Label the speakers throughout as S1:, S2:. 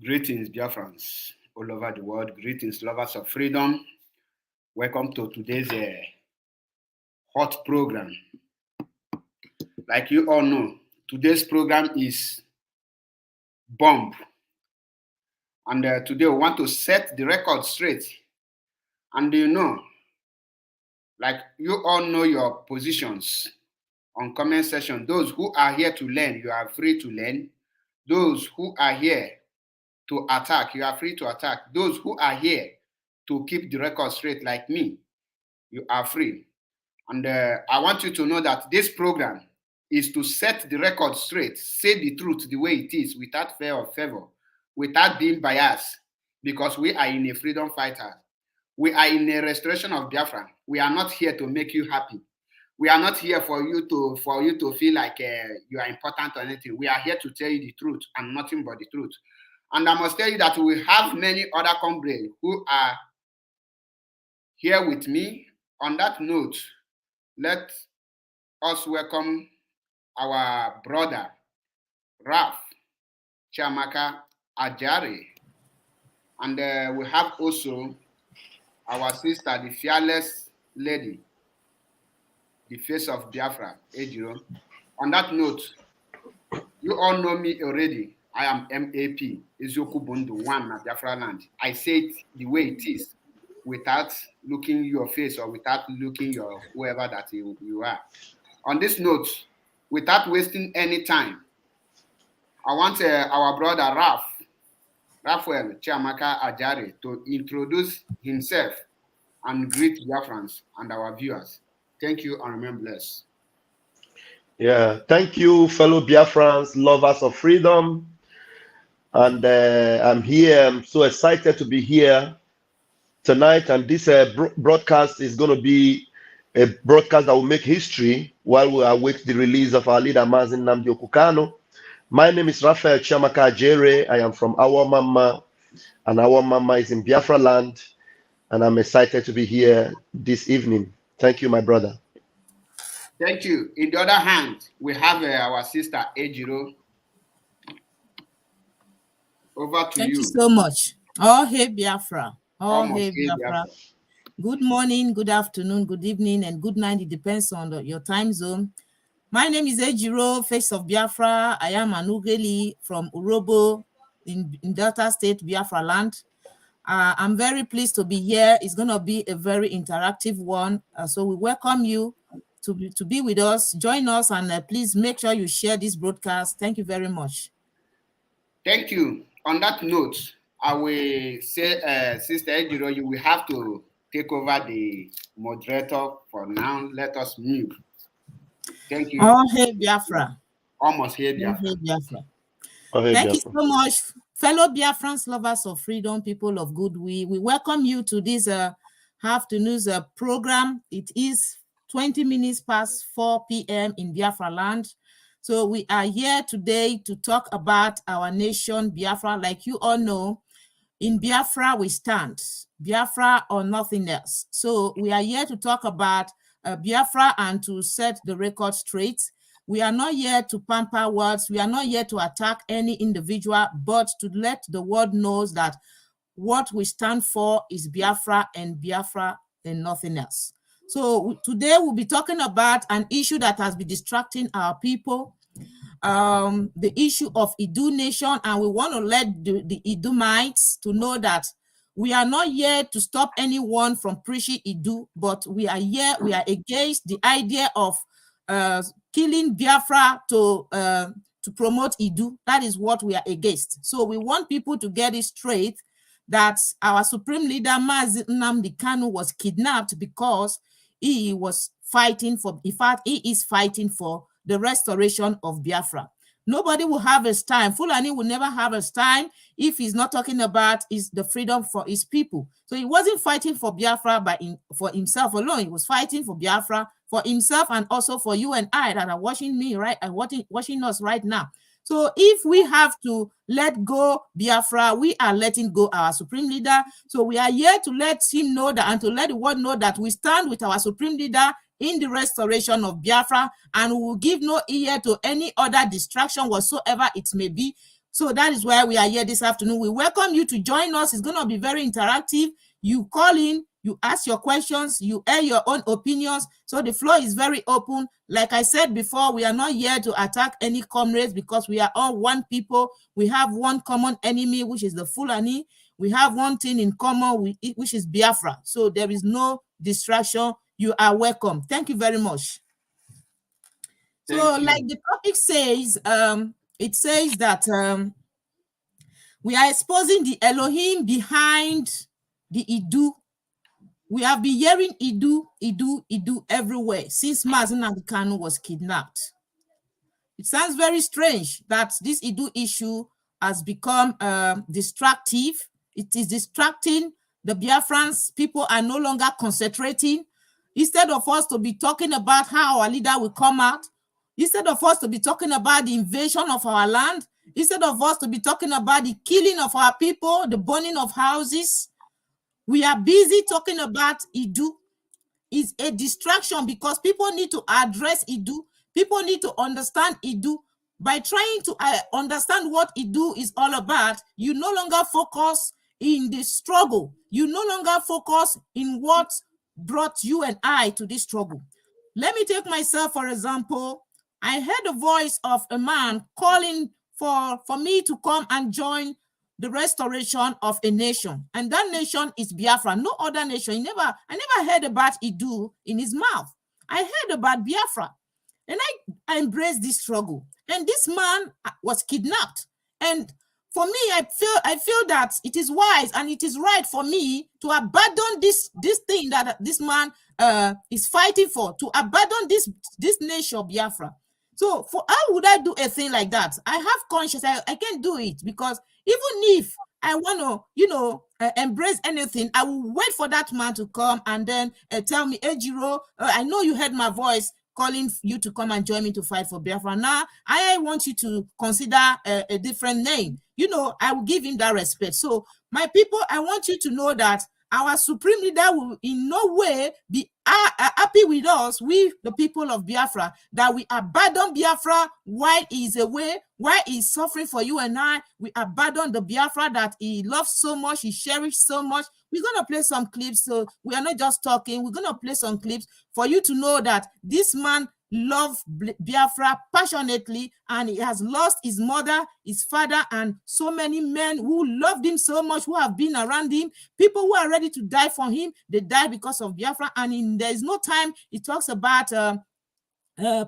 S1: Greetings, dear friends all over the world. Greetings, lovers of freedom. Welcome to today's hot program. Like you all know, today's program is bomb. And today we want to set the record straight. And like you all know your positions on comment section. Those who are here to learn, you are free to learn. Those who are here to attack, you are free to attack. Those who are here to keep the record straight like me, you are free. And I want you to know that this program is to set the record straight, say the truth the way it is, without fear or favor, without being biased, because we are in a freedom fighter. We are in a restoration of Biafra. We are not here to make you happy. We are not here for you to feel like you are important or anything. We are here to tell you the truth and nothing but the truth. And I must tell you that we have many other comrades who are here with me. On that note, let us welcome our brother, Raf Chiamaka Ajare. And we have also our sister, the fearless lady, the face of Biafra, Iduu. On that note, you all know me already. I am MAP, Eziokwu Bundu, one na Biafra land. I say it the way it is, without looking your face or without looking your whoever that you are. On this note, without wasting any time, I want our brother Raphael Chiamaka Ajare, to introduce himself and greet Biafrans and our viewers. Thank you and remain blessed.
S2: Yeah, thank you, fellow Biafrans, lovers of freedom. And I'm here. I'm so excited to be here tonight. And this broadcast is going to be a broadcast that will make history while we await the release of our leader, Mazin Nnamdi Okukano. My name is Raphael Chiamaka Ajere. I am from Our Mama, and Our Mama is in Biafra land. And I'm excited to be here this evening. Thank you, my brother.
S1: Thank you. In the other hand, we have our sister Ejiro. Over to you.
S3: Thank you so much. Oh, hey, Biafra. Oh, hey, Biafra. Good morning, good afternoon, good evening, and good night. It depends on your time zone. My name is Ejiro, face of Biafra. I am an Ugeli from Urobo in Delta State, Biafra land. I'm very pleased to be here. It's going to be a very interactive one. So we welcome you to be with us. Join us, and please make sure you share this broadcast. Thank you very much.
S1: Thank you. On that note, I will say, Sister Ejiro, you will have to take over the moderator for now. Let us move. Thank you.
S3: Oh, hey, Biafra.
S1: Almost here, Biafra.
S3: Oh, hey, Biafra.
S2: Oh, hey,
S3: Thank
S2: Biafra.
S3: you so much, fellow Biafrans, lovers of freedom, people of good. We welcome you to this afternoon's program. It is 20 minutes past 4 p.m. in Biafra land. So we are here today to talk about our nation, Biafra. Like you all know, in Biafra we stand. Biafra or nothing else. So we are here to talk about Biafra and to set the record straight. We are not here to pamper words. We are not here to attack any individual, but to let the world know that what we stand for is Biafra and nothing else. So today we'll be talking about an issue that has been distracting our people, the issue of Iduu nation, and we want to let the Iduumites to know that we are not here to stop anyone from preaching Iduu, but we are here, we are against the idea of killing Biafra to promote Iduu. That is what we are against. So we want people to get it straight that our supreme leader, Mazin Nnamdi Kanu, was kidnapped because he was fighting for, in fact, he is fighting for the restoration of Biafra. Nobody will have his time. Fulani will never have his time if he's not talking about the freedom for his people. So he wasn't fighting for Biafra for himself alone. He was fighting for Biafra for himself and also for you and I that are watching me right and watching us right now. So if we have to let go Biafra, we are letting go our supreme leader. So we are here to let him know that and to let the world know that we stand with our supreme leader in the restoration of Biafra, and we will give no ear to any other distraction whatsoever it may be. So that is why we are here this afternoon. We welcome you to join us. It's going to be very interactive. You call in, you ask your questions, you air your own opinions. So the floor is very open. Like I said before, we are not here to attack any comrades because we are all one people. We have one common enemy, which is the Fulani. We have one thing in common, which is Biafra. So there is no distraction. You are welcome. Thank you very much. So like the topic says, it says that we are exposing the Elohim behind the Iduu. We have been hearing Iduu, Iduu, Iduu everywhere since Mazi Nnamdi Kanu was kidnapped. It sounds very strange that this Iduu issue has become distractive. It is distracting the Biafrans. People are no longer concentrating. Instead of us to be talking about how our leader will come out, instead of us to be talking about the invasion of our land, instead of us to be talking about the killing of our people, the burning of houses, we are busy talking about Iduu. It's a distraction because people need to address Iduu. People need to understand Iduu. By trying to understand what Iduu is all about, you no longer focus in the struggle. You no longer focus in what brought you and I to this struggle. Let me take myself, for example. I heard the voice of a man calling for me to come and join the restoration of a nation. And that nation is Biafra. No other nation. I never heard about Iduu in his mouth. I heard about Biafra. And I embraced this struggle. And this man was kidnapped. And for me, I feel that it is wise and it is right for me to abandon this thing that this man is fighting for, to abandon this nation, Biafra. So how would I do a thing like that? I have conscience. I can't do it because even if I want to, embrace anything, I will wait for that man to come and then tell me, hey, Jiro, I know you heard my voice calling you to come and join me to fight for Biafra. Now, I want you to consider a different name. I will give him that respect. So, my people, I want you to know that our supreme leader will in no way be happy with us, we, the people of Biafra, that we abandon Biafra while he is away, while he is suffering for you and I. We abandon the Biafra that he loves so much, he cherished so much. We're going to play some clips, so we are not just talking. We're going to play some clips for you to know that this man loved Biafra passionately, and he has lost his mother, his father, and so many men who loved him so much, who have been around him, people who are ready to die for him. They died because of Biafra, and there is no time he talks about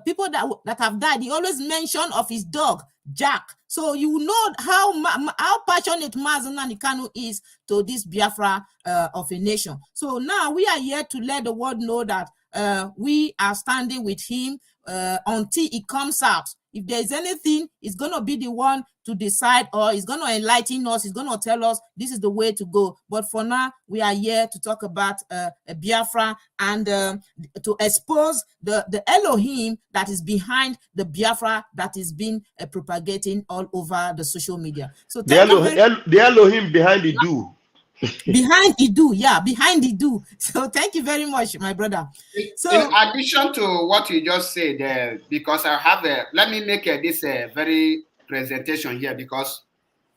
S3: people that have died. He always mentioned of his dog, Jack. So you know how passionate Mazi Nnamdi Kanu is to this Biafra of a nation. So now we are here to let the world know that we are standing with him until he comes out. If there is anything, he's going to be the one to decide, or he's going to enlighten us. He's going to tell us this is the way to go. But for now, we are here to talk about Biafra and to expose the Elohim that is behind the Biafra that is being propagating all over the social media. So
S2: the Elohim behind Iduu.
S3: Behind Iduu, yeah, behind Iduu. So thank you very much, my brother. So
S1: in addition to what you just said, because I have let me make this very presentation here, because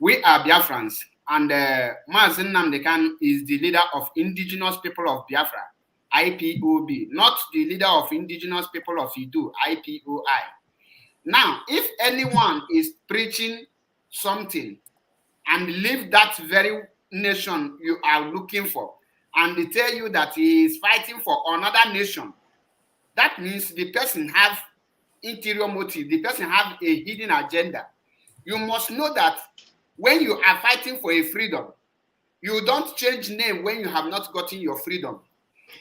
S1: we are Biafrans, and Mazi Nnamdi Kanu is the leader of indigenous people of Biafra, IPOB, not the leader of indigenous people of Iduu, IPOI. Now, if anyone is preaching something and leave that very nation you are looking for, and they tell you that he is fighting for another nation, that means the person have interior motive, the person have a hidden agenda. You must know that when you are fighting for a freedom, you don't change name when you have not gotten your freedom.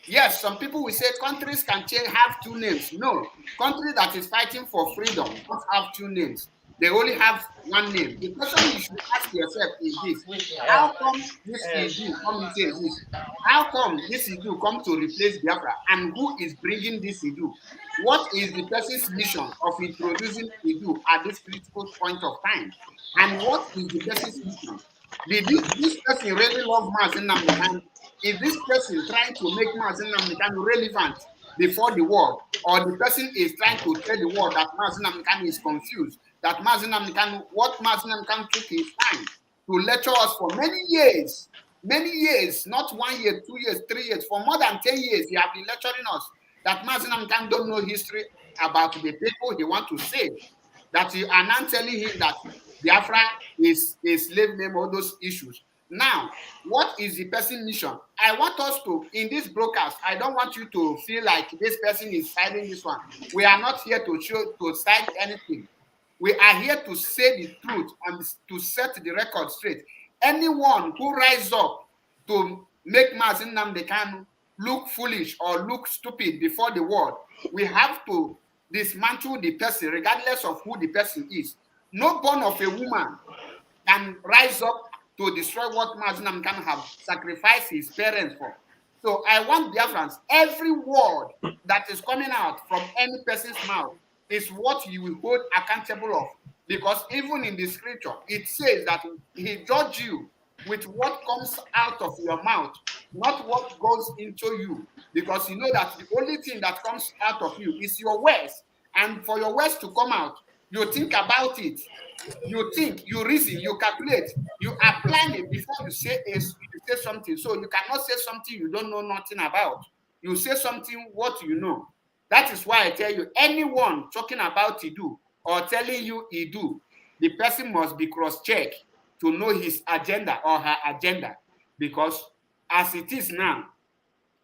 S1: Yes, some people will say countries can have two names. No, country that is fighting for freedom don't have two names. They only have one name. The question you should ask yourself is this: how come this Iduu come into exist? How come this Iduu come to replace Biafra? And who is bringing this Iduu? What is the person's mission of introducing Iduu at this critical point of time? And what is the person's mission? Did this person really love Mazi Nnamdi Kanu? Is this person trying to make Mazi Nnamdi Kanu relevant before the world, or the person is trying to tell the world that Mazi Nnamdi Kanu is confused, that Mazi Nnamdi Kanu, what Mazi Nnamdi Kanu took his time to lecture us for many years, not 1 year, 2 years, 3 years, for more than 10 years, he has been lecturing us that Mazi Nnamdi Kanu don't know history about the people he want to save, that you are now telling him that Biafra is a slave name, all those issues. Now, what is the person's mission? I want us to, in this broadcast, I don't want you to feel like this person is siding this one. We are not here to side anything. We are here to say the truth and to set the record straight. Anyone who rises up to make Mazi Nnamdi Kanu look foolish or look stupid before the world, we have to dismantle the person regardless of who the person is. No born of a woman can rise up to destroy what Mazi Nnamdi Kanu have sacrificed his parents for. So I want Biafrans, every word that is coming out from any person's mouth is what you will hold accountable of. Because even in the scripture, it says that he judge you with what comes out of your mouth, not what goes into you. Because you know that the only thing that comes out of you is your words. And for your words to come out, you think about it. You think, you reason, you calculate, you are planning before you say something. So you cannot say something you don't know nothing about. You say something what you know. That is why I tell you, anyone talking about Iduu or telling you Iduu, the person must be cross-checked to know his agenda or her agenda. Because as it is now,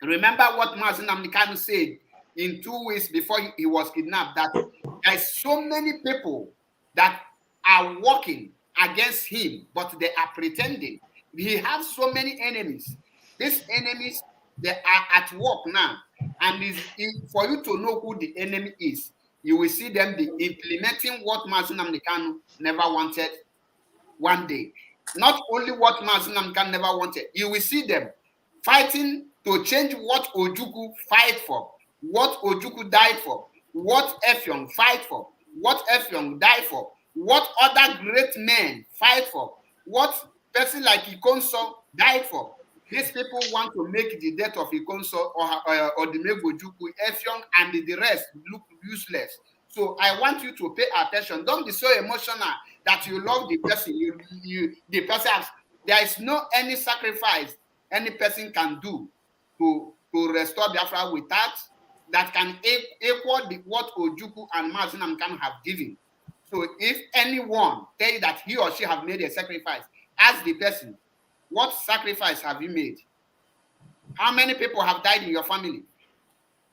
S1: remember what Mazi Nnamdi Kanu said in 2 weeks before he was kidnapped, that there's so many people that are working against him, but they are pretending. He has so many enemies. These enemies, they are at work now. And for you to know who the enemy is, you will see them be implementing what Mazi Nnamdi Kanu never wanted one day. Not only what Mazi Nnamdi Kanu never wanted, you will see them fighting to change what Ojukwu fight for, what Ojukwu died for, what Effiong fight for, what Effiong died for, what other great men fight for, what person like Ikonso died for. These people want to make the death of Ikonso or the Ojukwu, Effiong, and the rest look useless. So I want you to pay attention. Don't be so emotional that you love the person. The person has, there is no any sacrifice any person can do to restore Biafra without that can equal what Ojukwu and Mazi Nnamdi Kanu have given. So if anyone tell you that he or she have made a sacrifice, ask the person, what sacrifice have you made? How many people have died in your family?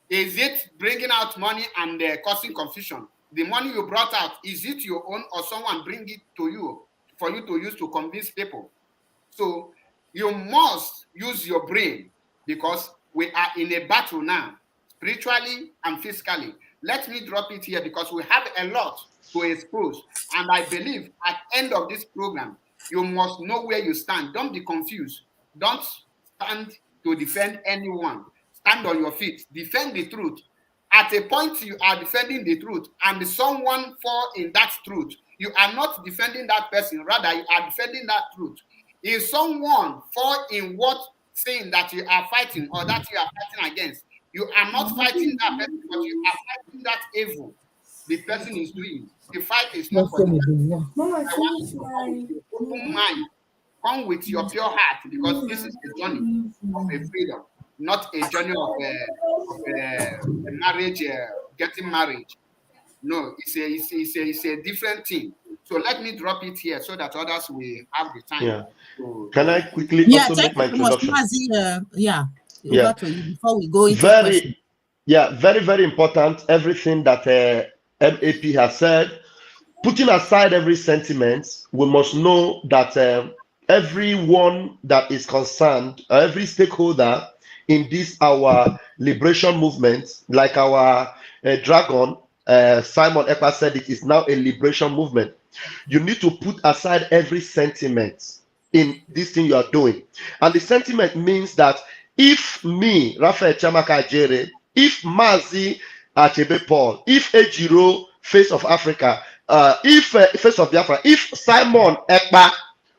S1: Is it bringing out money and causing confusion? The money you brought out, is it your own or someone bring it to you for you to use to convince people? So you must use your brain because we are in a battle now, spiritually and physically. Let me drop it here because we have a lot to expose. And I believe at the end of this program, you must know where you stand. Don't be confused. Don't stand to defend anyone. Stand on your feet. Defend the truth. At a point, you are defending the truth, and someone fall in that truth. You are not defending that person. Rather, you are defending that truth. If someone fall in what sin that you are fighting or that you are fighting against, you are not fighting that person, but you are fighting that evil the person is doing. The fight is not for you. I want you to come with your open mind. Come with your pure heart, because this is a journey of a freedom, not a journey of a marriage, getting married. No, it's a different thing. So let me drop it here so that others will have the time.
S2: Yeah. Can I quickly also make my introduction?
S3: Before we go into
S2: very, very important. Everything that MAP has said, putting aside every sentiment, we must know that everyone that is concerned, every stakeholder in this our liberation movement, like our dragon, Simon Ekpa said, it is now a liberation movement. You need to put aside every sentiment in this thing you are doing. And the sentiment means that if me, Raphael Chamaka Jere, if Mazi Achebe Paul, if Ejiro, Face of Africa, if Face of Biafra, if Simon Ekpa,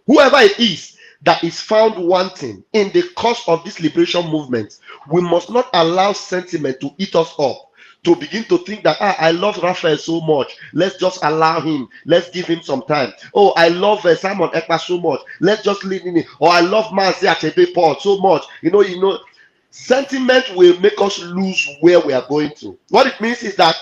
S2: whoever it is, that is found wanting in the course of this liberation movement, we must not allow sentiment to eat us up, to begin to think that I love Raphael so much, let's just allow him, let's give him some time. Oh, I love Simon Ekpa so much, let's just leave him in. Or I love Mazi Achebe Paul so much. You know, sentiment will make us lose where we are going to. What it means is that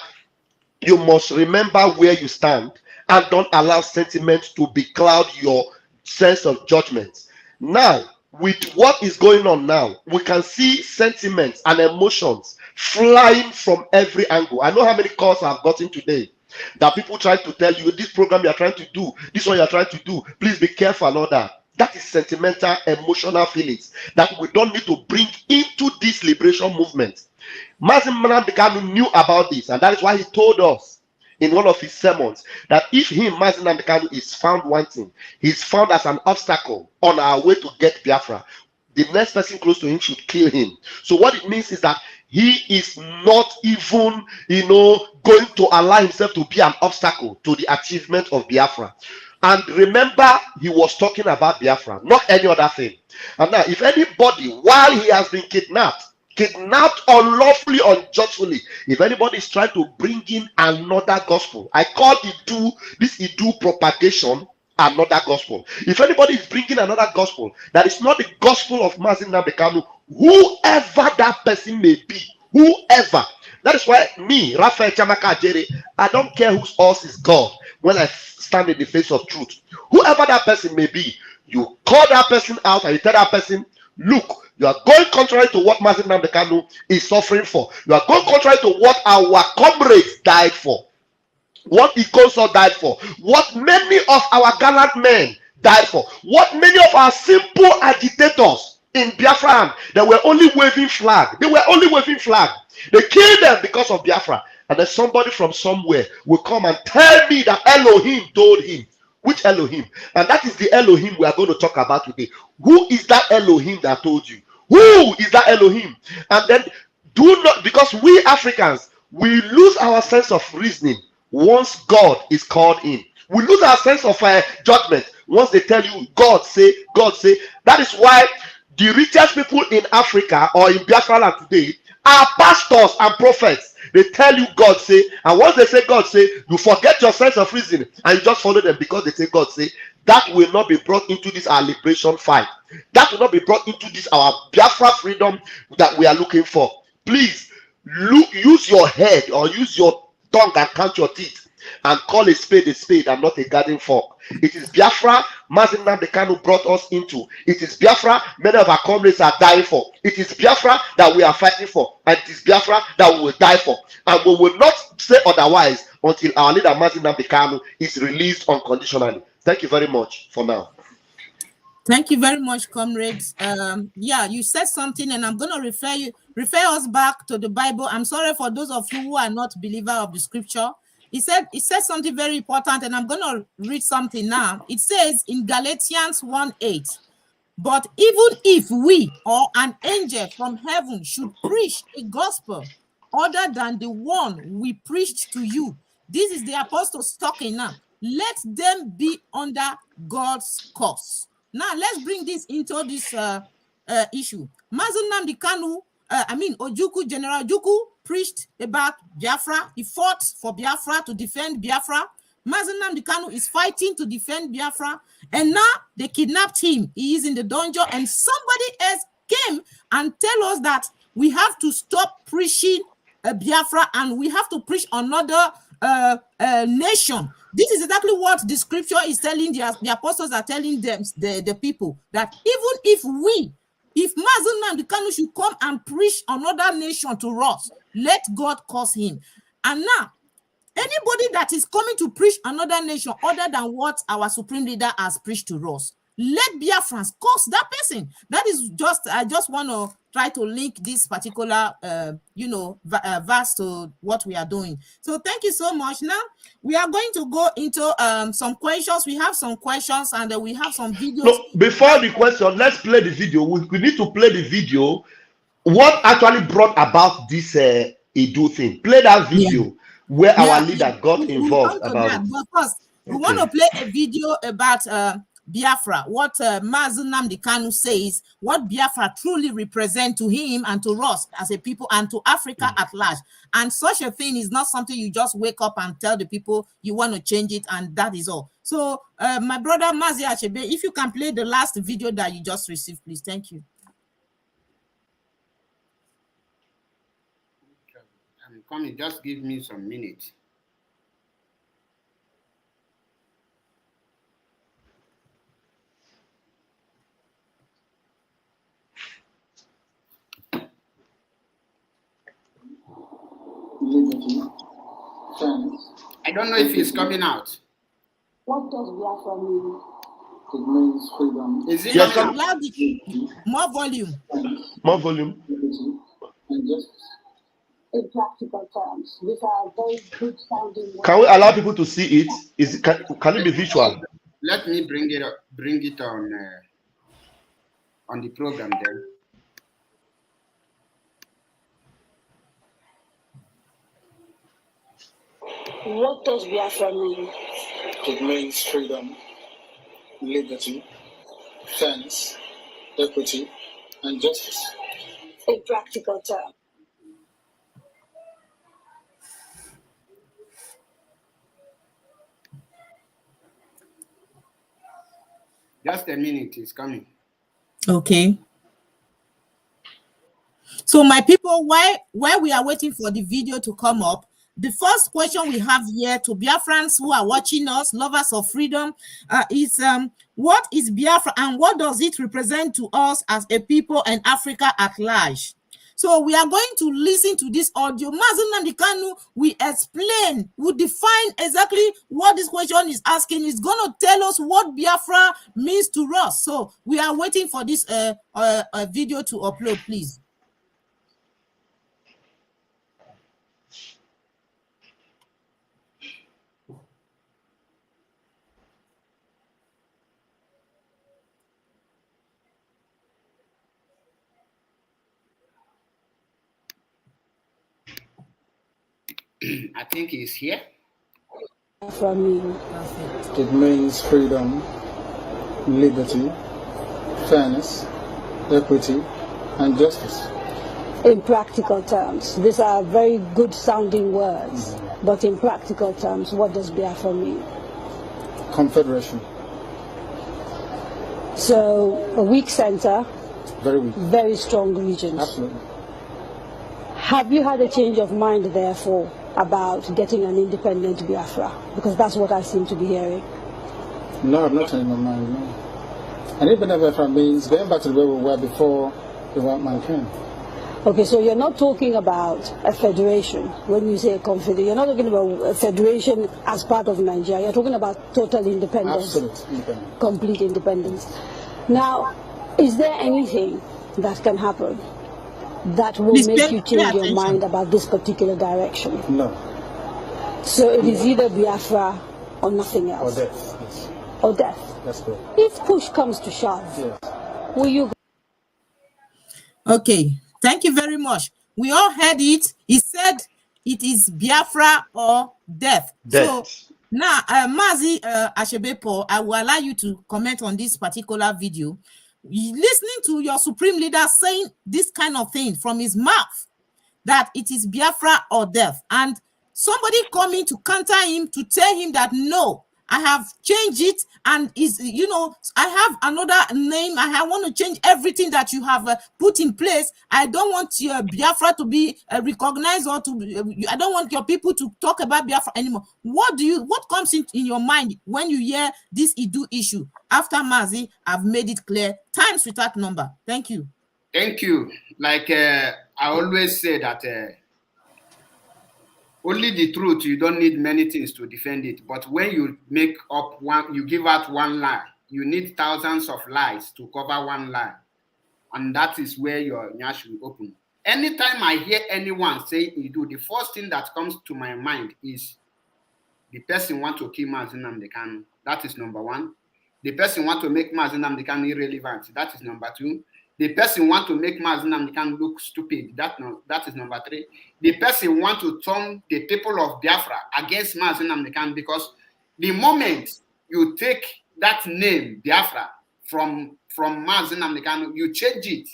S2: you must remember where you stand and don't allow sentiment to becloud your sense of judgment. Now, with what is going on now, we can see sentiments and emotions flying from every angle. I know how many calls I've gotten today that people try to tell you, this program you're trying to do, this one you're trying to do, please be careful and all that. That is sentimental, emotional feelings that we don't need to bring into this liberation movement. Mazin Nnamdi knew about this, and that is why he told us in one of his sermons that if him, Mazin Nnamdi, is found wanting, he's found as an obstacle on our way to get Biafra, the next person close to him should kill him. So what it means is that he is not even, going to allow himself to be an obstacle to the achievement of Biafra. And remember, he was talking about Biafra, not any other thing. And now, if anybody, while he has been kidnapped unlawfully, unjustly, if anybody is trying to bring in another gospel, I call this Iduu propagation another gospel. If anybody is bringing another gospel that is not the gospel of Mazin Nnamdi Kanu, whoever that person may be, whoever. That is why me, Raphael Chamaka Ajere, I don't care whose horse is God when I stand in the face of truth. Whoever that person may be, you call that person out and you tell that person, look, you are going contrary to what Mazin Nnamdi Kanu is suffering for. You are going contrary to what our comrades died for, what Ikoso died for, what many of our gallant men died for, what many of our simple agitators in Biafra, they were only waving flag. They were only waving flag. They killed them because of Biafra. And then somebody from somewhere will come and tell me that Elohim told him. Which Elohim? And that is the Elohim we are going to talk about today. Who is that Elohim that told you? Who is that Elohim? And then do not, because we Africans, we lose our sense of reasoning once God is called in. We lose our sense of judgment once they tell you, God say, God say. That is why the richest people in Africa or in Biafra land today are pastors and prophets. They tell you God say, and once they say God say, you forget your sense of reason and you just follow them because they say God say. That will not be brought into this our liberation fight. That will not be brought into this our Biafra freedom that we are looking for. Please use your head or use your tongue and count your teeth and call a spade and not a garden fork. It is Biafra Mazin Nnamdi Kanu brought us into. It is Biafra many of our comrades are dying for. It is Biafra that we are fighting for, and it is Biafra that we will die for. And we will not say otherwise until our leader Mazin Nnamdi Kanu is released unconditionally. Thank you very much for now.
S3: Thank you very much, comrades. Yeah, you said something, and I'm going to refer us back to the Bible. I'm sorry for those of you who are not believer of the scripture. It said something very important, and I'm going to read something now. It says in Galatians 1:8, but even if we or an angel from heaven should preach a gospel other than the one we preached to you, this is the apostles talking now, let them be under God's curse. Now, let's bring this into this issue. Mazin Nnamdi Kanu, General Ojukwu preached about Biafra. He fought for Biafra to defend Biafra. Mazin Nnamdi Kanu is fighting to defend Biafra. And now they kidnapped him. He is in the dungeon. And somebody else came and tell us that we have to stop preaching Biafra and we have to preach another nation. This is exactly what the scripture is telling the apostles are telling them, the people, that even if Mazin Nnamdi Kanu should come and preach another nation to us, let God curse him. And now, anybody that is coming to preach another nation other than what our supreme leader has preached to us, let Biafrans curse that person. That is I just want to try to link this particular, verse to what we are doing. So thank you so much. Now, we are going to go into some questions. We have some questions and we have some videos.
S2: No, before the question, let's play the video. We need to play the video. What actually brought about this Iduu thing? Play that video where our leader got involved about it.
S3: But first, we want to play a video about Biafra, what Mazi Nnamdi Kanu says, what Biafra truly represents to him and to us as a people and to Africa at large. And such a thing is not something you just wake up and tell the people you want to change it, and that is all. So, my brother Mazi Achebe, if you can play the last video that you just received, please. Thank you.
S1: I'm coming. Just give me some minutes. I don't know if it's coming out.
S4: What does Biafra mean? It means freedom.
S1: Is it
S2: Yes,
S1: coming out?
S3: More volume.
S2: More volume.
S4: And justice. In practical terms, these are very good sounding words.
S2: Can we allow people to see it? Can it be visual?
S1: Let me bring it up, bring it on the program then.
S4: What does Biafra mean?
S5: It means freedom, liberty, fairness, equity, and justice.
S4: In practical terms.
S1: Just a minute, it's coming.
S3: Okay. So my people, while we are waiting for the video to come up, the first question we have here to Biafrans who are watching us, lovers of freedom, is what is Biafra and what does it represent to us as a people and Africa at large? So we are going to listen to this audio. Mazi Nnamdi Kanu will explain, will define exactly what this question is asking. He's going to tell us what Biafra means to us. So we are waiting for this video to upload, please.
S1: I think he's here.
S5: It means freedom, liberty, fairness, equity, and justice.
S4: In practical terms, these are very good sounding words, but in practical terms, what does Biafra mean?
S5: Confederation.
S4: So a weak center,
S5: Very weak.
S4: very strong regions.
S5: Absolutely.
S4: Have you had a change of mind, therefore, about getting an independent Biafra? Because that's what I seem to be hearing.
S5: No, I've not changed my mind, no. And even if Biafra means going back to the way we were before the white man came.
S4: Okay, so you're not talking about a federation when you say a confederation. You're not talking about a federation as part of Nigeria. You're talking about total independence.
S5: Absolute independence.
S4: Complete independence. Now, is there anything that can happen that will make you change your mind about this particular direction?
S5: No.
S4: So it is either Biafra or nothing else.
S5: Or death. Yes.
S4: Or death.
S5: That's good.
S4: If push comes to shove,
S5: Yes.
S4: will you?
S3: Okay, thank you very much. We all heard it. He said it is Biafra or death. So now, Mazi Achebe, I will allow you to comment on this particular video. Listening to your supreme leader saying this kind of thing from his mouth, that it is Biafra or death, and somebody coming to counter him to tell him that no, I have changed it, and is, you know, I have another name. I want to change everything that you have put in place. I don't want your Biafra to be recognized, or to. I don't want your people to talk about Biafra anymore. What comes in your mind when you hear this Iduu issue? After Mazi, I've made it clear, times without number. Thank you.
S1: Thank you. Like I always say that only the truth, you don't need many things to defend it. But when you make up one, you give out one lie, you need thousands of lies to cover one lie. And that is where your nyash will open. Anytime I hear anyone say Iduu, the first thing that comes to my mind is the person want to kill Mazi Nnamdi Kanu. That is number one. The person want to make Mazi Nnamdi Kanu irrelevant. That is number two. The person want to make Mazi Nnamdi Kanu look stupid. That is number three. The person want to turn the people of Biafra against Mazi Nnamdi Kanu, because the moment you take that name Biafra from Mazi Nnamdi Kanu, you change it,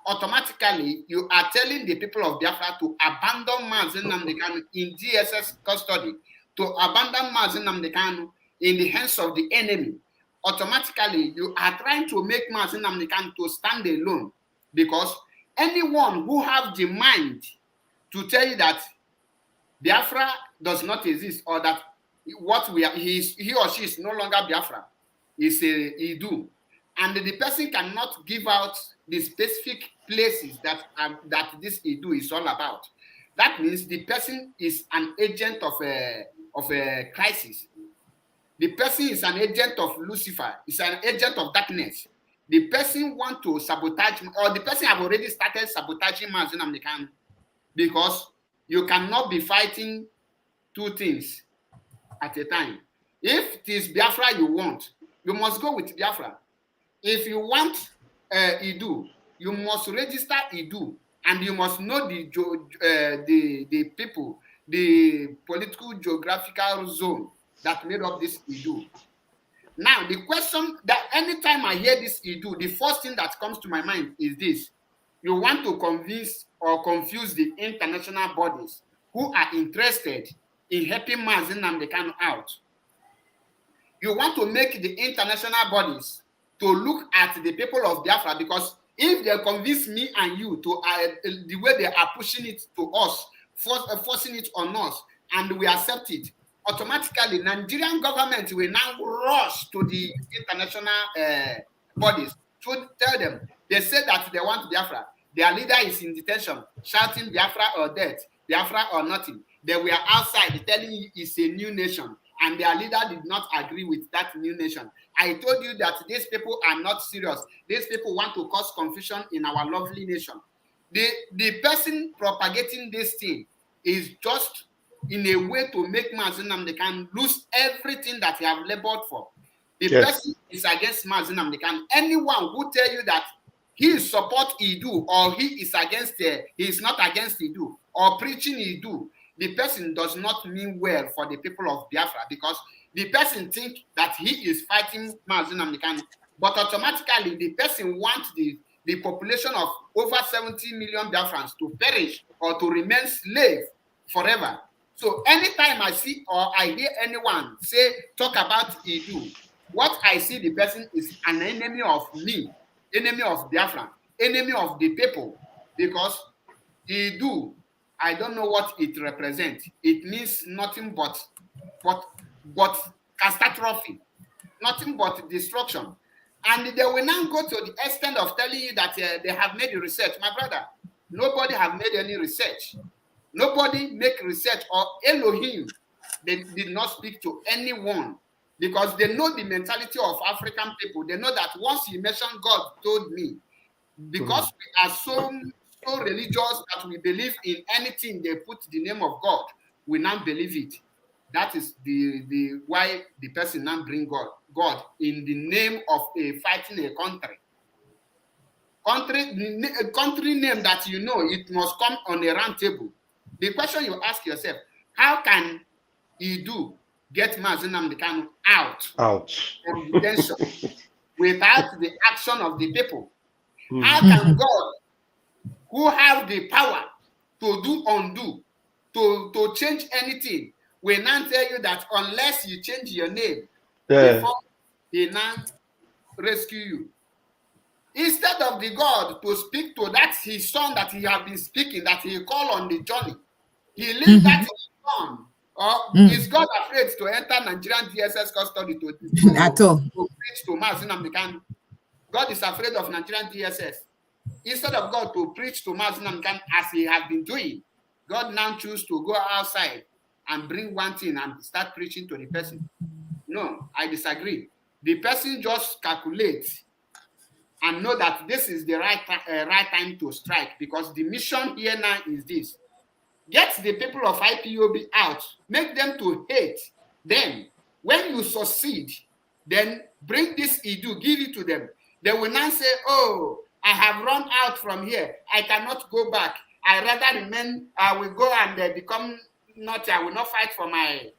S1: automatically you are telling the people of Biafra to abandon Mazi Nnamdi Kanu in DSS custody, to abandon Mazi Nnamdi Kanu in the hands of the enemy. Automatically, you are trying to make Mazi Nnamdi Kanu to stand alone, because anyone who have the mind to tell you that Biafra does not exist, or that what we are, he or she is no longer Biafra, is a Iduu, and the person cannot give out the specific places that this Iduu is all about. That means the person is an agent of a crisis. The person is an agent of Lucifer. Is an agent of darkness. The person want to sabotage, or the person have already started sabotaging Mazi Nnamdi Kanu, because you cannot be fighting two things at a time. If it is Biafra you want, you must go with Biafra. If you want Iduu, you must register Iduu, and you must know the people, the political geographical zone that made up this Iduu. Now, the question that anytime I hear this Iduu, the first thing that comes to my mind is this: you want to convince or confuse the international bodies who are interested in helping Mazi Nnamdi Kanu out. You want to make the international bodies to look at the people of Biafra, because if they convince me and you to the way they are pushing it to us, forcing it on us, and we accept it, automatically Nigerian government will now rush to the international bodies to tell them. They say that they want Biafra. Their leader is in detention, shouting Biafra or death, Biafra or nothing. They were outside telling you it's a new nation, and their leader did not agree with that new nation. I told you that these people are not serious. These people want to cause confusion in our lovely nation. The person propagating this thing is just in a way to make Mazi Nnamdi Kanu lose everything that he have labored for. The person is against Mazi Nnamdi Kanu. Anyone who tell you that he support Iduu, or he is against he is not against Iduu, or preaching Iduu, the person does not mean well for the people of Biafra, because the person think that he is fighting Mazi Nnamdi Kanu, but automatically the person wants the population of over 70 million Biafrans to perish or to remain slave forever. So anytime I see or I hear anyone talk about Iduu, what I see the person is an enemy of me, enemy of Biafra, enemy of the people, because Iduu, I don't know what it represents. It means nothing but catastrophe, nothing but destruction. And they will now go to the extent of telling you that they have made the research. My brother, nobody have made any research. Nobody make research, or Elohim, they did not speak to anyone, because they know the mentality of African people. They know that once you mention God told me, because we are so religious that we believe in anything they put the name of God, we now believe it. That is the why the person now bring God in the name of fighting a country. A country name that you know it must come on a round table. The question you ask yourself: how can Iduu get Mazi Nnamdi Kanu out from detention without the action of the people? How can God, who have the power to do undo, to change anything, will now tell you that unless you change your name before he now rescue you? Instead of the God to speak to that his son that he have been speaking, that he call on the journey, he leaves that his son. Or is God afraid to enter Nigerian DSS custody to preach to Mazi Nnamdi Kanu? God is afraid of Nigerian DSS. Instead of God to preach to Mazi Nnamdi Kanu as he has been doing, God now choose to go outside and bring one thing and start preaching to the person. No, I disagree. The person just calculates and know that this is the right time to strike, because the mission here now is this: get the people of IPOB out, make them to hate. Then, when you succeed, then bring this Iduu, give it to them. They will now say, oh, I have run out from here. I cannot go back. I rather remain, I will go and become nothing. I will not fight for my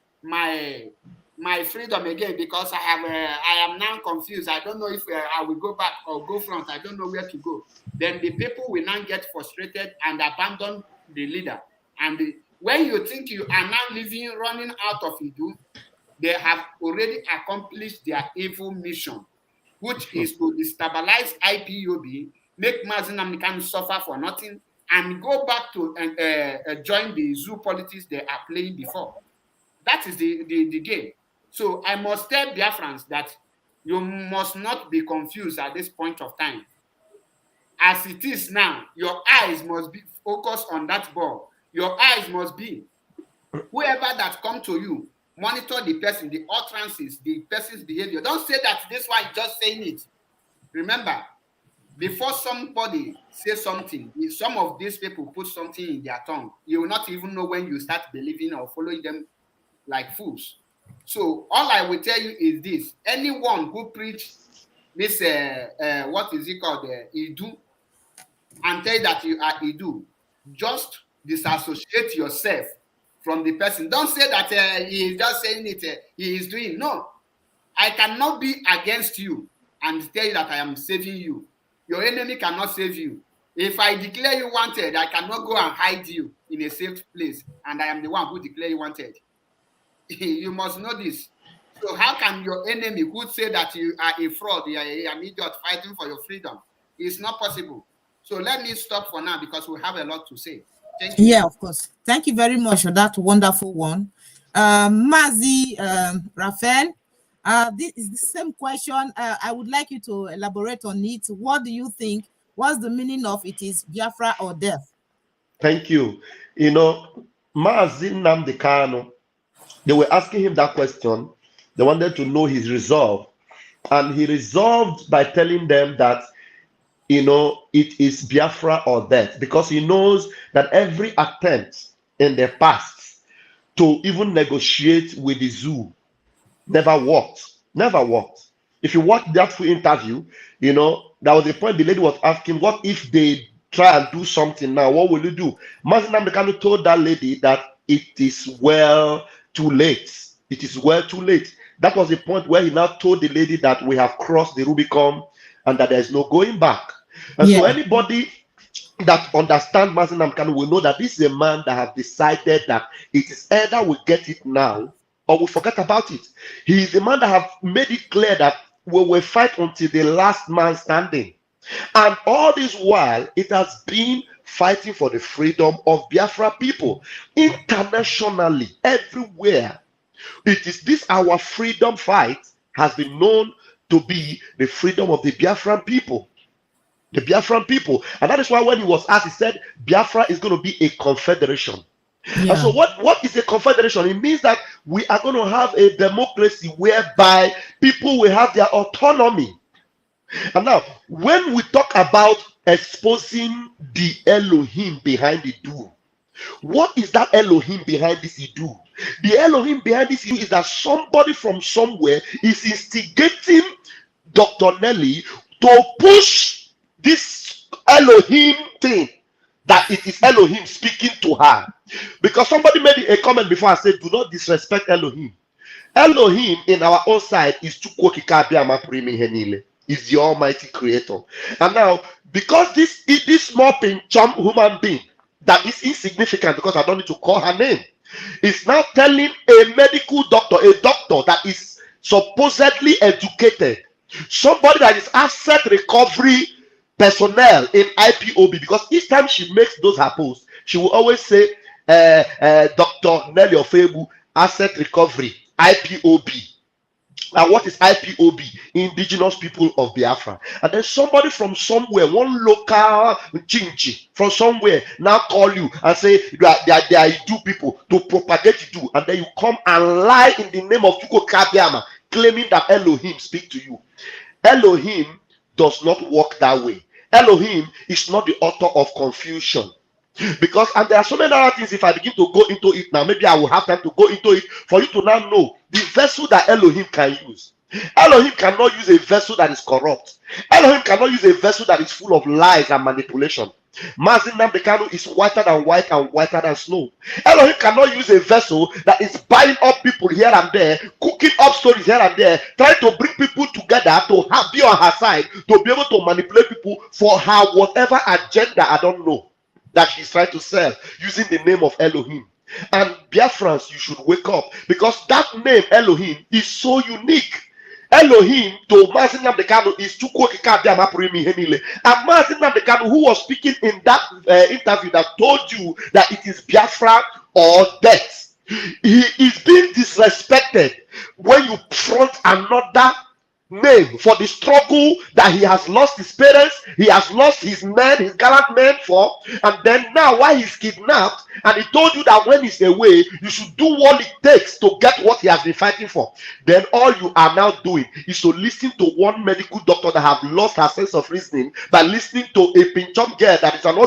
S1: my freedom again because I am now confused. I don't know if I will go back or go front. I don't know where to go. Then the people will now get frustrated and abandon the leader. And when you think you are now running out of Iduu, they have already accomplished their evil mission, which is to destabilize IPOB, make Mazi Nnamdi Kanu suffer for nothing, and go back to join the zoo politics they are playing before. That is the game. So I must tell Biafrans that you must not be confused at this point of time. As it is now, your eyes must be focused on that ball. Your eyes must be, whoever that come to you, monitor the person, the utterances, the person's behavior. Don't say that this one is just saying it. Remember, before somebody says something, if some of these people put something in their tongue, you will not even know when you start believing or following them like fools. So all I will tell you is this: anyone who preach this, what is it called, Iduu, and tell that you are Iduu, just disassociate yourself from the person. Don't say that he is just saying it, he is doing. No, I cannot be against you and tell you that I am saving you. Your enemy cannot save you. If I declare you wanted, I cannot go and hide you in a safe place, and I am the one who declare you wanted. You must know this. So how can your enemy who say that you are a fraud, you are an idiot fighting for your freedom? It's not possible. So let me stop for now because we have a lot to say. Thank you.
S3: Yeah, of course. Thank you very much for that wonderful one. Mazi Raphael, this is the same question. I would like you to elaborate on it. What do you think? What's the meaning of it is Biafra or death?
S2: Thank you. You know, Mazi Nnamdi Kanu, they were asking him that question. They wanted to know his resolve. And he resolved by telling them that, you know, it is Biafra or death, because he knows that every attempt in the past to even negotiate with the zoo never worked. Never worked. If you watch that full interview, you know, that was the point the lady was asking, what if they try and do something now? What will you do? Mazi Nnamdi Kanu told that lady that it is well too late. It is well too late. That was the point where he now told the lady that we have crossed the Rubicon and that there is no going back. And so anybody that understands Mazi Nnamdi Kanu will know that this is a man that has decided that it is either we get it now or we forget about it. He is the man that have made it clear that we will fight until the last man standing. And all this while, it has been fighting for the freedom of Biafra people internationally, everywhere. It is this our freedom fight has been known to be the freedom of the Biafran people. The Biafran people. And that is why when he was asked, he said Biafra is going to be a confederation. Yeah. And so what is a confederation? It means that we are going to have a democracy whereby people will have their autonomy. And now, when we talk about exposing the Elohim behind the Iduu, what is that Elohim behind this Iduu? The Elohim behind this Iduu is that somebody from somewhere is instigating Dr. Nelly to push this Elohim thing, that it is Elohim speaking to her. Because somebody made a comment before, I said, do not disrespect Elohim. Elohim in our own side is Chukwu, is the Almighty Creator. And now, because this small pinchum human being that is insignificant, because I don't need to call her name, is now telling a medical doctor, a doctor that is supposedly educated, somebody that is asset recovery personnel in IPOB, because each time she makes those her posts, she will always say, Dr. Nelly Ofebu, asset recovery, IPOB. And what is IPOB? Indigenous people of Biafra. And then somebody from somewhere, one local chinchi from somewhere, now call you and say they are Iduu people to propagate Iduu. And then you come and lie in the name of Chukwu Kabiama, claiming that Elohim speak to you. Elohim does not work that way. Elohim is not the author of confusion. Because, and there are so many other things, if I begin to go into it now, maybe I will have time to go into it for you to now know the vessel that Elohim can use. Elohim cannot use a vessel that is corrupt. Elohim cannot use a vessel that is full of lies and manipulation. Mazi Nnamdi Kanu is whiter than white and whiter than snow. Elohim cannot use a vessel that is buying up people here and there, cooking up stories here and there, trying to bring people together to be on her side, to be able to manipulate people for her whatever agenda, I don't know, that she's trying to sell using the name of Elohim. And Biafrans, you should wake up, because that name Elohim is so unique. Elohim to Mazi Nnamdi Kanu is Chukwuokike Abiama pụrụ ime ihe niile. And Mazi Nnamdi Kanu, who was speaking in that interview, that told you that it is Biafra or death, he is being disrespected when you front another name for the struggle that he has lost his parents, he has lost his men, his gallant men for, and then now while he's kidnapped, and he told you that when he's away, you should do what it takes to get what he has been fighting for. Then all you are now doing is to listen to one medical doctor that have lost her sense of reasoning by listening to a pinchum girl that is an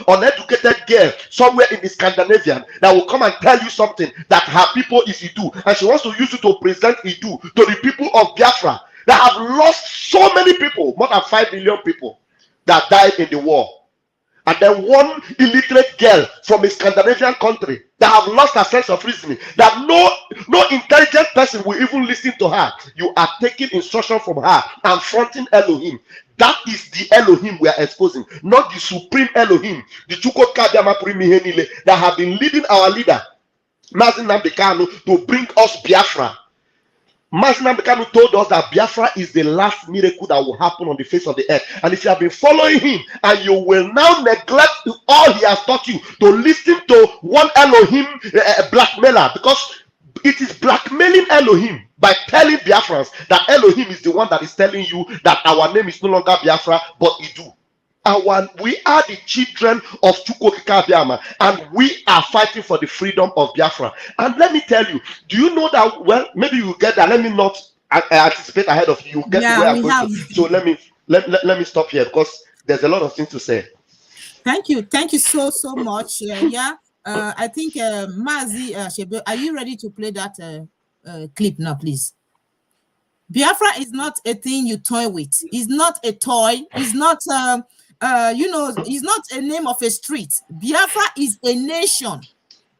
S2: uneducated girl somewhere in the Scandinavian that will come and tell you something that her people is Iduu, and she wants to use it to present Iduu to the people of Biafra that have lost so many people, more than 5 million people that died in the war. And then one illiterate girl from a Scandinavian country that have lost her sense of reasoning, that no intelligent person will even listen to her. You are taking instruction from her and fronting Elohim. That is the Elohim we are exposing, not the supreme Elohim, the Chukwuokike Abiama pụrụ ime ihe niile, that have been leading our leader, Mazi Nnamdi Kanu, to bring us Biafra. Mazi Nnamdi Kanu told us that Biafra is the last miracle that will happen on the face of the earth. And if you have been following him and you will now neglect all he has taught you to listen to one Elohim blackmailer, because it is blackmailing Elohim by telling Biafrans that Elohim is the one that is telling you that our name is no longer Biafra but Iduu. We are the children of Chukwuokike Abiama, and we are fighting for the freedom of Biafra. And let me tell you, do you know that? Well, maybe you get that. Let me not anticipate ahead of you. Get to where I'm going to. So let me stop here, because there's a lot of things to say.
S3: Thank you so much. I think Mazi Shebe, are you ready to play that clip now, please? Biafra is not a thing you toy with. It's not a toy. It's not it's not a name of a street. Biafra is a nation.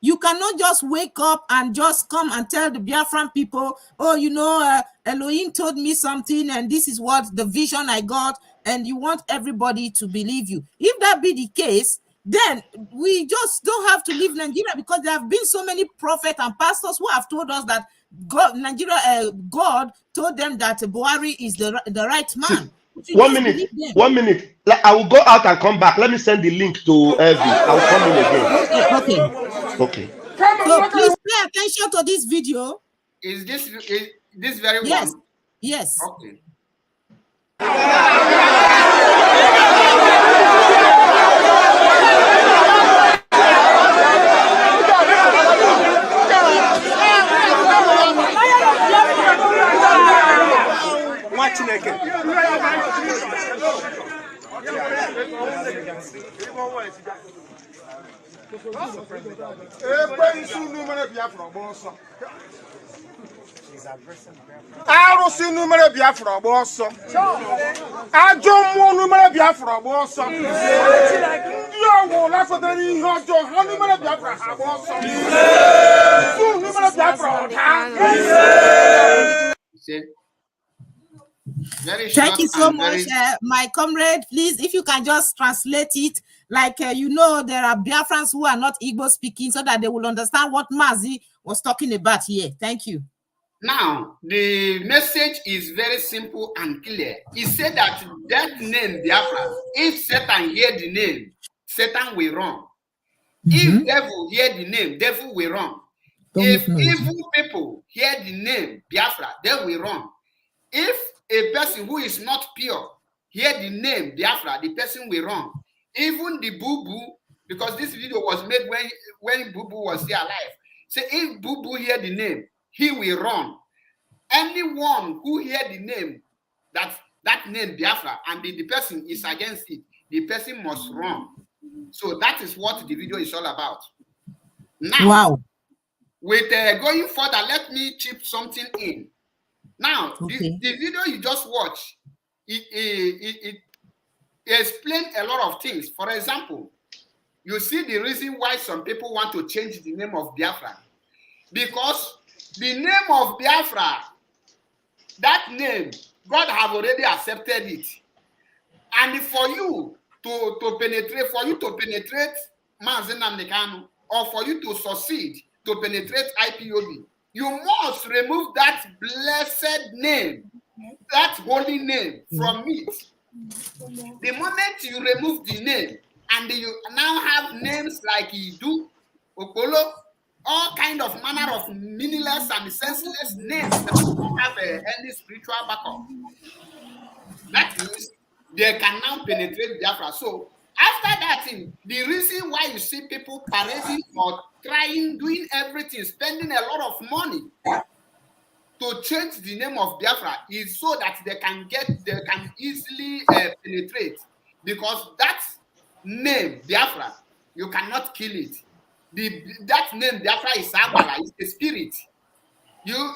S3: You cannot just wake up and just come and tell the Biafran people, oh, Elohim told me something and this is what the vision I got, and you want everybody to believe you. If that be the case, then we just don't have to leave Nigeria, because there have been so many prophets and pastors who have told us that God told them that Buhari is the right man.
S2: 1 minute. 1 minute. I will go out and come back. Let me send the link to Evie. I will come in again. Okay.
S3: So please pay attention to this video.
S1: Is this very
S3: yes.
S1: one?
S3: Yes.
S1: Okay.
S6: Arụsị numere Biafra gba ọsọ, ajọ mmụọ numere Biafra gba ọsọ, ndị ọgwụ lafọdara ihe ọjọọ ha numere Biafra ha gba ọsọ, numere Biafra
S3: Thank you so much, my comrade. Please, if you can just translate it, like there are Biafrans who are not Igbo speaking, so that they will understand what Mazi was talking about here. Thank you.
S1: Now, the message is very simple and clear. He said that name Biafra, if Satan hear the name, Satan will run. If devil hear the name, devil will run. If evil people hear the name Biafra, they will run. If a person who is not pure hear the name Biafra, the person will run. Even the boo-boo, because this video was made when boo-boo was still alive. So if boo-boo hear the name, he will run. Anyone who hear the name, that name Biafra, and the person is against it, the person must run. So that is what the video is all about. Now,
S3: wow.
S1: With going further, let me chip something in. Now, the video you just watched, explain a lot of things. For example, you see the reason why some people want to change the name of Biafra. Because the name of Biafra, that name, God have already accepted it. And for you to penetrate Mazen Namdekanu, or for you to succeed to penetrate IPOB, you must remove that blessed name, that holy name from it. The moment you remove the name, and you now have names like Iduu, Okolo, all kind of manner of meaningless and senseless names that don't have any spiritual backup. That means they can now penetrate Biafra. So after that thing, the reason why you see people parading or trying, doing everything, spending a lot of money to change the name of Biafra is so that they can easily penetrate. Because that name, Biafra, you cannot kill it. That name, Biafra, is Agbala, it's a spirit. You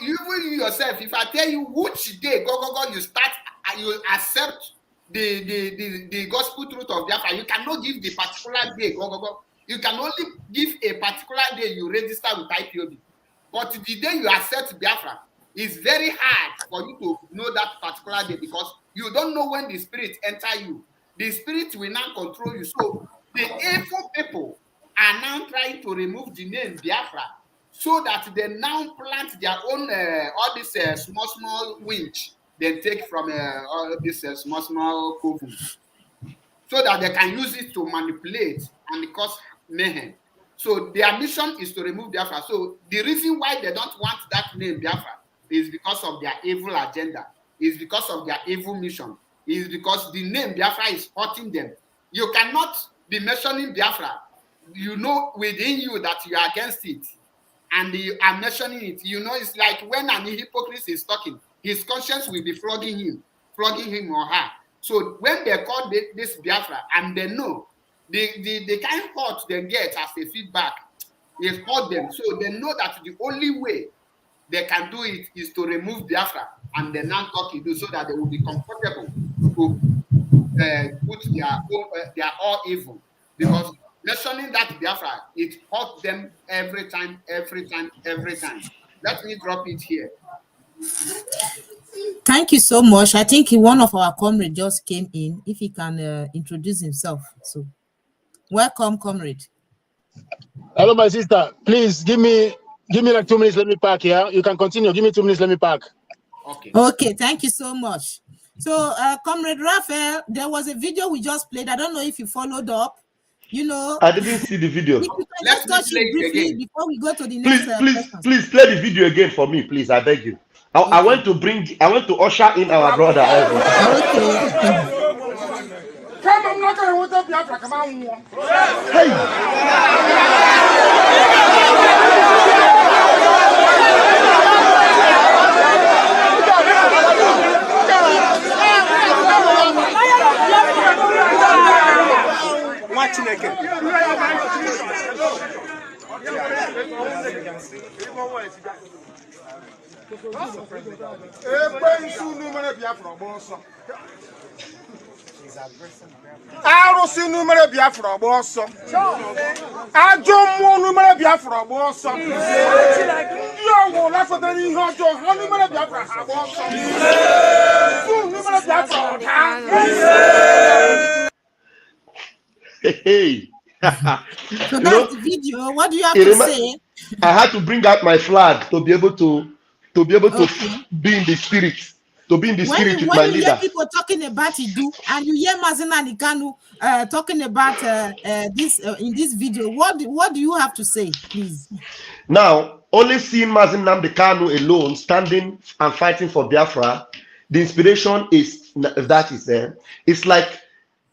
S1: yourself, if I tell you which day, go, you start, you accept the gospel truth of Biafra, you cannot give the particular day, go. You can only give a particular day you register with IPOB. But the day you accept Biafra, it's very hard for you to know that particular day because you don't know when the spirit enter you. The spirit will now control you. So the evil people are now trying to remove the name Biafra so that they now plant their own all this small winch they take from all this small coven, so that they can use it to manipulate and cause mayhem. So their mission is to remove Biafra. So the reason why they don't want that name Biafra is because of their evil agenda, is because of their evil mission, is because the name Biafra is hurting them. You cannot be mentioning Biafra. You know within you that you are against it, and you are mentioning it. You know, it's like when an hypocrite is talking, his conscience will be flogging him or her. So when they call this Biafra, and they know the kind of hurt they get as a feedback, it hurt them. So they know that the only way they can do it is to remove Biafra and then now talk Iduu so that they will be comfortable to put their all evil. Because mentioning that Biafra, it hurts them every time. Let me drop it here.
S3: Thank you so much. I think one of our comrades just came in. If he can introduce himself. So, welcome, comrade.
S7: Hello, my sister. Please give me like 2 minutes. Let me park here. You can continue. Give me 2 minutes. Let me park.
S3: Okay. Thank you so much. So, Comrade Raphael, there was a video we just played. I don't know if you followed up. You know,
S2: I didn't see the video.
S3: If you can just touch it briefly before we go to the next.
S2: Please play the video again for me, please. I beg you. I want to usher in our brother.
S3: Okay.
S6: Come, I'm not going to hold up Biafra. Come on.
S8: Watching again.
S6: Arụsị numere Biafra gba ọsọ. Ajọ mmụọ numere Biafra gba ọsọ. Ndị ọgwụ lafọdere ihe ọjọọ ha numere Biafra ha gba ọsọ. Numere Biafra ọda.
S2: Hey.
S3: So that's the video. What do you have to say?
S2: I had to bring out my flag to be able to be in the spirit. To be in the spirit with my leader. When you
S3: hear people talking about Iduu and you hear Mazen Namdekanu talking about this in this video, what do you have to say, please?
S2: Now, only seeing Mazen Namdekanu alone standing and fighting for Biafra, the inspiration is there. It's like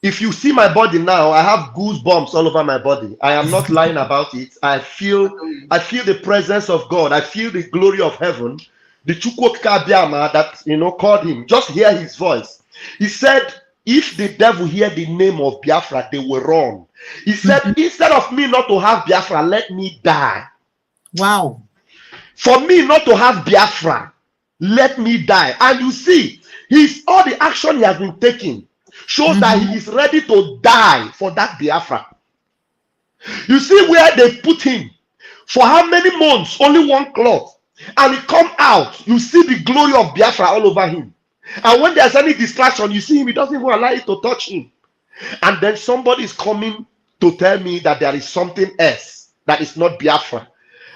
S2: if you see my body now, I have goosebumps all over my body. I am not lying about it. I feel the presence of God. I feel the glory of heaven. The Chukwuka Biama that called him. Just hear his voice. He said, if the devil hear the name of Biafra, they will run. He said, instead of me not to have Biafra, let me die.
S3: Wow.
S2: For me not to have Biafra, let me die. And you see, all the action he has been taking. shows that he is ready to die for that Biafra. You see where they put him for how many months? Only one cloth. And he come out, you see the glory of Biafra all over him. And when there's any distraction, you see him, he doesn't even allow it to touch him. And then somebody is coming to tell me that there is something else that is not Biafra.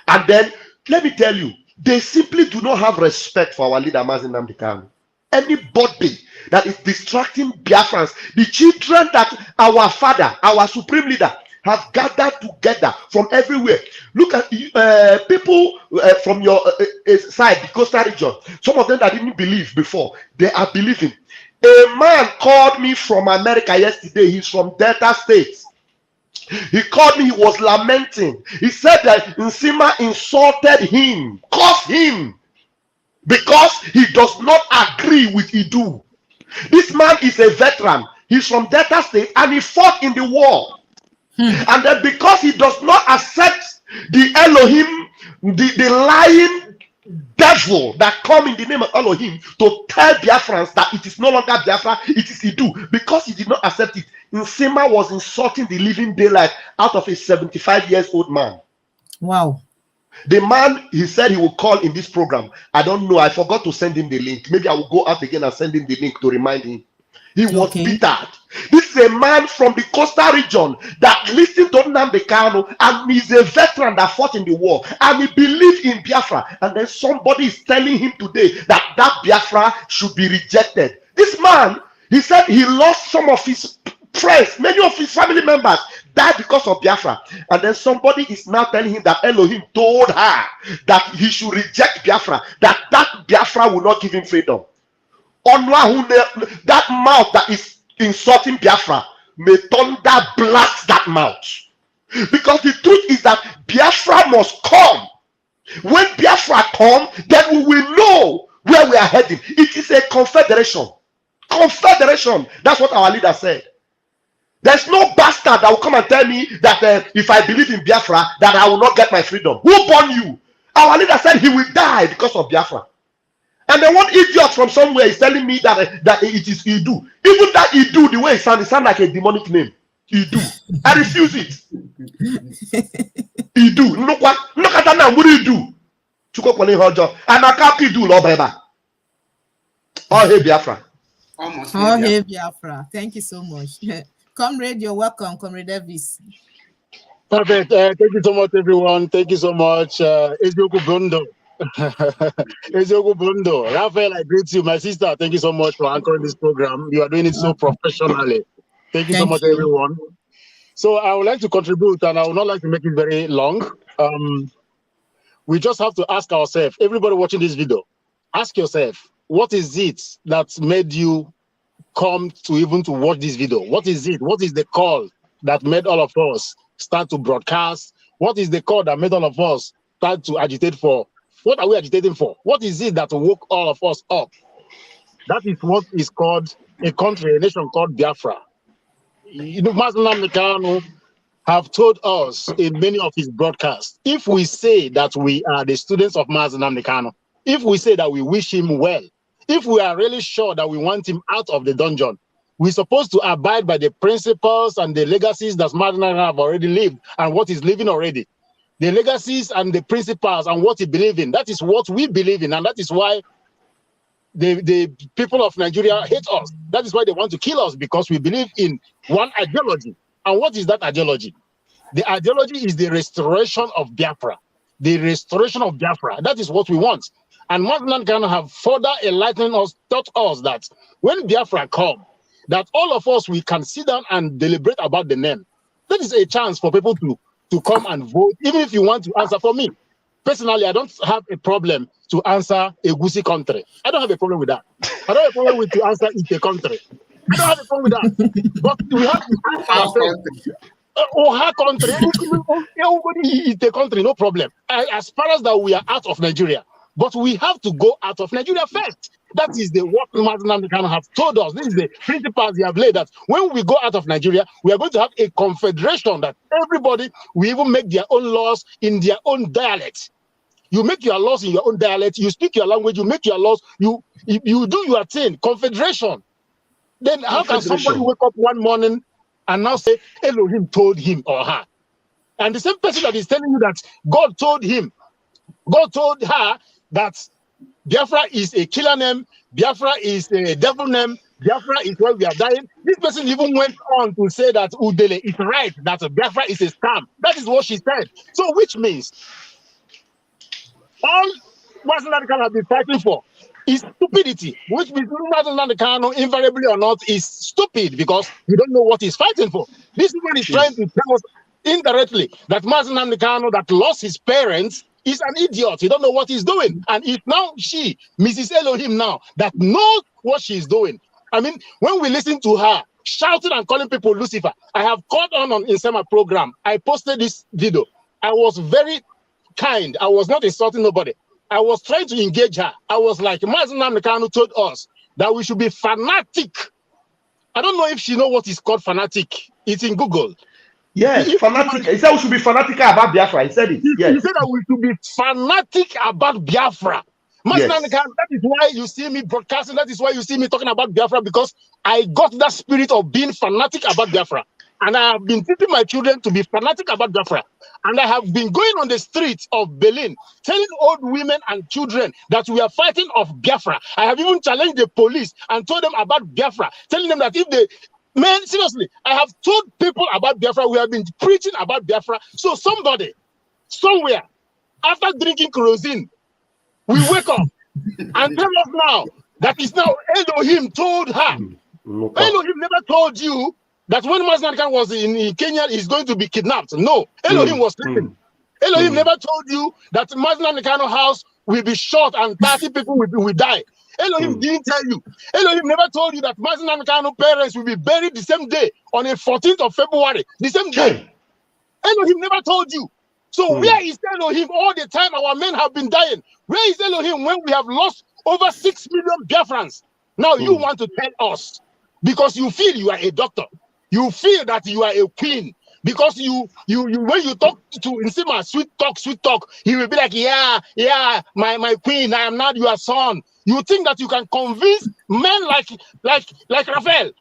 S2: And then, let me tell you, they simply do not have respect for our leader, Mazi Nnamdi Kanu. Anybody that is distracting Biafrans, the children that our father, our supreme leader, have gathered together from everywhere. Look at people from your side, the coastal region. Some of them that didn't believe before, they are believing. A man called me from America yesterday. He's from Delta State. He called me. He was lamenting. He said that Nsima insulted him, cursed him, because he does not agree with Iduu. This man is a veteran. He's from Delta State and he fought in the war. And then because he does not accept the Elohim, the lying devil that come in the name of Elohim to tell Biafrans that it is no longer Biafra, it is Iduu. Because he did not accept it, Nsima was insulting the living daylight out of a 75-year-old man.
S3: Wow.
S2: The man, he said he will call in this program. I don't know. I forgot to send him the link. Maybe I will go out again and send him the link to remind him. He was bitter. This is a man from the coastal region that listened to Nnamdi Kanu, and he's a veteran that fought in the war, and he believed in Biafra. And then somebody is telling him today that that Biafra should be rejected. This man, he said he lost some of his friends, many of his family members died because of Biafra. And then somebody is now telling him that Elohim told her that he should reject Biafra, that Biafra will not give him freedom. That mouth that is insulting Biafra, may thunder blast that mouth. Because the truth is that Biafra must come. When Biafra comes, then we will know where we are heading. It is a confederation. Confederation. That's what our leader said. There's no bastard that will come and tell me that if I believe in Biafra, that I will not get my freedom. Who born you? Our leader said he will die because of Biafra. And then one idiot from somewhere is telling me that it is Iduu. Even that Iduu, the way it sounds like a demonic name. Iduu. I refuse it. Iduu. Look at that now. What do you do? And I can't do Lord Baba. Oh, hey, Biafra.
S3: Oh, hey, Biafra. Thank you so much. Comrade, you're welcome, Comrade Davis.
S7: Perfect. Thank you so much, everyone. Thank you so much. Ezioku Bondo. Ezioku Bondo. Raphael, I greet you. My sister, thank you so much for anchoring this program. You are doing it so professionally. Thank you so much, everyone. So I would like to contribute, and I would not like to make it very long. We just have to ask ourselves, everybody watching this video, ask yourself, what is it that made you come to even to watch this video? What is it? What is the call that made all of us start to broadcast? What is the call that made all of us start to agitate for? What are we agitating for? What is it that woke all of us up? That is what is called a country, a nation called Biafra. You know, Mazi Nnamdi Kanu have told us in many of his broadcasts, if we say that we are the students of Mazi Nnamdi Kanu, if we say that we wish him well, if we are really sure that we want him out of the dungeon, we're supposed to abide by the principles and the legacies that Mazi Nnamdi Kanu have already lived and what he's living already. The legacies and the principles and what he believes in, that is what we believe in, and that is why the people of Nigeria hate us. That is why they want to kill us, because we believe in one ideology. And what is that ideology? The ideology is the restoration of Biafra. The restoration of Biafra. That is what we want. And Mazi Nnamdi Kanu have further enlightened us, taught us that when Biafra come, that all of us, we can sit down and deliberate about the name. That is a chance for people to come and vote, even if you want to answer. For me, personally, I don't have a problem to answer a Gusi country. I don't have a problem with that. I don't have a problem with to answer Ite country. I don't have a problem with that. But we have to ask ourselves, her country, everybody Ite country, no problem. As far as that we are out of Nigeria. But we have to go out of Nigeria first. That is the what Mazi Nnamdi Kanu have told us. This is the principles he have laid, that when we go out of Nigeria, we are going to have a confederation that everybody will even make their own laws in their own dialect. You make your laws in your own dialect, you speak your language, you make your laws, you do your thing. Confederation. Then how can somebody wake up one morning and now say Elohim told him or her? And the same person that is telling you that God told him, God told her that Biafra is a killer name, Biafra is a devil name, Biafra is where we are dying. This person even went on to say that Udele is right, that Biafra is a scam. That is what she said. So which means all Mazen can have been fighting for is stupidity, which means Mazen invariably or not is stupid because you don't know what he's fighting for. This woman is trying to tell us indirectly that Mazen that lost his parents is an idiot. He don't know what he's doing. And it's now she, Mrs. Elohim now, that knows what she's doing. I mean, when we listen to her shouting and calling people Lucifer, I have called on Insema program. I posted this video. I was very kind. I was not insulting nobody. I was trying to engage her. I was like, Mazen Namdekanu told us that we should be fanatic. I don't know if she know what is called fanatic. It's in Google.
S2: Yes, fanatic. He said we should be fanatical about Biafra. He said it. Yes.
S7: He said that we should be fanatic about Biafra. Yes. That is why you see me broadcasting. That is why you see me talking about Biafra, because I got that spirit of being fanatic about Biafra. And I have been teaching my children to be fanatic about Biafra. And I have been going on the streets of Berlin, telling old women and children that we are fighting of Biafra. I have even challenged the police and told them about Biafra, telling them that if they... Man, seriously, I have told people about Biafra. We have been preaching about Biafra. So somebody, somewhere, after drinking kerosene, we wake up and tell us now that it's now Elohim told her. Elohim never told you that when Mazen was in Kenya, he's going to be kidnapped. No, Elohim was sleeping. Elohim never told you that Mazen house will be shot and 30 people will die. Elohim didn't tell you. Elohim never told you that Mazen parents will be buried the same day on the 14th of February, the same day. Elohim never told you. So where is Elohim all the time our men have been dying? Where is Elohim when we have lost over 6 million Biafrans? Now you want to tell us because you feel you are a doctor. You feel that you are a queen. Because you when you talk to Insima, sweet talk, he will be like, yeah, my queen, I am not your son. You think that you can convince men like Raphael?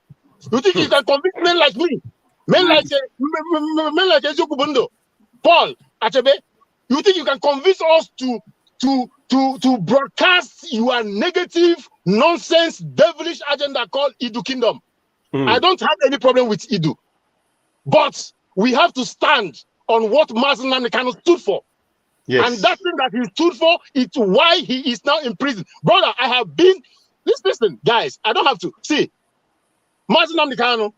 S7: You think you can convince men like me? Men like Ejoku Bundo, Paul, Achebe? You think you can convince us to broadcast your negative, nonsense, devilish agenda called Iduu Kingdom? I don't have any problem with Iduu. But we have to stand on what Mazen Namdekanu stood for. Yes. And that thing that he stood for is why he is now in prison. Brother, I have been... Listen, guys, I don't have to. See, Mazen Namdekanu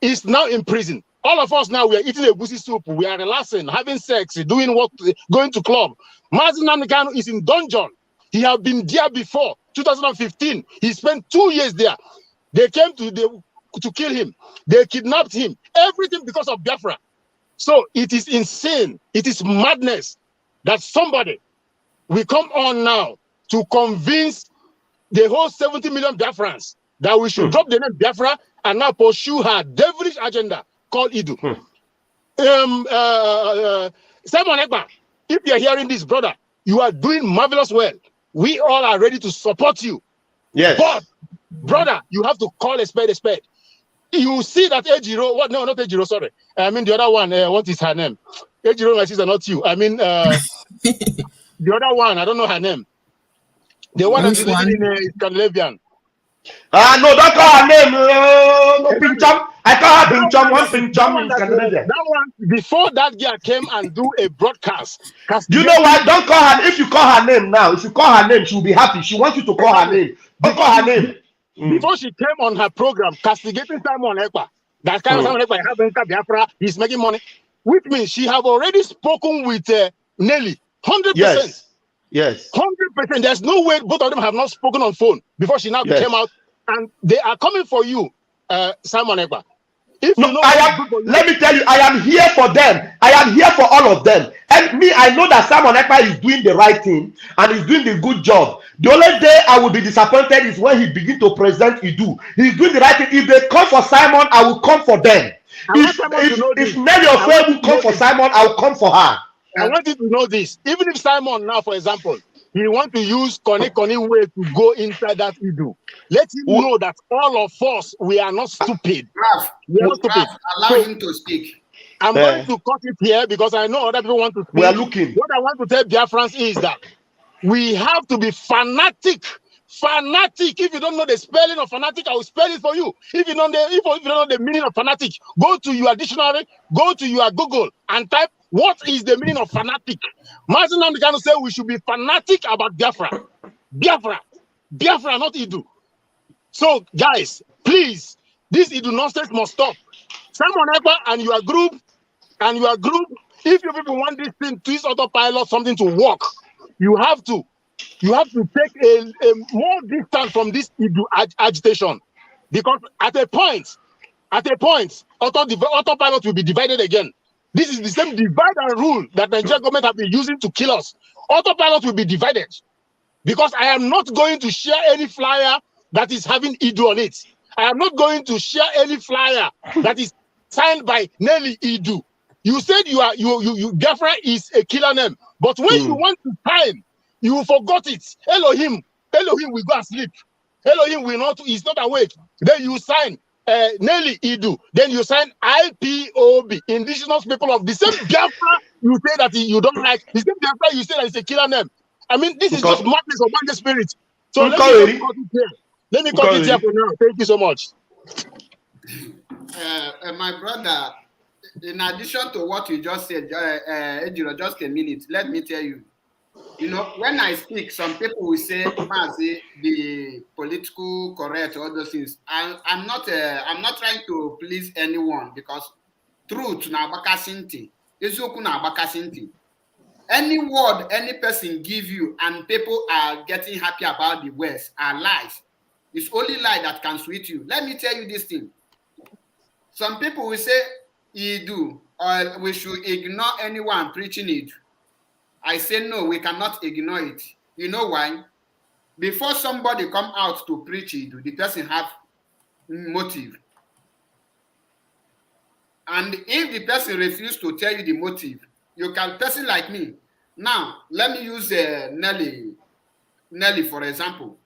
S7: is now in prison. All of us now, we are eating a goosey soup. We are relaxing, having sex, doing what, going to club. Mazen Namdekanu is in dungeon. He have been there before, 2015. He spent 2 years there. They came to kill him. They kidnapped him. Everything because of Biafra. So it is insane. It is madness that somebody will come on now to convince the whole 70 million Biafrans that we should drop the name Biafra and now pursue her devilish agenda called Iduu. Simon Ekpa, if you are hearing this, brother, you are doing marvelous well. We all are ready to support you.
S2: Yes.
S7: But, brother, you have to call a spade a spade. You see that Ejiro, what? No, not Ejiro, sorry. I mean the other one, what is her name? Ejiro, my sister, not you. I mean, the other one, I don't know her name. The one that's living in Scandinavian.
S2: No, don't call her name. No, Pincham. I call her Pincham. One Pincham in Scandinavia.
S7: That one, before that girl came and do a broadcast.
S2: You know what? Don't call her. If you call her name now, if you call her name, she'll be happy. She wants you to call her name. Don't call her name.
S7: Before she came on her program, castigating Simon Ekpa, that kind of Simon Ekpa having Biafra, he's making money, which means she have already spoken with Nelly, 100%.
S2: Yes.
S7: 100%. There's no way both of them have not spoken on phone before she now came out, and they are coming for you, Simon Ekpa. If
S2: no,
S7: you know
S2: let me tell you, I am here for them. I am here for all of them. And me, I know that Simon Ekpa is doing the right thing and he's doing the good job. The only day I will be disappointed is when he begins to present Iduu. He's doing the right thing. If they come for Simon, I will come for them. If Nelly of Faith will come for Simon, I will come for her.
S7: I want you to know this. Even if Simon now, for example, he want to use Koni way to go inside that Iduu. Let him know that all of us, we are not stupid. We are not stupid.
S1: Allow him to speak.
S7: I'm going to cut it here because I know other people want to speak.
S2: We are looking.
S7: What I want to tell Biafrans is that we have to be fanatic. Fanatic. If you don't know the spelling of fanatic, I will spell it for you. If you don't know the meaning of fanatic, go to your dictionary, go to your Google and type what is the meaning of fanatic. Martin Namdekano said we should be fanatic about Biafra. Biafra, not Iduu. So, guys, please, this Iduu nonsense must stop. Simon Ekpa and your group, if you people want this thing, this autopilot, something to work, you have to take a more distance from this Iduu agitation, because at a point, autopilot will be divided again. This is the same divide and rule that the Nigerian government have been using to kill us. Autopilot will be divided, because I am not going to share any flyer that is having Iduu on it. I am not going to share any flyer that is signed by Nelly Iduu. You said you Biafra is a killer name, but when you want to sign, you forgot it. Elohim will go and sleep. Elohim will not, he's not awake. Then you sign Nelly Iduu. Then you sign IPOB, Indigenous People of the same Biafra you say that you don't like. The same Biafra you say that it's a killer name. I mean, this is just madness of the spirit. So let me cut it here. Let me cut it here for now. Thank you so much.
S1: My brother, in addition to what you just said, Ejiro, just a minute, let me tell you. You know, when I speak, some people will say, the political correct, all those things. I'm not trying to please anyone, because truth na bakasinti, ezoku na bakasinti. Any word any person give you and people are getting happy about the words are lies. It's only lie that can sweet you. Let me tell you this thing. Some people will say Iduu, or we should ignore anyone preaching it. I say no, we cannot ignore it. You know why? Before somebody come out to preach Iduu, the person have motive. And if the person refuse to tell you the motive, you can, person like me. Now, let me use Nelly for example.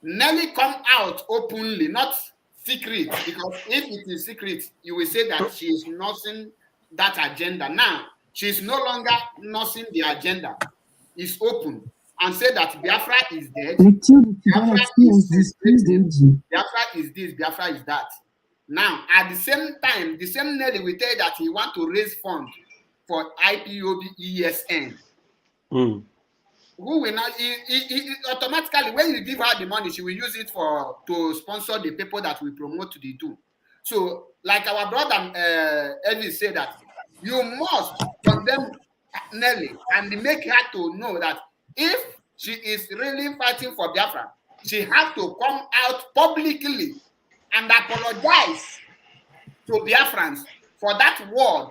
S1: Nelly come out openly, not secret, because if it is secret, you will say that she is nursing that agenda. Now, she is no longer nursing the agenda. It's open and say that Biafra is dead. Biafra is this, Biafra is that. Now, at the same time, the same Nelly will tell you that he want to raise funds for IPOB ESN. Who will not automatically, when you give her the money, she will use it to sponsor the people that we promote to the do. So, like our brother Elvis said, that you must condemn Nelly and make her to know that if she is really fighting for Biafra, she has to come out publicly and apologize to Biafrans for that word.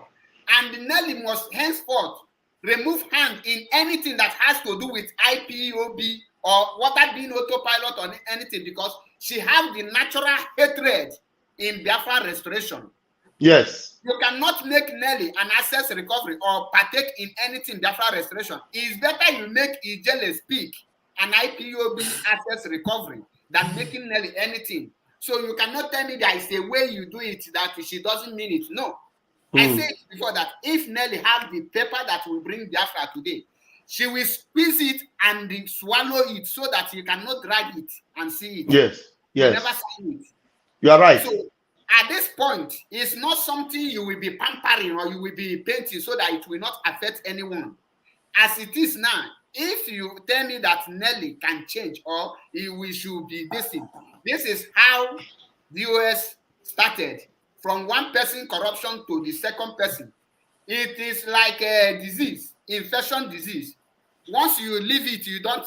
S1: And Nelly must henceforth remove hand in anything that has to do with IPOB or water being autopilot or anything, because she has the natural hatred in Biafra restoration.
S2: Yes.
S1: You cannot make Nelly an access recovery or partake in anything Biafra restoration. It's better you make Ijele speak an IPOB access recovery than making Nelly anything. So you cannot tell me there is a way you do it that she doesn't mean it. No. I said before that if Nelly have the paper that will bring Biafra today, she will squeeze it and swallow it so that you cannot drag it and see it.
S2: Yes. Yes.
S1: You never see it.
S2: You are right.
S1: So at this point, it's not something you will be pampering or you will be painting so that it will not affect anyone. As it is now, if you tell me that Nelly can change or we should be this thing, this is how the US started. From one person corruption to the second person. It is like a disease, infection disease. Once you leave it, you don't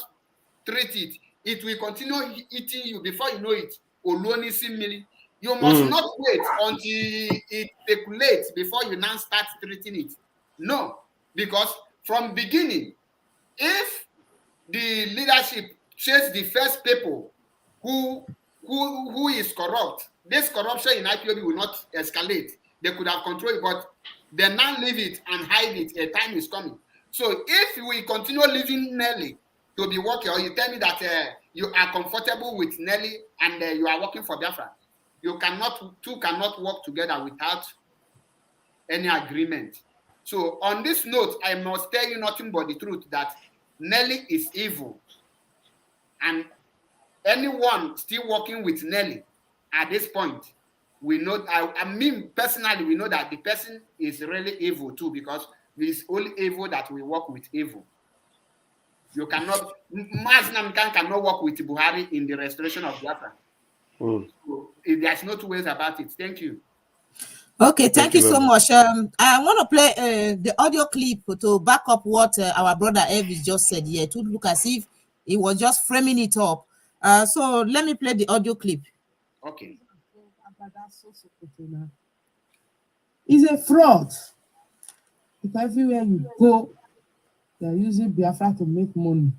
S1: treat it, it will continue eating you before you know it. You must not wait until it circulates before you now start treating it. No, because from beginning, if the leadership chase the first people who is corrupt, this corruption in IPOB will not escalate. They could have controlled it, but they now leave it and hide it. A time is coming. So if we continue leaving Nelly to be working, or you tell me that you are comfortable with Nelly and you are working for Biafra. Two cannot work together without any agreement. So on this note, I must tell you nothing but the truth, that Nelly is evil. And anyone still working with Nelly at this point, we know, I mean personally, we know that the person is really evil too, because it's only evil that we work with evil. You cannot, Mazinam cannot work with Buhari in the restoration of Biafra. So there's no two ways about it. Thank you.
S3: Okay, thank you so much. I want to play the audio clip to back up what our brother Elvis just said here, to look as if he was just framing it up. So let me play the audio clip.
S1: Okay.
S9: It's a fraud. Because everywhere you go, they're using Biafra to make money.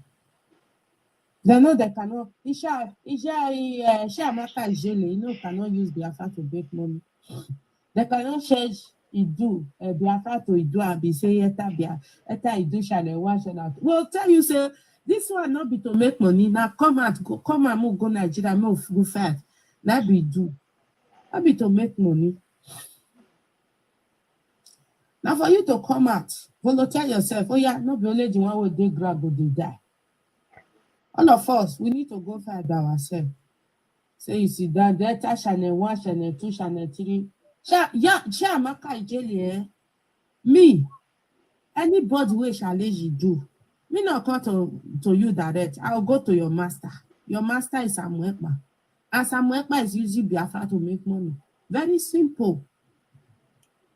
S9: They know they cannot. Isha Maka Jele, cannot use Biafra to make money. They cannot change Iduu, Biafra to Iduu and be saying Eta Iduu shall wash out. Well, tell you, say, this one not be to make money. Now come and move, go Nigeria, move, go fast. That be Iduu. That be to make money. Now for you to come out, volunteer yourself. Oh yeah, not be only the one where they grab or they die. All of us, we need to go find ourselves. So you see that Delta Channel 1, Channel 2, Channel 3. Me, anybody who challenge you do, me not come to you direct. I'll go to your master. Your master is Samuekpa. And Samuekpa is using Biafra to make money. Very simple.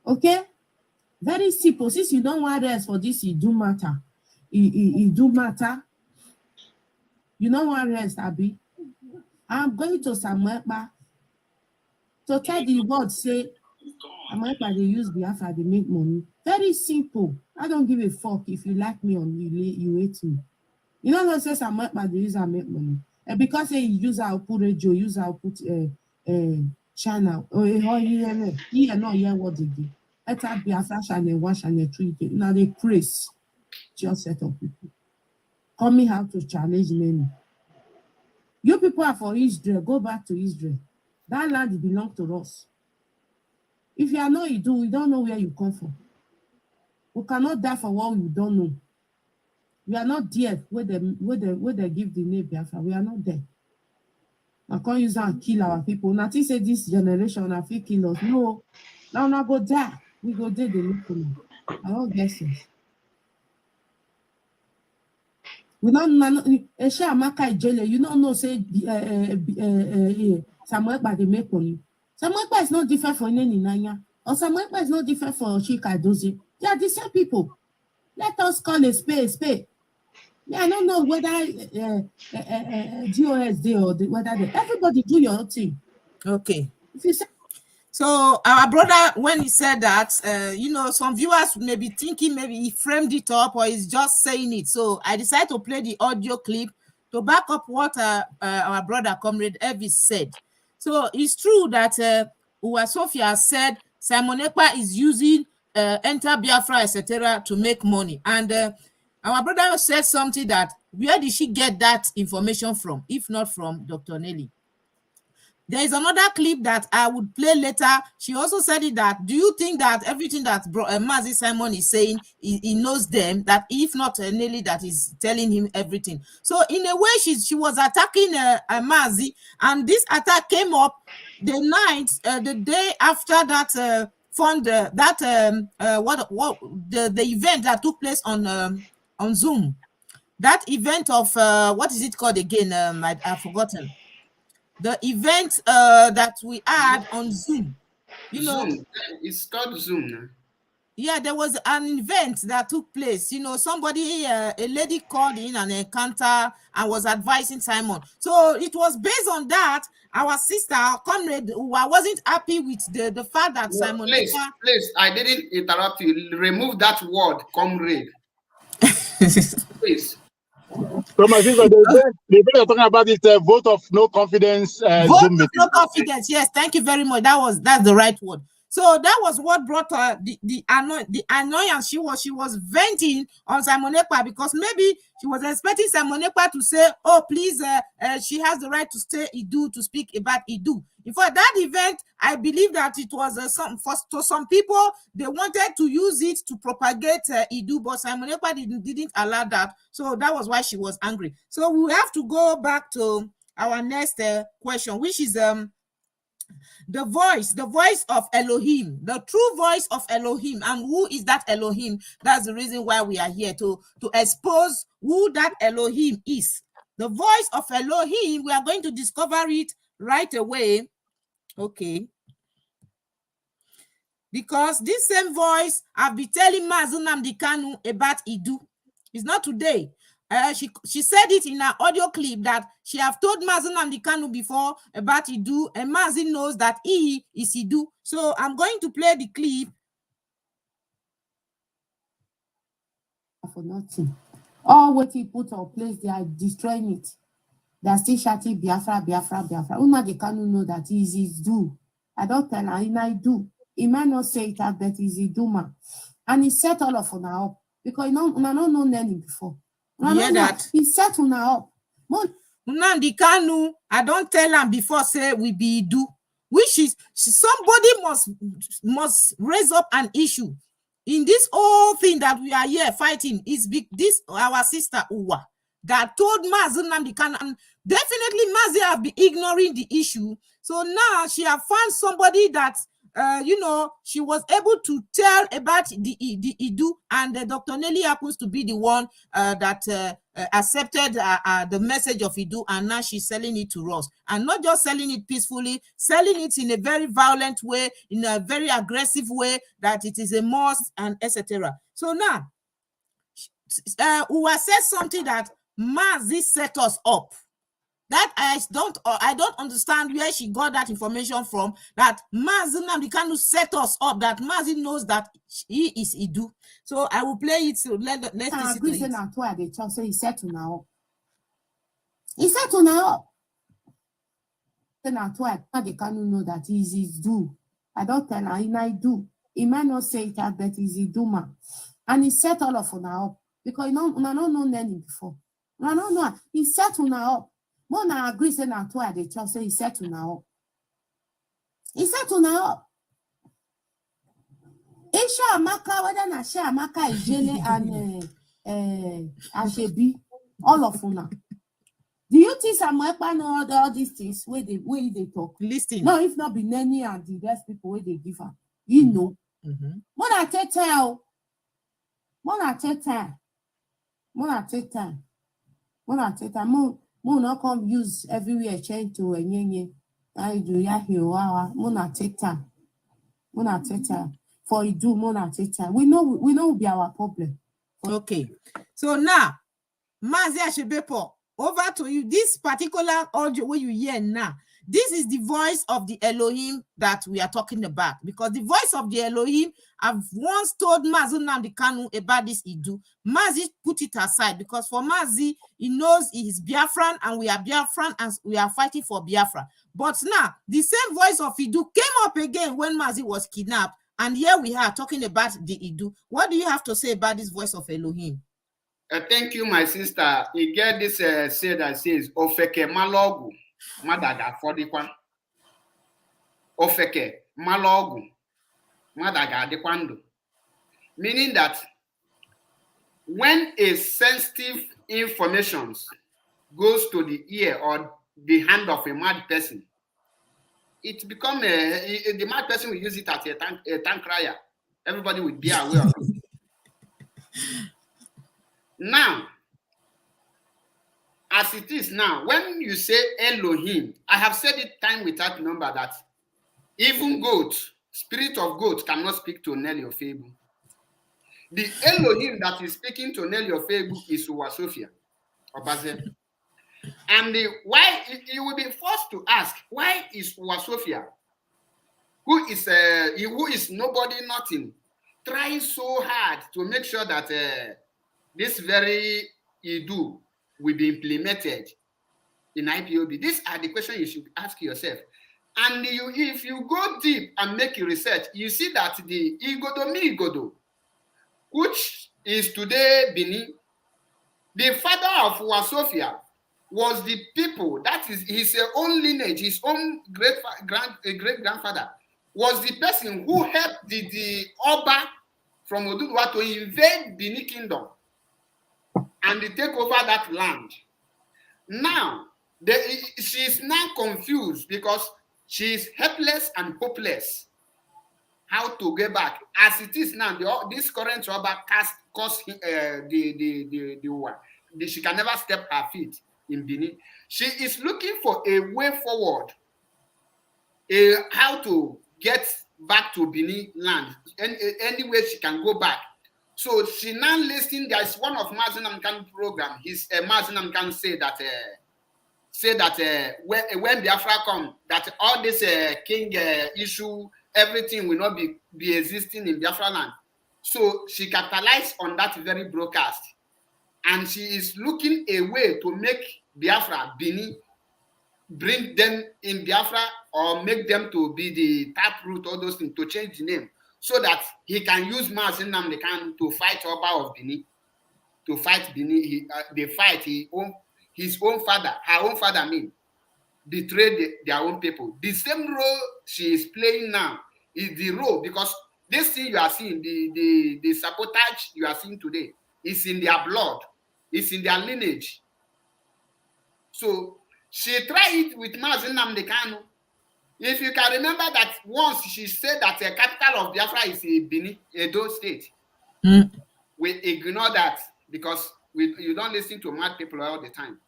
S9: Okay? Very simple. Since you don't want rest for this, it do matter. It do matter. You don't want rest, Abi. I'm going to Samuekpa to tell the world, say, Samuekpa, they use Biafra, they make money. Very simple. I don't give a fuck if you like me or you hate me. You know what say Samuekpa, they use and make money. And because they use our put radio, use our put channel. Oh, you know what they do. Let's have Biafra Channel 1, Channel 3. Now they praise just set of people coming out to challenge many. You people are for Israel. Go back to Israel. That land belongs to us. If you are not Iduu, we don't know where you come from. We cannot die for what we don't know. We are not there where they give the name Biafra. We are not there. I can't use that and kill our people. Nothing say this generation have to kill us. No. Now not go die. We go there, they look for me. I don't guess it. We don't know. You don't know, say, Samuekpa, they make money. Samuekpa is not different for Neni Nanya. Or Samuekpa is not different for Chika Dozie. They are the same people. Let us call a spade a spade. Yeah, I don't know whether GOS day or whether they, everybody do your own thing.
S3: Okay.
S9: If you say,
S3: so our brother, when he said that, some viewers may be thinking maybe he framed it up or he's just saying it. So I decided to play the audio clip to back up what our brother, Comrade Elvis, said. So it's true that Uwa Sophia said Simon Ekpa is using Enter Biafra, etc. to make money. And our brother said something that, where did she get that information from, if not from Dr. Nelly? There is another clip that I would play later. She also said it that, do you think that everything that Mazi Simon is saying, he knows them, that if not Nelly that is telling him everything. So in a way, she was attacking Mazi, and this attack came up the day after that the event that took place on Zoom. That event of, what is it called again? I've forgotten. The event that we had on Zoom,
S1: Zoom. It's called Zoom.
S3: Yeah, there was an event that took place. Somebody, a lady called in an encounter and was advising Simon. So it was based on that. Our sister, Comrade, who wasn't happy with the fact that Simon.
S1: Please, I didn't interrupt you. Remove that word, Comrade. Please.
S7: So my sister, they were talking about this vote of no confidence.
S3: Vote of no confidence. Yes, thank you very much. That's the right word. So that was what brought her the annoyance. She was venting on Simon Ekpa because maybe she was expecting Simon Ekpa to say, "Oh, please, she has the right to stay Iduu to speak about Iduu." In fact, that event, I believe that it was to some people, they wanted to use it to propagate Iduu, but Simon Ekpa didn't allow that. So that was why she was angry. So we have to go back to our next question, which is the voice of Elohim, the true voice of Elohim. And who is that Elohim? That's the reason why we are here, to expose who that Elohim is. The voice of Elohim, we are going to discover it right away. Okay. Because this same voice, I've been telling Mazi Nnamdi Kanu about Iduu. It's not today. She said it in her audio clip that she have told Mazi Nnamdi Kanu before about Iduu, and Mazi knows that he is Iduu. So I'm going to play the clip.
S9: For nothing. All what he put on place, they are destroying it. They are still shouting Biafra, Biafra, Biafra. Nnamdi Kanu know that he is Iduu. I don't tell her, I do. He might not say it out, but he's Iduu man. And he set all of them up. Because you don't know Nelly before.
S3: Hear that?
S9: He set them up.
S3: Nnamdi Kanu, I don't tell him before say we be Iduu. Which is, somebody must raise up an issue. In this whole thing that we are here fighting, is this our sister Uwa that told Mazi Nnamdi Kanu, and definitely Mazi have been ignoring the issue. So now she have found somebody that she was able to tell about the Iduu, and Dr. Nelly happens to be the one that accepted the message of Iduu, and now she's selling it to us. And not just selling it peacefully, selling it in a very violent way, in a very aggressive way, that it is a must, and etc. So now, Uwa says something that Mazi set us up. That I don't understand where she got that information from, that Mazi Nnamdi Kanu set us up, that Mazi knows that he is Iduu. So I will play it. So let's listen to it.
S9: So he said to now. He said to now. Then Nnamdi Kanu know that he is Iduu. I don't tell her, I do. He might not say it out, but he's Iduu man. And he set all of them up. Because you don't know Nelly before. No. He set them up. Mona agree say na to the church say he said to now. He said to now. Isha Amaka, whether na Sha Amaka Ijele and Ashebi, all of una. Do you think Samuel know all these things where they talk?
S3: Listen.
S9: No, if not be Nenny and the rest people where they give her. You know. Mona take time. Mo not come use everywhere change to enyenye. I do ya hiwa. Mo not take time. For Iduu, mo not take time. We know will be our problem.
S3: Okay. So now, Mazi Ashebepo, over to you. This particular audio where you hear now, this is the voice of the Elohim that we are talking about, because the voice of the Elohim, I've once told Mazi Nnamdi Kanu about this Iduu. Mazi put it aside, because for Mazi, he knows he is Biafran, and we are Biafran, and we are fighting for Biafra. But now, the same voice of Iduu came up again when Mazi was kidnapped, and here we are talking about the Iduu. What do you have to say about this voice of Elohim?
S1: Thank you, my sister. You get this say that says, Ofeke malogu, madaga fodikwan. Ofeke malogu, madaga dekwando. Meaning that when a sensitive information goes to the ear or the hand of a mad person, it becomes the mad person will use it as a tank crier. Everybody will be aware of it. Now, as it is now, when you say Elohim, I have said it time without number that even goat, spirit of goat, cannot speak to Nelly Ofebu. The Elohim that is speaking to Nelly Ofebu is Uwa Sophia Obaze. And why you will be forced to ask, why is Uwa Sophia, who is nobody, nothing, trying so hard to make sure that this very Iduu will be implemented in IPOB? These are the questions you should ask yourself. And if you go deep and make a research, you see that the Igodo, which is today Benin, the father of Wasofia was the people, that is his own lineage, his own great-grandfather, was the person who helped the Oba from Oduduwa to invade Benin Kingdom and take over that land. Now, she is now confused because she is helpless and hopeless. How to get back? As it is now, this current Oba caused the war. She can never step her feet in Benin. She is looking for a way forward, how to get back to Benin land, any way she can go back. So she now listening. There is one of Mazi Nnamdi Kanu program. Mazi Nnamdi Kanu say that when Biafra come, that all this king issue, everything will not be existing in Biafra land. So she capitalized on that very broadcast, and she is looking a way to make Biafra, Benin, bring them in Biafra or make them to be the taproot, all those things, to change the name, so that he can use Mazi Nnamdi Kanu to fight Oba of Benin, to fight Benin. They fight his own father, her own father, betrayed their own people. The same role she is playing now is the role, because this thing you are seeing, the sabotage you are seeing today, is in their blood, it's in their lineage. So she tried it with Mazi Nnamdi Kanu. If you can remember that once she said that the capital of Biafra is Benin, Edo State. We ignore that because you don't listen to mad people all the time.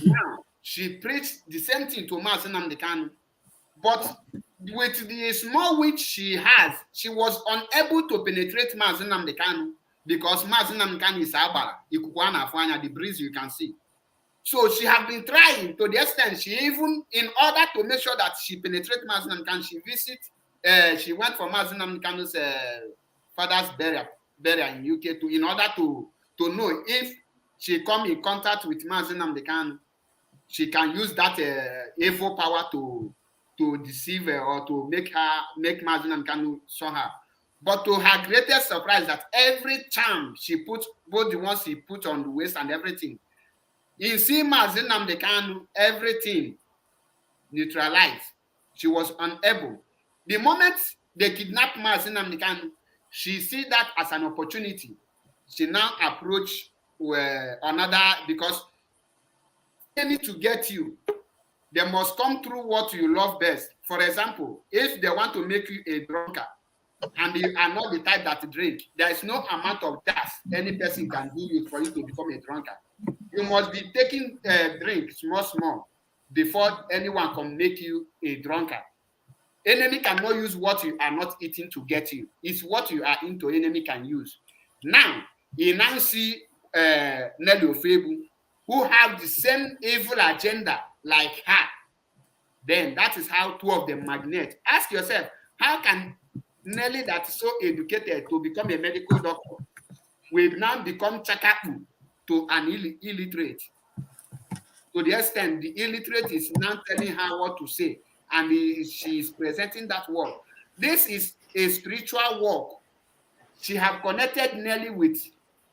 S1: Now, she preached the same thing to Mazi Nnamdi Kanu, but with the small which she has, she was unable to penetrate Mazi Nnamdi Kanu because Mazi Nnamdi Kanu is Abara, Ikukwana Afanya, the breeze you can see. So she has been trying to the extent she even, in order to make sure that she penetrates Mazi Nnamdi Kanu, she went for Mazi Nnamdi Kanu's father's burial in UK in order to know if she come in contact with Mazi Nnamdi Kanu, she can use that evil power to deceive her or to make Mazi Nnamdi Kanu saw her. But to her greatest surprise, that every charm she put, both the ones she put on the waist and everything, you see Mazi Nnamdi Kanu, everything neutralized. She was unable. The moment they kidnapped Mazi Nnamdi Kanu, she see that as an opportunity. She now approach another, because they need to get you. They must come through what you love best. For example, if they want to make you a drunkard and you are not the type that drink, there is no amount of gas any person can do you for you to become a drunkard. You must be taking drink small before anyone can make you a drunkard. Enemy cannot use what you are not eating to get you. It's what you are into enemy can use. Now, you now see Nelly Ofebu, who have the same evil agenda like her. Then that is how two of them magnet. Ask yourself, how can Nelly, that is so educated to become a medical doctor, will now become chakapu to an illiterate? To the extent the illiterate is now telling her what to say, and she is presenting that word. This is a spiritual work. She have connected Nelly with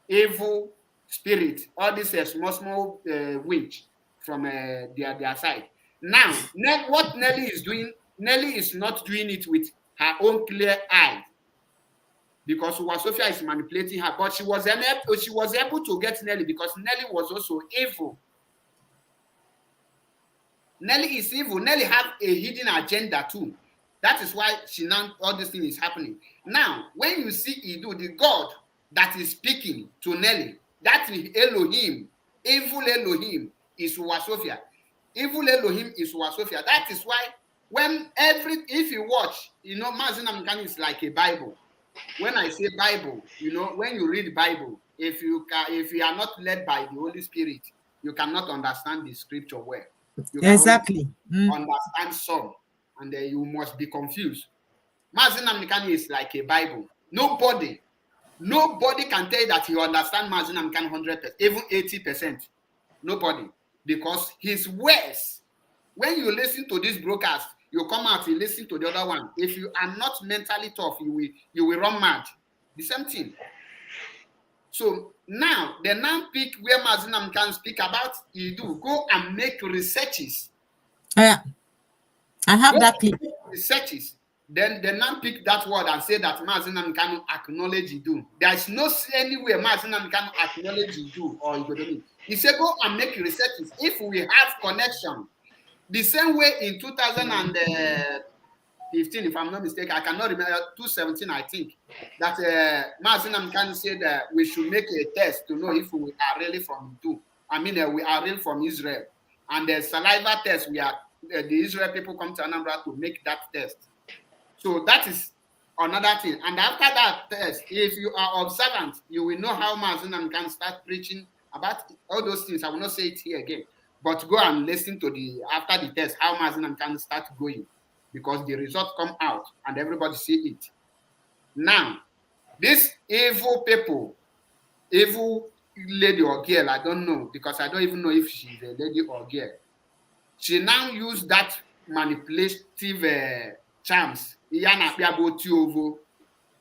S1: evil spirit, all this small witch from their side. Now, what Nelly is doing, Nelly is not doing it with her own clear eye, because Wasofia is manipulating her, but she was able to get Nelly because Nelly was also evil. Nelly is evil. Nelly have a hidden agenda too. That is why all this thing is happening. Now, when you see Iduu, the God that is speaking to Nelly, that is Elohim. Evil Elohim is Wasofia. Evil Elohim is Wasofia. That is why if you watch, Mazi Nnamdi Kanu is like a Bible. When I say Bible, when you read Bible, if you are not led by the Holy Spirit, you cannot understand the scripture well. You
S3: exactly.
S1: Understand some, and you must be confused. Mazi Nnamdi Kanu is like a Bible. Nobody can tell you that he understands Mazi Nnamdi Kanu 100%, even 80%. Nobody, because his words, when you listen to this broadcast, you come out, you listen to the other one. If you are not mentally tough, you will run mad. The same thing. So now, they now pick where Mazinam can speak about Iduu. Go and make researches.
S3: I have that clip.
S1: Researches. Then they now pick that word and say that Mazinam can acknowledge Iduu. There is no anywhere Mazinam can acknowledge Iduu or Igodomi. He said, go and make researches. If we have connection, the same way in 2015, if I'm not mistaken, I cannot remember, 2017, I think, that Mazinam can say that we should make a test to know if we are really from Iduu. I mean, we are really from Israel. And the saliva test, the Israel people come to Anambra to make that test. So that is another thing. And after that test, if you are observant, you will know how Mazinam can start preaching about all those things. I will not say it here again. But go and listen to after the test, how Mazinam can start going. Because the results come out and everybody see it. Now, this evil people, evil lady or girl, I don't know, because I don't even know if she's a lady or girl. She now used that manipulative charms. The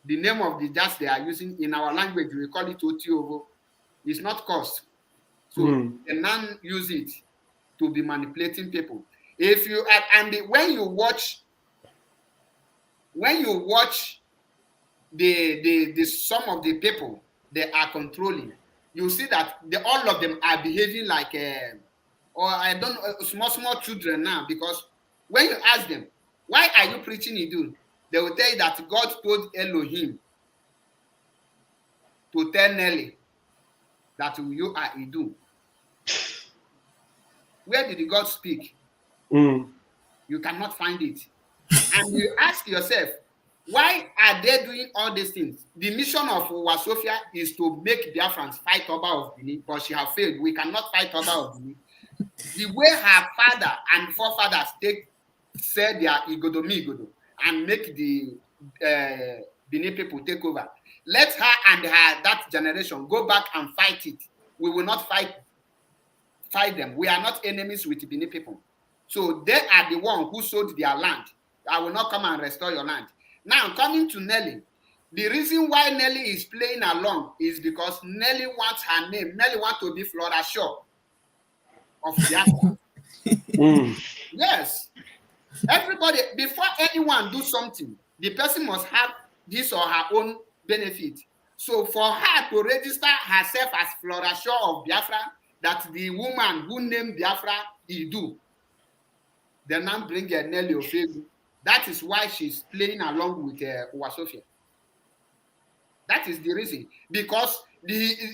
S1: name of the jazz they are using in our language, we call it Otiovo. It's not cost. So they now use it to be manipulating people. If you when you watch the some of the people they are controlling, you see that all of them are behaving like or I don't know, small children now, because when you ask them, why are you preaching Iduu? They will tell you that God told Elohim to tell Nelly that you are Iduu. Where did God speak? You cannot find it. And you ask yourself, why are they doing all these things? The mission of Wasofia is to make Biafrans fight Oba of Benin, but she has failed. We cannot fight Oba of Benin. The way her father and forefathers said they are Igodo and make the Benin people take over. Let her and that generation go back and fight it. We will not fight them. We are not enemies with the Benin people. So they are the one who sold their land. I will not come and restore your land. Now, coming to Nelly, the reason why Nelly is playing along is because Nelly wants her name. Nelly wants to be Flora Shaw of Biafra. Yes. Everybody, before anyone do something, the person must have this or her own benefit. So for her to register herself as Flora Shaw of Biafra, that the woman who named Biafra Iduu, they now bring Nelly Ofegu. That is why she's playing along with Wasofia. That is the reason. Because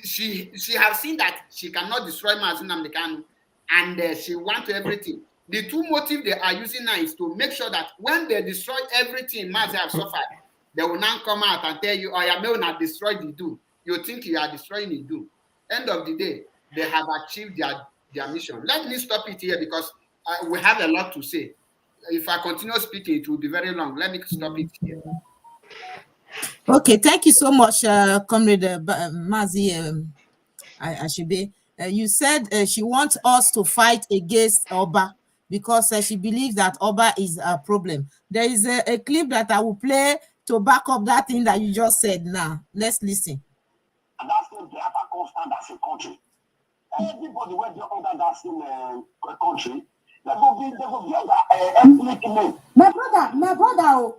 S1: she has seen that she cannot destroy Mazinam Kanu, and she wants everything. The two motives they are using now is to make sure that when they destroy everything Mazi have suffered, they will now come out and tell you, oh, you may not destroy Iduu. You think you are destroying Iduu. End of the day, they have achieved their mission. Let me stop it here because we have a lot to say. If I continue speaking, it will be very long. Let me stop it here.
S3: Okay, thank you so much, Comrade Mazi Ashibe. You said she wants us to fight against Oba because she believes that Oba is a problem. There is a clip that I will play to back up that thing that you just said now. Let's listen.
S10: And that's not the upper constant as a country. Everybody went under that same country. They go be ethnic name.
S9: My brother,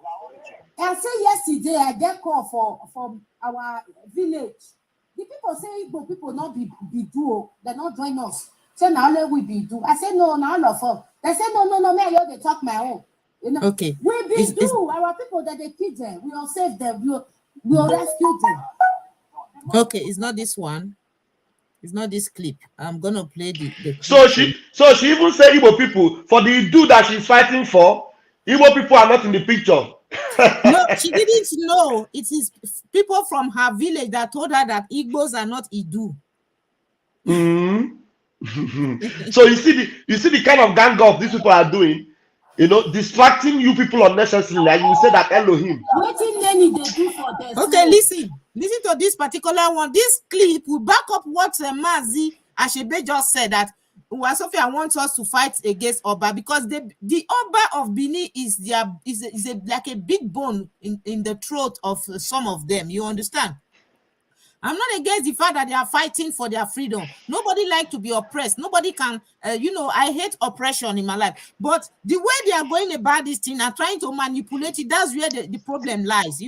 S9: I say yesterday I get call from our village. The people say Igbo people not be Iduu, they not join us. Say now let we be Iduu. I say no, now all of us. They say no, me they talk my own. You know,
S3: okay.
S9: We be Iduu. Our people that they kill them, we will save them, we will rescue them.
S3: Okay, it's not this one. It's not this clip. I'm gonna play the clip.
S2: So she even said Igbo people for the Iduu that she's fighting for. Igbo people are not in the picture.
S3: No, she didn't know. It is people from her village that told her that Igbos are not Iduu.
S2: So you see the kind of gang up these people are doing. You know, distracting you people unnecessarily, and you say that Elohim.
S9: What many they do for them?
S3: Okay, listen to this particular one. This clip will back up what Mazi Ashibe just said, that Wasofia wants us to fight against Oba because the Oba of Bini is like a big bone in the throat of some of them. You understand? I'm not against the fact that they are fighting for their freedom. Nobody like to be oppressed. Nobody can, I hate oppression in my life. But the way they are going about this thing and trying to manipulate it, that's where the problem lies,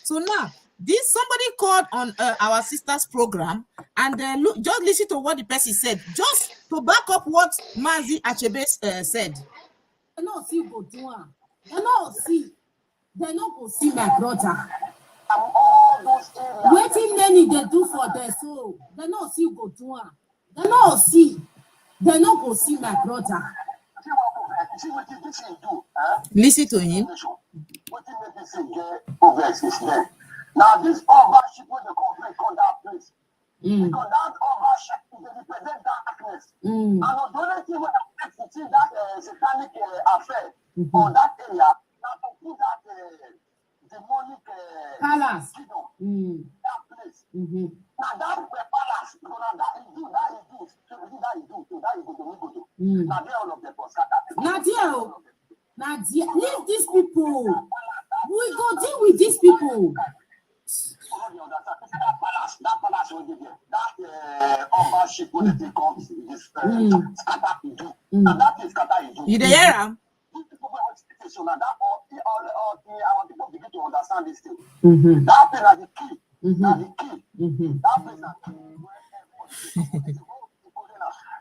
S3: So now, somebody called on our sister's program and just listen to what the person said, just to back up what Mazi Achebe said.
S9: They not see go do am. They not go see my brother. Waiting many they do for their soul. They not see go do am. They not go see my brother.
S3: Listen to him.
S10: Now this ownership with the conflict on that place. Because that ownership represents darkness. And the only thing we have to see that satanic affair on that area, now to put that demonic
S9: palace.
S10: That place. Now that palace, now they all of them.
S9: Nadia, leave these people. We go deal with these people.
S10: That palace will give you that ownership when it comes this scatter Iduu. And that is scatter Iduu.
S3: You hear him?
S10: So now that our people begin to understand this thing. That thing is the key. Now the key. That place is the key.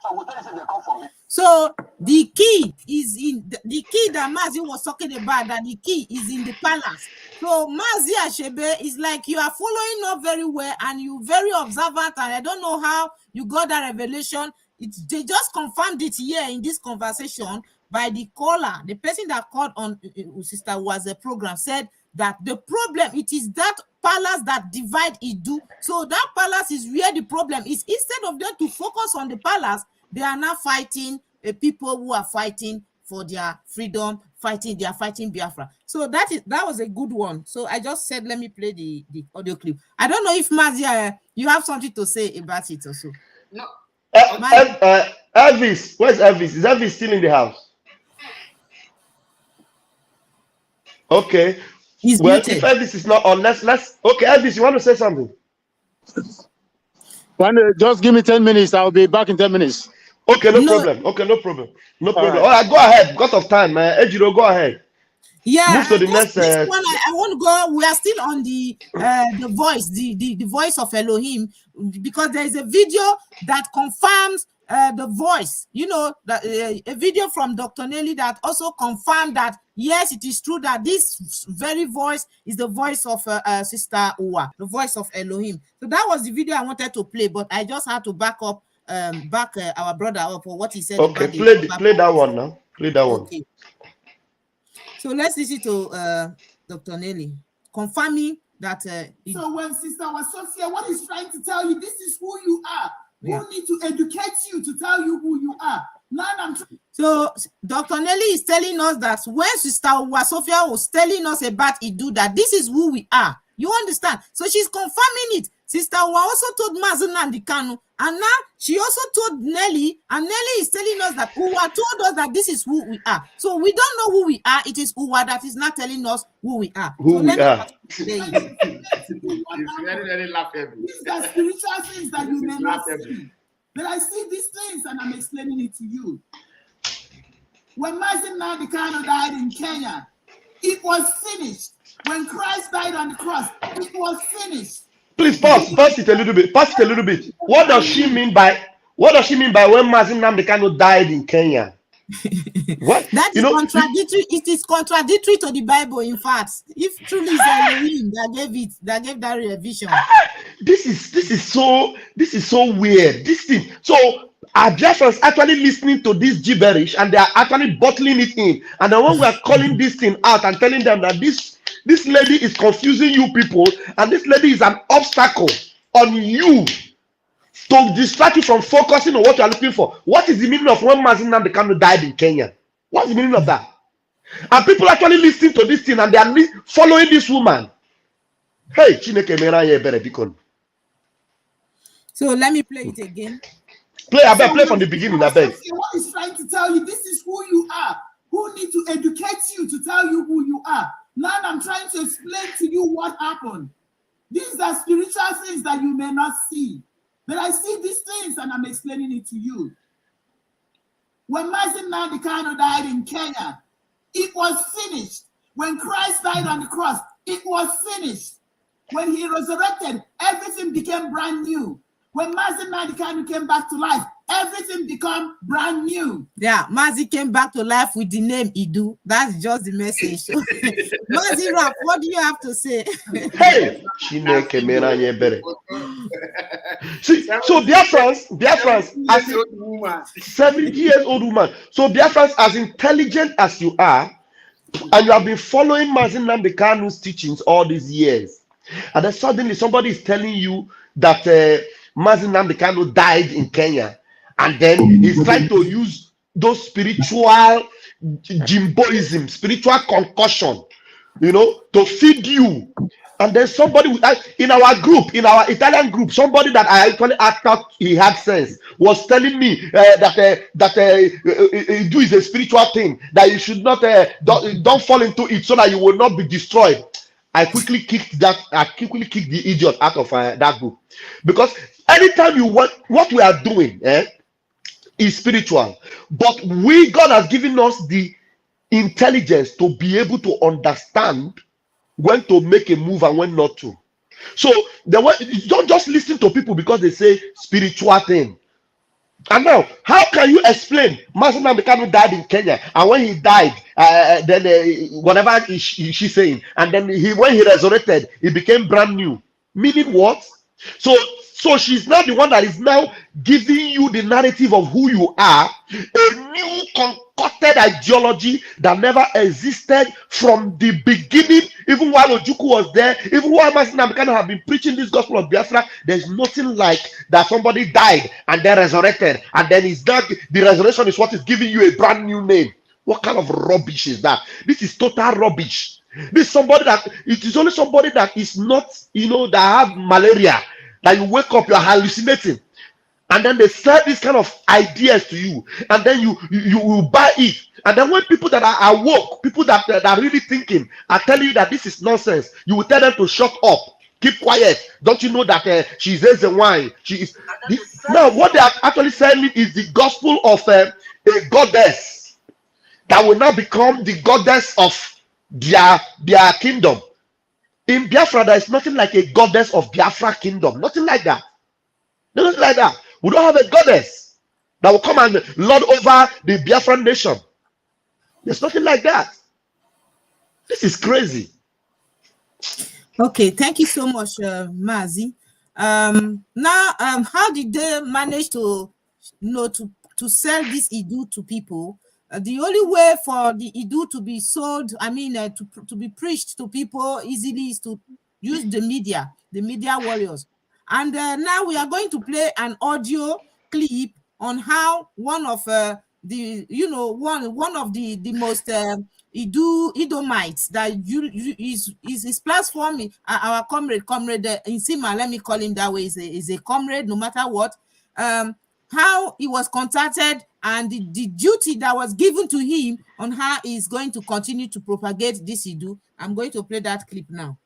S10: So we tell you they come for me.
S3: So the key is in the key that Mazi was talking about, that the key is in the palace. So Mazi Achebe is like, you are following up very well and you very observant, and I don't know how you got that revelation. They just confirmed it here in this conversation by the caller. The person that called on Sister was a program said that the problem, it is that palace that divide Iduu. So that palace is where the problem is. Instead of them to focus on the palace, they are now fighting people who are fighting for their freedom, they are fighting Biafra. So that was a good one. So I just said, let me play the audio clip. I don't know if Mazia, you have something to say about it also.
S1: No.
S2: Elvis, where's Elvis? Is Elvis still in the house? Okay.
S3: He's
S2: well,
S3: muted.
S2: If Elvis is not on, let's okay, Elvis, you want to say something?
S7: Just give me 10 minutes. I'll be back in 10 minutes.
S2: Okay, no problem. Okay, no problem. No problem. All right, go ahead. Because of time, Ejiro, go ahead.
S3: Yeah,
S2: move to the next.
S3: This one, I want to go. We are still on the voice, the voice of Elohim, because there is a video that confirms the voice. You know, that a video from Dr. Nelly that also confirmed that yes, it is true that this very voice is the voice of Sister Uwa, the voice of Elohim. So that was the video I wanted to play, but I just had to back up, our brother up for what he said.
S2: Okay,
S3: about
S2: play that one now. Play that one.
S3: Okay. So let's listen to Dr. Nelly confirming that.
S11: So when Sister Wasofia, what he's trying to tell you, this is who you are. Yeah. Who need to educate you to tell you who you are.
S3: So Dr. Nelly is telling us that when Sister Wasofia was telling us about Iduu, that this is who we are. You understand? So she's confirming it. Sister Uwa also told Mazen and Kanu, and now she also told Nelly, and Nelly is telling us that Uwa told us that this is who we are. So we don't know who we are. It is Uwa that is not telling us who we are.
S2: Who we are.
S11: These are spiritual things that you may not see. But I see these things and I'm explaining it to you. When Mazen Kanu died in Kenya, it was finished. When Christ died on the cross, it was finished.
S2: Please pause it a little bit. Pause it a little bit. What does she mean by when Mazen Kanu died in Kenya? What?
S3: That is contradictory. It is contradictory to the Bible. In fact, if truly is Elohim that gave that revision.
S2: This is so weird. This thing. So our Biafrans actually listening to this gibberish and they are actually bottling it in. And then when we are calling this thing out and telling them that this lady is confusing you people, and this lady is an obstacle on you to distract you from focusing on what you are looking for. What is the meaning of when Mazen Kanu died in Kenya? What's the meaning of that? And people actually listening to this thing and they are following this woman. Hey, Chineke mera ye bere bikon.
S3: So let me play it again.
S2: play from the beginning, I beg.
S11: What he's trying to tell you, this is who you are. Who need to educate you to tell you who you are. Now I'm trying to explain to you what happened. These are spiritual things that you may not see. But I see these things and I'm explaining it to you. When Mazi Nnamdi Kanu died in Kenya, it was finished. When Christ died on the cross, it was finished. When he resurrected, everything became brand new. When Mazi Nnamdi Kanu came back to life, everything became brand new.
S3: Yeah, Mazi came back to life with the name Iduu. That's just the message. Mazi Rap, what do you have to say?
S2: Hey, see, so Biafrans, as 70 years old woman. So Biafrans, as intelligent as you are, and you have been following Mazi Nnamdi Kanu's teachings all these years, and then suddenly somebody is telling you that Mazi Nnamdi Kanu died in Kenya, and then he's trying to use those spiritual jimboism, spiritual concussion, to feed you. And then somebody in our group, in our Italian group, somebody that I actually thought he had sense was telling me that Iduu is a spiritual thing, that you should not don't fall into it so that you will not be destroyed. I quickly kicked the idiot out of that group, because anytime you want, what we are doing is spiritual, but God has given us the intelligence to be able to understand when to make a move and when not to. So don't just listen to people because they say spiritual thing. And now, how can you explain Mazi Nnamdi Kanu died in Kenya, and when he died, then whatever she's saying, and then when he resurrected, he became brand new? Meaning what? So she's not the one that is now giving you the narrative of who you are, a new concocted ideology that never existed from the beginning. Even while Ojukwu was there, even while Mazi Nnamdi Kanu have been preaching this gospel of Biafra, there's nothing like that somebody died and then resurrected, and then the resurrection is what is giving you a brand new name. What kind of rubbish is that? This is total rubbish. This is somebody that, it is only somebody that is not, that have malaria, that you wake up, you're hallucinating, and then they sell these kind of ideas to you, and then you will buy it. And then when people that are awoke, people that are really thinking, are telling you that this is nonsense, you will tell them to shut up, keep quiet. Don't you know that she's a wine? She is. Now, what they are actually saying is the gospel of a goddess that will now become the goddess of their kingdom. In Biafra, there is nothing like a goddess of Biafra kingdom. Nothing like that. Nothing like that. We don't have a goddess that will come and lord over the Biafran nation. There's nothing like that. This is crazy.
S3: Okay, thank you so much, Mazi. Now, how did they manage to sell this Iduu to people? The only way for the Iduu to be sold, to be preached to people easily, is to use the media warriors. And now we are going to play an audio clip on how one of the most Edomites that is platform, our comrade Nsima, let me call him that way, is a comrade no matter what. How he was contacted and the duty that was given to him on how he's going to continue to propagate this Iduu. I'm going to play that clip now.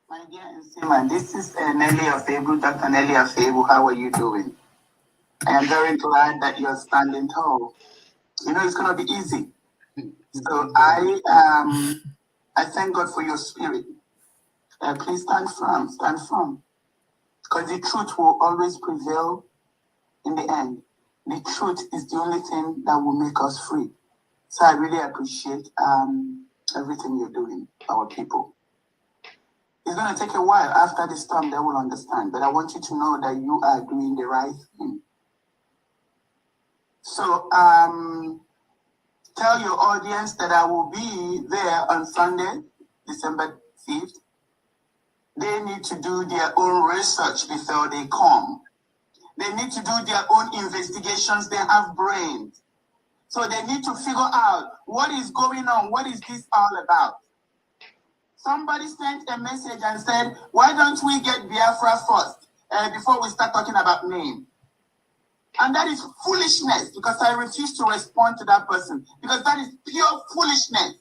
S12: My dear Nsima, this is Nelly Afebu, Dr. Nelly Afebu. How are you doing? I am very glad that you're standing tall. It's going to be easy. So I thank God for your spirit. Please stand firm, because the truth will always prevail in the end. The truth is the only thing that will make us free. So I really appreciate everything you're doing, our people. It's going to take a while. After the storm, they will understand. But I want you to know that you are doing the right thing. So tell your audience that I will be there on Sunday, December 5th. They need to do their own research before they come. They need to do their own investigations. They have brains. So they need to figure out what is going on. What is this all about? somebody sent a message and said, why don't we get Biafra first before we start talking about name? And that is foolishness, because I refuse to respond to that person, because that is pure foolishness.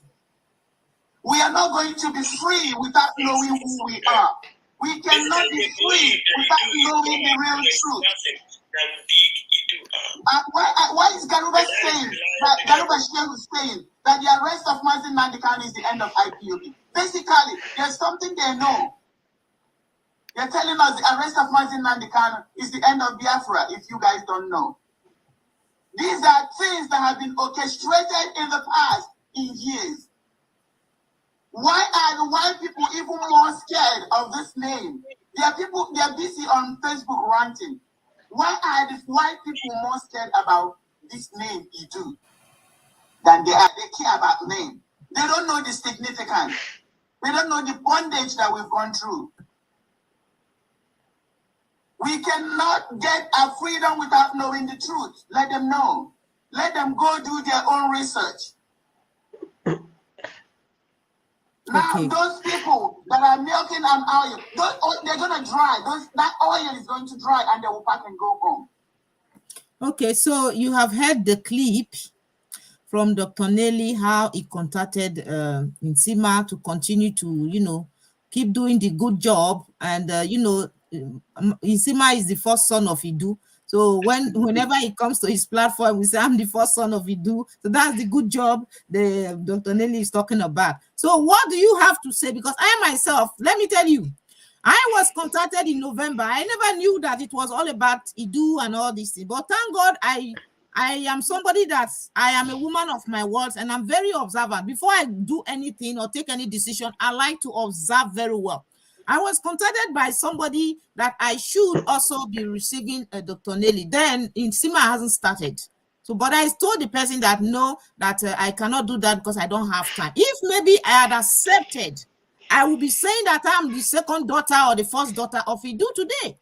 S12: We are not going to be free without knowing who we are. We cannot be free without knowing the real truth. Why is Garuba saying that Garuba Shehu is saying that the arrest of Mazin Nandikan is the end of IPOB? Basically, there's something they know. They're telling us the arrest of Mazin Nandikan is the end of Biafra, if you guys don't know. These are things that have been orchestrated in the past in years. Why are the white people even more scared of this name? There are people, they are busy on Facebook ranting. Why are the white people more scared about this name, Iduu, than they care about name? They don't know the significance. They don't know the bondage that we've gone through. We cannot get our freedom without knowing the truth. Let them know. Let them go do their own research. Now, those people that are milking an oil, they're going to dry. That oil is going to dry and they will pack and go home.
S3: Okay, so you have heard the clip from Dr. Nelly, how he contacted Nsima to continue to, keep doing the good job. And, Nsima is the first son of Iduu. So whenever he comes to his platform, we say, I'm the first son of Iduu. So that's the good job the Dr. Nelly is talking about. So what do you have to say? Because I myself, let me tell you, I was contacted in November. I never knew that it was all about Iduu and all these things. But thank God I am somebody I am a woman of my words, and I'm very observant. Before I do anything or take any decision, I like to observe very well. I was contacted by somebody that I should also be receiving a Dr. Nelly. Then Nsima hasn't started. So, but I told the person that no, that I cannot do that because I don't have time. If maybe I had accepted, I would be saying that I'm the second daughter or the first daughter of Iduu today.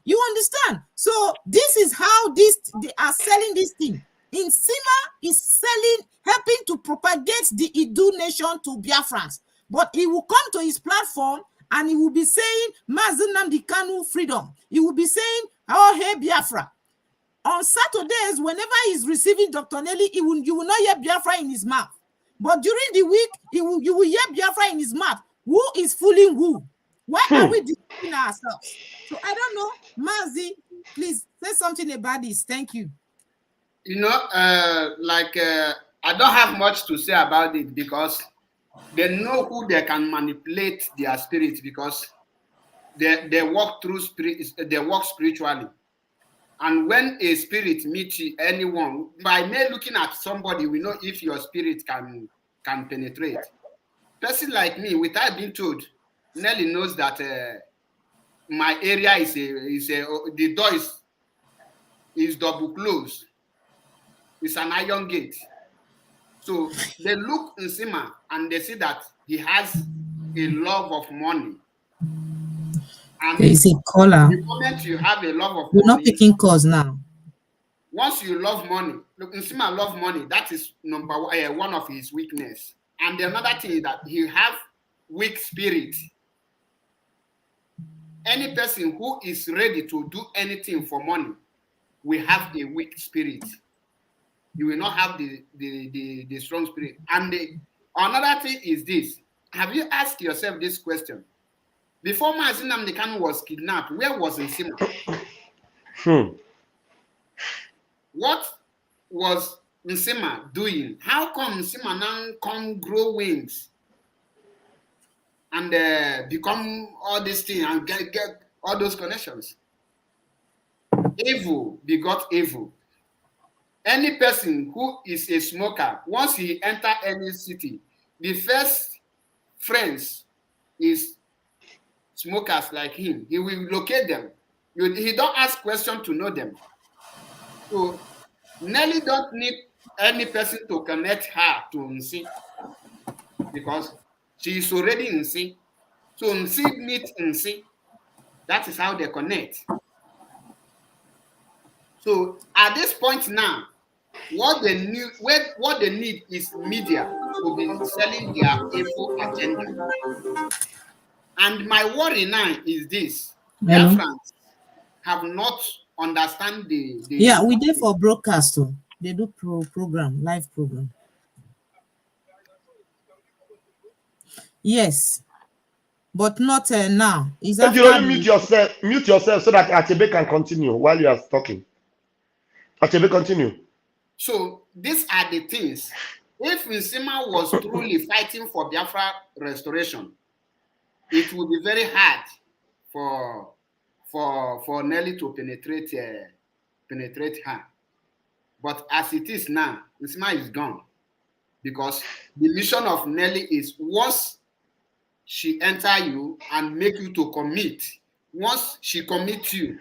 S3: You understand? So this is how they are selling this thing. Nsima is selling, helping to propagate the Iduu nation to Biafrans. But he will come to his platform and he will be saying, Mazi Nnamdi Kanu freedom. He will be saying, oh, hey, Biafra. On Saturdays, whenever he's receiving Dr. Nelly, you will not hear Biafra in his mouth. But during the week, you will hear Biafra in his mouth. Who is fooling who? Why are we deceiving ourselves? So I don't know. Mazi, please say something about this. Thank you.
S1: I don't have much to say about it because they know who they can manipulate their spirit, because they walk through spirit, they walk spiritually. And when a spirit meets anyone, by mere looking at somebody, we know if your spirit can penetrate. Person like me, without being told, Nelly knows that my area the door is double closed. It's an iron gate. So they look in Nsima and they see that he has a love of money. And
S3: there is a caller.
S1: the moment you have a love of
S3: We're
S1: money,
S3: not picking calls now.
S1: Once you love money, look, Nsima love money. That is one of his weakness. And another thing is that he have weak spirit. Any person who is ready to do anything for money will have a weak spirit. You will not have the strong spirit. And another thing is this. Have you asked yourself this question? Before Mazi Nnamdi Kanu was kidnapped, where was Nsima? What was Nsima doing? How come Nsima now can grow wings and become all these things and get all those connections? Evil begot evil. Any person who is a smoker, once he enter any city, the first friends is smokers like him. He will locate them. He don't ask questions to know them. So Nelly don't need any person to connect her to Nsi, because she is already Nsi. So Nsi meet Nsi. That is how they connect. So at this point now, What they need is media to be selling their evil agenda. And my worry now is this: Biafrans have not understand the
S3: yeah, we did for broadcast too. They do program, live program. Yes, but not now. Is
S2: If you only mute yourself so that Achebe can continue while you are talking. Achebe, continue.
S1: So these are the things. If Nsima was truly fighting for Biafra restoration, it would be very hard for Nelly to penetrate her. But as it is now, Nsima is gone, because the mission of Nelly is once she enter you and make you to commit. Once she commits you,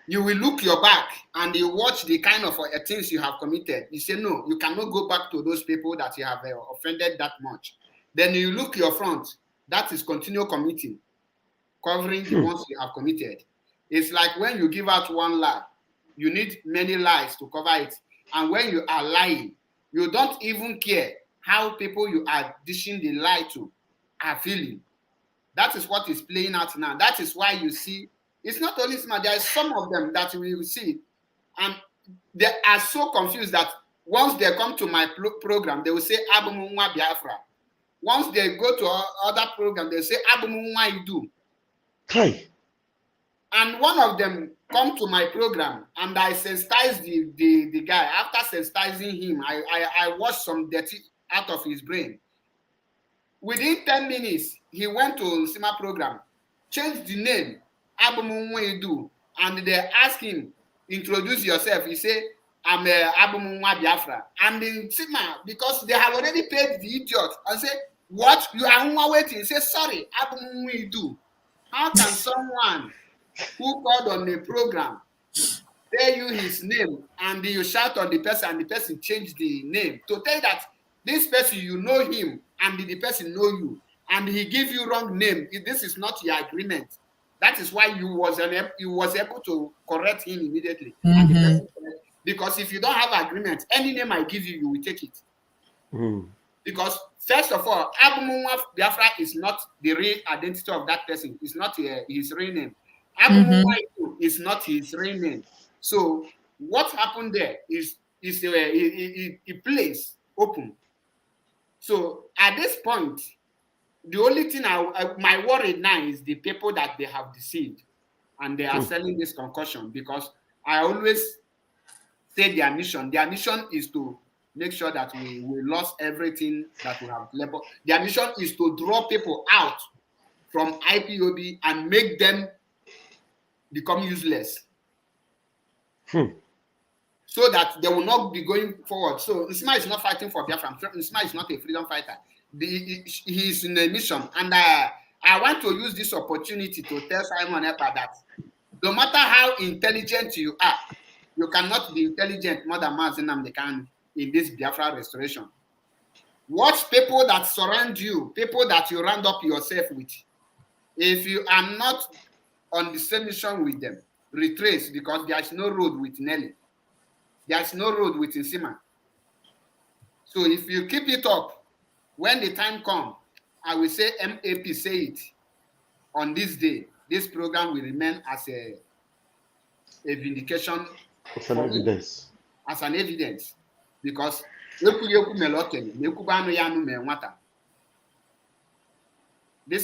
S1: you will look your back and you watch the kind of things you have committed. You say, no, you cannot go back to those people that you have offended that much. Then you look your front. That is continue committing, covering the ones you have committed. It's like when you give out one lie, you need many lies to cover it. And when you are lying, you don't even care how people you are dishing the lie to are feeling. That is what is playing out now. That is why you see, it's not only smart, there are some of them that we will see, and they are so confused that once they come to my program, they will say, Abumunwa Biafra. Once they go to other program, they say, Abumunwa Iduu.
S2: Hey.
S1: And one of them come to my program, and I sensitize the guy. After sensitizing him, I washed some dirty out of his brain. Within 10 minutes, he went to Nsima program, changed the name, Abumunwa Iduu, and they asked him, introduce yourself. He said, I'm Abumunwa Biafra. And in Nsima, because they have already paid the idiot, and say, what? You are waiting? He said, sorry, Abumunwa Iduu. How can someone who called on the program tell you his name and you shout on the person and the person changed the name to tell you that this person, you know him and the person know you, and he give you wrong name? This is not your agreement. That is why you was able to correct him immediately. And the person, because if you don't have agreement, any name I give you, you will take it. Because first of all, Abumunwa Biafra is not the real identity of that person. It's not his real name. Abumunwa is not his real name. So what happened there is a place open. So at this point, the only thing my worry now is the people that they have deceived, and they are selling this concussion, because I always say their mission is to make sure that we lost everything that we have labeled. Their mission is to draw people out from IPOB and make them become useless. So that they will not be going forward. So Nsima is not fighting for Biafra. Nsima is not a freedom fighter. He is in a mission. And I want to use this opportunity to tell Simon Ekpa that no matter how intelligent you are, you cannot be intelligent more than Mazi Nnamdi Kanu in this Biafra restoration. Watch people that surround you, people that you round up yourself with. If you are not on the same mission with them, retrace, because there is no road with Nelly. There is no road with Nsima. So if you keep it up, when the time comes, I will say MAP say it on this day. This program will remain as a vindication,
S2: as an evidence.
S1: As an evidence, because this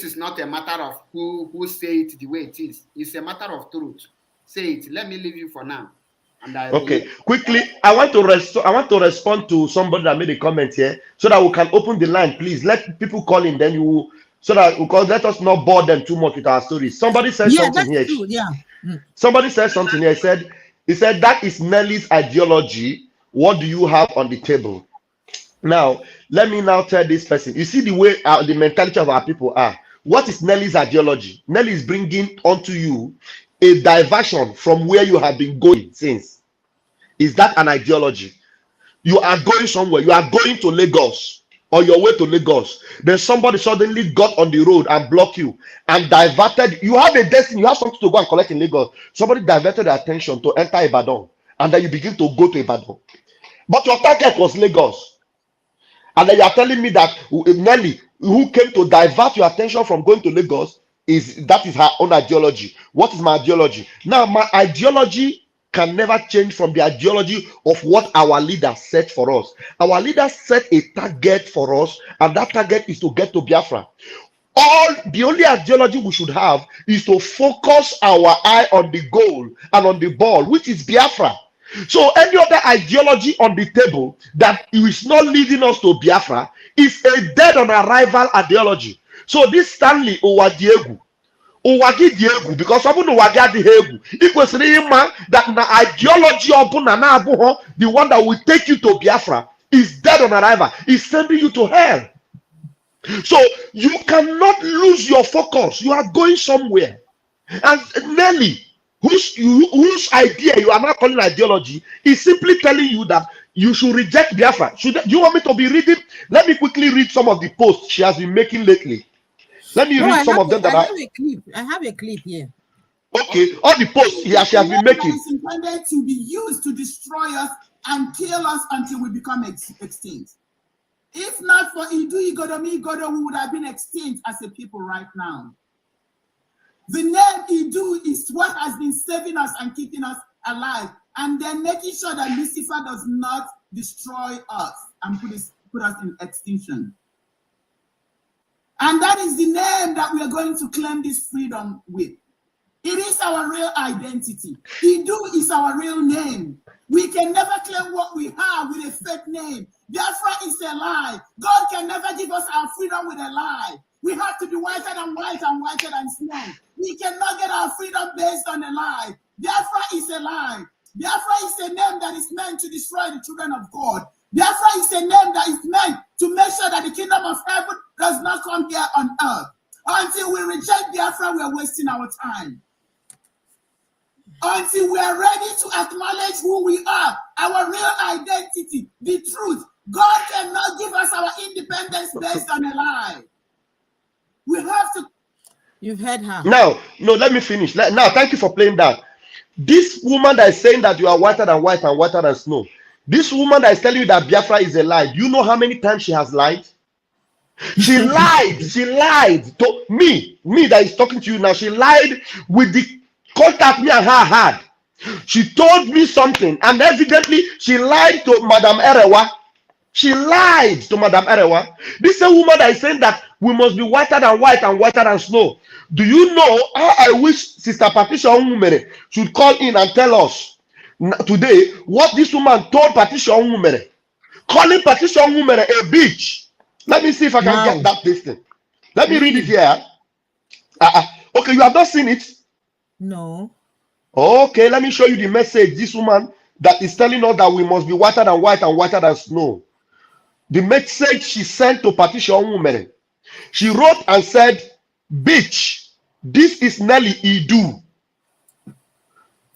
S1: is not a matter of who say it the way it is. It's a matter of truth. Say it. Let me leave you for now. And
S2: okay, quickly, I want to respond to somebody that made a comment here, so that we can open the line. Please let people call in, then you, so that because let us not bore them too much with our stories. Somebody said something here.
S3: True, yeah.
S2: Somebody said something here. He said that is Nelly's ideology. What do you have on the table? Now, let me now tell this person. You see the way the mentality of our people are. What is Nelly's ideology? Nelly is bringing onto you a diversion from where you have been going since. Is that an ideology? You are going somewhere. You are going to Lagos, or your way to Lagos. Then somebody suddenly got on the road and blocked you and diverted. You have a destiny. You have something to go and collect in Lagos. Somebody diverted the attention to enter Ibadan, and then you begin to go to Ibadan. But your target was Lagos. And then you are telling me that Nelly, who came to divert your attention from going to Lagos, that is her own ideology. What is my ideology? Now, my ideology can never change from the ideology of what our leaders set for us. Our leaders set a target for us, and that target is to get to Biafra. The only ideology we should have is to focus our eye on the goal and on the ball, which is Biafra. So any other ideology on the table that is not leading us to Biafra is a dead on arrival ideology. So this Stanley Owadiegu, because it was that the ideology of the one that will take you to Biafra is dead on arrival, is sending you to hell. So you cannot lose your focus. You are going somewhere. And Nelly, whose idea you are not calling ideology, is simply telling you that you should reject Biafra. Do you want me to be reading? Let me quickly read some of the posts she has been making lately. Let me read some of them.
S3: I have a clip here.
S2: Okay, all the posts she has been making.
S11: It's intended to be used to destroy us and kill us until we become extinct. If not for Iduu Igodo, we would have been extinct as a people right now. The name Iduu is what has been saving us and keeping us alive, and then making sure that Lucifer does not destroy us and put us in extinction. And that is the name that we are going to claim this freedom with. It is our real identity. Iduu is our real name. We can never claim what we have with a fake name. Biafra is a lie. God can never give us our freedom with a lie. We have to be whiter than white and whiter than snow. We cannot get our freedom based on a lie. Biafra is a lie. Biafra is a name that is meant to destroy the children of God. Biafra is a name that is meant to make sure that the kingdom of heaven does not come here on earth. Until we reject Biafra, we are wasting our time. Until we are ready to acknowledge who we are, our real identity, the truth. God cannot give us our independence based on a lie. We have to.
S3: You've heard her.
S2: Now, no, let me finish. Now, thank you for playing that. This woman that is saying that you are whiter than white and whiter than snow, this woman that is telling you that Biafra is a lie, do you know how many times she has lied? She lied. She lied to me that is talking to you now. She lied with the contact me and her had. She told me something, and evidently she lied to Madam Erewa. She lied to Madam Erewa. This is a woman that is saying that we must be whiter than white and whiter than snow. Do you know how I wish Sister Patricia Onwumere should call in and tell us today what this woman told Patricia Onwumere, calling Patricia Onwumere a bitch. Let me see if I can get that thing. Let me read it here. Okay, you have not seen it?
S3: No.
S2: Okay, let me show you the message. This woman that is telling us that we must be whiter than white and whiter than snow. The message she sent to Patricia Onwumere. She wrote and said, bitch, this is Nelly Iduu.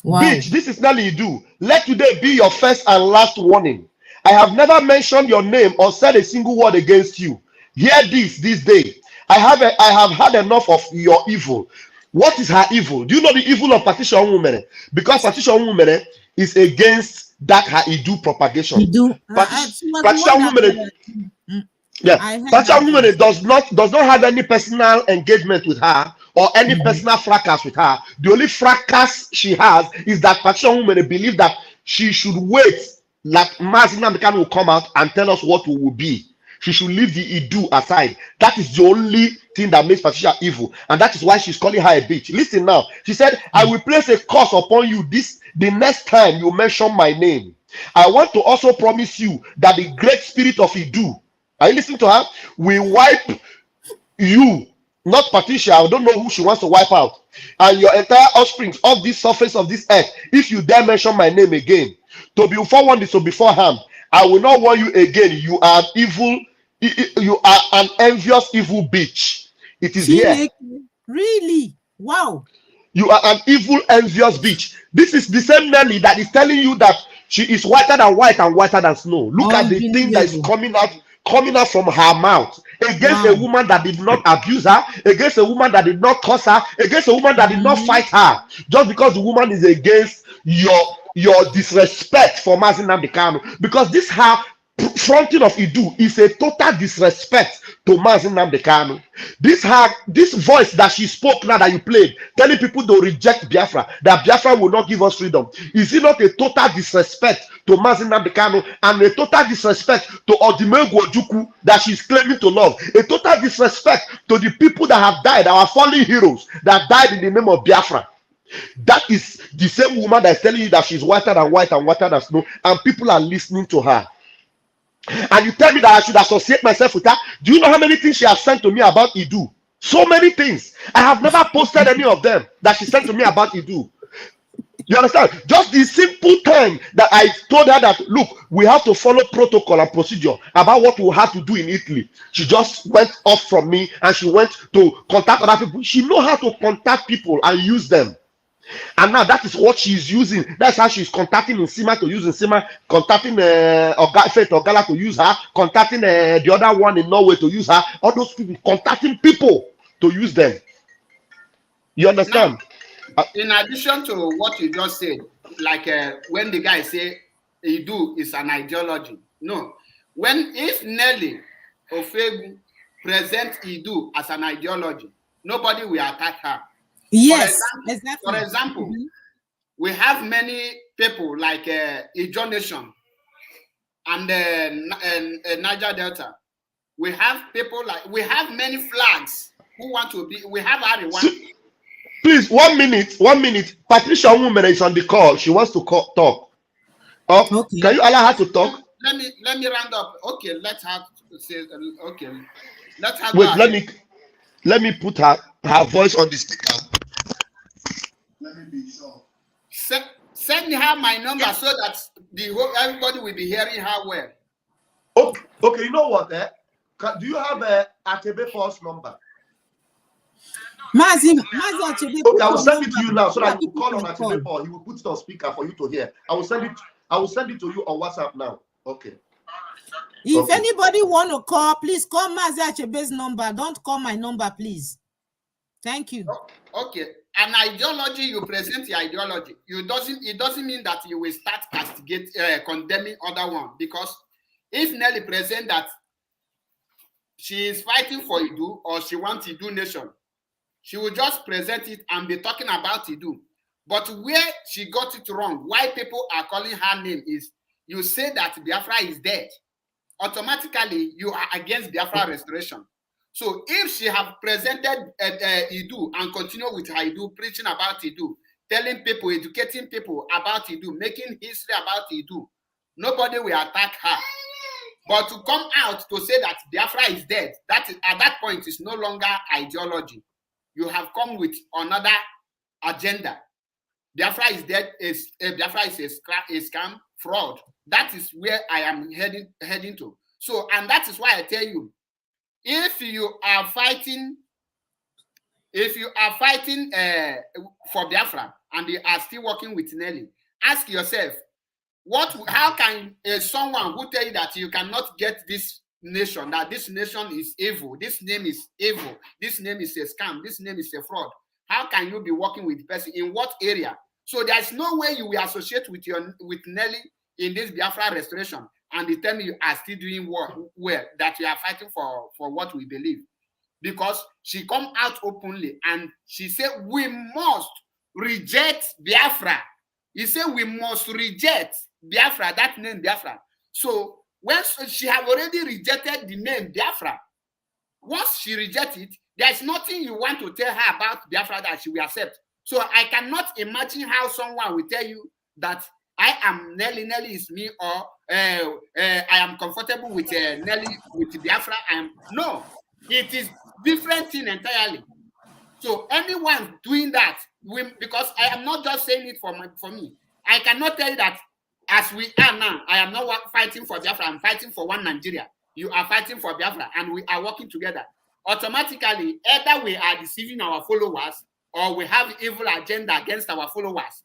S3: Wow.
S2: Bitch, this is Nelly Iduu. Let today be your first and last warning. I have never mentioned your name or said a single word against you. Hear this day. I have had enough of your evil. What is her evil? Do you know the evil of Patricia Onwumere? Because Patricia Onwumere is against that her Iduu propagation. Patricia Onwumere, Patricia Onwumere does not have any personal engagement with her or any personal fracas with her. The only fracas she has is that Patricia Onwumere believes that she should wait like Mazina Mekan will come out and tell us what we will be. She should leave the Iduu aside. That is the only thing that makes Patricia evil, and that is why she's calling her a bitch. Listen now. She said, I will place a curse upon you the next time you mention my name. I want to also promise you that the great spirit of Iduu, are you listening to her? Will wipe you, not Patricia. I don't know who she wants to wipe out, and your entire offspring off this surface of this earth if you dare mention my name again. To be forewarned is to be forearmed. I will not warn you again. You are evil. You are an envious evil bitch. It is here.
S3: Really? Wow.
S2: You are an evil, envious bitch. This is the same Nelly that is telling you that she is whiter than white and whiter than snow. Look at the thing that is coming out from her mouth against a woman that did not abuse her, against a woman that did not curse her, against a woman that did not fight her, just because the woman is against your your disrespect for Mazi Nnamdi Kanu, because this her fronting of Iduu is a total disrespect to Mazi Nnamdi Kanu. This voice that she spoke now that you played, telling people to reject Biafra, that Biafra will not give us freedom, is it not a total disrespect to Mazi Nnamdi Kanu and a total disrespect to Odimegwu Ojukwu that she's claiming to love? A total disrespect to the people that have died, our fallen heroes that died in the name of Biafra. That is the same woman that is telling you that she's whiter than white and whiter than snow, and people are listening to her. And you tell me that I should associate myself with her? Do you know how many things she has sent to me about Iduu? So many things. I have never posted any of them that she sent to me about Iduu. You understand? Just the simple time that I told her that, look, we have to follow protocol and procedure about what we have to do in Italy. She just went off from me and she went to contact other people. She knows how to contact people and use them. And now that is what she's using. That's how she's contacting Nsima to use Nsima, contacting Faith Ogala to use her, contacting the other one in Norway to use her. All those people, contacting people to use them. You understand?
S1: Now, in addition to what you just said, like when the guy say Iduu is an ideology. No. If Nelly Ofegu presents Iduu as an ideology, nobody will attack her.
S3: Yes,
S1: For example, we have many people like Ijaw Nation and Niger Delta. We have people we have many flags who want to be. We have Ariwa.
S2: Please, 1 minute. Patricia Woman is on the call. She wants to talk. Okay. Can you allow her to talk?
S1: Let me round up. Okay, let her say. Okay, let her.
S2: Wait, let me put her voice on the speaker.
S1: Let me be sure. Send her my number so that everybody will be hearing her well.
S2: Okay, you know what? Do you have a Achebe Force number?
S3: Mazi Achebe.
S2: Okay, I will send it to you now so that you call on Achebe Force. He will put it on speaker for you to hear. I will send it to you on WhatsApp now. Okay.
S3: If anybody want to call, please call Mazi Achebe's number. Don't call my number, please. Thank you.
S1: Okay. An ideology, you present your ideology. It doesn't mean that you will start condemning other one, because if Nelly present that she is fighting for Iduu or she wants Iduu nation, she will just present it and be talking about Iduu. But where she got it wrong, why people are calling her name is you say that Biafra is dead. Automatically, you are against Biafra restoration. So if she have presented Iduu and continue with her Iduu, preaching about Iduu, telling people, educating people about Iduu, making history about Iduu, nobody will attack her. But to come out to say that Biafra is dead, that is, at that point is no longer ideology. You have come with another agenda. Biafra is dead. Biafra is a scam, fraud. That is where I am heading to. So, and that is why I tell you, if you are fighting for Biafra and you are still working with Nelly, ask yourself, how can someone who tell you that you cannot get this nation, that this nation is evil, this name is evil, this name is a scam, this name is a fraud, how can you be working with the person? In what area? So there's no way you will associate with Nelly in this Biafra restoration and they tell me you are still doing well, that you are fighting for what we believe. Because she come out openly and she said we must reject Biafra. He said we must reject Biafra, that name Biafra. So when she have already rejected the name Biafra, once she rejects it, there's nothing you want to tell her about Biafra that she will accept. So I cannot imagine how someone will tell you that I am Nelly is me, or I am comfortable with Nelly, with Biafra. No, it is different thing entirely. So anyone doing that, because I am not just saying it for me. I cannot tell you that as we are now, I am not fighting for Biafra, I'm fighting for one Nigeria. You are fighting for Biafra and we are working together. Automatically, either we are deceiving our followers or we have evil agenda against our followers.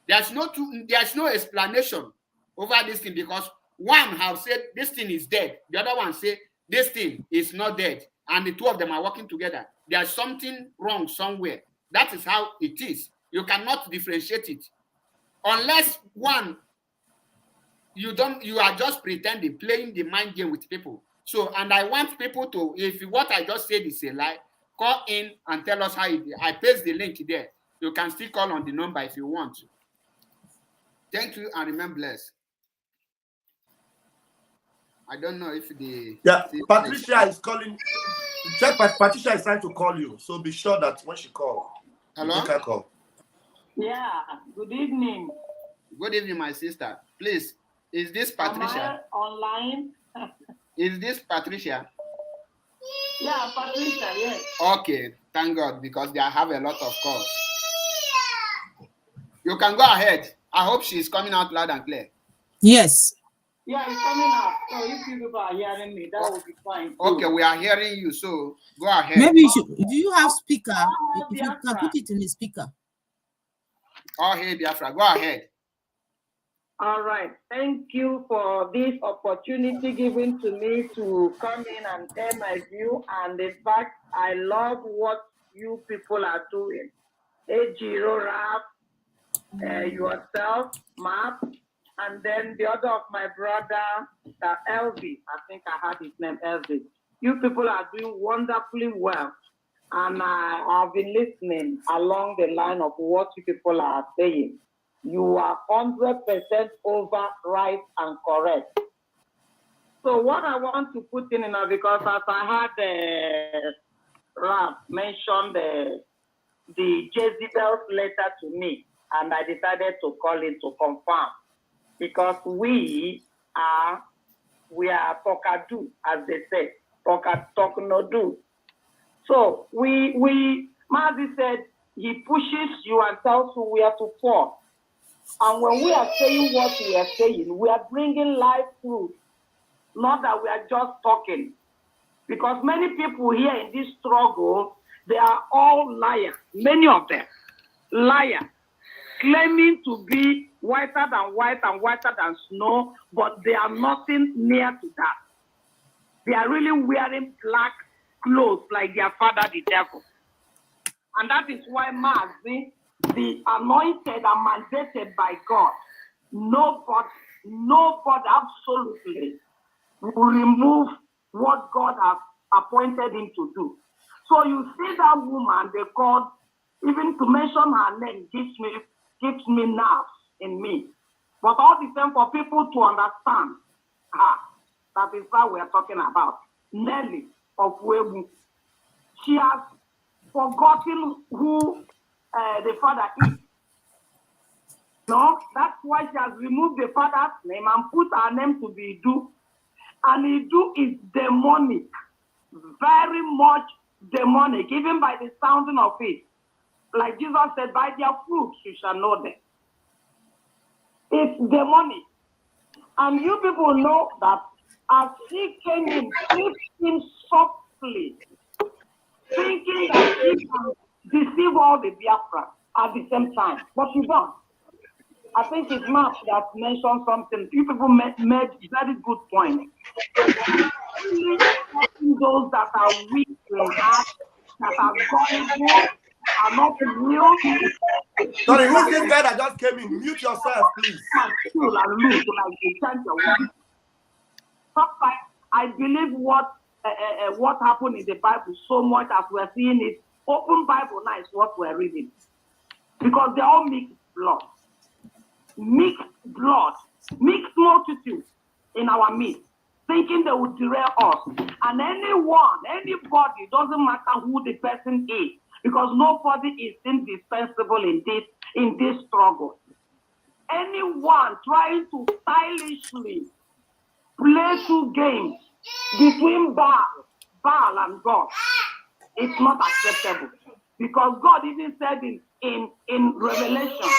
S1: There's no explanation over this thing, because one have said this thing is dead. The other one say this thing is not dead. And the two of them are working together. There's something wrong somewhere. That is how it is. You cannot differentiate it. unless one, you are just pretending, playing the mind game with people. So, and I want people to, if what I just said is a lie, call in and tell us how it is. I paste the link there. You can still call on the number if you want. Thank you and remain blessed. I don't know if the...
S2: Yeah, Patricia is calling. Check, Patricia is trying to call you. So be sure that when she calls,
S1: hello?
S2: Take her call.
S13: Yeah, good evening.
S1: Good evening, my sister. Please, is this Patricia?
S13: Am I online?
S1: Is this Patricia?
S13: Yeah, Patricia, yes.
S1: Okay, thank God, because they have a lot of calls. You can go ahead. I hope she's coming out loud and clear.
S3: Yes.
S13: Yeah, it's coming out. So if you people are hearing me, that will be fine. Too.
S1: Okay, we are hearing you, so go ahead.
S3: Maybe you should, do you have speaker? If you can put it in the speaker.
S1: Oh, hey, Biafra, go ahead.
S13: All right. Thank you for this opportunity given to me to come in and share my view. And in fact, I love what you people are doing. Ejiro Rap, yourself, Map, and then the other of my brother, LV. I think I had his name, LV. You people are doing wonderfully well. And I have been listening along the line of what you people are saying. You are 100% over right and correct. So what I want to put in now, because as I had Rap mention the Jezebel's letter to me, and I decided to call in to confirm, because we are Pokadu, as they say, Talk no do. So Mazi said he pushes you and tells you where to fall. And when we are saying what we are saying, we are bringing live truth, not that we are just talking. Because many people here in this struggle, they are all liars, many of them, liars, claiming to be whiter than white and whiter than snow, but they are nothing near to that. They are really wearing black clothes like their father, the devil. And that is why Mazi, the anointed and mandated by God, nobody absolutely will remove what God has appointed him to do. So you see that woman, they called, even to mention her name gives me nerves in me. But all the same, for people to understand, that is what we are talking about. Nelly of Webu. She has forgotten who the father is. No, that's why she has removed the father's name and put her name to be Iduu. And Iduu is demonic, very much demonic, even by the sounding of it. Like Jesus said, by their fruits you shall know them. It's demonic. And you people know that as she came in, speaking softly, thinking that she can deceive all the Biafra at the same time. But she don't. I think it's Mark that mentioned something. You people made very good points. Those that are weak in heart, that are gullible, are not real.
S2: Sorry, who's this guy that just came in? Mute yourself, please.
S13: I believe what happened in the Bible so much as we're seeing it. Open Bible now is what we're reading. Because they all mixed blood. Mixed blood. Mixed multitude in our midst. Thinking they would derail us. And anybody, doesn't matter who the person is. Because nobody is indispensable in this struggle. Anyone trying to stylishly play two games between Baal and God, it's not acceptable. Because God even said in Revelation,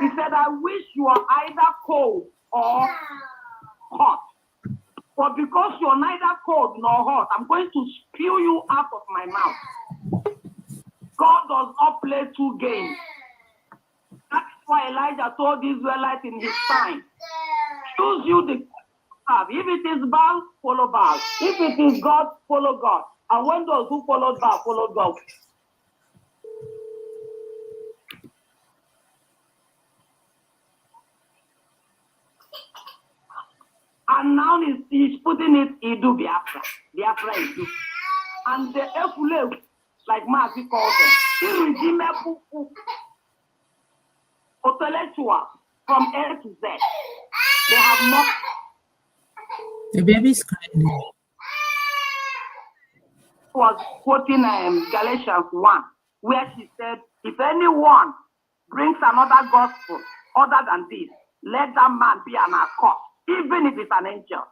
S13: he said, I wish you are either cold or hot. But because you're neither cold nor hot, I'm going to spew you out of my mouth. God does not play two games. That's why Elijah told the Israelites in his time, choose you the God. If it is Baal, follow Baal. If it is God, follow God. And when those who followed Baal, followed God. And now he's putting it Iduu Biafra. Biafra Iduu. And the Efule, like Marty called them, irredeemable, intellectual from A to Z. They have not.
S3: The baby's crying.
S13: Was quoting Galatians 1, where she said, if anyone brings another gospel other than this, let that man be an accursed, even if it's an angel.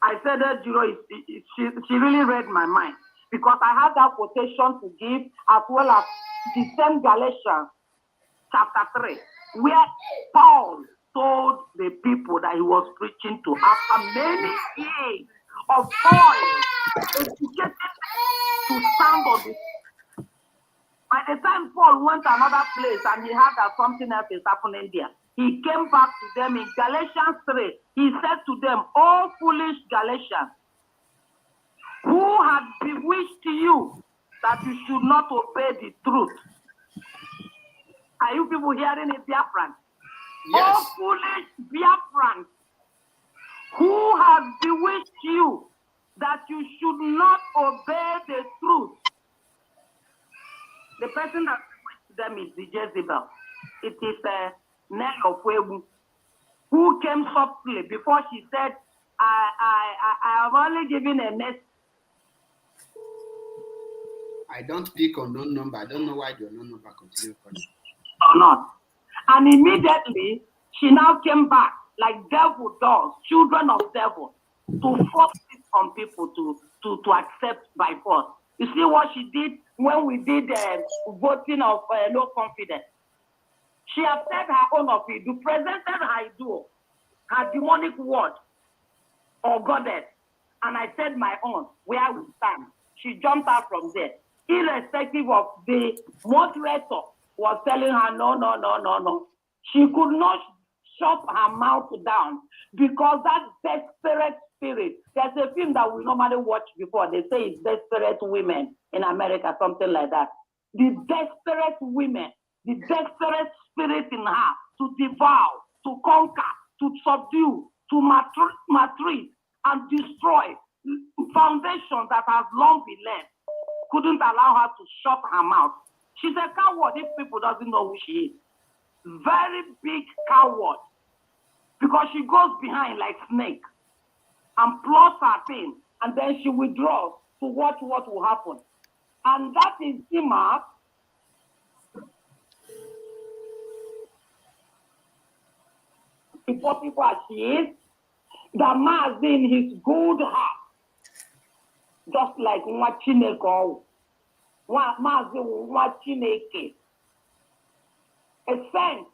S13: I said that, she really read my mind, because I had that quotation to give, as well as the same Galatians chapter 3, where Paul told the people that he was preaching to after many years of toil, educated to stand on this. By the time Paul went to another place and he heard that something else is happening there, he came back to them in Galatians 3. He said to them, "O foolish Galatians, who had bewitched you that you should not obey the truth?" Are you people hearing it, Biafran? Yes. "O foolish Biafran, who has bewitched you that you should not obey the truth?" The person that bewitched them is the Jezebel. It is Nell of Webu, who came softly before she said, I am only giving a net.
S1: I don't pick on no number. I don't know why your no number continues calling.
S13: Or not. And immediately, she now came back like devil does, children of devil, to force it on people to accept by force. You see what she did when we did voting of no confidence? She has said her own of Iduu, presented her Iduu, her demonic word or goddess, and I said my own, where we stand. She jumped out from there, irrespective of the moderator was telling her no. She could not shut her mouth down, because that desperate spirit. There's a film that we normally watch before. They say it's Desperate Women in America, something like that. The desperate women, the desperate spirit in her to devour, to conquer, to subdue, to maltreat and destroy foundations that have long been laid, couldn't allow her to shut her mouth. She's a coward if people doesn't know who she is. Very big coward, because she goes behind like snake and plots her thing, and then she withdraws to watch what will happen. And that is Ima. Before people as she is, that man in his good heart, just like Mwachineke, a sense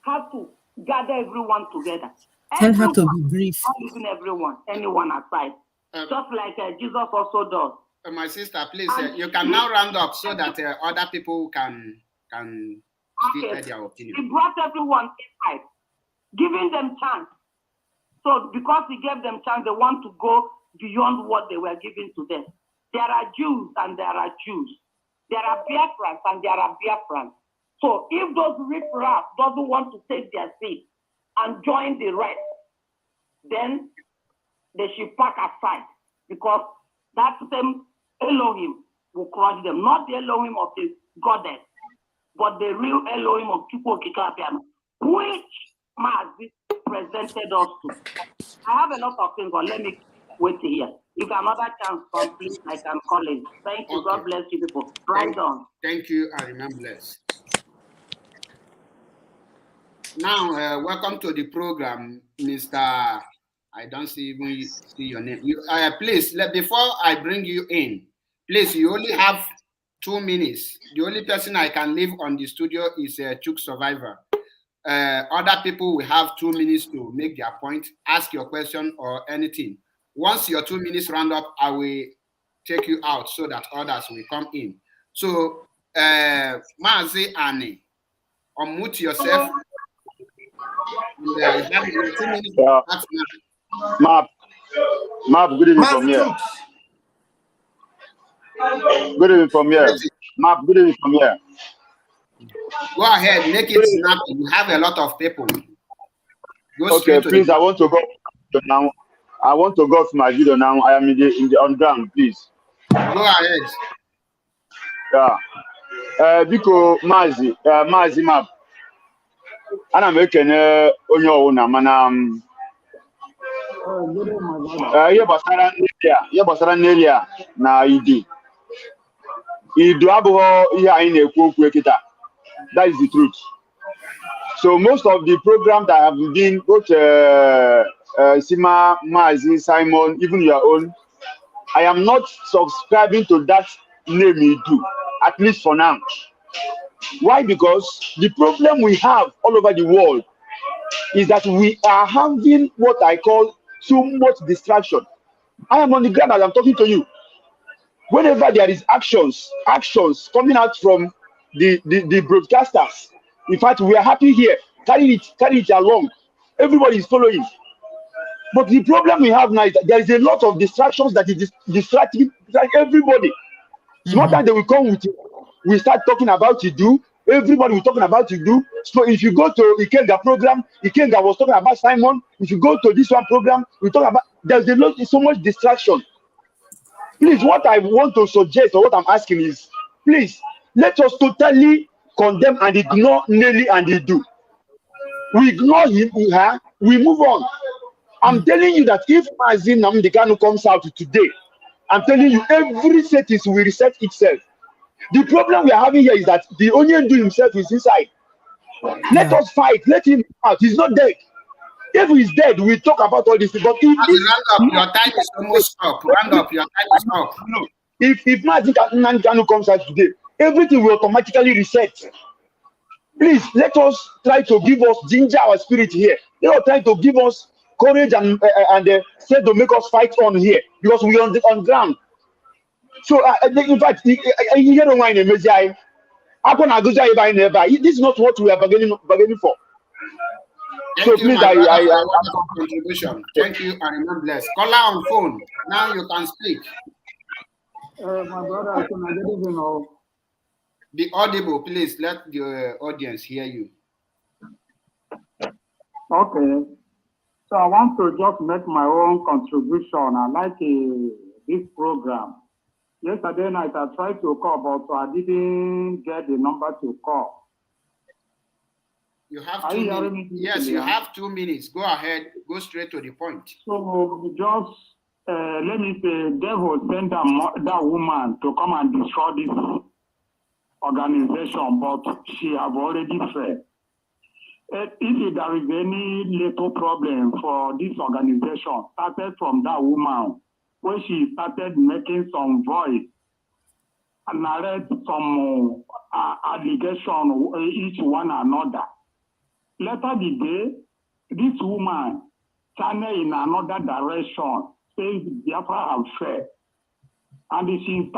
S13: has to gather everyone together.
S3: Tell her to be brief.
S13: Not using everyone, anyone aside. Just like Jesus also does.
S1: My sister, please, you can now round up so that other people can speak their opinion.
S13: He brought everyone inside, giving them chance. So because he gave them chance, they want to go beyond what they were giving to them. There are Jews and there are Jews. There are Biafrans and there are Biafrans. So if those riffraff doesn't want to take their seat and join the rest, then they should pack aside, because that same Elohim will crush them. Not the Elohim of the goddess, but the real Elohim of Chukwokikabiama, which Mazi presented us to. I have a lot of things, but let me wait here. If another chance comes, please, I can call it. Thank you. Okay. God bless you people. Right on.
S1: Thank you, and remain blessed. Now, welcome to the program, Mr. I don't see your name. You, please, before I bring you in, please, you only have 2 minutes. The only person I can leave on the studio is a Chuk survivor. Other people will have 2 minutes to make their point, ask your question or anything. Once your 2 minutes round up, I will take you out so that others will come in. So, Mazi Ani, unmute yourself.
S7: Map, good evening from here. Good evening from here. Map, good evening from here.
S1: Go ahead, make it snappy. You have a lot of people.
S7: Okay, please, I want to go now. I want to go to my video now. I am in the on ground, please.
S1: Go ahead.
S7: Yeah. Biko Mazi Map. Ana m ekene onye ọwụ na mana ihe gbasara n'eli a na Iduu abụghị ihe anyị na-ekwu okwu kịta. That is the truth. So most of the programs that have been both Sima, Mazi, Simon, even your own, I am not subscribing to that name Iduu, at least for now. Why? Because the problem we have all over the world is that we are having what I call too much distraction. I am on the ground as I'm talking to you. Whenever there is actions coming out from the broadcasters, in fact, we are happy here. Carry it along. Everybody is following. But the problem we have now is that there is a lot of distractions that is distracting everybody. Small time they will come with it. We start talking about Iduu. Everybody was talking about Iduu. So if you go to Ikenga program, Ikenga was talking about Simon. If you go to this one program, we talk about there's so much distraction. Please, what I want to suggest or what I'm asking is, please let us totally condemn and ignore Nelly and Iduu. We ignore him, we move on. I'm telling you that if Mazi Nnamdi Kanu comes out today, I'm telling you, every settings will reset itself. The problem we are having here is that the onion do himself is inside. Let us fight. Let him out. He's not dead. If he's dead, we talk about all this. But
S1: your time is almost up. Round up. Your time is up.
S7: No. If Mazi Nnamdi Kanu comes out today, everything will automatically reset. Please let us try to give us ginger our spirit here. Let us try to give us courage and say to make us fight on here because we are on ground. So in fact, this is not what we are bargaining for.
S1: Thank you, my brother, for your contribution. Thank you and remain blessed. Caller on phone. Now you can speak.
S14: My brother, can I get even know?
S1: Be audible, please. Let the audience hear you.
S14: Okay. So I want to just make my own contribution. I like this program. Yesterday night I tried to call, but I didn't get the number to call.
S1: You have 2 minutes. Yes, you have 2 minutes. Go ahead. Go straight to the point.
S14: So just let me say, devil sent that woman to come and destroy this organization, but she have already failed. If there is any little problem for this organization, started from that woman, when she started making some voice and narrate some allegation each one another. Later the day, this woman channel in another direction, says Biafra have failed. And she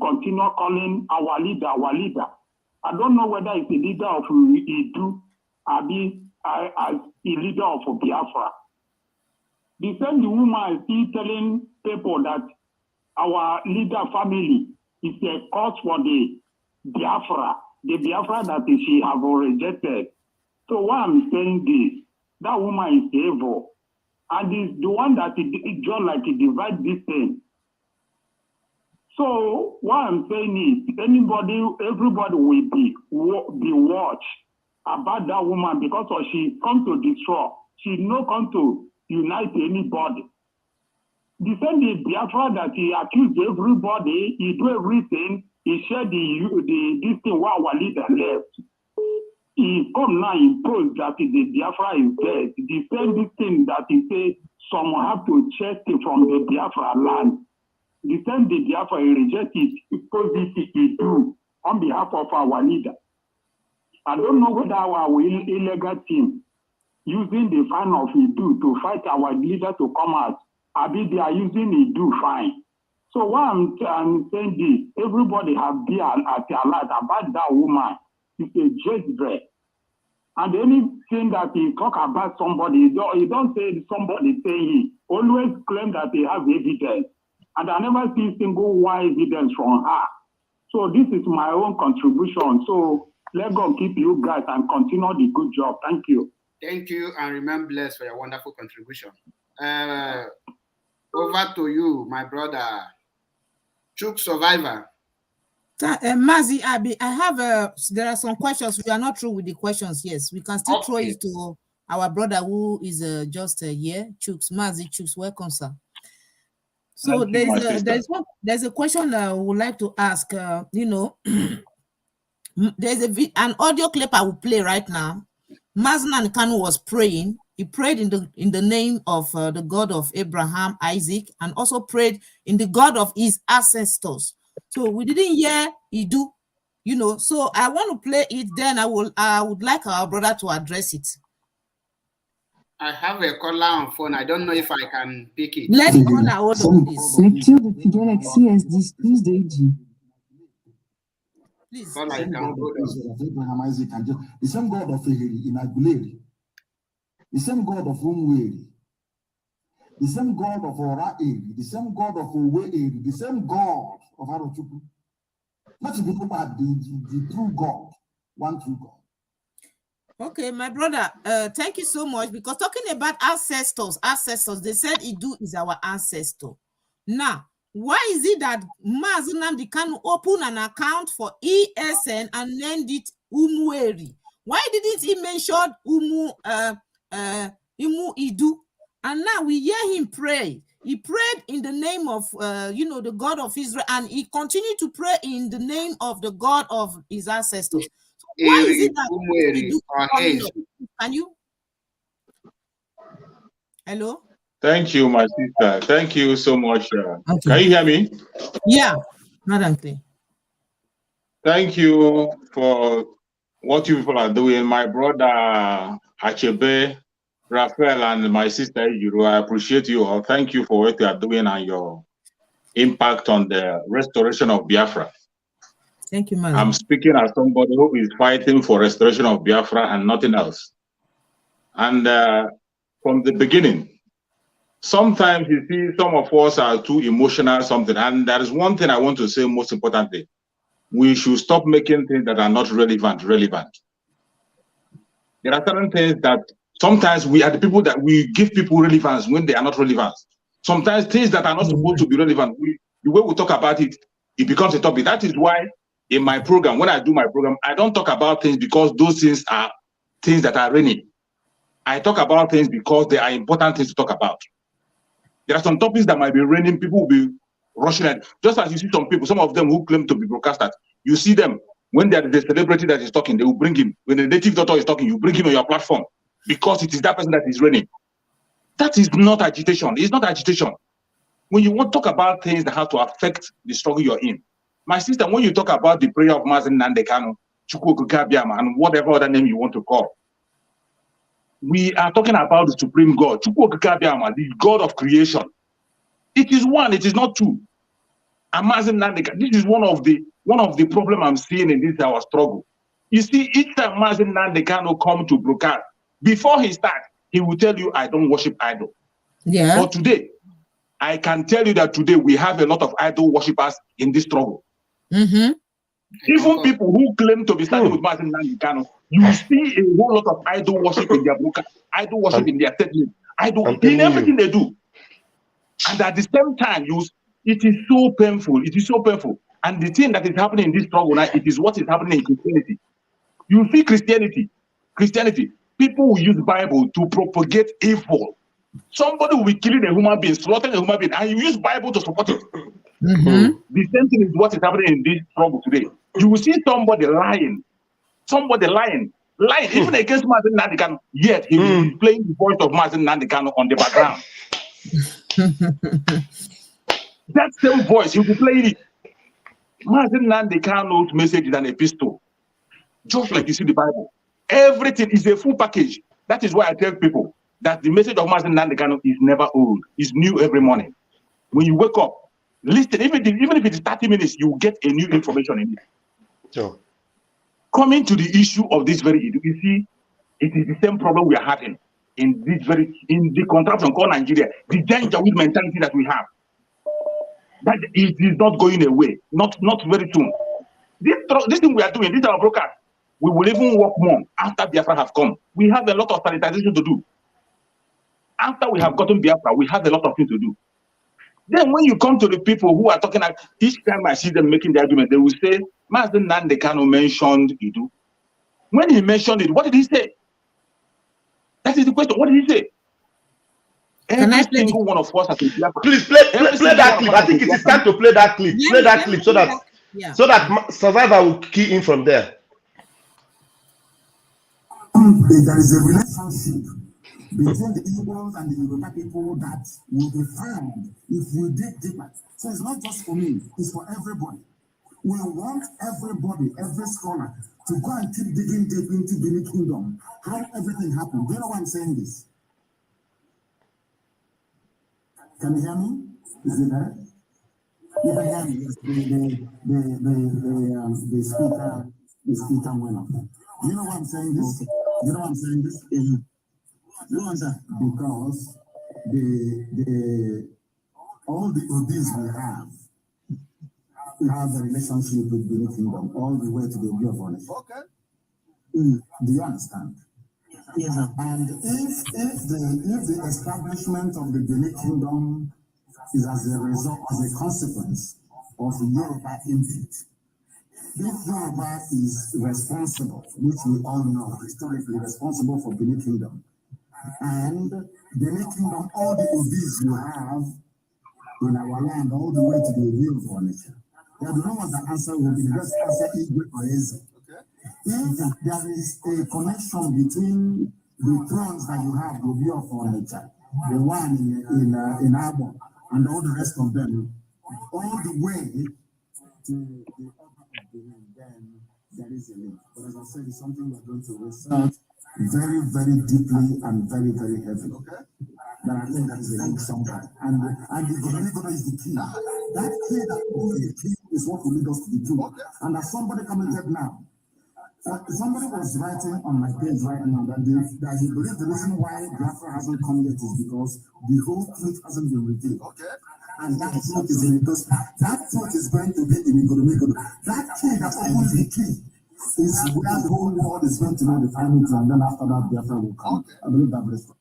S14: continue calling our leader, our leader. I don't know whether it's a leader of Iduu or as a leader of Biafra. The same woman is telling people that our leader family is a cause for the Biafra that she have rejected. So why I'm saying this, that woman is evil. And is the one that is just like it divides this thing. So what I'm saying is, everybody will be watched about that woman because she come to destroy. She no come to unite anybody. The same Biafra that he accused everybody, he do everything, he shared this thing while our leader left. He come now impose that the Biafra is dead. The same thing that he say some have to check it from the Biafra land. The same day Biafra reject it, because this he do on behalf of our leader. I don't know whether our illegal team using the fine of Iduu to fight our leader to come out. I mean, they are using Iduu fine. So what I'm saying this, everybody have been at alert about that woman. It's a Jezebel. And anything that he talk about somebody, he don't say somebody saying, he always claim that he has evidence. And I never see single one evidence from her. So this is my own contribution. So let God keep you guys and continue the good job. Thank you.
S1: Thank you and remain blessed for your wonderful contribution. Over to you, my brother, Chuk Survivor.
S3: Mazi Abi, I have there are some questions. We are not through with the questions. Yes, we can still throw it to our brother who is just here. Chuks, Mazi Chuks, welcome, sir. So there's a question I would like to ask. You know, there's an audio clip I will play right now. Mazi Kanu was praying. He prayed in the name of the God of Abraham, Isaac, and also prayed in the God of his ancestors. So we didn't hear Iduu, you know. So I want to play it. Then I would like our brother to address it.
S1: I have a caller on phone. I don't know if I can pick it.
S3: Let's call our order, please. Please.
S1: Caller, you can hold on.
S15: Abraham, Isaac, and the same God of in Aguleri, the same God of Umweri, the same God of Oraeri, the same God of Uweeri, the same God of Arochukwu. Not to be about the true God, one true God.
S3: Okay, my brother, thank you so much, because talking about ancestors, they said Iduu is our ancestor. Now, why is it that Mazi Nnamdi Kanu open an account for ESN and named it Umweri? Why didn't he mention Iduu? And now we hear him pray. He prayed in the name of, the God of Israel, and he continued to pray in the name of the God of his ancestors. So why is it that can you? Hello?
S16: Thank you, my sister. Thank you so much.
S3: Okay.
S16: Can you hear me?
S3: Yeah, Madam Clay.
S16: Thank you for what you people are doing. My brother Achebe, Raphael, and my sister Iduu, I appreciate you all. Thank you for what you are doing and your impact on the restoration of Biafra.
S3: Thank you, man.
S16: I'm speaking as somebody who is fighting for restoration of Biafra and nothing else. And from the beginning, sometimes you see some of us are too emotional, something. And there is one thing I want to say most importantly. We should stop making things that are not relevant. There are certain things that sometimes we are the people that we give people relevance when they are not relevant. Sometimes things that are not supposed to be relevant, the way we talk about it, it becomes a topic. That is why in my program, when I do my program, I don't talk about things because those things are things that are reigning. I talk about things because they are important things to talk about. There are some topics that might be reigning, people will be rushing at. Just as you see some people, some of them who claim to be broadcasters, you see them, when there is a celebrity that is talking, they will bring him. When a native doctor is talking, you bring him on your platform because it is that person that is reigning. That is not agitation. It's not agitation. When you want to talk about things that have to affect the struggle you're in. My sister, when you talk about the prayer of Mazi Nnamdi Kanu, Chukwu Okike and whatever other name you want to call, we are talking about the supreme God, Chukwu Okike, the God of creation. It is one, it is not two. And Mazi Nnamdi Kanu, this is one of the problem I'm seeing in this our struggle. You see, each time Mazi Nnamdi Kanu come to broadcast, before he starts, he will tell you, I don't worship idol.
S3: Yeah.
S16: But today, I can tell you that today we have a lot of idol worshippers in this struggle.
S3: Mm-hmm.
S16: Even people who claim to be standing with Mazi Nnamdi Kanu, you see a whole lot of idol worship in their broadcast, idol worship in their statement, idol in everything they do. And at the same time, it is so painful. It is so painful. And the thing that is happening in this struggle now, it is what is happening in Christianity. You see Christianity, people will use the Bible to propagate evil. Somebody will be killing a human being, slaughtering a human being, and you use Bible to support it.
S3: Mm-hmm.
S16: The same thing is what is happening in this struggle today. You will see somebody lying, even against Mazi Nnamdi Kanu, yet he will be playing the voice of Mazi Nnamdi Kanu on the background. That same voice, he will be playing it. Mazi Nnamdi Kanu's message is an epistle, just like you see the Bible. Everything is a full package. That is why I tell people that the message of Mazi Nnamdi Kanu is never old. It's new every morning. When you wake up, listen, even if it is 30 minutes, you get a new information in it.
S2: Sure.
S16: Coming to the issue of this very issue, you see, it is the same problem we are having in the contraption called Nigeria, the danger with mentality that we have. That it is not going away, not very soon. This thing we are doing, this is our broadcast. We will even work more after Biafra have come. We have a lot of sanitization to do. After we have gotten Biafra, we have a lot of things to do. Then when you come to the people who are talking, each time I see them making the argument, they will say, Master Nandekano mentioned Iduu. When he mentioned it, what did he say? That is the question. What did he say? Every single one of us has been Biafra.
S2: Please play that clip. I think it is time to play that clip. Play that clip so that Survivor will key in from there.
S15: There is a relationship between the Igbos and the Yoruba people that will be found if we dig deeper. So it's not just for me, it's for everybody. We want everybody, every scholar, to go and keep digging deep into Benin Kingdom, how everything happened. Do you know why I'm saying this? Can you hear me? Is it there? You can hear me. Yes, the speaker went up. You know why I'm saying this? You know why I'm saying this? You know that because all the Odis we have a relationship with Benin Kingdom all the way to the Obi of Onyesha. Okay. Do you understand? Yeah. And if the establishment of the Benin Kingdom is as a consequence of Yoruba input, if Yoruba is responsible, which we all know, historically responsible for Benin Kingdom, and Benin Kingdom, all the Obis you have in our land, all the way to the Obi of Onyesha, I don't know what the answer will be. Just answer Igwe or Eze. If there is a connection between the thrones that you have, the Obi of Onyesha, the one in Abo, and all the rest of them, all the way to the then there is a link. But as I said, it's something we're going to research very, very deeply and very, very heavily. Okay. But I think that is a link somewhere. And the Godomigodo is the key. That key that is the key is what will lead us to the truth. Okay. And as somebody commented now, somebody was writing on my page right now that he believes the reason why Biafra hasn't come yet is because the whole truth hasn't been revealed. Okay. And that truth is in because that truth is going to be in Godomigodo. That key that opens the key is where the whole world is going to know the final truth, and then after that Biafra will come. Okay. I believe that is.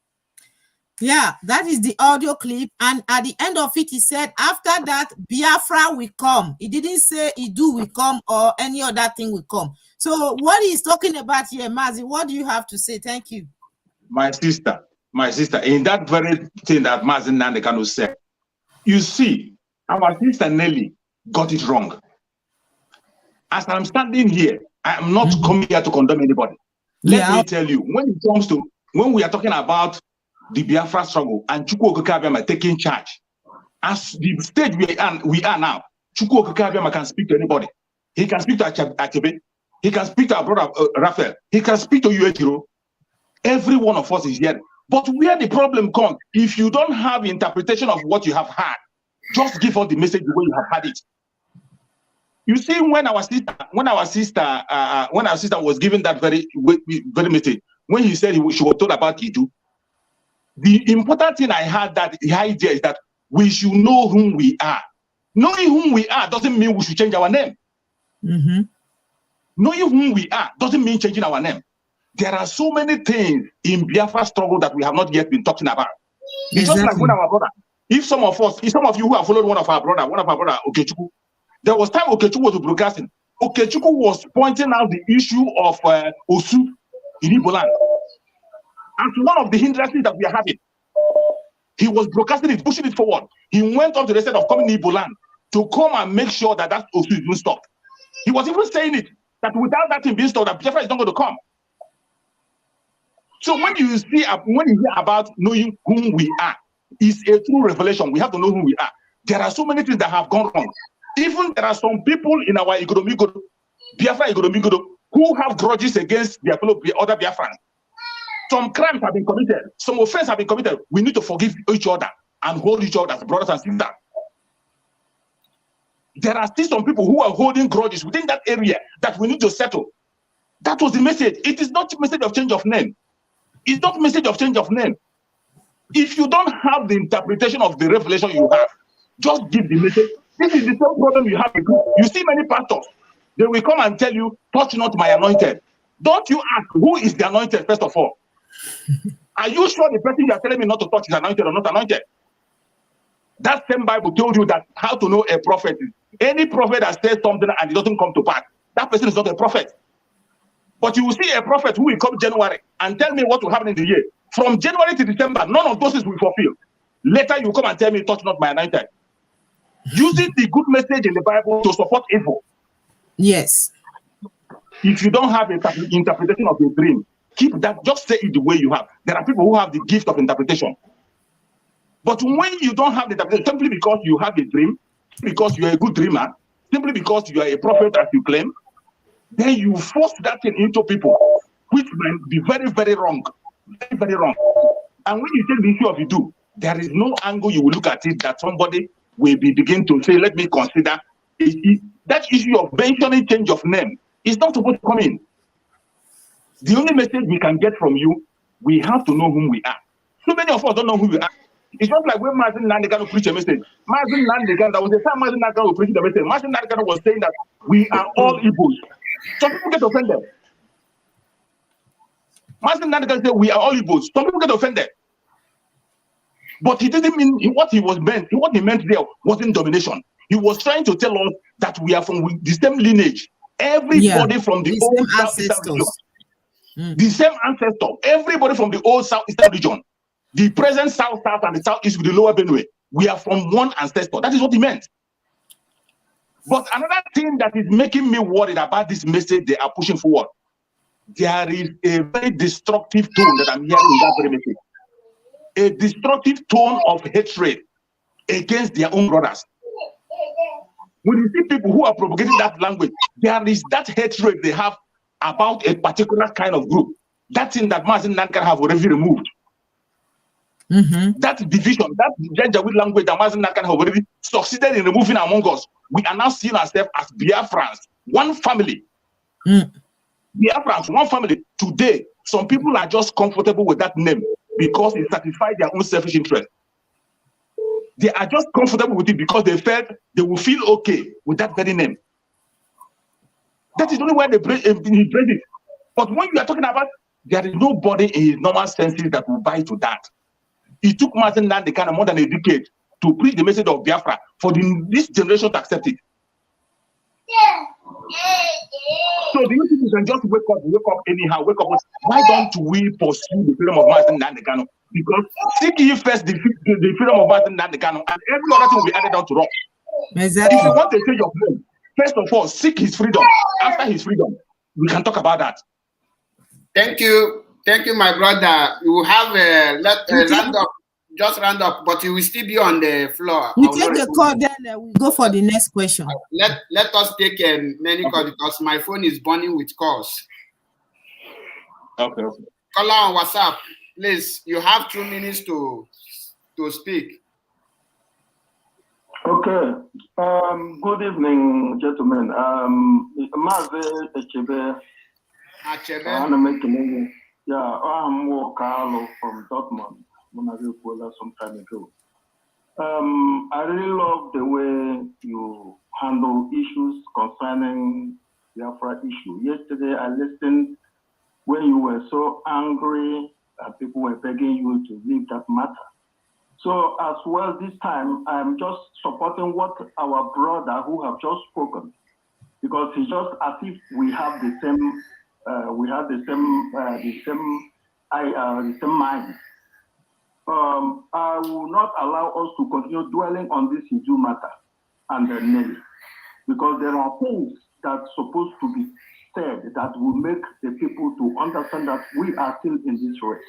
S3: Yeah, that is the audio clip. And at the end of it, he said, after that, Biafra will come. He didn't say Iduu will come or any other thing will come. So what he's talking about here, Mazi, what do you have to say? Thank you.
S16: My sister, in that very thing that Mazi Nandekano said, you see, our sister Nelly got it wrong. As I'm standing here, I am not coming here to condemn anybody. Let me tell you, when we are talking about the Biafra struggle and Chukwu Okeke Abiama taking charge, as the stage we are now, Chukwu Okeke Abiama can speak to anybody. He can speak to Achebe. He can speak to our brother Raphael. He can speak to Iduu. Every one of us is here. But where the problem comes, if you don't have interpretation of what you have heard, just give us the message the way you have heard it. You see, when our sister was given that very message, when he said she was told about Iduu, the important thing I had the idea is that we should know whom we are. Knowing whom we are doesn't mean we should change our name. Mm-hmm. Knowing whom we are doesn't mean changing our name. There are so many things in Biafra struggle that we have not yet been talking about. It's just like when our brother, if some of you who have followed one of our brother, Okechukwu, there was time Okechukwu was broadcasting. Okechukwu was pointing out the issue of Osu in Igbo land as one of the hindrances that we are having. He was broadcasting it, pushing it forward. He went up to the state of coming Igbo land to come and make sure that Osu is being stopped. He was even saying it, that without that thing being stopped, that Biafra is not going to come. So when you hear about knowing whom we are, it's a true revelation. We have to know who we are. There are so many things that have gone wrong. Even there are some people in our Biafra Igoromigodo, who have grudges against their fellow other Biafrans. Some crimes have been committed. Some offenses have been committed. We need to forgive each other and hold each other as brothers and sisters. There are still some people who are holding grudges within that area that we need to settle. That was the message. It is not a message of change of name. It's not a message of change of name. If you don't have the interpretation of the revelation you have, just give the message. This is the same problem you have. You see many pastors, they will come and tell you, touch not my anointed. Don't you ask who is the anointed, first of all? Are you sure the person you are telling me not to touch is anointed or not anointed? That same Bible told you that how to know a prophet is any prophet that says something and it doesn't come to pass, that person is not a prophet. But you will see a prophet who will come January and tell me what will happen in the year. From January to December, none of those things will fulfill. Later, you come and tell me, touch not my anointed. Using the good message in the Bible to support evil.
S3: Yes.
S16: If you don't have an interpretation of your dream, keep that, just say it the way you have. There are people who have the gift of interpretation. But when you don't have the interpretation, simply because you have a dream, because you are a good dreamer, simply because you are a prophet as you claim, then you force that thing into people, which might be very, very wrong. Very, very wrong. And when you take the issue of Iduu, there is no angle you will look at it that somebody will begin to say, let me consider that issue of mentioning change of name is not supposed to come in. The only message we can get from you, we have to know whom we are. So many of us don't know who we are. It's just like when Martin Nandekano preached a message. Martin Nandekano, that was the time Martin Nandekano was preaching the message. Martin Nandekano was saying that we are all Igbos. Some people get offended. Martin Nandekano said we are all Igbos. Some people get offended. But he didn't mean what he meant there wasn't domination. He was trying to tell us that we are from the same lineage. Everybody from the old Southeastern region. The same ancestor. Everybody from the old Southeastern region. The present South and the Southeast with the lower Benue. We are from one ancestor. That is what he meant. But another thing that is making me worried about this message they are pushing forward, there is a very destructive tone that I'm hearing in that very message. A destructive tone of hatred against their own brothers. When you see people who are propagating that language, there is that hatred they have about a particular kind of group. That thing that Martin Nankar have already removed. That division, that Janjaweed language that Martin Nankar have already succeeded in removing among us. We are now seeing ourselves as Biafrans, one family. Biafrans, one family. Today, some people are just comfortable with that name because it satisfies their own selfish interest. They are just comfortable with it because they felt they will feel okay with that very name. That is the only way they break it. But when you are talking about, there is nobody in his normal senses that will buy to that. It took Martin Nandekano more than a decade to preach the message of Biafra for this generation to accept it. So do you think you can just wake up anyhow, wake up? Why don't we pursue the freedom of Martin Nandekano? Because seek ye first the freedom of Martin Nandekano, and every other thing will be added on to rock. Exactly. If you want to change your freedom, first of all, seek his freedom. After his freedom, we can talk about that.
S1: Thank you, my brother. You will have round up, but you will still be on the floor.
S3: We take the call, then we go for the next question.
S1: Let us take many calls because my phone is burning with calls.
S16: Okay.
S1: Caller on WhatsApp, please. You have 2 minutes to speak.
S14: Okay. Good evening, gentlemen. Maze Echebe. Yeah, I'm Carlo from Dortmund. Some time ago. I really love the way you handle issues concerning the Biafra issue. Yesterday, I listened when you were so angry and people were begging you to leave that matter. So as well, this time, I'm just supporting what our brother who have just spoken, because it's just as if we have the same, the same mind. I will not allow us to continue dwelling on this Iduu matter and the Nelly, because there are things that's supposed to be said that will make the people to understand that we are still in this race.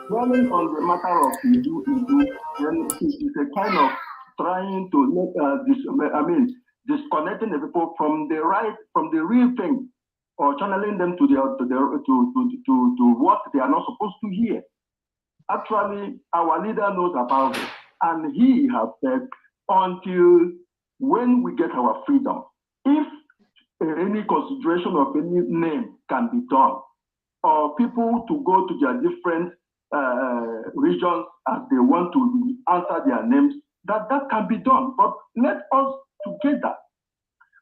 S14: Dwelling on the matter of Iduu, then it is a kind of trying to disconnecting the people from the real thing, or channeling them to what they are not supposed to hear. Actually, our leader knows about it, and he has said, until when we get our freedom, if any consideration of any name can be done, or people to go to their different regions as they want to answer their names, that can be done. But let us together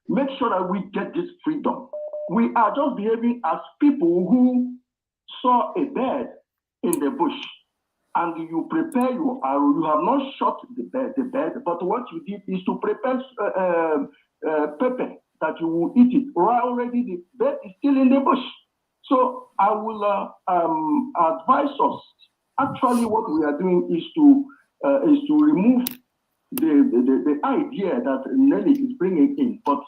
S14: make sure that we get this freedom. we are just behaving as people who saw a bird in the bush, and you prepare your arrow. You have not shot the bird, but what you did is to prepare pepper that you will eat it. Or already the bird is still in the bush. So I will advise us. Actually, what we are doing is to remove the idea that Nelly is bringing in, but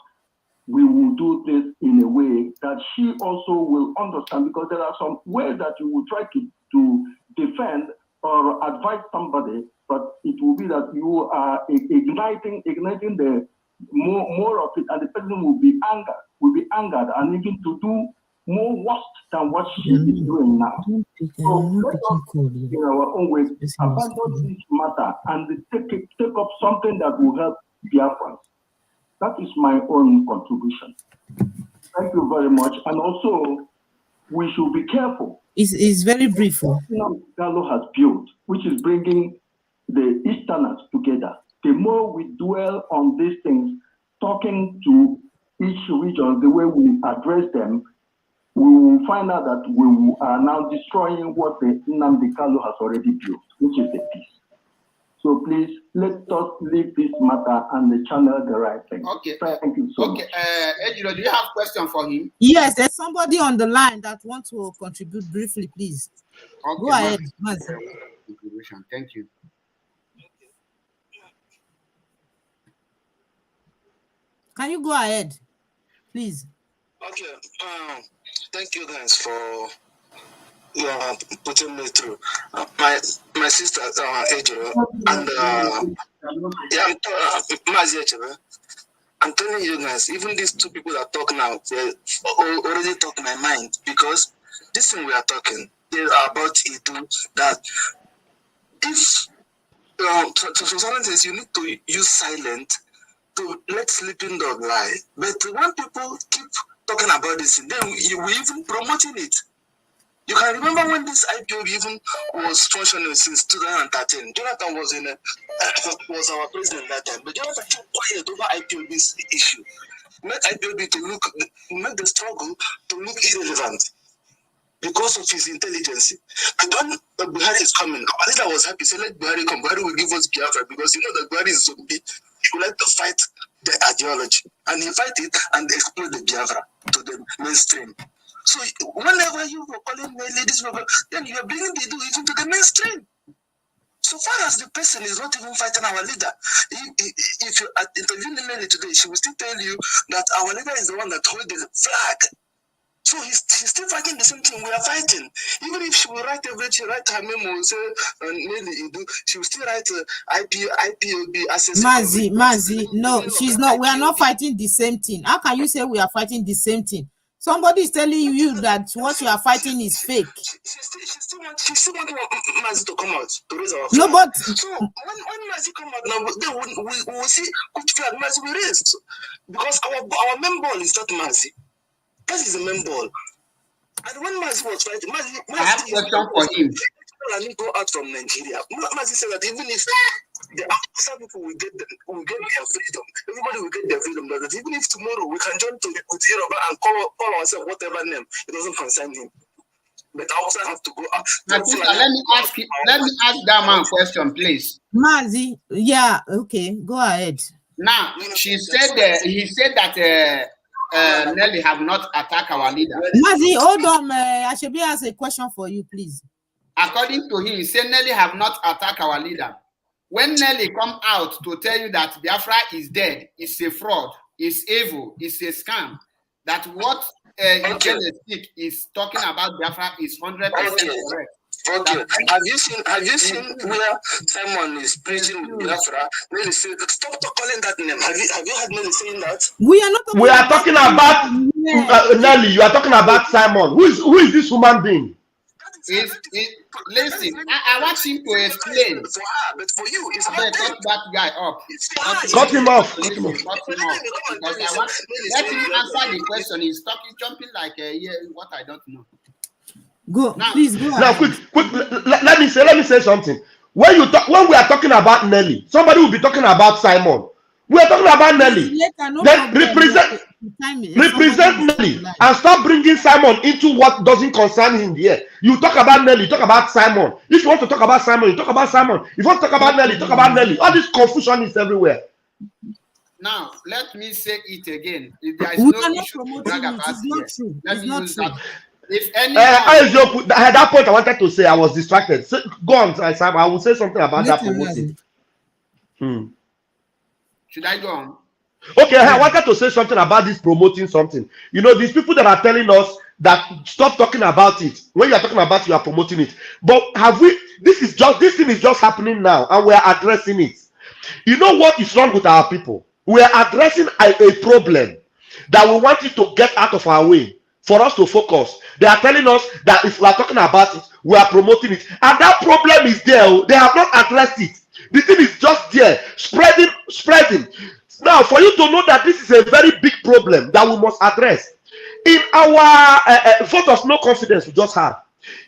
S14: we will do this in a way that she also will understand, because there are some ways that you will try to defend or advise somebody, but it will be that you are igniting the more of it, and the person will be angered, and even to do more worse than what she is doing now. So let us, in our own ways, abandon this matter and take up something that will help Biafrans. That is my own contribution. Thank you very much. And also, we should be careful.
S3: It's very brief.
S14: Gallo has built, which is bringing the Easterners together. The more we dwell on these things, talking to each region, the way we address them, we will find out that we are now destroying what the Nnamdi Kanu has already built, which is the peace. So please, let us leave this matter and channel the right thing.
S1: Okay.
S14: Thank you so much.
S1: Ejiro, do you have a question for him?
S3: Yes, there's somebody on the line that wants to contribute briefly, please.
S1: Okay,
S3: go ahead, Mazi.
S1: Thank you.
S3: Can you go ahead, please?
S17: Okay. Thank you guys for putting me through. My sister Ejiro and Mazi Ejiro. I'm telling you guys, even these two people that talk now, they already talk my mind, because this thing we are talking, they are about Iduu, that if to some says you need to use silent to let sleeping dog lie. But when people keep talking about this, then you were even promoting it. You can remember when this IPOB even was functioning since 2013. Jonathan was was our president that time, but Jonathan kept quiet over IPOB's issue. Make IPOB to make the struggle to look irrelevant because of his intelligence. And when Buhari is coming, our leader was happy. Say, let Buhari come. Buhari will give us Biafra, because you know that Buhari is zombie. He would like to fight the ideology, and he fight it and explode the Biafra to the mainstream. So whenever you were calling me ladies, then you are bringing the Iduu even to the mainstream. So far as the person is not even fighting our leader, if you interview Nelly today, she will still tell you that our leader is the one that holds the flag. So he's still fighting the same thing we are fighting. Even if she will write everything, write her memo, say Nelly Iduu, she will still write IPOB assessment.
S3: Mazi, no, she's not. We are not fighting the same thing. How can you say we are fighting the same thing? Somebody is telling you that what you are fighting is fake.
S17: She still wants Mazi to come out to raise our flag.
S3: No, but
S17: so when Mazi come out now, then we will see which flag Mazi will raise, because our main ball is not Mazi. That is the main ball. And when Mazi was fighting, Mazi
S1: I have a question for him.
S17: And go out from Nigeria. Mazi said that even if the outside people will get their freedom, everybody will get their freedom. That even if tomorrow we can join to Yoruba and call ourselves whatever name, it doesn't concern him. But I also have to go out.
S1: Let me ask that man a question, please.
S3: Mazi, yeah, okay, go ahead.
S1: Now, he said that Nelly have not attacked our leader.
S3: Mazi, hold on, Ashebi has a question for you, please.
S1: According to him, he said Nelly have not attacked our leader. When Nelly come out to tell you that Biafra is dead, it's a fraud, it's evil, it's a scam, that what speak is talking about Biafra is 100% correct.
S17: Okay. Have you seen where Simon is preaching Biafra? Nelly said, stop calling that name. Have you heard Nelly saying that?
S3: We are not.
S2: We are talking about Nelly. You are talking about Simon. Who is this human being?
S1: Listen, I want him to explain.
S17: For her, but for you, it's not
S1: cut that guy up.
S2: Cut him off.
S1: Because I want let him answer the question. He's jumping like what I don't know.
S3: Go now, please go.
S2: Now, quick. Let me say something. When we are talking about Nelly, somebody will be talking about Simon. We are talking about Nelly. Then Represent Nelly and stop bringing Simon into what doesn't concern him here. You talk about Nelly, talk about Simon. If you want to talk about Simon, you talk about Simon. If you want to talk about Nelly, talk about Nelly. All this confusion is everywhere.
S1: Now, let me say it again. If there is no issue to brag about here, let me use that. If anyone...
S2: at that point, I wanted to say I was distracted. So, go on, Simon. I will say something about that promoting.
S1: Should I go on?
S2: Okay, I wanted to say something about this promoting something. You know, these people that are telling us that stop talking about it. When you are talking about it, you are promoting it. But have we, this thing is just happening now and we are addressing it. You know what is wrong with our people? We are addressing a problem that we want it to get out of our way for us to focus. They are telling us that if we are talking about it, we are promoting it. And that problem is there. They have not addressed it. The thing is just there, spreading. Now, for you to know that this is a very big problem that we must address, in our vote of no confidence we just had,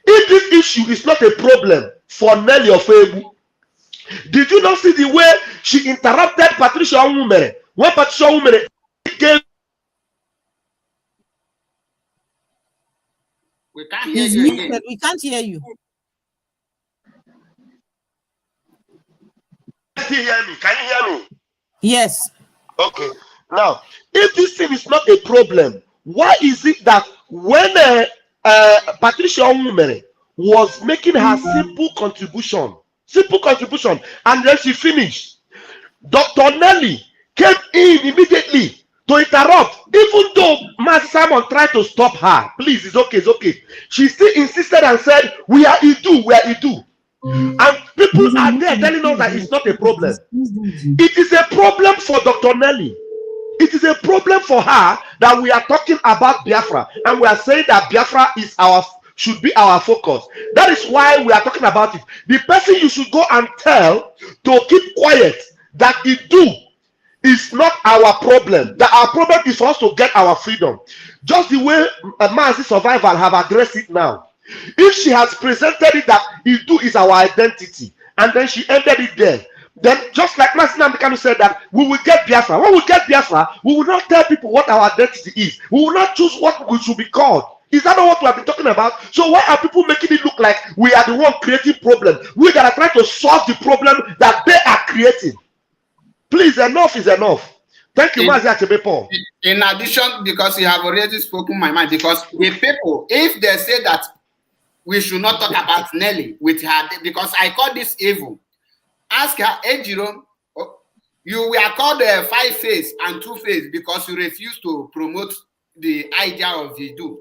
S2: if this issue is not a problem for Nelly of Ebu, did you not see the way she interrupted Patricia Umere when Patricia Umere gave?
S1: We can't hear you again.
S3: We can't hear you.
S2: Can you hear me?
S3: Yes.
S2: Okay. Now, if this thing is not a problem, why is it that when Patricia Umere was making her simple contribution, and then she finished, Dr. Nelly came in immediately to interrupt, even though Master Simon tried to stop her. Please, it's okay. She still insisted and said, we are Iduu. And people are there telling us that it's not a problem. It is a problem for Dr. Nelly. It is a problem for her that we are talking about Biafra, and we are saying that Biafra should be our focus. That is why we are talking about it. The person you should go and tell to keep quiet, that Iduu is not our problem. That our problem is for us to get our freedom. Just the way Mazi Survival have addressed it now. If she has presented it that Iduu is our identity, and then she ended it there, then just like Mazi Namdekanu said that we will get Biafra. When we get Biafra, we will not tell people what our identity is. We will not choose what we should be called. Is that not what we have been talking about? So why are people making it look like we are the one creating problem? We that are trying to solve the problem that they are creating. Please, enough is enough. Thank you, Mazi Achebepo.
S1: In addition, because you have already spoken my mind, because the people, if they say that we should not talk about Nelly with her, because I call this evil. Ask her, hey, Jerome, you were called a 5-face and 2-face because you refused to promote the idea of Iduu.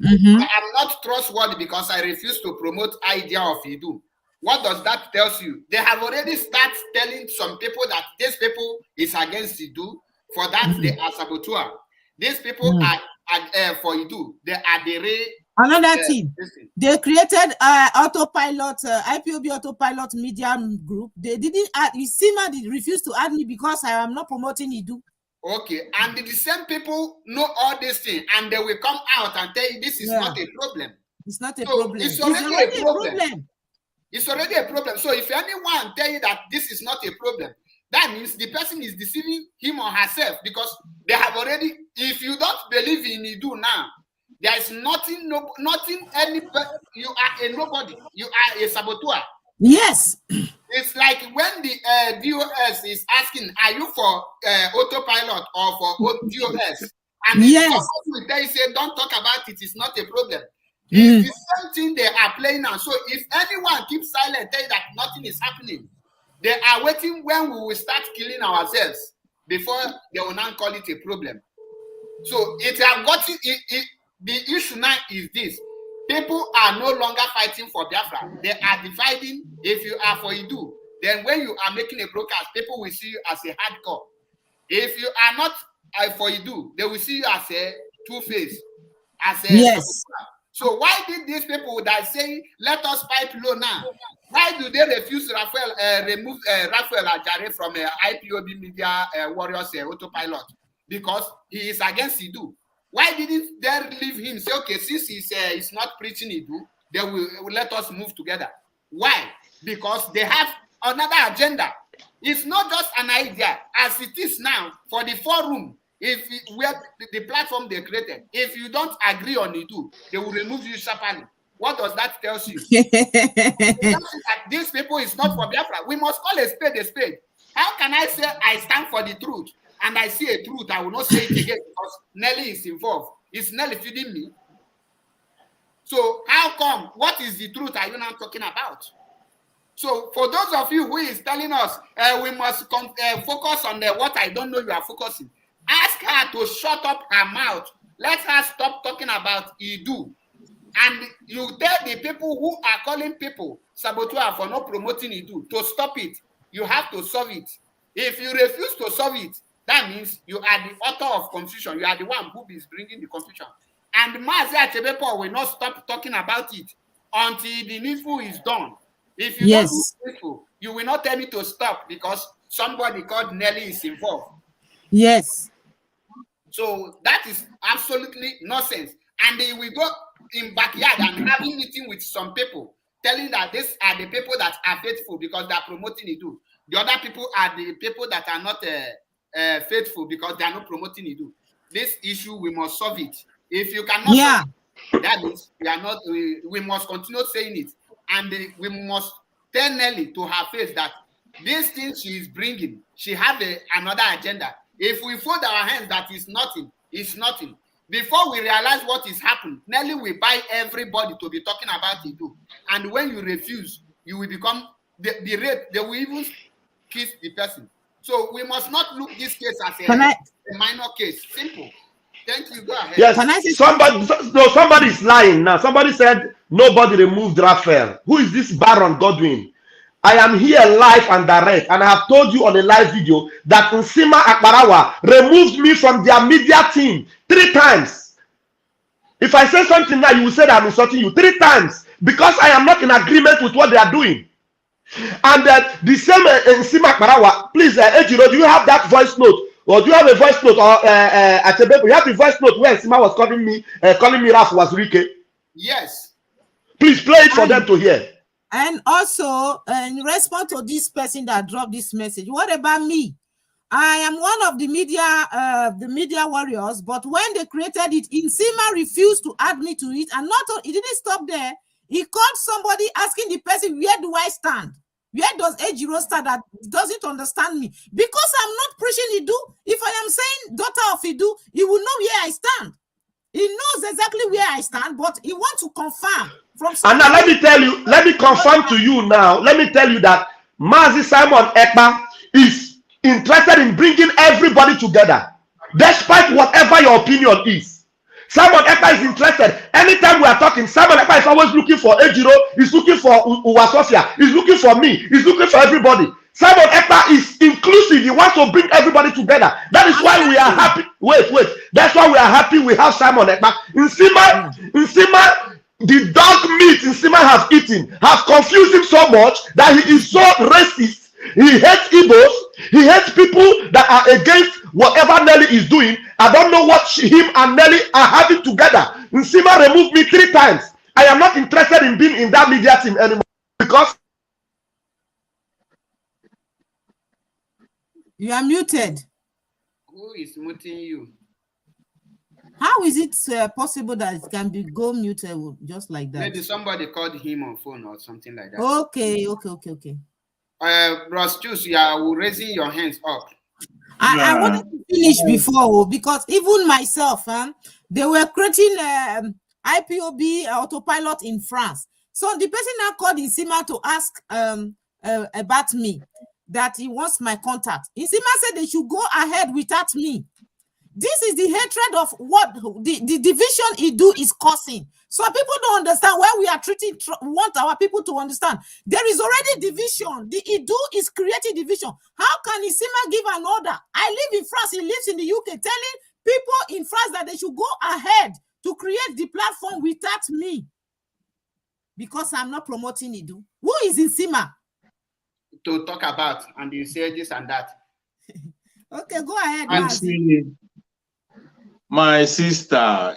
S1: I am not trustworthy because I refuse to promote idea of Iduu. What does that tell you? They have already started telling some people that these people is against Iduu. For that, they are saboteur. These people are for Iduu. They are the real.
S3: Another team. They created autopilot, IPOB autopilot media group. They didn't add, you see, man, they refused to add me because I am not promoting Iduu.
S1: Okay, and the same people know all these things, and they will come out and tell you this is not a problem.
S3: It's not a problem.
S1: It's already a problem. It's already a problem. So if anyone tell you that this is not a problem, that means the person is deceiving him or herself, because they have already, if you don't believe in Iduu now, there is nothing, you are a nobody. You are a saboteur.
S3: Yes.
S1: It's like when the DOS is asking, are you for autopilot or for DOS? And yes, will tell you, say, don't talk about it. It's not a problem. It's the same thing they are playing now. So if anyone keeps silent, tell you that nothing is happening, they are waiting when we will start killing ourselves before they will not call it a problem. So it have gotten the issue now is this. People are no longer fighting for Biafra. They are dividing. If you are for Iduu, then when you are making a broadcast, people will see you as a hardcore. If you are not for Iduu, they will see you as a 2-face. As a
S3: yes.
S1: So why did these people that say, let us fight low now, why do they refuse remove Raphael Ajare from IPOB Media Warriors autopilot? Because he is against Iduu. Why didn't they leave him? Say, okay, since he's not preaching Iduu, they will let us move together. Why? Because they have another agenda. It's not just an idea. As it is now, for the forum, If where the platform they created, if you don't agree on Iduu, they will remove you sharply. What does that tell you? That these people is not for Biafra. We must call a spade a spade. How can I say I stand for the truth and I see a truth, I will not say it again because Nelly is involved? Is Nelly feeding me? So how come? What is the truth are you now talking about? So for those of you who is telling us we must focus on what I don't know you are focusing, ask her to shut up her mouth. Let her stop talking about Iduu. And you tell the people who are calling people saboteur for not promoting Iduu to stop it. You have to solve it. If you refuse to solve it, that means you are the author of confusion. You are the one who is bringing the confusion. And Mazi Achebepo will not stop talking about it until the needful is done. If you don't do needful, you will not tell me to stop because somebody called Nelly is involved.
S3: Yes.
S1: So that is absolutely nonsense. And they will go in backyard and having meeting with some people, telling that these are the people that are faithful because they are promoting Iduu. The other people are the people that are not faithful because they are not promoting Iduu. This issue, we must solve it. If you cannot solve it, that means we are not. We must continue saying it, and we must tell Nelly to her face that this thing she is bringing, she have another agenda. If we fold our hands that is nothing, it's nothing. Before we realize what is happening, Nelly will buy everybody to be talking about Iduu. And when you refuse, you will become the rape. They will even kiss the person. So we must not look this case as a minor case. Simple. Thank you. Go ahead.
S2: Yes, somebody is lying now. Somebody said nobody removed Raphael. Who is this Baron Godwin? I am here live and direct, and I have told you on a live video that Nsima Akbarawa removed me from their media team 3 times. If I say something now, you will say that I'm insulting you 3 times because I am not in agreement with what they are doing. And the same Nsima Akbarawa, please, Ejiro, do you have that voice note? Or do you have a voice note? Or Achebe, you have the voice note where Nsima was calling me Raf Wazurike?
S1: Yes.
S2: Please play it for them to hear.
S3: And also, in response to this person that dropped this message, what about me? I am one of the media warriors, but when they created it, Nsima refused to add me to it, and he didn't stop there. He called somebody asking the person, where do I stand? Where does Ejiro stand that doesn't understand me? Because I'm not preaching Iduu. If I am saying daughter of Iduu, he will know where I stand. He knows exactly where I stand, but he wants to confirm.
S2: And now let me tell you, let me confirm to you now. Let me tell you that Mazi Simon Ekpa is interested in bringing everybody together, despite whatever your opinion is. Simon Ekpa is interested. Anytime we are talking, Simon Ekpa is always looking for Ejiro, he's looking for Uwasosia, he's looking for me, he's looking for everybody. Simon Ekpa is inclusive. He wants to bring everybody together. That is why we are happy. Wait. That's why we are happy we have Simon Ekpa. Nsima, the dog meat Nsima has eaten has confused him so much that he is so racist. He hates Igbos. He hates people that are against whatever Nelly is doing. I don't know what him and Nelly are having together. Nsima removed me 3 times. I am not interested in being in that media team anymore because
S3: you are muted.
S1: Who is muting you?
S3: How is it possible that it can be go muted just like that?
S1: Maybe somebody called him on phone or something like that.
S3: Okay.
S1: Ross Juice, you are raising your hands up.
S3: I wanted to finish before because even myself, they were creating IPOB autopilot in France. So the person now called Nsima to ask about me, that he wants my contact. Nsima said they should go ahead without me. This is the hatred of what the division Iduu is causing. So people don't understand why we are want our people to understand. There is already division. The Iduu is creating division. How can Nsima give an order? I live in France, he lives in the UK, telling people in France that they should go ahead to create the platform without me. Because I'm not promoting Iduu. Who is Nsima?
S1: To talk about, and you say this and that.
S3: Okay, go ahead.
S16: My sister,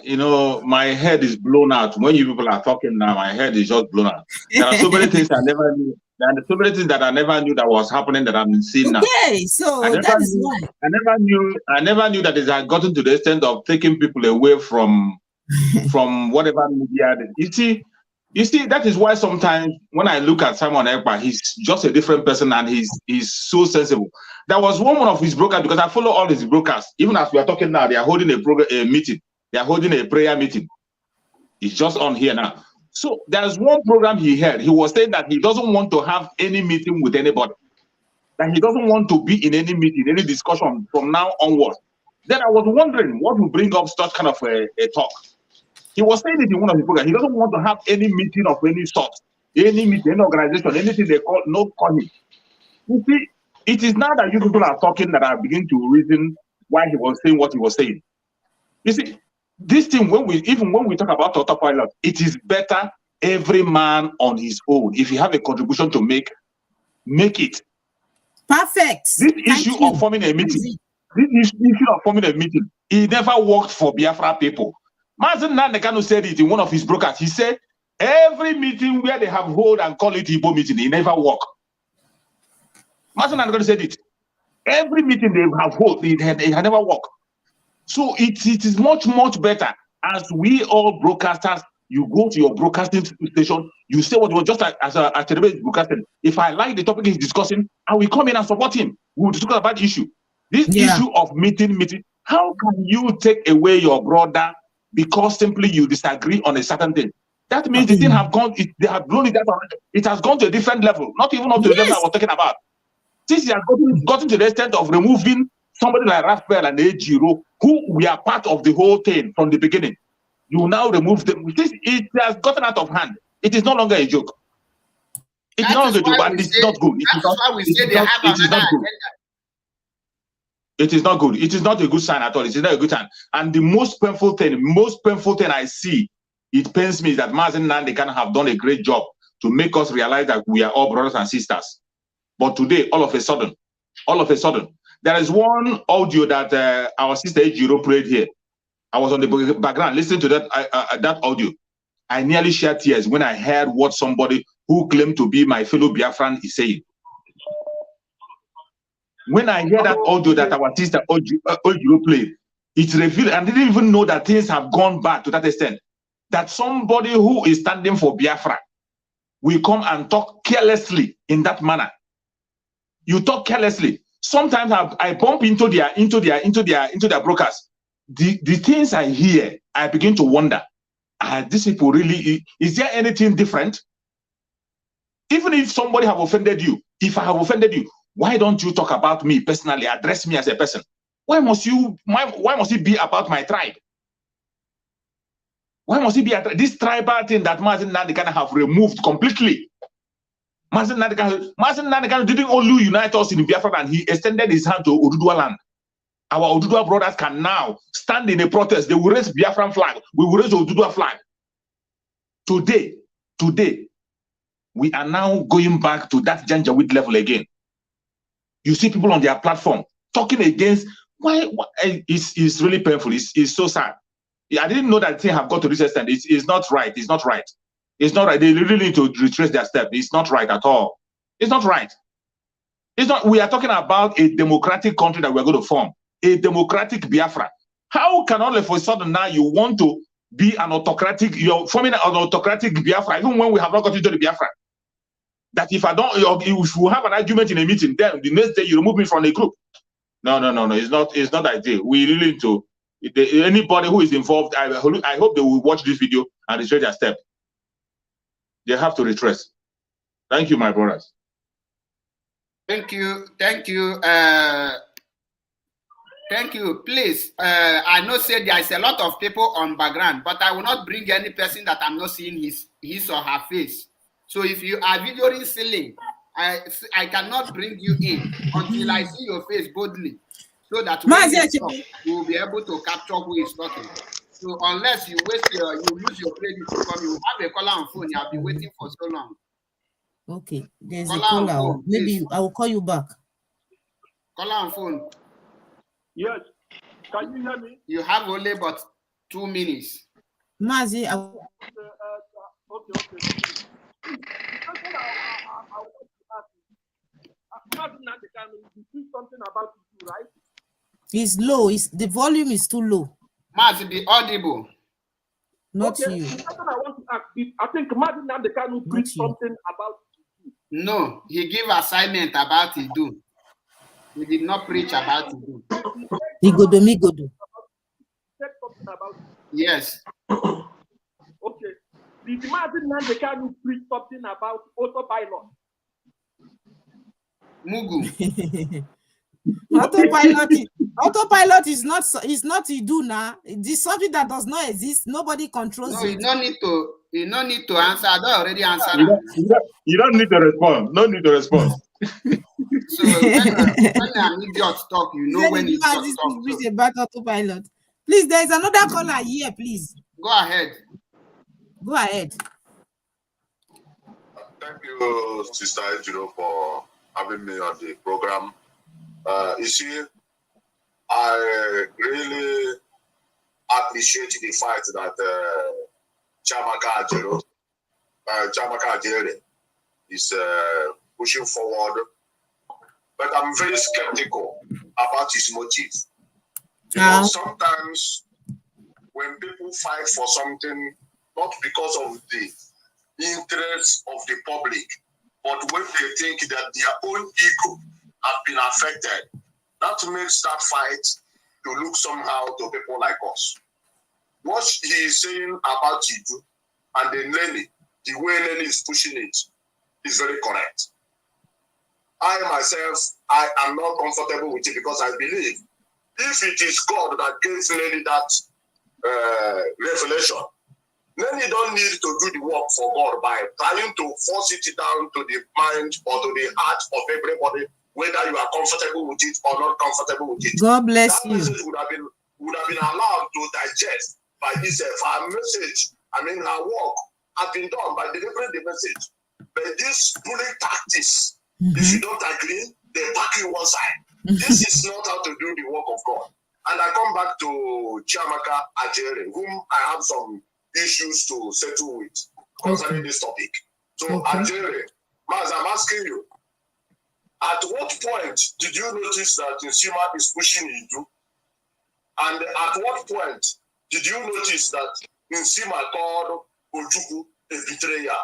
S16: my head is blown out. When you people are talking now, my head is just blown out. There are so many things I never knew. There are so many things that I never knew that was happening that I'm seeing now.
S3: Okay, so that is why.
S16: I never knew that it had gotten to the extent of taking people away from whatever media. You see, that is why sometimes when I look at Simon Ekpa, he's just a different person and he's so sensible. There was one of his brokers, because I follow all his brokers. Even as we are talking now, they are holding a meeting. They are holding a prayer meeting. It's just on here now. So there's one program he had. He was saying that he doesn't want to have any meeting with anybody. That he doesn't want to be in any meeting, any discussion from now onwards. Then I was wondering what will bring up such kind of a talk. He was saying it in one of the programs. He doesn't want to have any meeting of any sort, any meeting, any organization, anything they call, no calling. You see, it is now that you people are talking that I begin to reason why he was saying what he was saying. You see, this thing, when we talk about autopilot, it is better every man on his own. If you have a contribution to make it.
S3: Perfect.
S16: This issue of forming a meeting, it never worked for Biafra people. Mazen Nandekano said it in one of his brokers. He said, every meeting where they have hold and call it Igbo meeting, it never work. Mazen Nandekano said it. Every meeting they have hold, it never work. So it is much, much better as we all broadcasters, you go to your broadcasting station, you say what you want, just as a broadcasting. If I like the topic he's discussing, I will come in and support him. We will discuss about the issue. This issue of meeting, how can you take away your brother because simply you disagree on a certain thing? That means the thing have gone, they have blown it out. It has gone to a different level, not even up to the level I was talking about. Since he has gotten to the extent of removing somebody like Raphael and Ejiro, who we are part of the whole thing from the beginning, you now remove them. It has gotten out of hand. It is no longer a joke. It's not a joke, and it's not good. It is not good. It is not a good sign at all. It is not a good sign. And the most painful thing I see, it pains me, is that Mazen Nandekano have done a great job to make us realize that we are all brothers and sisters. But today, all of a sudden, there is one audio that our sister Ejiro played here. I was on the background listening to that audio. I nearly shed tears when I heard what somebody who claimed to be my fellow Biafran is saying. When I hear that audio that our sister Ejiro played, it revealed, and I didn't even know that things have gone back to that extent. That somebody who is standing for Biafra will come and talk carelessly in that manner. You talk carelessly. Sometimes I bump into their brokers. The things I hear, I begin to wonder, are these people really, is there anything different? Even if somebody have offended you, if I have offended you, why don't you talk about me personally, address me as a person? Why must it be about my tribe? Why must it be this tribal thing that Mazen Nandekano have removed completely? Mazen Nandekano didn't only unite us in Biafra, and he extended his hand to Oduduwa land. Our Oduduwa brothers can now stand in a protest. They will raise Biafran flag. We will raise Oduduwa flag. Today, we are now going back to that Janjaweed level again. You see people on their platform talking against, why it's really painful. It's so sad. I didn't know that thing have got to this extent. It's not right. It's not right. It's not right. They really need to retrace their step. It's not right at all. It's not right. It's not. We are talking about a democratic country that we're going to form. A democratic Biafra. How can all of a sudden now you want to be an autocratic, you're forming an autocratic Biafra, even when we have not got into the Biafra? That if if we have an argument in a meeting, then the next day you remove me from a group. No. It's not ideal. We really need to, anybody who is involved, I hope they will watch this video and retrace their step. They have to retrace. Thank you, my brothers.
S1: Thank you. Please, I know say there is a lot of people on background, but I will not bring any person that I'm not seeing his or her face. So if you are videoing ceiling, I cannot bring you in until I see your face boldly, so that when you talk, you will be able to capture who is talking. So unless you lose your credit to come, you have a caller on phone. You have been waiting for so long.
S3: Okay, there's a caller. Phone, maybe I will call you back.
S1: Caller on phone.
S14: Yes. Can you hear me?
S1: You have only but 2 minutes.
S3: Mazi,
S14: Okay.
S6: something about it, right?
S3: It's low. The volume is too low.
S1: Must be audible.
S3: Not
S6: okay,
S3: you.
S6: The question I want to ask is, I think Martin Nandekanu preached something about it.
S1: No, he gave assignment about Iduu. He did not preach about Iduu.
S3: Migodo.
S6: He said something about it.
S1: Yes.
S6: Okay. Did Martin Nandekanu preach something about autopilot?
S1: Mugu.
S3: Autopilot is not Iduu now. It is something that does not exist. Nobody controls
S1: no,
S3: it.
S1: You no need to answer. I don't already answered.
S16: You don't need to respond. No need to respond.
S1: So when an idiot talk, you know when it's talk.
S3: So. About autopilot. Please, there is another caller here. Please
S1: go ahead.
S3: Go ahead.
S18: Thank you, Sister Iduu, for having me on the program. You see, I really appreciate the fact that Chiamaka Ajere is pushing forward, but I'm very skeptical about his motive. You know, sometimes when people fight for something, not because of the interests of the public, but when they think that their own ego have been affected, that makes that fight to look somehow to people like us. What he is saying about Iduu and then Lenny, the way Lenny is pushing it, is very correct. I myself, I am not comfortable with it because I believe if it is God that gives Lenny that revelation, Lenny don't need to do the work for God by trying to force it down to the mind or to the heart of everybody, whether you are comfortable with it or not comfortable with it.
S3: God bless you.
S18: That message would have been allowed to digest by himself. Our message, our work has been done by delivering the message. But this bullying tactics, if you don't agree, they pack you one side. This is not how to do the work of God. And I come back to Chiamaka Ajere, whom I have some issues to settle with concerning this topic. So Ajere, Maz, I'm asking you, at what point did you notice that Nsima is pushing Iduu? And at what point did you notice that Nsima called Ojukwu a betrayer?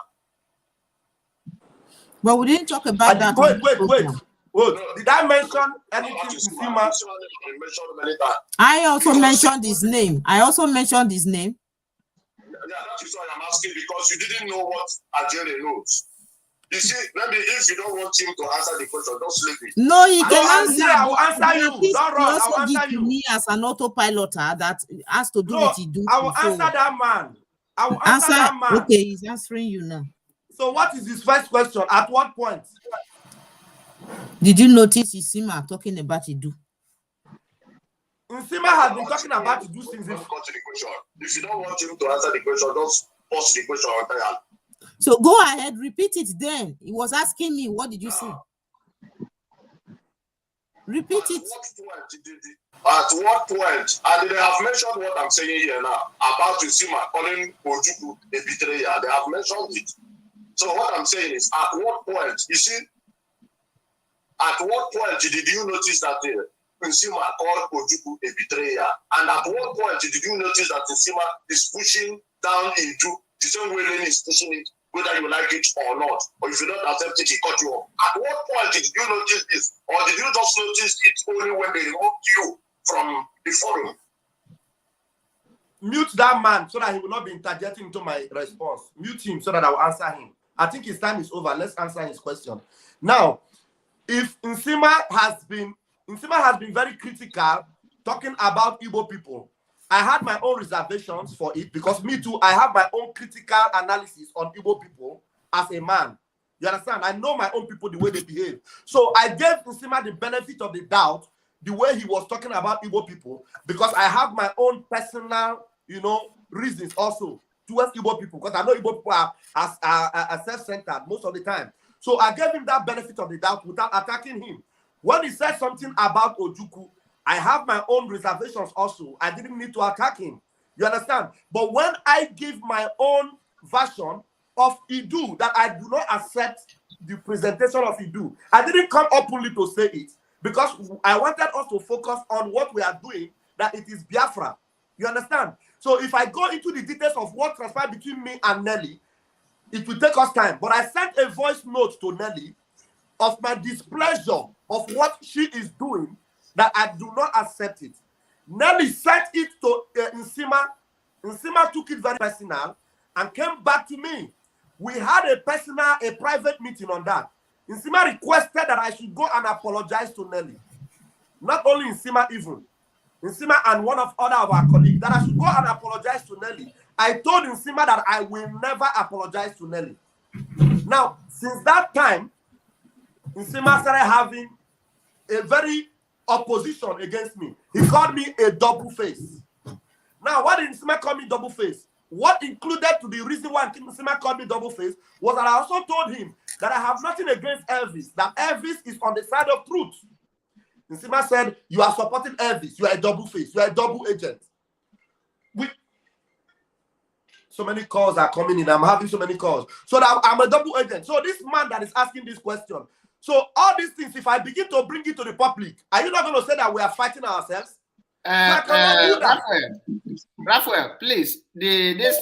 S3: But we didn't talk about that.
S19: Wait. Did I mention anything to Nsima?
S3: I also mentioned his name. Yeah,
S18: that is why I'm asking, because you didn't know what Ajere knows. You see, maybe if you don't want him to answer the question, don't sleep it.
S3: No, he can answer.
S19: I will answer you. Don't run. I will answer you.
S3: Me as an autopiloter that has to do with Iduu.
S19: I will answer that man. I will answer that man.
S3: Okay, he's answering you now.
S19: So what is his first question? At what point
S3: did you notice Nsima talking about Iduu?
S19: Nsima has been talking about Iduu since.
S18: If you don't want him to answer the question, just pause the question entirely.
S3: So go ahead, repeat it then. He was asking me, what did you say? Repeat it.
S18: At what point, and they have mentioned what I'm saying here now, about Nsima calling Ojukwu a betrayer. They have mentioned it. So what I'm saying is, at what point, you see, at what point did you notice that Nsima called Ojukwu a betrayer? And at what point did you notice that Nsima is pushing down Iduu the same way Lenny is pushing it, whether you like it or not? Or if you don't accept it, he cut you off. At what point did you notice this? Or did you just notice it only when they removed you from the forum?
S19: Mute that man so that he will not be interjecting into my response. Mute him so that I will answer him. I think his time is over. Let's answer his question. Now, if Nsima has been very critical talking about Igbo people, I had my own reservations for it because me too, I have my own critical analysis on Igbo people as a man. You understand? I know my own people, the way they behave. So I gave Nsima the benefit of the doubt, the way he was talking about Igbo people, because I have my own personal, reasons also towards Igbo people, because I know Igbo people are self-centered most of the time. So I gave him that benefit of the doubt without attacking him. When he said something about Ojukwu, I have my own reservations also. I didn't need to attack him. You understand? But when I give my own version of Iduu that I do not accept the presentation of Iduu. I didn't come openly to say it because I wanted us to focus on what we are doing, that it is Biafra. You understand? So if I go into the details of what transpired between me and Nelly, it will take us time. But I sent a voice note to Nelly of my displeasure of what she is doing, that I do not accept it. Nelly sent it to Nsima. Nsima took it very personal and came back to me. We had a private meeting on that. Nsima requested that I should go and apologize to Nelly. Not only Nsima, even Nsima and one of other of our colleagues, that I should go and apologize to Nelly. I told Nsima that I will never apologize to Nelly. Now, since that time, Nsima started having a very opposition against me. He called me a double face. Now, why did Nsima call me double face? What included to the reason why Nsima called me double face was that I also told him that I have nothing against Elvis, that Elvis is on the side of truth. Nsima said, you are supporting Elvis, you are a double face, you are a double agent. So many calls are coming in. I'm having so many calls. So that I'm a double agent. So this man that is asking this question. So all these things, if I begin to bring it to the public, are you not going to say that we are fighting ourselves?
S1: Raphael, please, this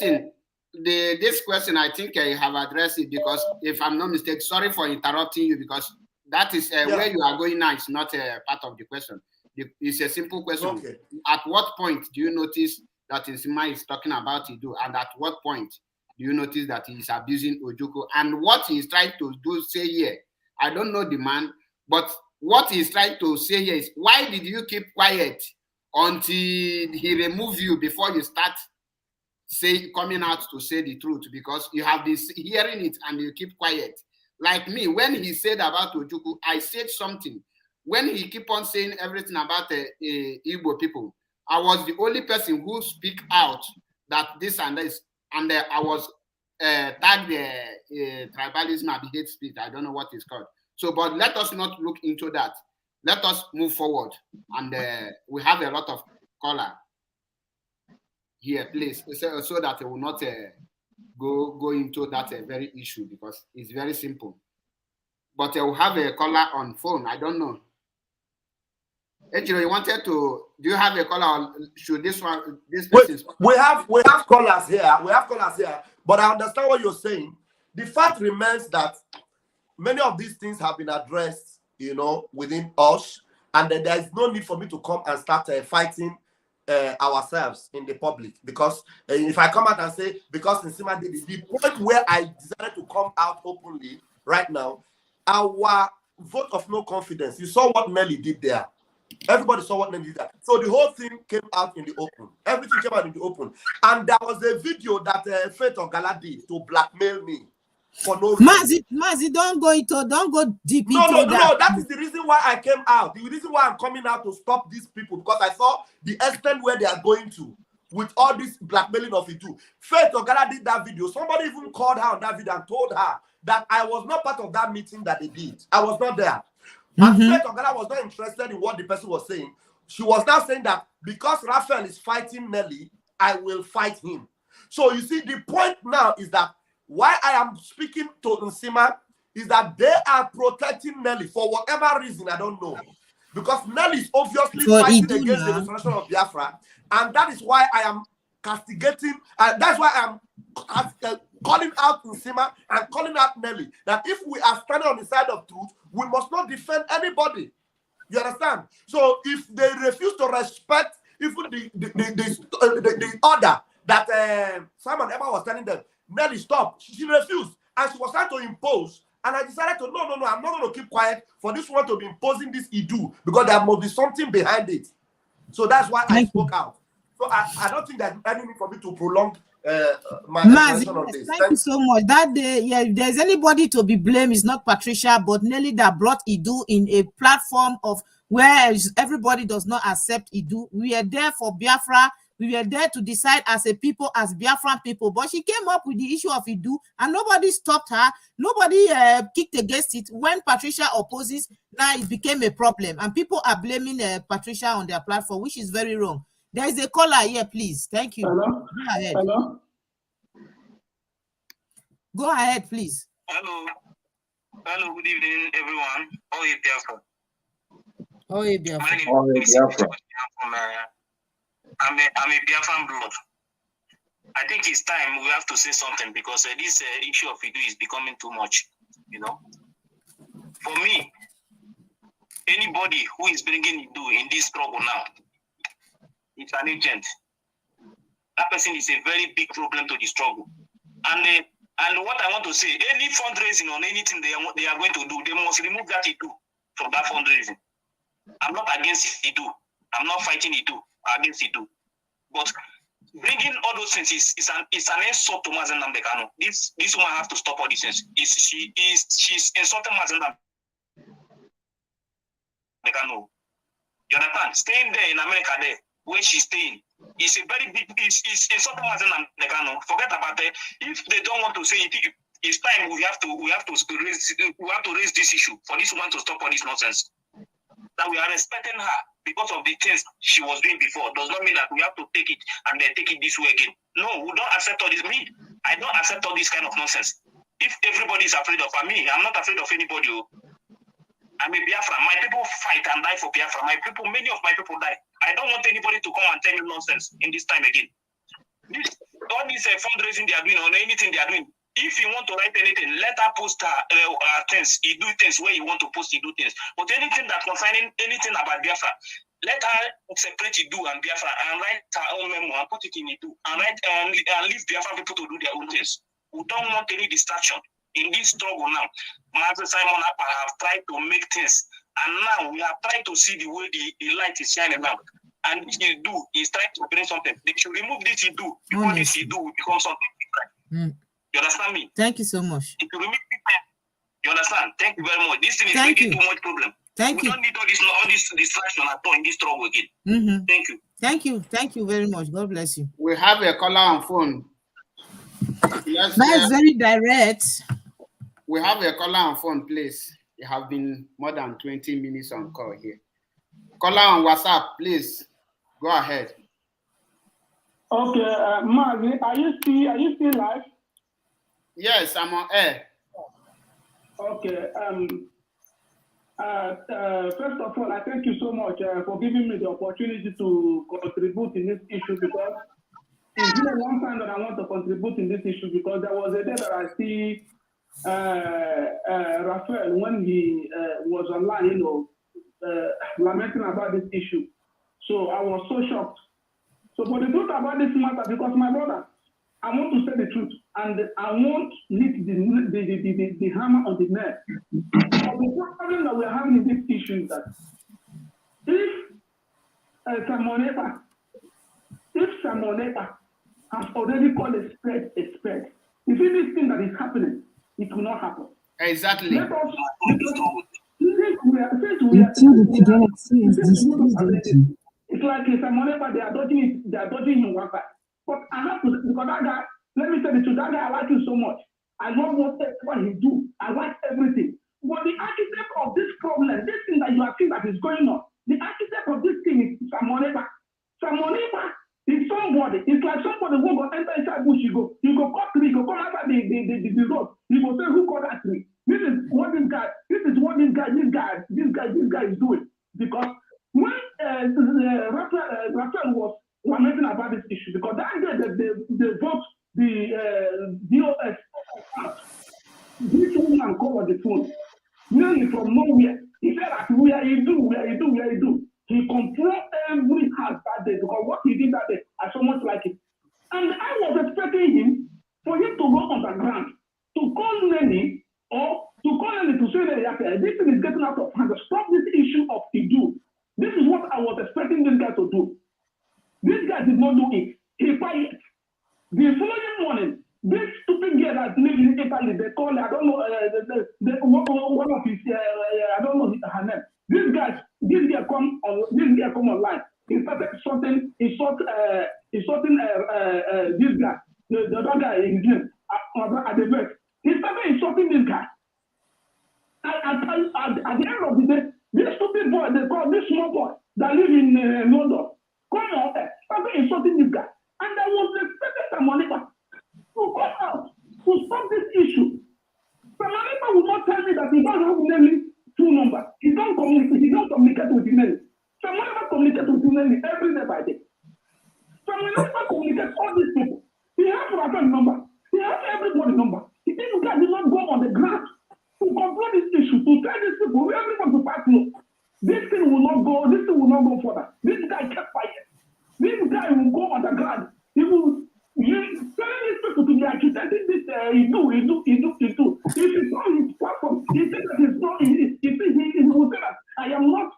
S1: question, I think you have addressed it, because if I'm not mistaken, sorry for interrupting you, because that is where you are going now. It's not part of the question. It's a simple question. Okay. At what point do you notice that Nsima is talking about Iduu, and at what point do you notice that he is abusing Ojukwu? And what he is trying to say here, I don't know the man, but what he is trying to say here is, why did you keep quiet until he removed you before you start coming out to say the truth? Because you have this hearing it and you keep quiet. Like me, when he said about Ojukwu, I said something. When he keep on saying everything about the Igbo people, I was the only person who speak out that this and this, and I was tagged tribalism and hate speech. I don't know what it's called. So, but let us not look into that. Let us move forward, and we have a lot of caller here, please, so that I will not go into that very issue, because it's very simple. But I will have a caller on phone. I don't know. Actually, you wanted to? Do you have a caller? Or should this one?
S19: We have callers here. We have callers here. But I understand what you're saying. The fact remains that many of these things have been addressed, you know, within us, and there is no need for me to come and start fighting ourselves in the public. Because if I come out and say, because Nsima did it, the point where I decided to come out openly right now, our vote of no confidence. You saw what Nelly did there. Everybody saw what Nelly did there. So the whole thing came out in the open. Everything came out in the open. And there was a video that Faith Ogala did to blackmail me for no reason.
S3: Mazi, don't go deep into
S19: No,
S3: that.
S19: that is the reason why I came out. The reason why I'm coming out to stop these people, because I saw the extent where they are going to with all this blackmailing of Iduu. Faith Ogala did that video. Somebody even called her on that video and told her that I was not part of that meeting that they did. I was not there. And Faith Ogala was not interested in what the person was saying. She was now saying that because Raphael is fighting Nelly, I will fight him. So you see, the point now is that why I am speaking to Nsima is that they are protecting Nelly for whatever reason, I don't know. Because Nelly is obviously fighting against the restoration of Biafra, and that is why I am castigating, that's why I am calling out Nsima and calling out Nelly, that if we are standing on the side of truth, we must not defend anybody. You understand? So if they refuse to respect even the order that Simon Emma was telling them, Nelly, stop. She refused, and she was trying to impose. And I decided to, no, I'm not going to keep quiet for this one to be imposing this Iduu, because there must be something behind it. So that's why I spoke out. So I don't think there's any need for me to prolong my explanation on this.
S3: Thank you so much. That day, if there's anybody to be blamed, it's not Patricia, but Nelly that brought Iduu in a platform of where everybody does not accept Iduu. We are there for Biafra. We were there to decide as a people, as Biafran people. But she came up with the issue of Iduu, and nobody stopped her. Nobody kicked against it. When Patricia opposes, now it became a problem. And people are blaming Patricia on their platform, which is very wrong. There is a caller here, please. Thank you.
S14: Hello?
S3: Go ahead.
S14: Hello?
S3: Go ahead, please.
S17: Hello. Hello, good evening, everyone. Oh, Biafra.
S3: Oh, Biafra.
S17: My name is Iduu. I'm a Biafran blood. I think it's time we have to say something because this issue of Iduu is becoming too much. You know, for me, anybody who is bringing Iduu in this struggle now, it's an agent. That person is a very big problem to the struggle. And what I want to say, any fundraising on anything they are going to do, they must remove that Iduu from that fundraising. I'm not against Iduu. I'm not fighting Iduu against Iduu. But bringing all those things is an insult to Mazen Nnamdi Kanu. This woman has to stop all these things. She's insulting Mazen Nnamdi Kanu. You understand? Staying there in America, there where she's staying, is a very big. It's insulting Mazen Nnamdi Kanu. Forget about it. If they don't want to say it, it's time we have to raise this issue for this woman to stop all this nonsense. That we are respecting her because of the things she was doing before does not mean that we have to take it and then take it this way again. No, we don't accept all this. I don't accept all this kind of nonsense. If everybody is afraid of me, I'm not afraid of anybody. I'm a Biafra. My people fight and die for Biafra. Many of my people die. I don't want anybody to come and tell me nonsense in this time again. All this fundraising they are doing or anything they are doing, if you want to write anything, let her post her things. You do things where you want to post, you do things. But anything that concerning anything about Biafra, let her separate Iduu and Biafra and write her own memo and put it in Iduu and leave Biafra people to do their own things. We don't want any distraction in this struggle now. Master Simon Appa have tried to make things, and now we are trying to see the way the light is shining now. And this Iduu is trying to bring something. They should remove this Iduu because this Iduu will become something different. You understand me?
S3: Thank you so much.
S17: If you remove people, you understand? Thank you very much. This thing is making too much problem.
S3: Thank you.
S17: We don't need all this distraction at all in this struggle again. Thank you.
S3: Thank you. Thank you very much. God bless you.
S1: We have a caller on phone.
S3: That's very direct.
S1: We have a caller on phone, please. You have been more than 20 minutes on call here. Caller on WhatsApp, please. Go ahead.
S14: Okay, Maggie, are you still live?
S1: Yes, I'm on air.
S14: Okay. First of all, I thank you so much for giving me the opportunity to contribute in this issue because it's been a long time that I want to contribute in this issue because there was a day that I see Raphael when he was online, lamenting about this issue. So I was so shocked. So for the truth about this matter, because my brother, I want to say the truth, and I won't hit the hammer on the nail. But the problem that we're having in this issue is that if Samoneta has already called a spread, you see this thing that is happening, it will not happen.
S1: Exactly.
S14: Let us, it's like Samoneta, they are dodging him one side. But I have to, because that guy, let me tell you, that guy, I like him so much. I love what he do. I like everything. But the architect of this problem, this thing that you are seeing that is going on, the architect of this thing is Samoneta. Samoneta is somebody. It's like somebody who go enter inside bush, you go cut tree, you go come outside the road. You go say, who cut that tree? This is what this guy is doing. Because when Raphael was lamenting about this issue, because that day they vote the DOS out. This woman called the phone, nearly from nowhere. He said that we are Iduu. He confronted every house that day because what he did that day, I so much like it. And I was expecting him for him to go underground, to call Lenny to say that this thing is getting out of hand. Stop this issue of Iduu. This is what I was expecting this guy to do. This guy did not do it. He quiet. The following morning, this stupid girl that lives in Italy, they call her, I don't know, one of his, I don't know her name. This guy come online. He started insulting this guy, the other guy, his name, at the back. He started insulting this guy. At the end of the day, this stupid boy, they call this small boy that live in London, come on, started insulting this guy. And I was expecting Samoneta to come out to stop this issue. Samoneta will not tell me that he you don't have Nelly two numbers. You don't communicate with Nelly. So we never communicate with Nelly every day by day. So we never communicate all these people. He has Rafael's number. He has everybody's number. He did not go on the ground to confront this issue, to tell these people, everyone to pass no. This thing will not go further. This guy kept quiet. This guy will go on the ground. He will telling these people to be agitating this Iduu. If it's not his platform, he said that it's not, he will say that I am not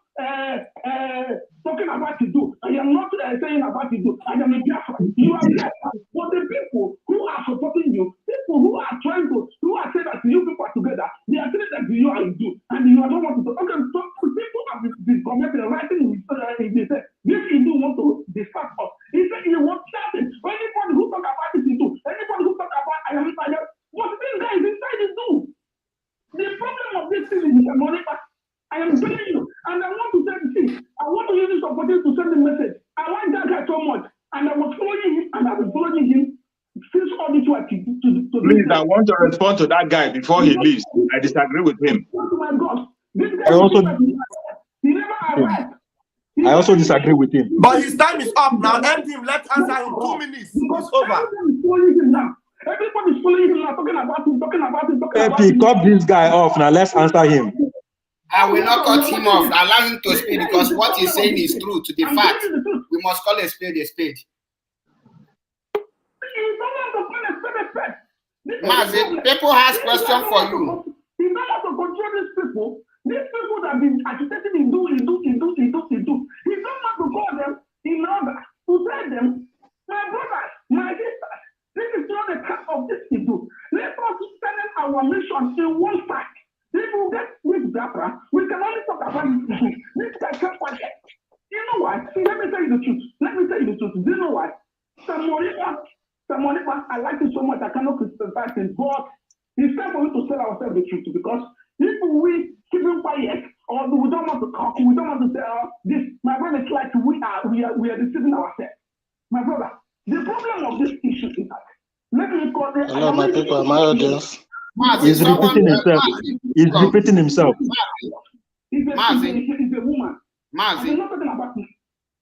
S14: talking about Iduu. I am not saying about Iduu. I am a Biafran. You are Biafran. But the people who are supporting you, people who are saying that you people are together, they are saying that you are Iduu. And you don't want to talk. Okay, so people have been commenting, writing they say, this Iduu want to distract us. He said he wants shouting. Anybody who talk about this Iduu, anybody who talk about I am inside, but this guy is inside Iduu. The problem of this thing is I am telling you, and I want to say the thing. I want to use this opportunity to send a message. I like that guy so much, and I was following him, and I've been following him since all this while.
S16: Please, I want to respond to that guy before he leaves. I disagree with him.
S14: Oh my God, this guy he never arrived.
S20: I also disagree with him.
S19: But his time is up now. End him. Let's answer in 2 minutes. It's over.
S14: Everybody's following him now, talking about him.
S20: Pick up this guy off now. Let's answer him.
S1: I will not cut him off. Allow him to speak because what he's saying is true to the fact. We must call a spade a spade. Mazi, people has questions for you.
S14: He don't want to control these people. These people that have been agitating Iduu. He don't want to call them in order to tell them, my brothers, my sisters, this is not the part of this Iduu. Let us send our mission in one fact. If we get this Biafra, we can only talk about this. This guy can't forget. You know why? See, let me tell you the truth. Do you know why? Samoripa, I like it so much, I cannot criticize him, but it's time for us to tell ourselves the truth because if we keep him quiet or we don't want to talk, we don't want to say this, my brother, it's like we are deceiving ourselves. My brother, the problem of this issue is that let me call it.
S5: Hello, my people, my audience.
S20: He's repeating himself. He's repeating himself.
S14: He's a woman.
S1: Mazi.
S14: I'm not talking about me.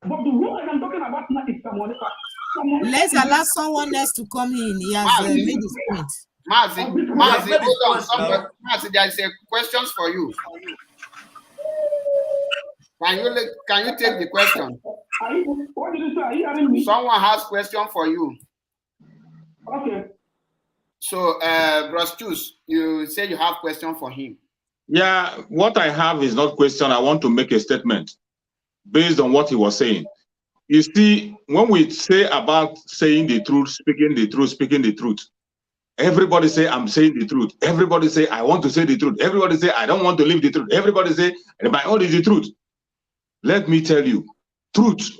S14: But the woman I'm talking about now is someone.
S3: Let's allow someone else to come in. He has made his point.
S1: Mazi, hold on. Mazi, there is a questions for you. Can you take the question?
S14: What did you say? Are you hearing me?
S1: Someone has question for you.
S14: Okay.
S1: So, Bros Choose, you say you have question for him.
S16: Yeah, what I have is not question. I want to make a statement based on what he was saying. You see, when we say about saying the truth, speaking the truth, everybody say, I'm saying the truth. Everybody say, I want to say the truth. Everybody say, I don't want to live the truth. Everybody say, my own is the truth. Let me tell you, truth.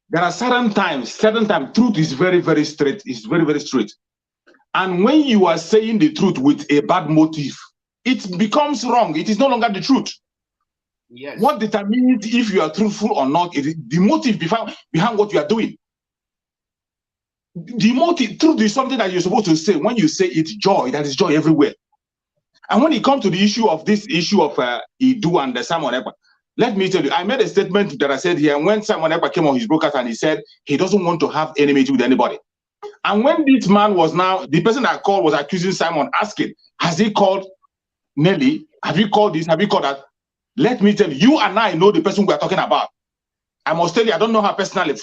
S16: There are certain times, truth is very, very straight. It's very, very straight. And when you are saying the truth with a bad motive, it becomes wrong. It is no longer the truth.
S1: Yes.
S16: What determines if you are truthful or not is the motive behind what you are doing. The motive, truth is something that you're supposed to say. When you say it's joy, that is joy everywhere. And when it comes to the issue of Iduu and the Simon Ekpa, let me tell you, I made a statement that I said here when Simon Ekpa came on his broadcast and he said he doesn't want to have enmity with anybody. And when this man was now, the person I called was accusing Simon, asking, has he called Nelly? Have you called this? Have you called that? Let me tell you, you and I know the person we are talking about. I must tell you, I don't know her personally.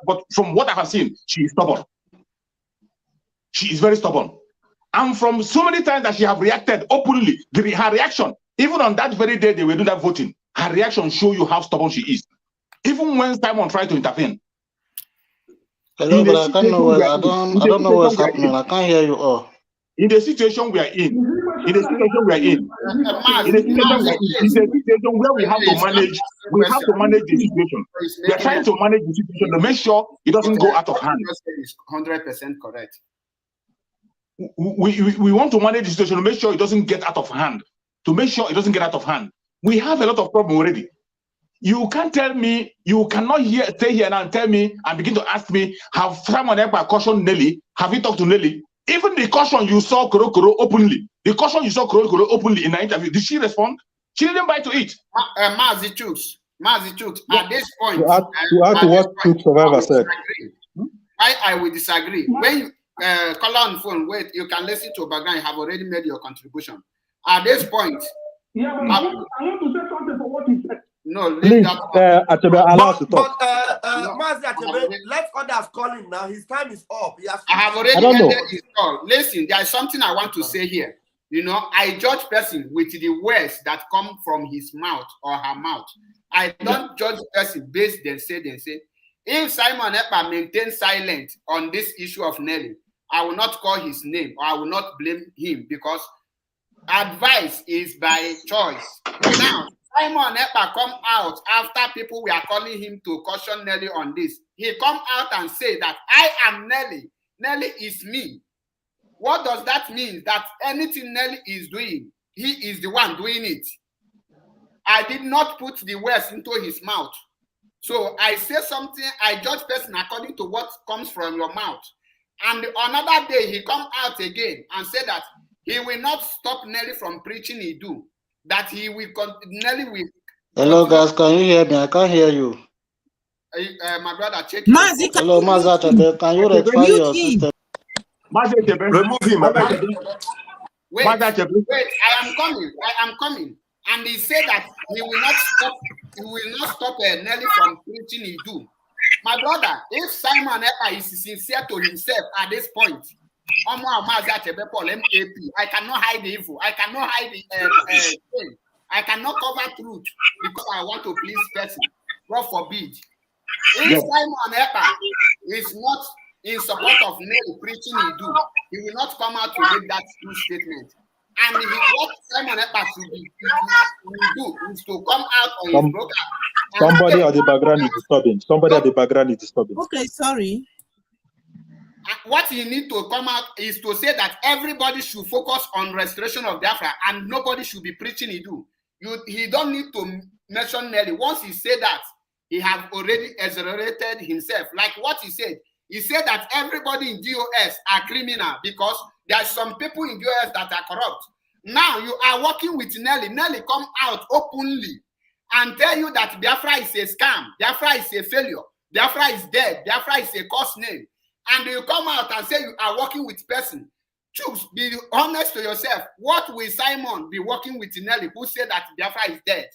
S16: But from what I have seen, she is stubborn. She is very stubborn. And from so many times that she have reacted openly, her reaction, even on that very day they were doing that voting, her reaction show you how stubborn she is. Even when Simon tried to intervene.
S5: Hello, but I don't know what's happening. I can't hear you all.
S16: In the situation we are in, it's a situation where we have to manage the situation. We are trying to manage the situation to make sure it doesn't go out of hand.
S1: 100% correct.
S16: We want to manage the situation to make sure it doesn't get out of hand. We have a lot of problem already. You can't tell me, you cannot stay here now and tell me and begin to ask me, have Simon Ekpa cautioned Nelly? Have you talked to Nelly? Even the caution you saw Koro openly, the caution you saw Koro openly in the interview, did she respond? She didn't buy to it.
S1: Mazi Chooks, at this point,
S20: To add to what Chook Survivor said.
S1: Why I will disagree. When you call on phone, wait, you can listen to background, you have already made your contribution. At this point,
S14: yeah, but I want to say something for what he said.
S1: No,
S20: please, allow us to talk.
S19: Mazi Achebe, let others call him now. His time is up.
S1: I have already ended his call. Listen, there is something I want to say here. You know, I judge person with the words that come from his mouth or her mouth. I don't judge person based then say. If Simon Ekpa maintains silent on this issue of Nelly, I will not call his name or I will not blame him because advice is by choice. Now, Simon Ekpa come out after people were calling him to caution Nelly on this. He come out and say that I am Nelly. Nelly is me. What does that mean? That anything Nelly is doing, he is the one doing it. I did not put the words into his mouth. So I say something, I judge person according to what comes from your mouth. And another day he come out again and say that he will not stop Nelly from preaching Iduu. That he will Nelly will.
S21: Hello guys, can you hear me? I can't hear you.
S1: My brother, check.
S21: Hello, Mazi, can you rectify your system?
S19: Remove him.
S1: Wait, I am coming. And he said that he will not stop Nelly from preaching Iduu. My brother, if Simon Ekpa is sincere to himself at this point, I cannot hide the evil. I cannot hide the thing. I cannot cover truth because I want to please person. God forbid. If Simon Ekpa is not in support of Nelly preaching Iduu, he will not come out to make that true statement. And what Simon Ekpa should do is to come out on his broker.
S20: Somebody at the background is disturbing. Somebody at the background is disturbing.
S3: Okay, sorry.
S1: What he need to come out is to say that everybody should focus on restoration of Biafra and nobody should be preaching Iduu. He don't need to mention Nelly. Once he said that, he have already exonerated himself. Like what he said that everybody in DOS are criminal because there are some people in DOS that are corrupt. Now you are working with Nelly. Nelly come out openly and tell you that Biafra is a scam. Biafra is a failure. Biafra is dead. Biafra is a cost name. And you come out and say you are working with person. Choose, be honest to yourself. What will Simon be working with Nelly who said that Biafra is dead?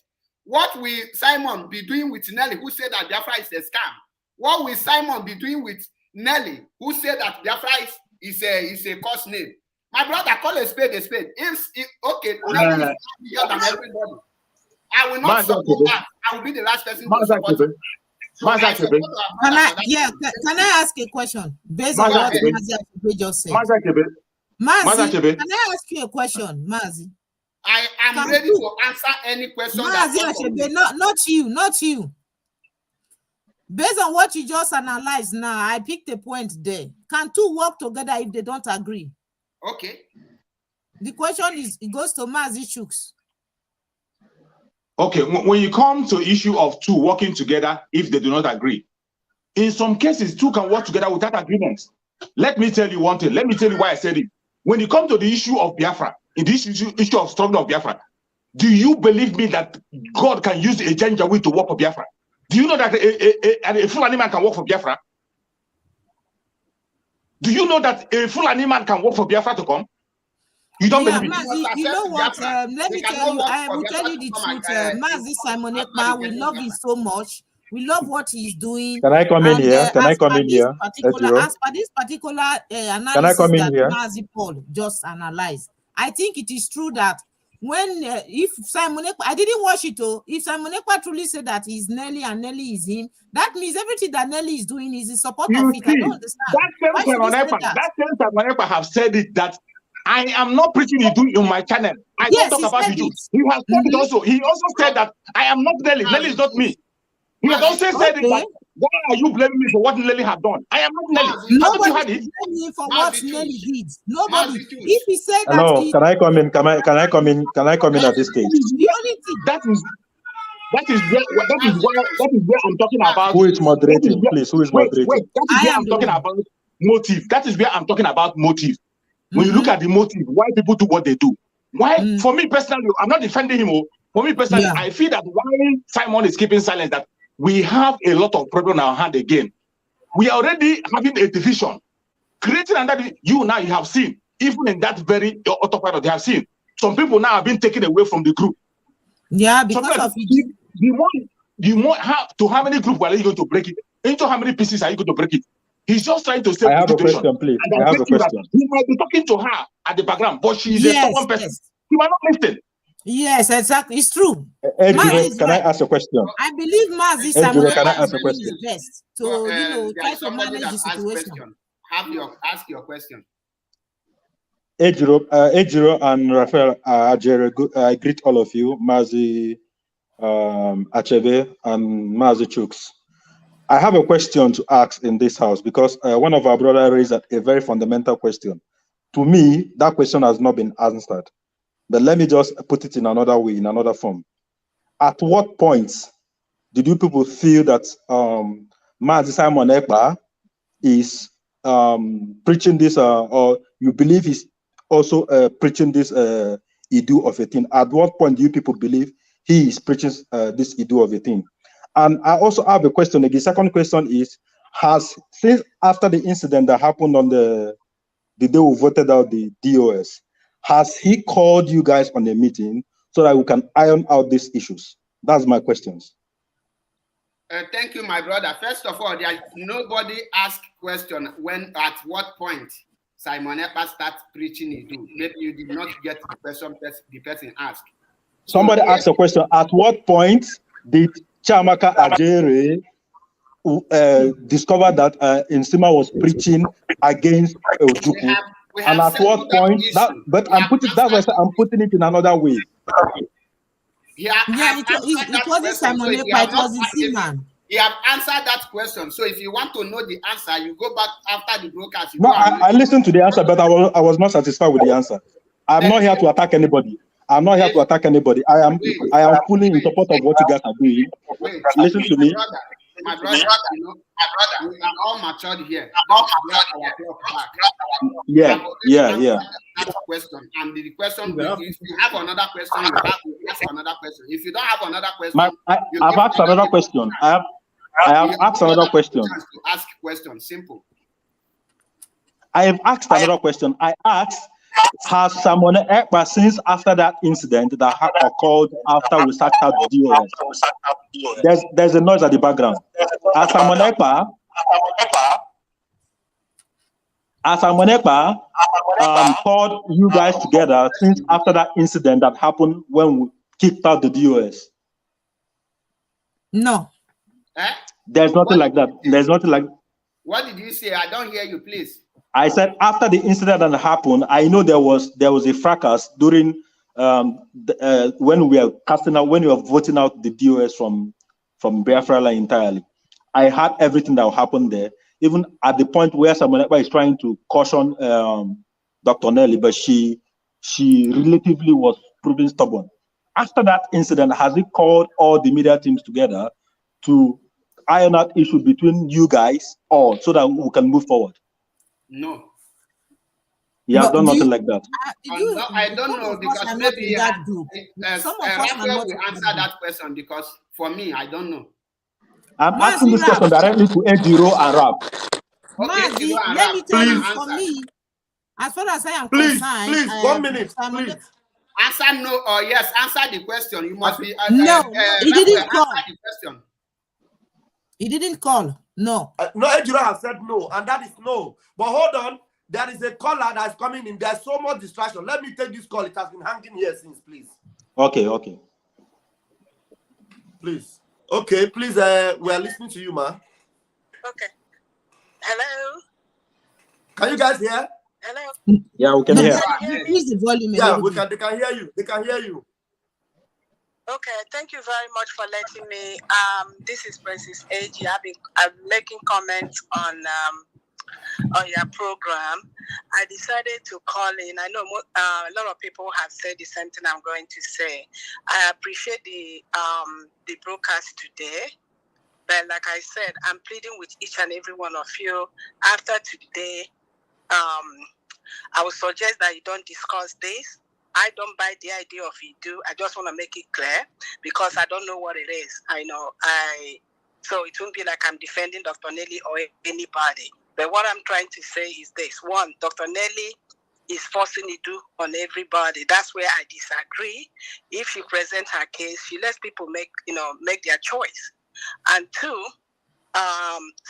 S1: What will Simon be doing with Nelly who said that Biafra is a scam? What will Simon be doing with Nelly who said that Biafra is a cost name? My brother, call a spade a spade. Okay, Nelly is bigger than everybody. I will not support that. I will be the last person to support it.
S3: Can I ask a question based on what Mazi just said? Mazi, can I ask you a question, Mazi?
S1: I am ready to answer any question.
S3: Mazi, not you. Based on what you just analyzed now, I picked a point there. Can two work together if they don't agree?
S1: Okay.
S3: The question is, it goes to Mazi Chooks.
S16: Okay, when you come to issue of two working together if they do not agree, in some cases, two can work together without agreement. Let me tell you one thing. Let me tell you why I said it. When you come to the issue of Biafra, in this issue of struggle of Biafra, do you believe me that God can use a Janjaweed to work for Biafra? Do you know that a Fulani man can work for Biafra? Do you know that a Fulani man can work for Biafra to come? You don't believe it?
S3: You know what? Let me tell you, I will tell you the truth. Mazi Simon Ekpa, we love him so much. We love what he's doing.
S20: Can I come in here? Can I come in here?
S3: As per this particular analysis that Mazi Paul just analyzed, I think it is true that when if Simon Ekpa, I didn't watch it though. If Simon Ekpa truly said that he's Nelly and Nelly is him, that means everything that Nelly is doing is in support of it. I don't understand.
S16: That same Simon Ekpa have said it that I am not preaching Iduu in my channel. I don't talk about Iduu. He has said it also. He also said that I am not Nelly. Nelly is not me. He has also said it that why are you blaming me for what Nelly have done? I am not Nelly.
S3: Nobody is blaming for what Nelly did. Nobody. If he said that,
S20: no, can I come in? Can I come in? Can I come in at this stage?
S16: That is where I'm talking about.
S20: Who is moderating, please? Who is moderating?
S16: Wait, that is where I'm talking about motive. That is where I'm talking about motive. When you look at the motive, why people do what they do. Why? For me personally, I'm not defending him. For me personally, I feel that why Simon is keeping silence, that we have a lot of problem on our hand again. We are already having a division. Creating another, you have seen, even in that very autopilot, they have seen some people now have been taken away from the group.
S3: Yeah, because of
S16: how many groups are you going to break it? Into how many pieces are you going to break it? He's just trying to save
S20: I have
S16: the
S20: a
S16: situation.
S20: question, please.
S16: And
S20: I have a question.
S16: he might be talking to her at the background, but she's a stubborn person. He might not listen.
S3: Yes, exactly. It's true.
S20: Can I ask a question?
S3: I believe Mazi
S20: Ejiro, can I
S3: is
S20: ask a
S3: doing
S20: question?
S3: his best to try to manage the situation.
S1: Ask your question.
S20: Ejiro and Raphael, I greet all of you, Mazi Achebe and Mazi Chuks. I have a question to ask in this house because one of our brothers raised a very fundamental question. To me, that question has not been answered. But let me just put it in another way, in another form. At what point did you people feel that Mazi Simon Ekpa is preaching this, or you believe he's also preaching this Iduu of a thing? At what point do you people believe he is preaching this Iduu of a thing? And I also have a question. The second question is, since after the incident that happened on the day we voted out the DOS, has he called you guys on a meeting so that we can iron out these issues? That's my questions.
S1: Thank you, my brother. First of all, nobody asked question at what point Simon Ekpa starts preaching Iduu. Maybe you did not get the question the person asked.
S20: Somebody asked a question. At what point did Chiamaka Ajere discover that Nsima was preaching against Ojukwu? And at what point I'm putting it in another way.
S3: It wasn't Simon Ekpa, it was Nsima.
S1: He have answered that question. So if you want to know the answer, you go back after the broadcast.
S20: No, I listened to the answer, but I was not satisfied with the answer. I'm not here to attack anybody. I'm not here to attack anybody. I am fully in support of what you guys are doing. Listen to me.
S1: My brother, we are all matured here.
S20: Yeah.
S1: That question, and the question, if you have another question, you have to ask another question. If you don't have another question,
S20: I've asked another question. I have asked another question.
S1: Ask question, simple.
S20: I have asked another question. I asked, has Simon Ekpa, since after that incident that occurred after we sacked out the DOS, there's a noise at the background. Has Simon Ekpa called you guys together since after that incident that happened when we kicked out the DOS?
S3: No.
S20: There's nothing like that. There's nothing like.
S1: What did you say? I don't hear you, please.
S20: I said after the incident that happened, I know there was a fracas during when we were casting out, when we were voting out the DOS from Biafra land entirely. I had everything that happened there, even at the point where Simon Ekpa is trying to caution Dr. Nelly, but she relatively was proving stubborn. After that incident, has he called all the media teams together to iron out issues between you guys, or so that we can move forward?
S1: No.
S20: He has done nothing like that.
S1: I don't know, because maybe Raphael will answer that question, because for me, I don't know.
S20: I'm asking this question directly to Ejiro and Rap.
S3: Mazi, let me tell you, for me, as far as I am concerned,
S19: please, 1 minute, please.
S1: Answer no or yes. Answer the question. You must be.
S3: No, he didn't call.
S1: Answer the question.
S3: He didn't call. No.
S19: No, Ejiro has said no, and that is no. But hold on, there is a caller that's coming in. There's so much distraction. Let me take this call. It has been hanging here since, please.
S20: Okay.
S19: Please. Okay, please. We are listening to you, ma.
S4: Okay. Hello.
S19: Can you guys hear?
S4: Hello.
S20: Yeah, we can hear.
S3: Increase the volume.
S19: Yeah, they can hear you. They can hear you.
S4: Okay, thank you very much for letting me. This is Princess AG. I'm making comments on your program. I decided to call in. I know a lot of people have said the same thing I'm going to say. I appreciate the broadcast today, but like I said, I'm pleading with each and every one of you. After today, I would suggest that you don't discuss this. I don't buy the idea of Iduu. I just want to make it clear because I don't know what it is. So it won't be like I'm defending Dr. Nelly or anybody. But what I'm trying to say is this. One, Dr. Nelly is forcing Iduu on everybody. That's where I disagree. If she presents her case, she lets people make their choice. And two,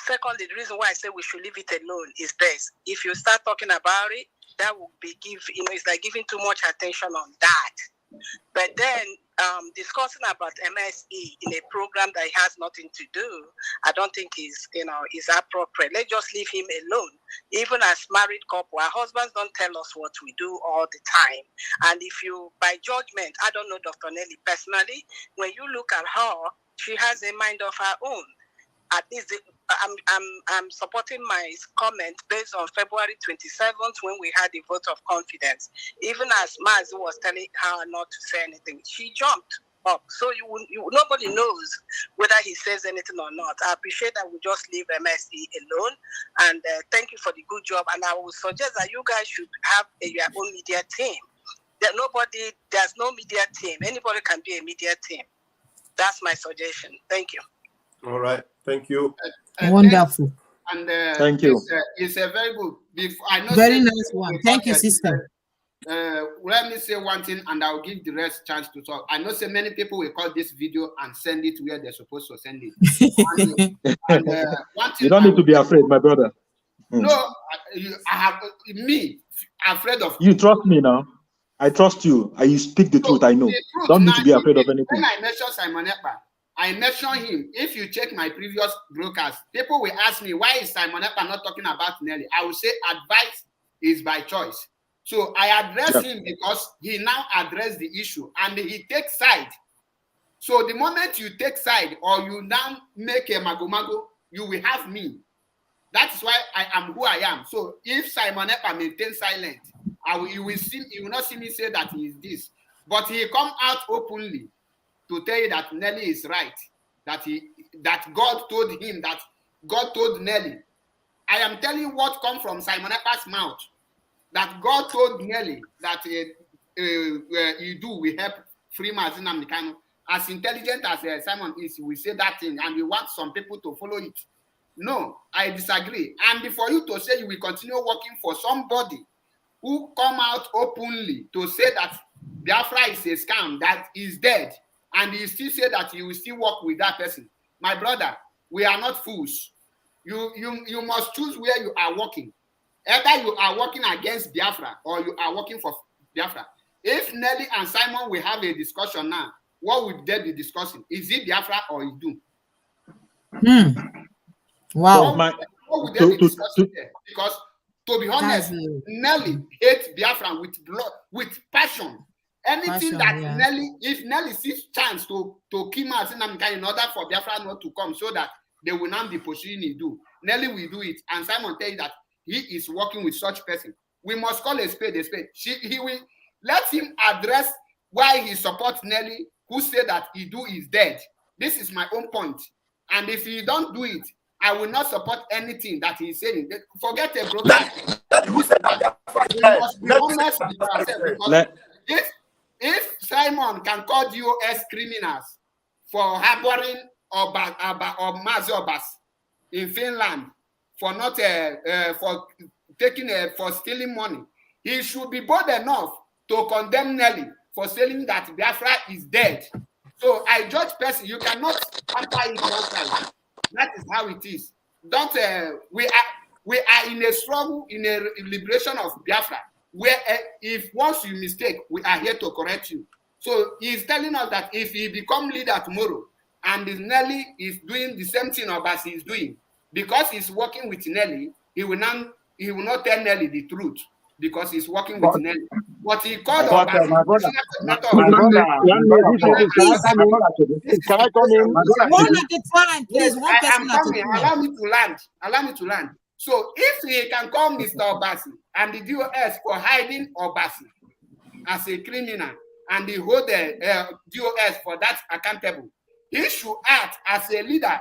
S4: secondly, the reason why I say we should leave it alone is this. If you start talking about it, that will be it's like giving too much attention on that. But then discussing about MSE in a program that has nothing to do, I don't think is appropriate. Let's just leave him alone. Even as married couple, our husbands don't tell us what we do all the time. And if you, by judgment, I don't know Dr. Nelly personally, when you look at her, she has a mind of her own. At least I'm supporting my comment based on February 27th when we had the vote of confidence. Even as Mazi was telling her not to say anything, she jumped up. So nobody knows whether he says anything or not. I appreciate that we just leave MSE alone. And thank you for the good job. And I would suggest that you guys should have your own media team. There's no media team. Anybody can be a media team. That's my suggestion. Thank you.
S19: All right. Thank you.
S3: Wonderful.
S1: Thank you. It's a very good.
S3: Very nice one. Thank you, sister.
S1: Let me say one thing, and I'll give the rest chance to talk. I know so many people will call this video and send it where they're supposed to send it.
S20: You don't need to be afraid, my brother.
S1: No, I have afraid of
S20: you. Trust me now. I trust you. You speak the truth. I know. Don't need to be afraid of anything.
S1: When I mention Simon Ekpa, I mention him. If you check my previous broadcast, people will ask me, why is Simon Ekpa not talking about Nelly? I will say advice is by choice. So I address him because he now addressed the issue and he takes side. So the moment you take side or you now make a mago, you will have me. That's why I am who I am. So if Simon Ekpa maintains silent, you will not see me say that he is this. But he come out openly to tell you that Nelly is right, that God told him, that God told Nelly. I am telling what come from Simon Ekpa's mouth, that God told Nelly that Iduu will help Freemason and Mikano. As intelligent as Simon is, we say that thing, and we want some people to follow it. No, I disagree. And for you to say you will continue working for somebody who come out openly to say that Biafra is a scam, that is dead, and you still say that you will still work with that person. My brother, we are not fools. You must choose where you are working. Either you are working against Biafra or you are working for Biafra. If Nelly and Simon will have a discussion now, what would they be discussing? Is it Biafra or Iduu?
S3: Wow.
S1: What would they be discussing there? Because to be honest, Nelly hates Biafra with blood, with passion. Anything if Nelly sees chance to kill Martin in order for Biafra not to come, so that they will not be pursuing Iduu, Nelly will do it. And Simon tell you that he is working with such person. We must call a spade a spade. He will let him address why he supports Nelly, who said that Iduu is dead. This is my own point. And if he don't do it, I will not support anything that he's saying. Forget a broker. We must be honest with ourselves, because if Simon can call DOS criminals for harboring or Mazi Obas in Finland, for not for stealing money, he should be bold enough to condemn Nelly for saying that Biafra is dead. So I judge person. You cannot answer it outside. That is how it is. Don't we are in a struggle, in a liberation of Biafra, where if once you mistake, we are here to correct you. So he's telling us that if he become leader tomorrow and Nelly is doing the same thing as he's doing, because he's working with Nelly, he will not tell Nelly the truth because he's working with Nelly. What he called
S7: my brother. Can I come in?
S3: One at a time, please. One person at a time.
S1: Allow me to land. So if he can call Mr. Obasi and the DOS for hiding Obasi as a criminal, and he hold the DOS for that accountable, he should act as a leader.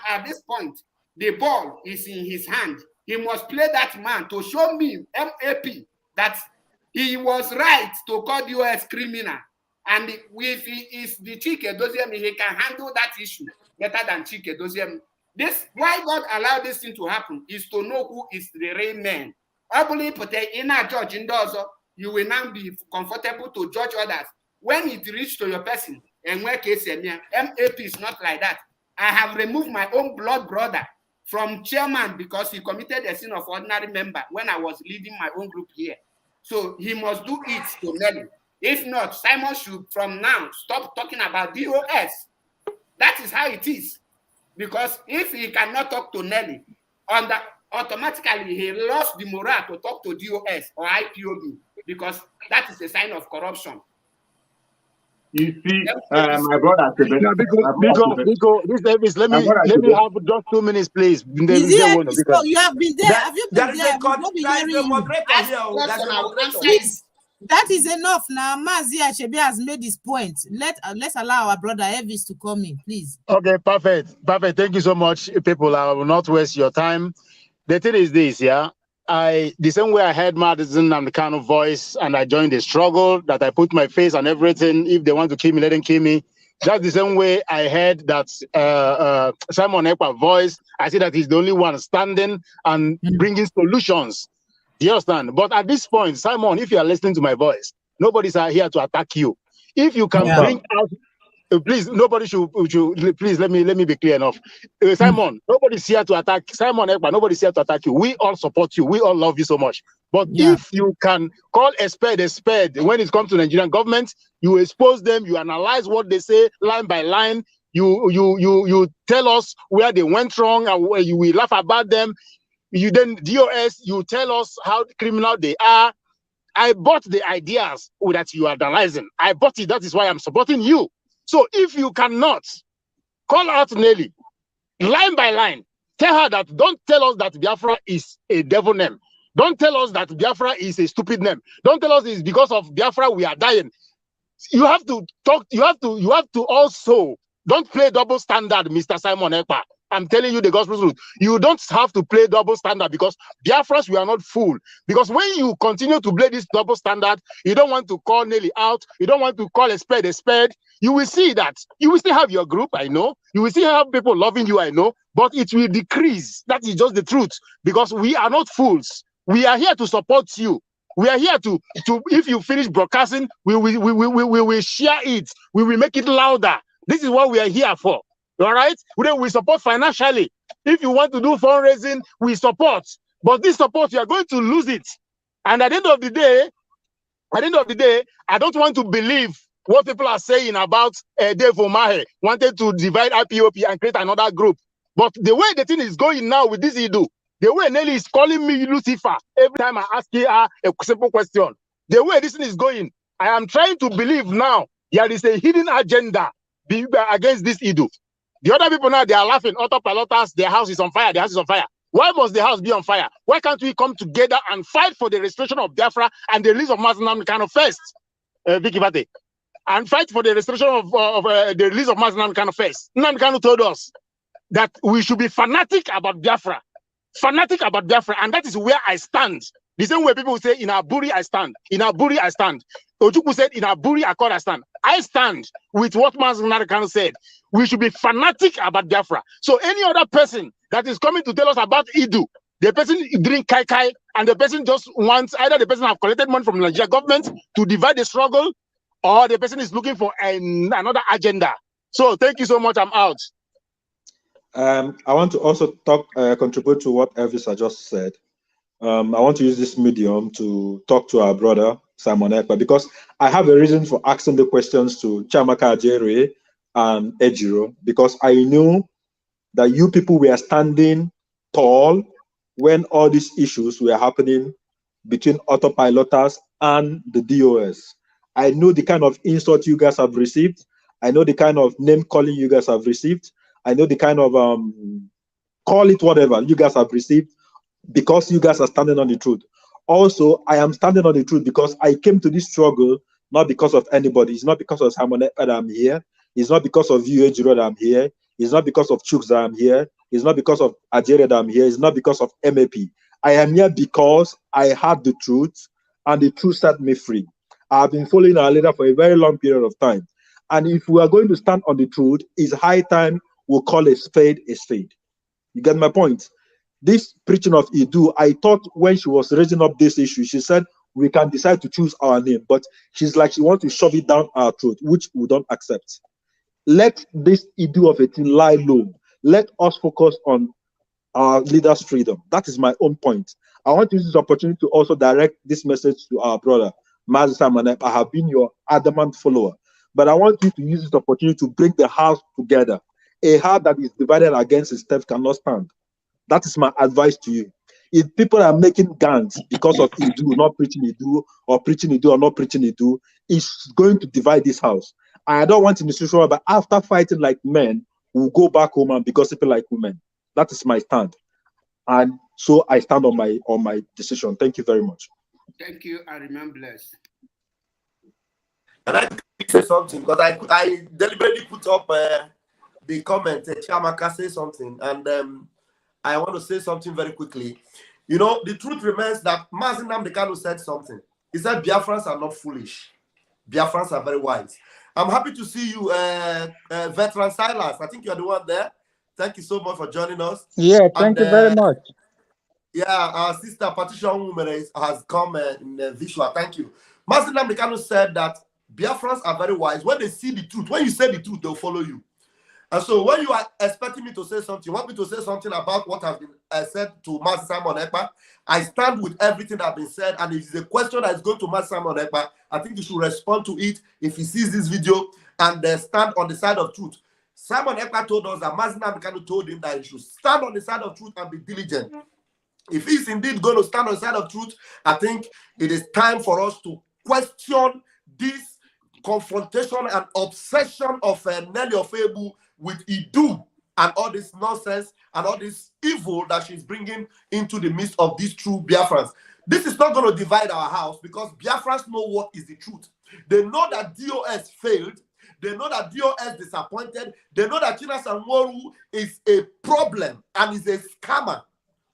S1: At this point, the ball is in his hand. he must play that man to show me, MAP, that he was right to call the US criminal. And if he is the Chike Doziem, he can handle that issue better than Chike Doziem. This, why God allowed this thing to happen is to know who is the real man. I believe in a judge in Dozo, you will now be comfortable to judge others. When it reaches to your person, and where case MAP is not like that. I have removed my own blood brother from chairman because he committed a sin of ordinary member when I was leading my own group here. So he must do it to Nelly. If not, Simon should from now stop talking about DOS. That is how it is. Because if he cannot talk to Nelly, automatically he lost the morale to talk to DOS or IPOB, because that is a sign of corruption.
S16: You see, my brother,
S7: Biko, this Davis, let me have just 2 minutes, please.
S3: You have been there. Have you been there? That is enough now. Mazi Achebe has made his point. Let's allow our brother Elvis to come in, please.
S7: Okay, perfect. Thank you so much, people. I will not waste your time. The thing is this, yeah. The same way I heard Madison and the kind of voice, and I joined the struggle, that I put my face and everything. If they want to kill me, let them kill me. Just the same way I heard that Simon Ekpa's voice, I see that he's the only one standing and bringing solutions. Do you understand? But at this point, Simon, if you are listening to my voice, nobody's here to attack you. If you can bring out, please, nobody should, please let me be clear enough. Simon, nobody's here to attack Simon Ekpa. Nobody's here to attack you. We all support you. We all love you so much. But if you can call a spade when it comes to Nigerian government, you expose them, you analyze what they say line by line, you tell us where they went wrong, and where you will laugh about them. You then DOS, you tell us how criminal they are. I bought the ideas that you are analyzing. I bought it. That is why I'm supporting you. So if you cannot call out Nelly line by line, tell her that, don't tell us that Biafra is a devil name. Don't tell us that Biafra is a stupid name. Don't tell us it's because of Biafra we are dying. You have to talk. You have to also, don't play double standard, Mr. Simon Ekpa. I'm telling you the gospel truth. You don't have to play double standard, because Biafrans, we are not fool. Because when you continue to play this double standard, you don't want to call Nelly out. You don't want to call a spade a spade. You will see that you will still have your group, I know. You will still have people loving you, I know. But it will decrease. That is just the truth. Because we are not fools. We are here to support you. We are here to if you finish broadcasting, we will share it. We will make it louder. This is what we are here for. All right? We support financially. If you want to do fundraising, we support. But this support, you are going to lose it. And at the end of the day, I don't want to believe what people are saying about Dave Omahe wanted to divide IPOP and create another group. But the way the thing is going now with this Iduu, the way Nelly is calling me Lucifer every time I ask her a simple question, the way this thing is going, I am trying to believe now there is a hidden agenda against this Iduu. The other people now, they are laughing. Autopilotas, their house is on fire. Their house is on fire. Why must the house be on fire? Why can't we come together and fight for the restoration of Biafra and the release of Mazi Kano first? Vicky Bate. And fight for the restoration of the release of Mazi Kano first. Nnamdi Kanu told us that we should be fanatic about Biafra. Fanatic about Biafra. And that is where I stand. The same way people say, in Aburi, I stand. In Aburi, I stand. Ojukwu said, in Aburi, Accord, I stand. I stand with what Mazi Kano said. We should be fanatic about Biafra. So any other person that is coming to tell us about Iduu, the person drink kai kai, and the person just wants, either the person have collected money from the Nigeria government to divide the struggle, or the person is looking for another agenda. So thank you so much. I'm out.
S20: I want to also contribute to what Elvis just said. I want to use this medium to talk to our brother Simon Ekpa, because I have a reason for asking the questions to Chiamaka Ajere and Ejiro, because I knew that you people were standing tall when all these issues were happening between autopiloters and the DOS. I know the kind of insult you guys have received. I know the kind of name calling you guys have received. I know the kind of call it whatever you guys have received, because you guys are standing on the truth. Also, I am standing on the truth because I came to this struggle not because of anybody. It's not because of Simon that I'm here. It's not because of you, Ejiro, that I'm here. It's not because of Chooks that I'm here. It's not because of Ajere that I'm here. It's not because of MAP. I am here because I have the truth, and the truth set me free. I've been following our leader for a very long period of time. And if we are going to stand on the truth, it's high time we'll call a spade a spade. You get my point? This preaching of Iduu, I thought when she was raising up this issue, she said we can decide to choose our name, but she's like she wants to shove it down our throat, which we don't accept. Let this Iduu of a thing lie low. Let us focus on our leaders' freedom. That is my own point. I want to use this opportunity to also direct this message to our brother, Mazi Simon. I have been your adamant follower, but I want you to use this opportunity to bring the house together. A heart that is divided against itself cannot stand. That is my advice to you. If people are making gangs because of Iduu, not preaching Iduu, or preaching Iduu or not preaching Iduu, it's going to divide this house. I don't want in the situation where after fighting like men, we'll go back home and be gossiping like women. That is my stand. And so I stand on my decision. Thank you very much.
S1: Thank you. I remain blessed.
S19: And I say something because I deliberately put up the comment. Chiamaka say something, and I want to say something very quickly. You know, the truth remains that Mazi Nnamdi Kanu said something. He said Biafrans are not foolish. Biafrans are very wise. I'm happy to see you, veteran Silas. I think you're the one there. Thank you so much for joining us.
S21: Yeah, thank you very much.
S19: Yeah, our sister Patricia Nwumere has come in visual. Thank you. Mazi Nnamdi Kanu said that Biafrans are very wise. When they see the truth, when you say the truth, they'll follow you. And so when you are expecting me to say something, you want me to say something about what has been said to Mazi Simon Ekpa, I stand with everything that has been said. And if it's a question that is going to Mazi Simon Ekpa, I think you should respond to it if he sees this video and stand on the side of truth. Simon Ekpa told us that Mazi Nnamdi Kanu told him that he should stand on the side of truth and be diligent. If he's indeed going to stand on the side of truth, I think it is time for us to question this confrontation and obsession of Nelly Ofebu with Iduu and all this nonsense and all this evil that she's bringing into the midst of these true Biafrans. This is not going to divide our house because Biafrans know what is the truth. They know that DOS failed. They know that DOS disappointed. They know that China Sanworu is a problem and is a scammer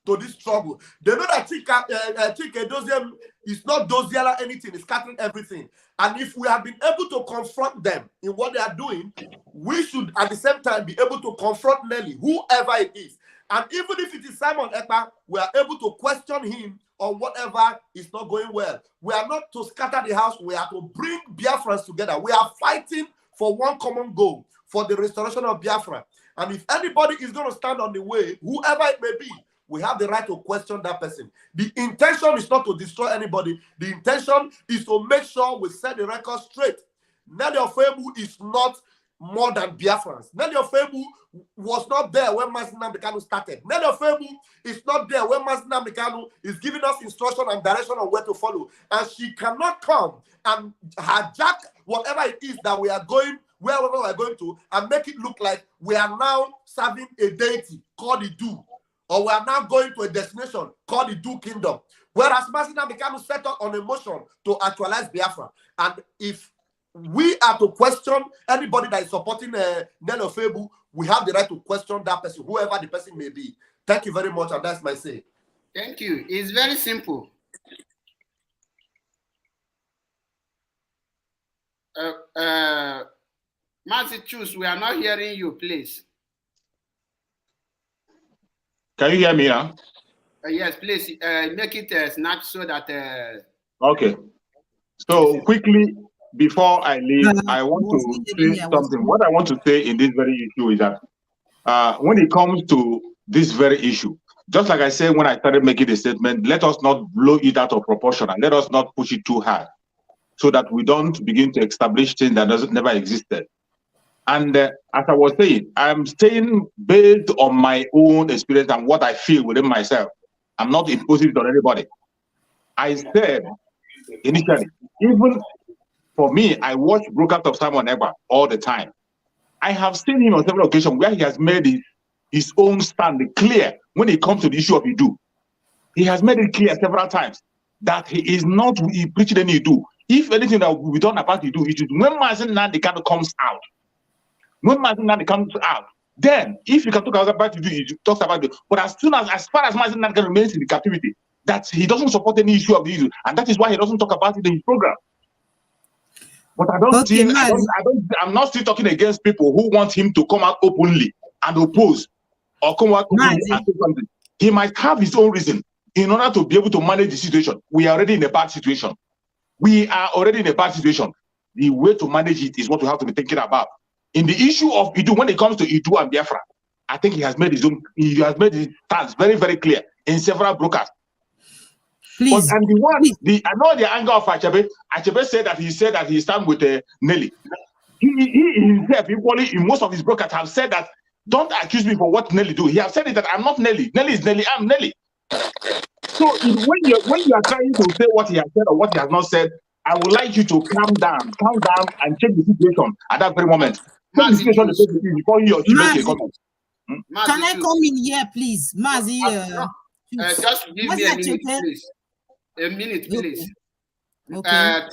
S19: to this trouble. They know that Chike Doziem is not Doziala anything, it's scattering everything. And if we have been able to confront them in what they are doing, we should at the same time be able to confront Nelly, whoever it is. And even if it is Simon Ekpa, we are able to question him on whatever is not going well. We are not to scatter the house, we are to bring Biafrans together. We are fighting for one common goal, for the restoration of Biafra. And if anybody is going to stand on the way, whoever it may be, we have the right to question that person. The intention is not to destroy anybody. The intention is to make sure we set the record straight. Nelly Ofebu is not more than Biafrans. Nelly Ofebu was not there when Mazi Nnamdi Kanu started. Nelly Ofebu is not there when Mazi Nnamdi Kanu is giving us instruction and direction on where to follow. And she cannot come and hijack whatever it is that we are going, wherever we are going to, and make it look like we are now serving a deity called Iduu. Or we are now going to a destination called the Iduu Kingdom. Whereas Mazi Nnamdi Kanu set up on a motion to actualize Biafra. And if we are to question anybody that is supporting Nelly Ofebu, we have the right to question that person, whoever the person may be. Thank you very much, and that's my say.
S1: Thank you. It's very simple. Mazi, choose. We are not hearing you, please.
S16: Can you hear me now?
S1: Yes, please make it snap so that.
S16: Okay. So quickly, before I leave, I want to say something. What I want to say in this very issue is that when it comes to this very issue, just like I said when I started making the statement, let us not blow it out of proportion and let us not push it too hard so that we don't begin to establish things that never existed. And as I was saying, I'm saying based on my own experience and what I feel within myself. I'm not imposing it on anybody. I said initially, even for me, I watch broadcasts of Simon Ekpa all the time. I have seen him on several occasions where he has made his own stand clear when it comes to the issue of Iduu. He has made it clear several times that he is not preaching any Iduu. If anything that will be done about Iduu, it is when Mazi Nnamdi Kanu comes out. When Mazi Nnamdi comes out, Then, if you can talk about Iduu, he talks about it. But as far as Mazi Nnamdi Kanu remains in the captivity, that he doesn't support any issue of the issue, and that is why he doesn't talk about it in his program. But I don't think I'm not still talking against people who want him to come out openly and oppose or come out openly and say something. He might have his own reason in order to be able to manage the situation. We are already in a bad situation. We are already in a bad situation. The way to manage it is what we have to be thinking about. In the issue of Iduu, when it comes to Iduu and Biafra, I think he has made his stance very, very clear in several broadcasts.
S3: Please.
S16: But, and I know the anger of Achebe. Achebe said that he stand with Nelly. He himself, equally in most of his broadcasts, have said that don't accuse me for what Nelly do. He has said it that I'm not Nelly. Nelly is Nelly. I'm Nelly. So when you are trying to say what he has said or what he has not said, I would like you to calm down, and check the situation at that very moment. Check the situation before you make a comment.
S3: Can I come in here, please, Mazi?
S1: Just give me a minute, please. A minute, please.
S3: Okay.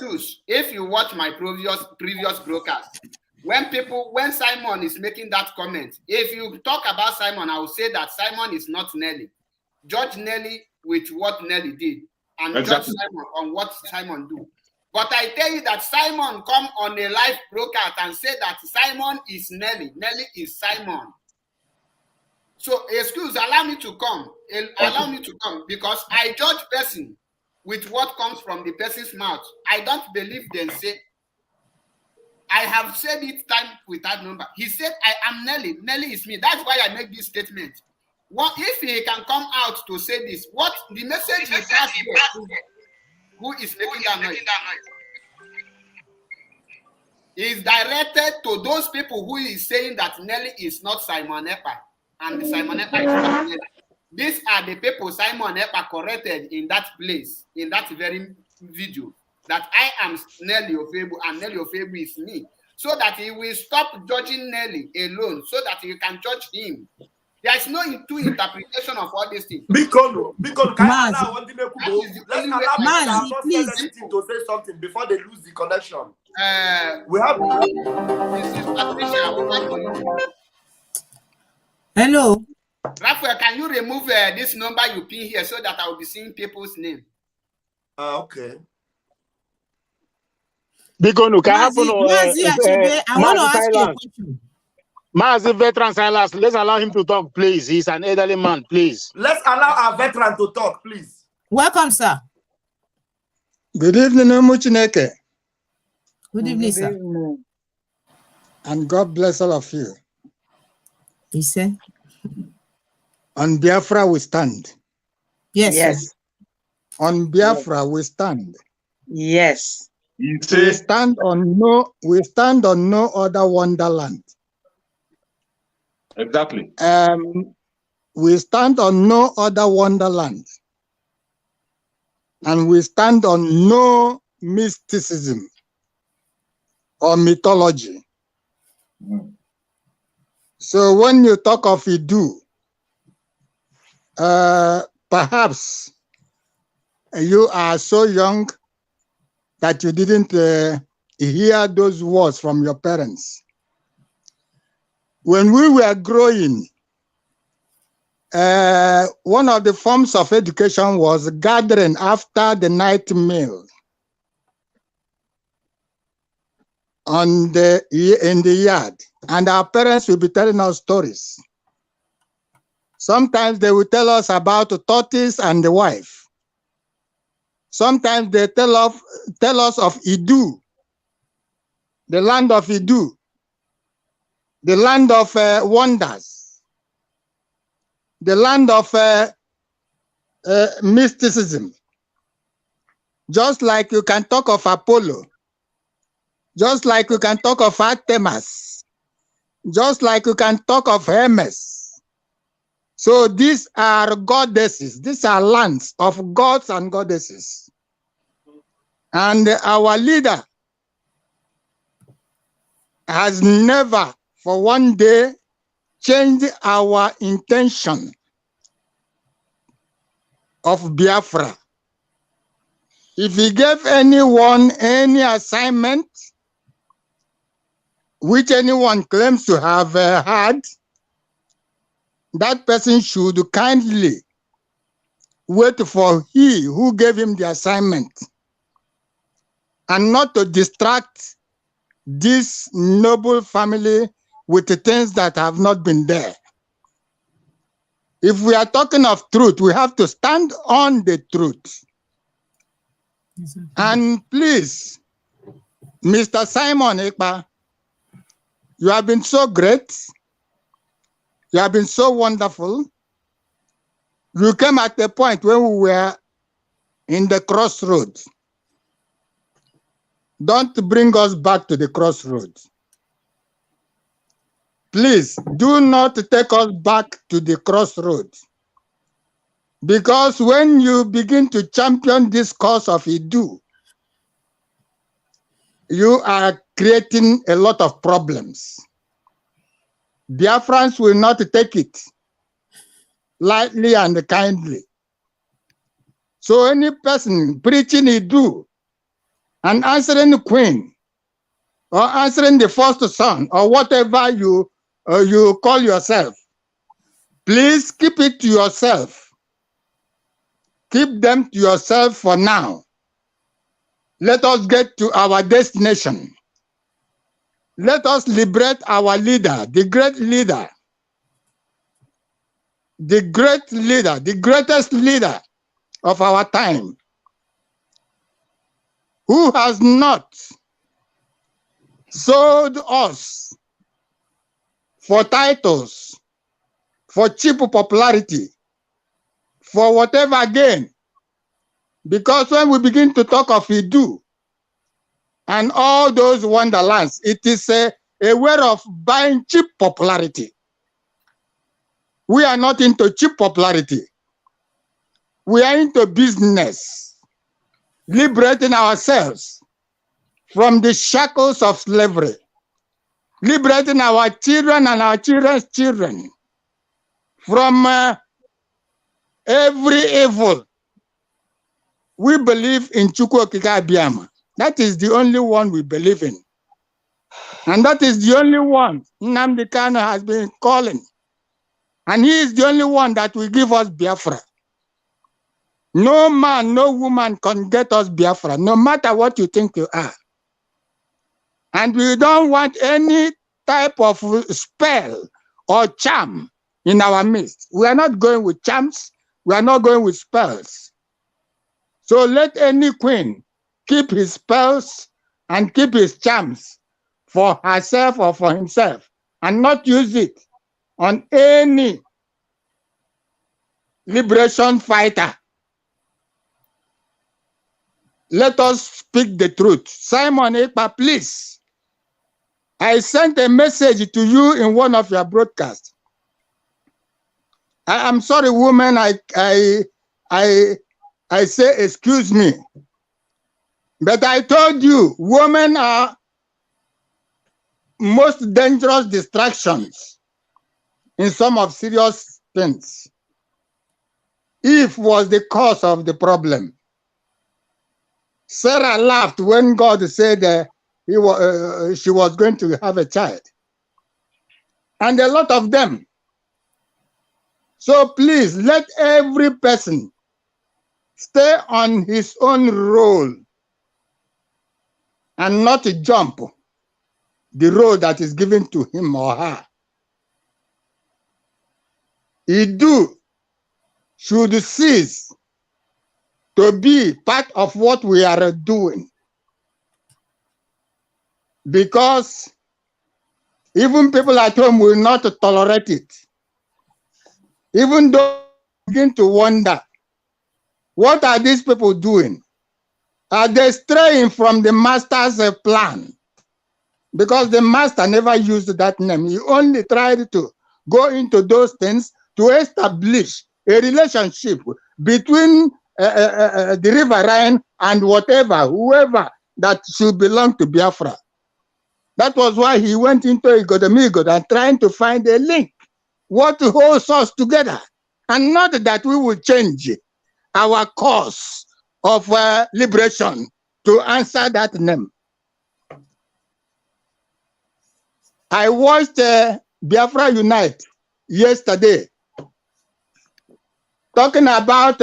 S1: If you watch my previous broadcast, when Simon is making that comment, if you talk about Simon, I will say that Simon is not Nelly. Judge Nelly with what Nelly did, and judge Simon on what Simon do. But I tell you that Simon come on a live broadcast and say that Simon is Nelly. Nelly is Simon. So allow me to come. Allow me to come, because I judge person with what comes from the person's mouth. I don't believe them say. I have said it time without number. He said, I am Nelly. Nelly is me. That's why I make this statement. What if he can come out to say this? What the message he passed here, who is making that noise? Is directed to those people who is saying that Nelly is not Simon Ekpa, and Simon Ekpa is not Nelly. These are the people Simon Ekpa corrected in that place, in that very video, that I am Nelly Ofebu and Nelly Ofebu is me, so that he will stop judging Nelly alone, so that you can judge him. There is no two interpretation of all these things.
S19: Because can I allow one thing to go? Let's allow people that have not said anything to say something before they lose the connection. We have.
S1: This is Patricia.
S3: Hello.
S1: Raphael, can you remove this number you pin here so that I will be seeing people's name?
S19: Okay.
S7: Because
S3: I want to ask you a question.
S7: Mazi veteran Silas, let's allow him to talk, please. He's an elderly man, please.
S19: Let's allow our veteran to talk, please.
S3: Welcome, sir.
S8: Good evening, Muchineke.
S3: Good evening, sir.
S8: And God bless all of you.
S3: He said.
S8: On Biafra we stand.
S3: Yes. Yes.
S8: On Biafra we stand.
S22: Yes.
S8: We stand on no other wonderland.
S16: Exactly.
S8: We stand on no other wonderland. And we stand on no mysticism or mythology. So when you talk of Iduu, perhaps you are so young that you didn't hear those words from your parents. When we were growing, one of the forms of education was gathering after the night meal in the yard, and our parents will be telling us stories. Sometimes they will tell us about the tortoise and the wife. Sometimes they tell us of Iduu, the land of Iduu, the land of wonders, the land of mysticism. Just like you can talk of Apollo, just like you can talk of Artemis, just like you can talk of Hermes. So these are goddesses, these are lands of gods and goddesses. And our leader has never for one day changed our intention of Biafra. If he gave anyone any assignment which anyone claims to have had, that person should kindly wait for he who gave him the assignment and not to distract this noble family with the things that have not been there. If we are talking of truth, we have to stand on the truth. Exactly. And please, Mr. Simon Ekpa, you have been so great. You have been so wonderful. You came at the point when we were in the crossroads. Don't bring us back to the crossroads. Please do not take us back to the crossroads. Because when you begin to champion this cause of Iduu, you are creating a lot of problems. Biafrans will not take it lightly and kindly. So any person preaching Iduu and answering the queen or answering the first son or whatever you call yourself, please keep it to yourself. Keep them to yourself for now. Let us get to our destination. Let us liberate our leader, the great leader, the greatest leader of our time, who has not sold us for titles, for cheap popularity, for whatever gain. Because when we begin to talk of Iduu and all those wonderlands, it is a way of buying cheap popularity. We are not into cheap popularity. We are into business, liberating ourselves from the shackles of slavery, liberating our children and our children's children from every evil. We believe in Chukwu Okike Abiyama. That is the only one we believe in. And that is the only one Nnamdi Kanu has been calling. And he is the only one that will give us Biafra. No man, no woman can get us Biafra, no matter what you think you are. And we don't want any type of spell or charm in our midst. We are not going with charms. We are not going with spells. So let any queen keep his spells and keep his charms for herself or for himself and not use it on any liberation fighter. Let us speak the truth. Simon Ekpa, please. I sent a message to you in one of your broadcasts. I'm sorry, woman, I say excuse me. But I told you, women are most dangerous distractions in some of serious things. Eve was the cause of the problem. Sarah laughed when God said she was going to have a child. And a lot of them. So please, let every person stay on his own role and not jump the road that is given to him or her. Iduu should cease to be part of what we are doing. Because even people at home will not tolerate it. Even though they begin to wonder, what are these people doing? Are they straying from the master's plan? Because the master never used that name. He only tried to go into those things to establish a relationship between the River Rhine and whoever that should belong to Biafra. That was why he went into Igodamigo and trying to find a link, what holds us together, and not that we will change our cause of liberation to answer that name. I watched Biafra Unite yesterday talking about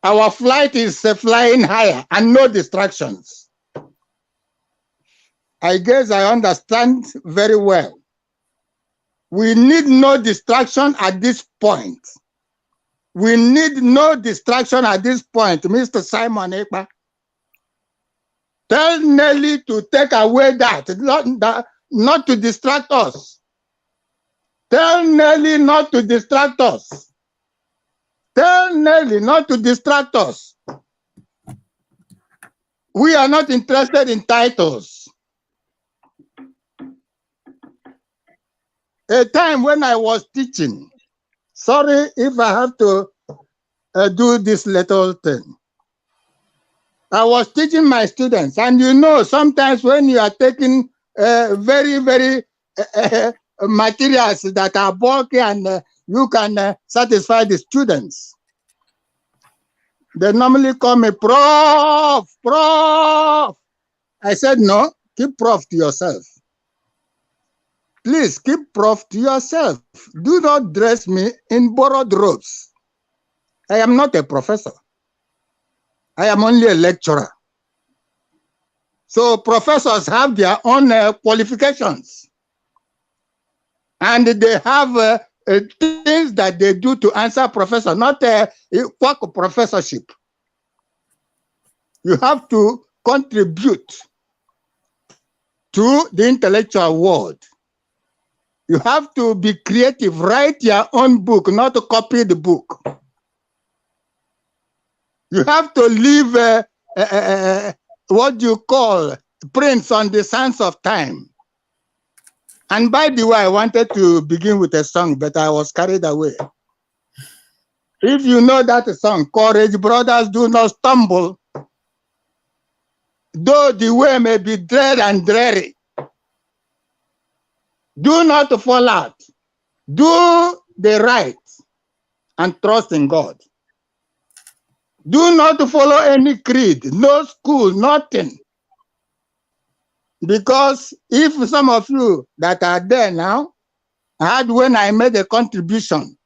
S8: our flight is flying higher and no distractions. I guess I understand very well. We need no distraction at this point. We need no distraction at this point, Mr. Simon Ekpa. Tell Nelly to take away that, not to distract us. Tell Nelly not to distract us. Tell Nelly not to distract us. We are not interested in titles. A time when I was teaching, sorry if I have to do this little thing. I was teaching my students, and you know, sometimes when you are taking very materials that are bulky and you can satisfy the students, they normally call me Prof. Prof. I said, no, keep Prof to yourself. Please keep Prof to yourself. Do not dress me in borrowed robes. I am not a professor. I am only a lecturer. So professors have their own qualifications. And they have things that they do to answer professor, not a quack professorship. You have to contribute to the intellectual world. You have to be creative, write your own book, not to copy the book. You have to leave what you call prints on the sands of time. And by the way, I wanted to begin with a song, but I was carried away. If you know that song, Courage Brothers Do Not Stumble, though the way may be dread and dreary, do not fall out. Do the right and trust in God. Do not follow any creed, no school, nothing. Because if some of you that are there now had when I made a contribution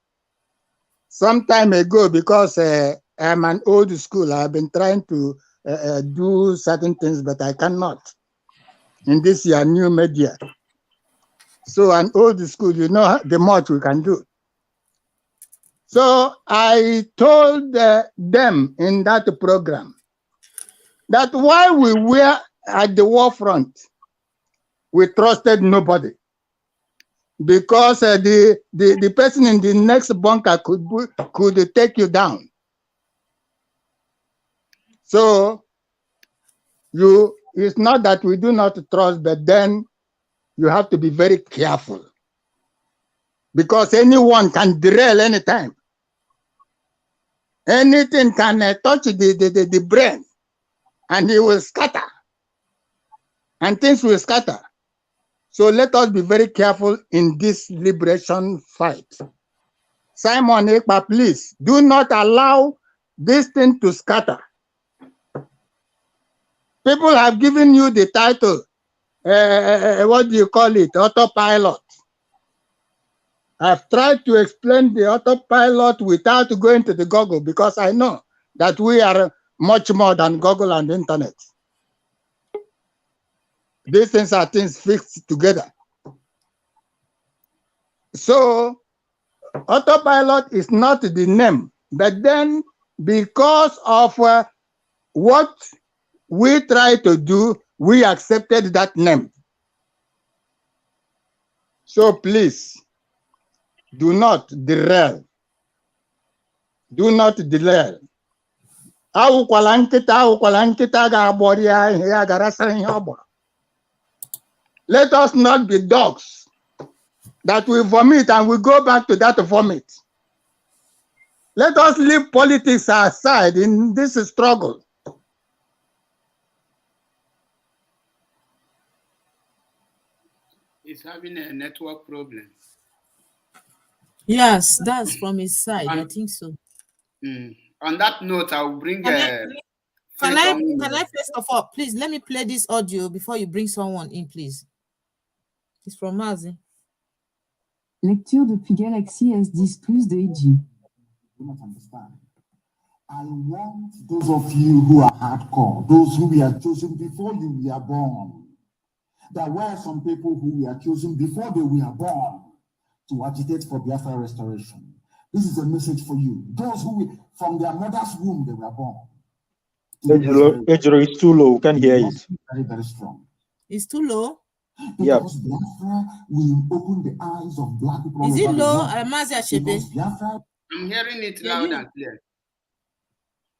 S8: some time ago, because I'm an old school, I've been trying to do certain things, but I cannot in this year new media. So an old school, you know the much we can do. So I told them in that program that while we were at the war front, we trusted nobody, because the person in the next bunker could take you down. So it's not that we do not trust, but then you have to be very careful, because anyone can derail anytime. Anything can touch the brain, and it will scatter, and things will scatter. So let us be very careful in this liberation fight. Simon Ekpa, please, do not allow this thing to scatter. People have given you the title, what do you call it, autopilot. I've tried to explain the autopilot without going to the Google, because I know that we are much more than Google and internet. These things are things fixed together. So autopilot is not the name, but then because of what we try to do, we accepted that name. So please, do not derail. Do not derail. Let us not be dogs that we vomit and we go back to that vomit. Let us leave politics aside in this struggle.
S1: He's having a network problem.
S3: Yes, that's from his side. I think so.
S1: On that note, I will bring.
S3: Can I first of all, please let me play this audio before you bring someone in, please. It's from Mazi.
S9: Lecture depuis Galaxy S10 Plus de Iduu.
S15: do not understand. I want those of you who are hardcore, those who were chosen before you were born. There were some people who were chosen before they were born to agitate for Biafra restoration. This is a message for you. Those who, from their mother's womb, they were born.
S20: Ejiro is too low. Can't hear it.
S15: Very, very strong.
S3: It's too low.
S15: Because Biafra will open the eyes of black people.
S3: Is it low,
S15: Mazi Achebe?
S1: I'm hearing it loud and clear.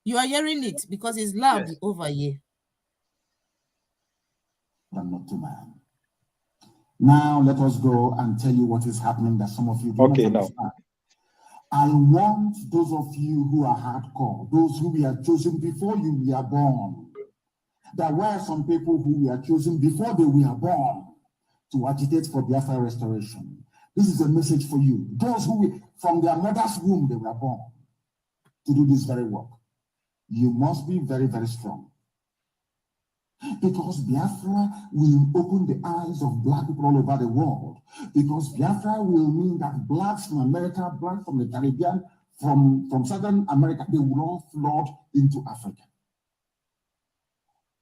S3: You are hearing it because it's loud over here.
S15: I'm not too man. Now let us go and tell you what is happening that some of you do not understand. I want those of you who are hardcore, those who were chosen before you were born. There were some people who were chosen before they were born to agitate for Biafra restoration. This is a message for you. Those who, from their mother's womb, they were born to do this very work. You must be very, very strong. Because Biafra will open the eyes of black people all over the world. Because Biafra will mean that blacks from America, blacks from the Caribbean, from Southern America, they will all flood into Africa.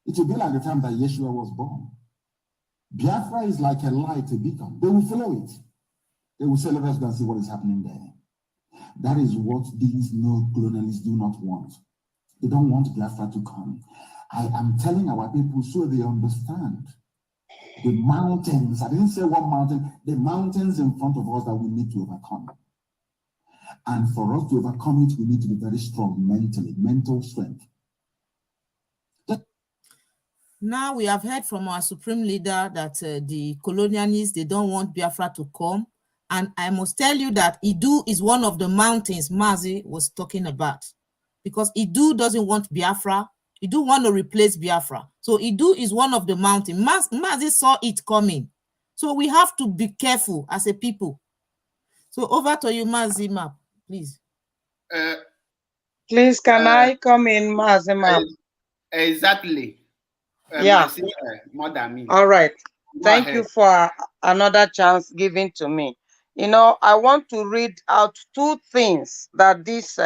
S15: It will be like the time that Yeshua was born. Biafra is like a light, a beacon. They will follow it. They will say, let us go and see what is happening there. That is what these no-colonialists do not want. They don't want Biafra to come. I am telling our people so they understand the mountains. I didn't say one mountain, the mountains in front of us that we need to overcome. And for us to overcome it, we need to be very strong mentally, mental strength.
S3: Now we have heard from our supreme leader that the colonialists, they don't want Biafra to come. And I must tell you that Iduu is one of the mountains Mazi was talking about. Because Iduu doesn't want Biafra. Iduu want to replace Biafra. So Iduu is one of the mountains. Mazi saw it coming. So we have to be careful as a people. So over to you, Mazi Map, please.
S9: Please, can I come in, Mazi Map?
S1: Exactly.
S9: Yeah.
S1: My sister, more than me.
S9: All right.
S1: Go
S9: Thank
S1: ahead.
S9: you for another chance given to me. You know, I want to read out two things that this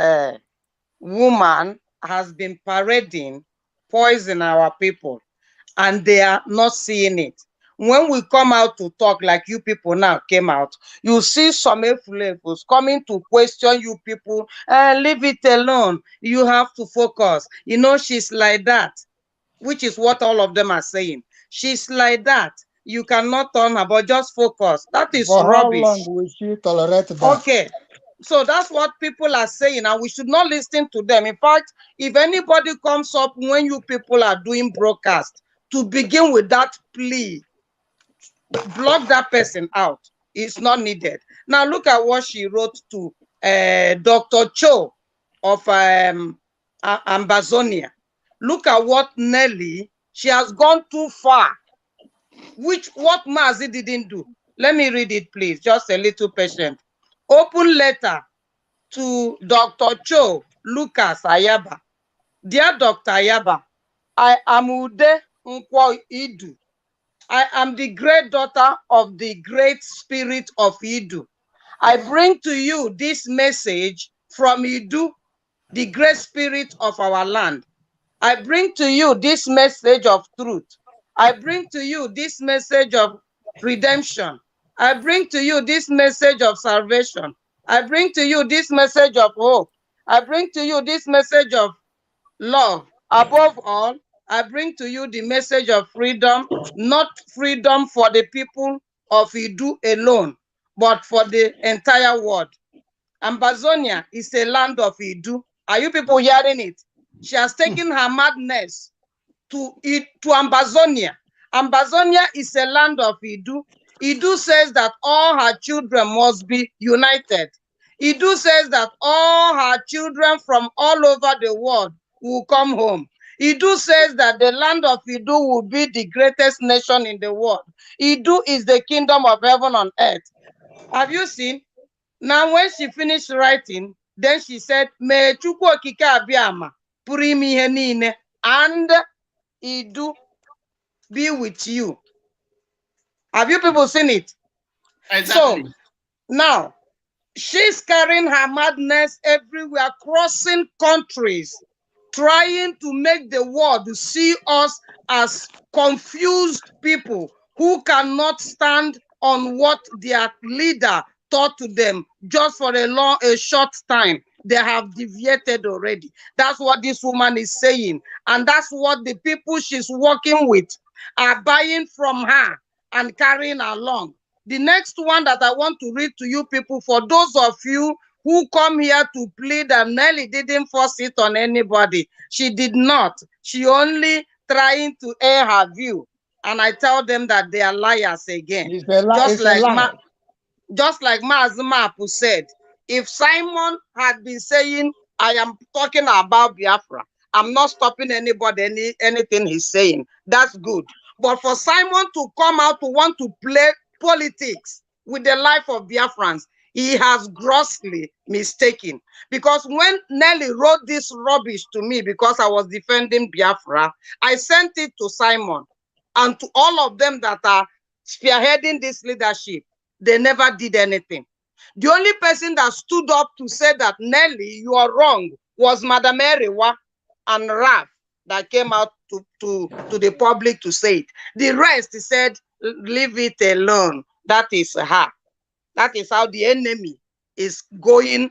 S9: woman has been parading, poison our people, and they are not seeing it. When we come out to talk like you people now came out, you see some levels coming to question you people, leave it alone. You have to focus. You know, she's like that, which is what all of them are saying. She's like that. You cannot turn her, but just focus. That is
S8: For
S9: rubbish.
S8: how long will she tolerate that?
S9: Okay. So that's what people are saying, and we should not listen to them. In fact, if anybody comes up when you people are doing broadcast, to begin with that plea, block that person out. It's not needed. Now look at what she wrote to Dr. Cho of Ambazonia. Look at what Nelly, she has gone too far. What Mazi didn't do. Let me read it, please. Just a little patient. Open letter to Dr. Cho Lucas Ayaba. Dear Dr. Ayaba, I am Ude Nkwo Iduu. I am the great daughter of the great spirit of Iduu. I bring to you this message from Iduu, the great spirit of our land. I bring to you this message of truth. I bring to you this message of redemption. I bring to you this message of salvation. I bring to you this message of hope. I bring to you this message of love. Above all, I bring to you the message of freedom, not freedom for the people of Iduu alone, but for the entire world. Ambazonia is a land of Iduu. Are you people hearing it? She has taken her madness to Ambazonia. Ambazonia is a land of Iduu. Iduu says that all her children must be united. Iduu says that all her children from all over the world will come home. Iduu says that the land of Iduu will be the greatest nation in the world. Iduu is the kingdom of heaven on earth. Have you seen? Now, when she finished writing, then she said, "Me chukwu okike abịama pụrụ ime ihe niile, and Iduu be with you." Have you people seen it?
S1: Exactly.
S9: So now, She's carrying her madness everywhere, crossing countries, trying to make the world see us as confused people who cannot stand on what their leader taught to them just for a short time. They have deviated already. That's what this woman is saying. And that's what the people she's working with are buying from her and carrying along. The next one that I want to read to you people, for those of you who come here to plead that Nelly didn't force it on anybody. She did not. She only trying to air her view. And I tell them that they are liars again. Just like Mazi Mapu said, if Simon had been saying, I am talking about Biafra, I'm not stopping anybody, anything he's saying, that's good. But for Simon to come out to want to play politics with the life of Biafrans, he has grossly mistaken. Because when Nelly wrote this rubbish to me because I was defending Biafra, I sent it to Simon and to all of them that are spearheading this leadership. They never did anything. The only person that stood up to say that, Nelly, you are wrong, was Madam Eriwa and Raf that came out to the public to say it. The rest, he said, leave it alone. That is her. That is how the enemy is going,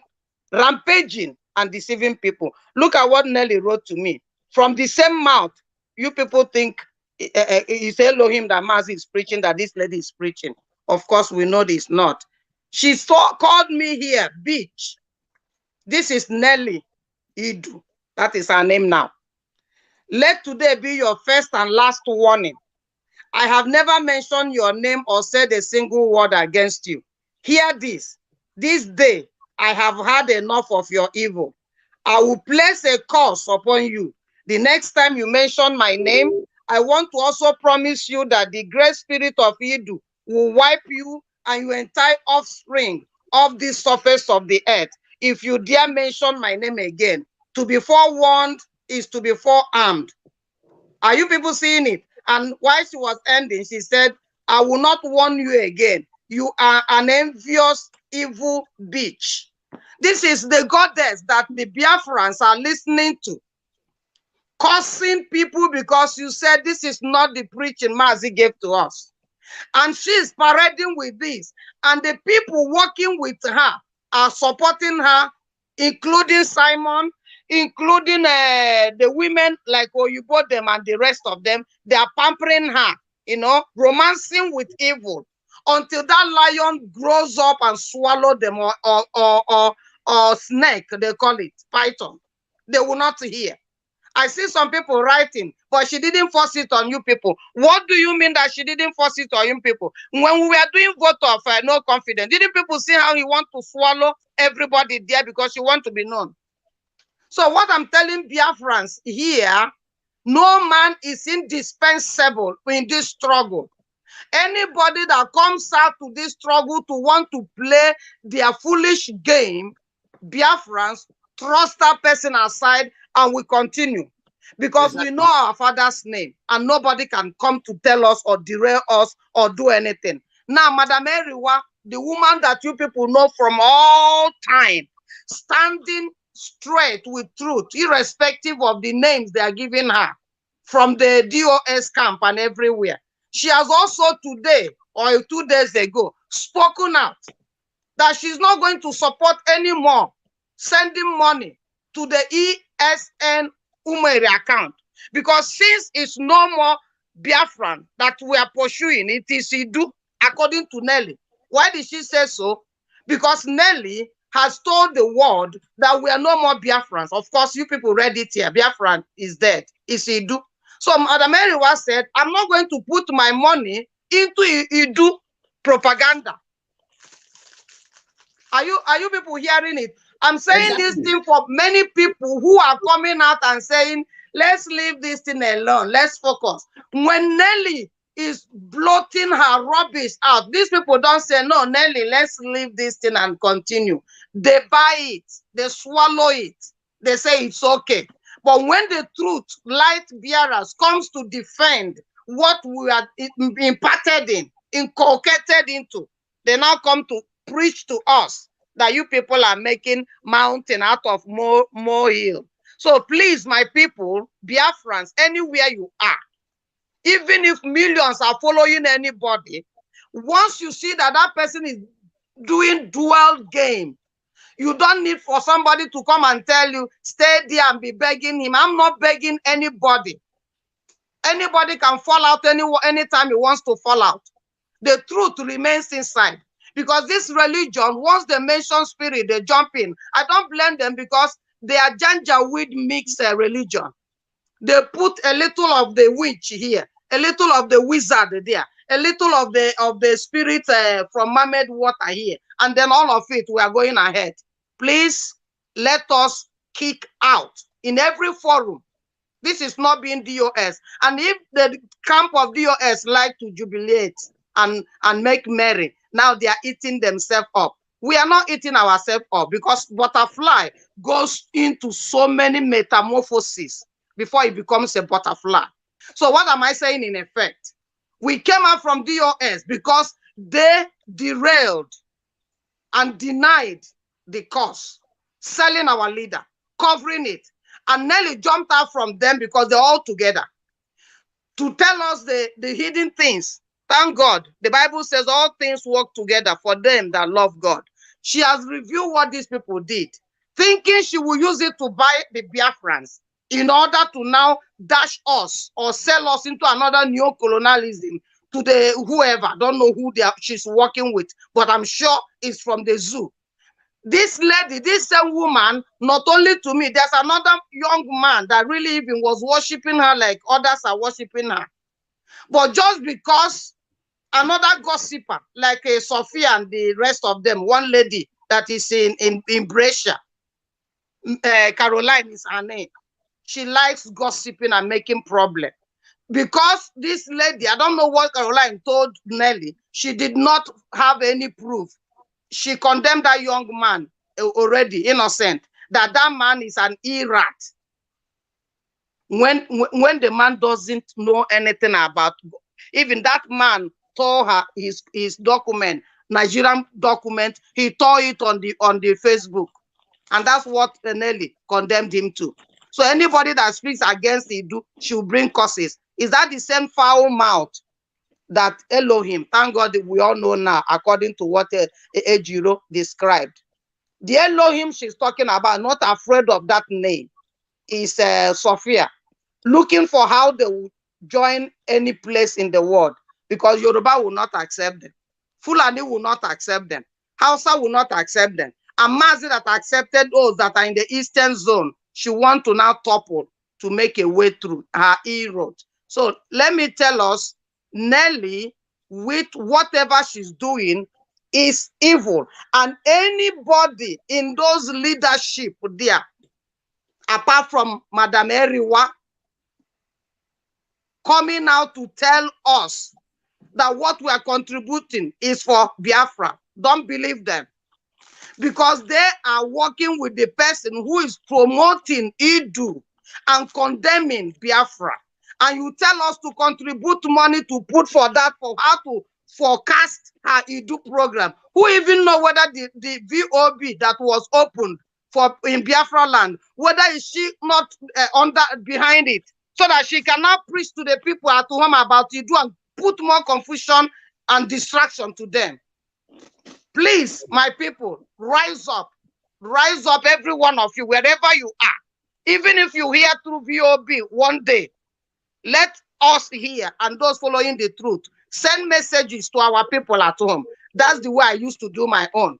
S9: rampaging and deceiving people. Look at what Nelly wrote to me. From the same mouth, you people think it's Elohim that Mazi is preaching, that this lady is preaching. Of course, we know this not. She called me here, bitch. This is Nelly Iduu. That is her name now. Let today be your first and last warning. I have never mentioned your name or said a single word against you. Hear this. This day, I have had enough of your evil. I will place a curse upon you. The next time you mention my name, I want to also promise you that the great spirit of Iduu will wipe you and your entire offspring off the surface of the earth if you dare mention my name again. To be forewarned is to be forearmed. Are you people seeing it? And while she was ending, she said, I will not warn you again. You are an envious, evil bitch. This is the goddess that the Biafrans are listening to, cursing people because you said this is not the preaching Mazi gave to us. And she's parading with this. And the people working with her are supporting her, including Simon, including the women like Oyubo them and the rest of them. They are pampering her, you know, romancing with evil until that lion grows up and swallow them, or snake, they call it, python. They will not hear. I see some people writing, but she didn't force it on you people. What do you mean that she didn't force it on you people? When we were doing vote of no confidence, didn't people see how he want to swallow everybody there because she want to be known? So what I'm telling Biafrans here, no man is indispensable in this struggle. Anybody that comes out to this struggle to want to play their foolish game, Biafrans, thrust that person aside and we continue. Because we know our Father's name and nobody can come to tell us or derail us or do anything. Now, Madam Eriwa, the woman that you people know from all time, standing straight with truth, irrespective of the names they are giving her, from the DOS camp and everywhere. She has also today or 2 days ago spoken out that she's not going to support anymore sending money to the ESN Umeri account, because since it's no more Biafran that we are pursuing, it is Iduu, according to Nelly. Why did she say so? Because Nelly has told the world that we are no more Biafrans. Of course, you people read it here. Biafran is dead. It's Iduu. So Madam Eriwa said, I'm not going to put my money into Iduu propaganda. Are you people hearing it? I'm saying this thing for many people who are coming out and saying, let's leave this thing alone. Let's focus. When Nelly is bloating her rubbish out, these people don't say, no, Nelly, let's leave this thing and continue. They buy it. They swallow it. They say it's okay. But when the truth, light bearers, comes to defend what we are imparted in, inculcated into, they now come to preach to us that you people are making mountain out of molehill. So please, my people, Biafrans, anywhere you are, even if millions are following anybody, once you see that that person is doing dual game, you don't need for somebody to come and tell you, stay there and be begging him. I'm not begging anybody. Anybody can fall out anytime he wants to fall out. The truth remains inside. Because this religion, once they mention spirit, they jump in. I don't blame them because they are janjaweed mixed religion. They put a little of the witch here, a little of the wizard there, a little of the spirit from mermaid water here, and then all of it, we are going ahead. Please let us kick out in every forum. This is not being DOS. And if the camp of DOS like to jubilate and make merry, now they are eating themselves up. We are not eating ourselves up because butterfly goes into so many metamorphoses before it becomes a butterfly. So what am I saying in effect? We came out from DOS because they derailed and denied the cause, selling our leader, covering it, and Nelly jumped out from them because they're all together to tell us the hidden things. Thank God. The Bible says all things work together for them that love God. She has reviewed what these people did, thinking she will use it to buy the Biafrans in order to now dash us or sell us into another neo-colonialism to the whoever. Don't know who she's working with, but I'm sure it's from the zoo. This lady, this same woman, not only to me, there's another young man that really even was worshiping her like others are worshiping her. But just because another gossiper, like Sophia and the rest of them, one lady that is in Brescia, Caroline is her name, she likes gossiping and making problem. Because this lady, I don't know what Caroline told Nelly, she did not have any proof. She condemned that young man already, innocent, that man is an erat. When the man doesn't know anything about, even that man tore her his document, Nigerian document, he tore it on the Facebook. And that's what Nelly condemned him to. So anybody that speaks against Iduu should bring curses. Is that the same foul mouth that Elohim, thank God that we all know now, according to what Iduu described? The Elohim she's talking about, not afraid of that name, is Sophia, looking for how they will join any place in the world, because Yoruba will not accept them. Fulani will not accept them. Hausa will not accept them. And Mazi that accepted those that are in the eastern zone, she wants to now topple to make a way through her e-road. So let me tell us, Nelly, with whatever she's doing, is evil. And anybody in those leadership there, apart from Madame Eriwa, coming out to tell us that what we are contributing is for Biafra, don't believe them. Because they are working with the person who is promoting Iduu and condemning Biafra. And you tell us to contribute money to put for that, for how to forecast her Iduu program. Who even know whether the VOB that was opened in Biafra land, whether is she not behind it, so that she cannot preach to the people at home about Iduu and put more confusion and distraction to them. Please, my people, rise up, every one of you, wherever you are. Even if you hear through VOB one day, let us hear, and those following the truth, send messages to our people at home. That's the way I used to do my own.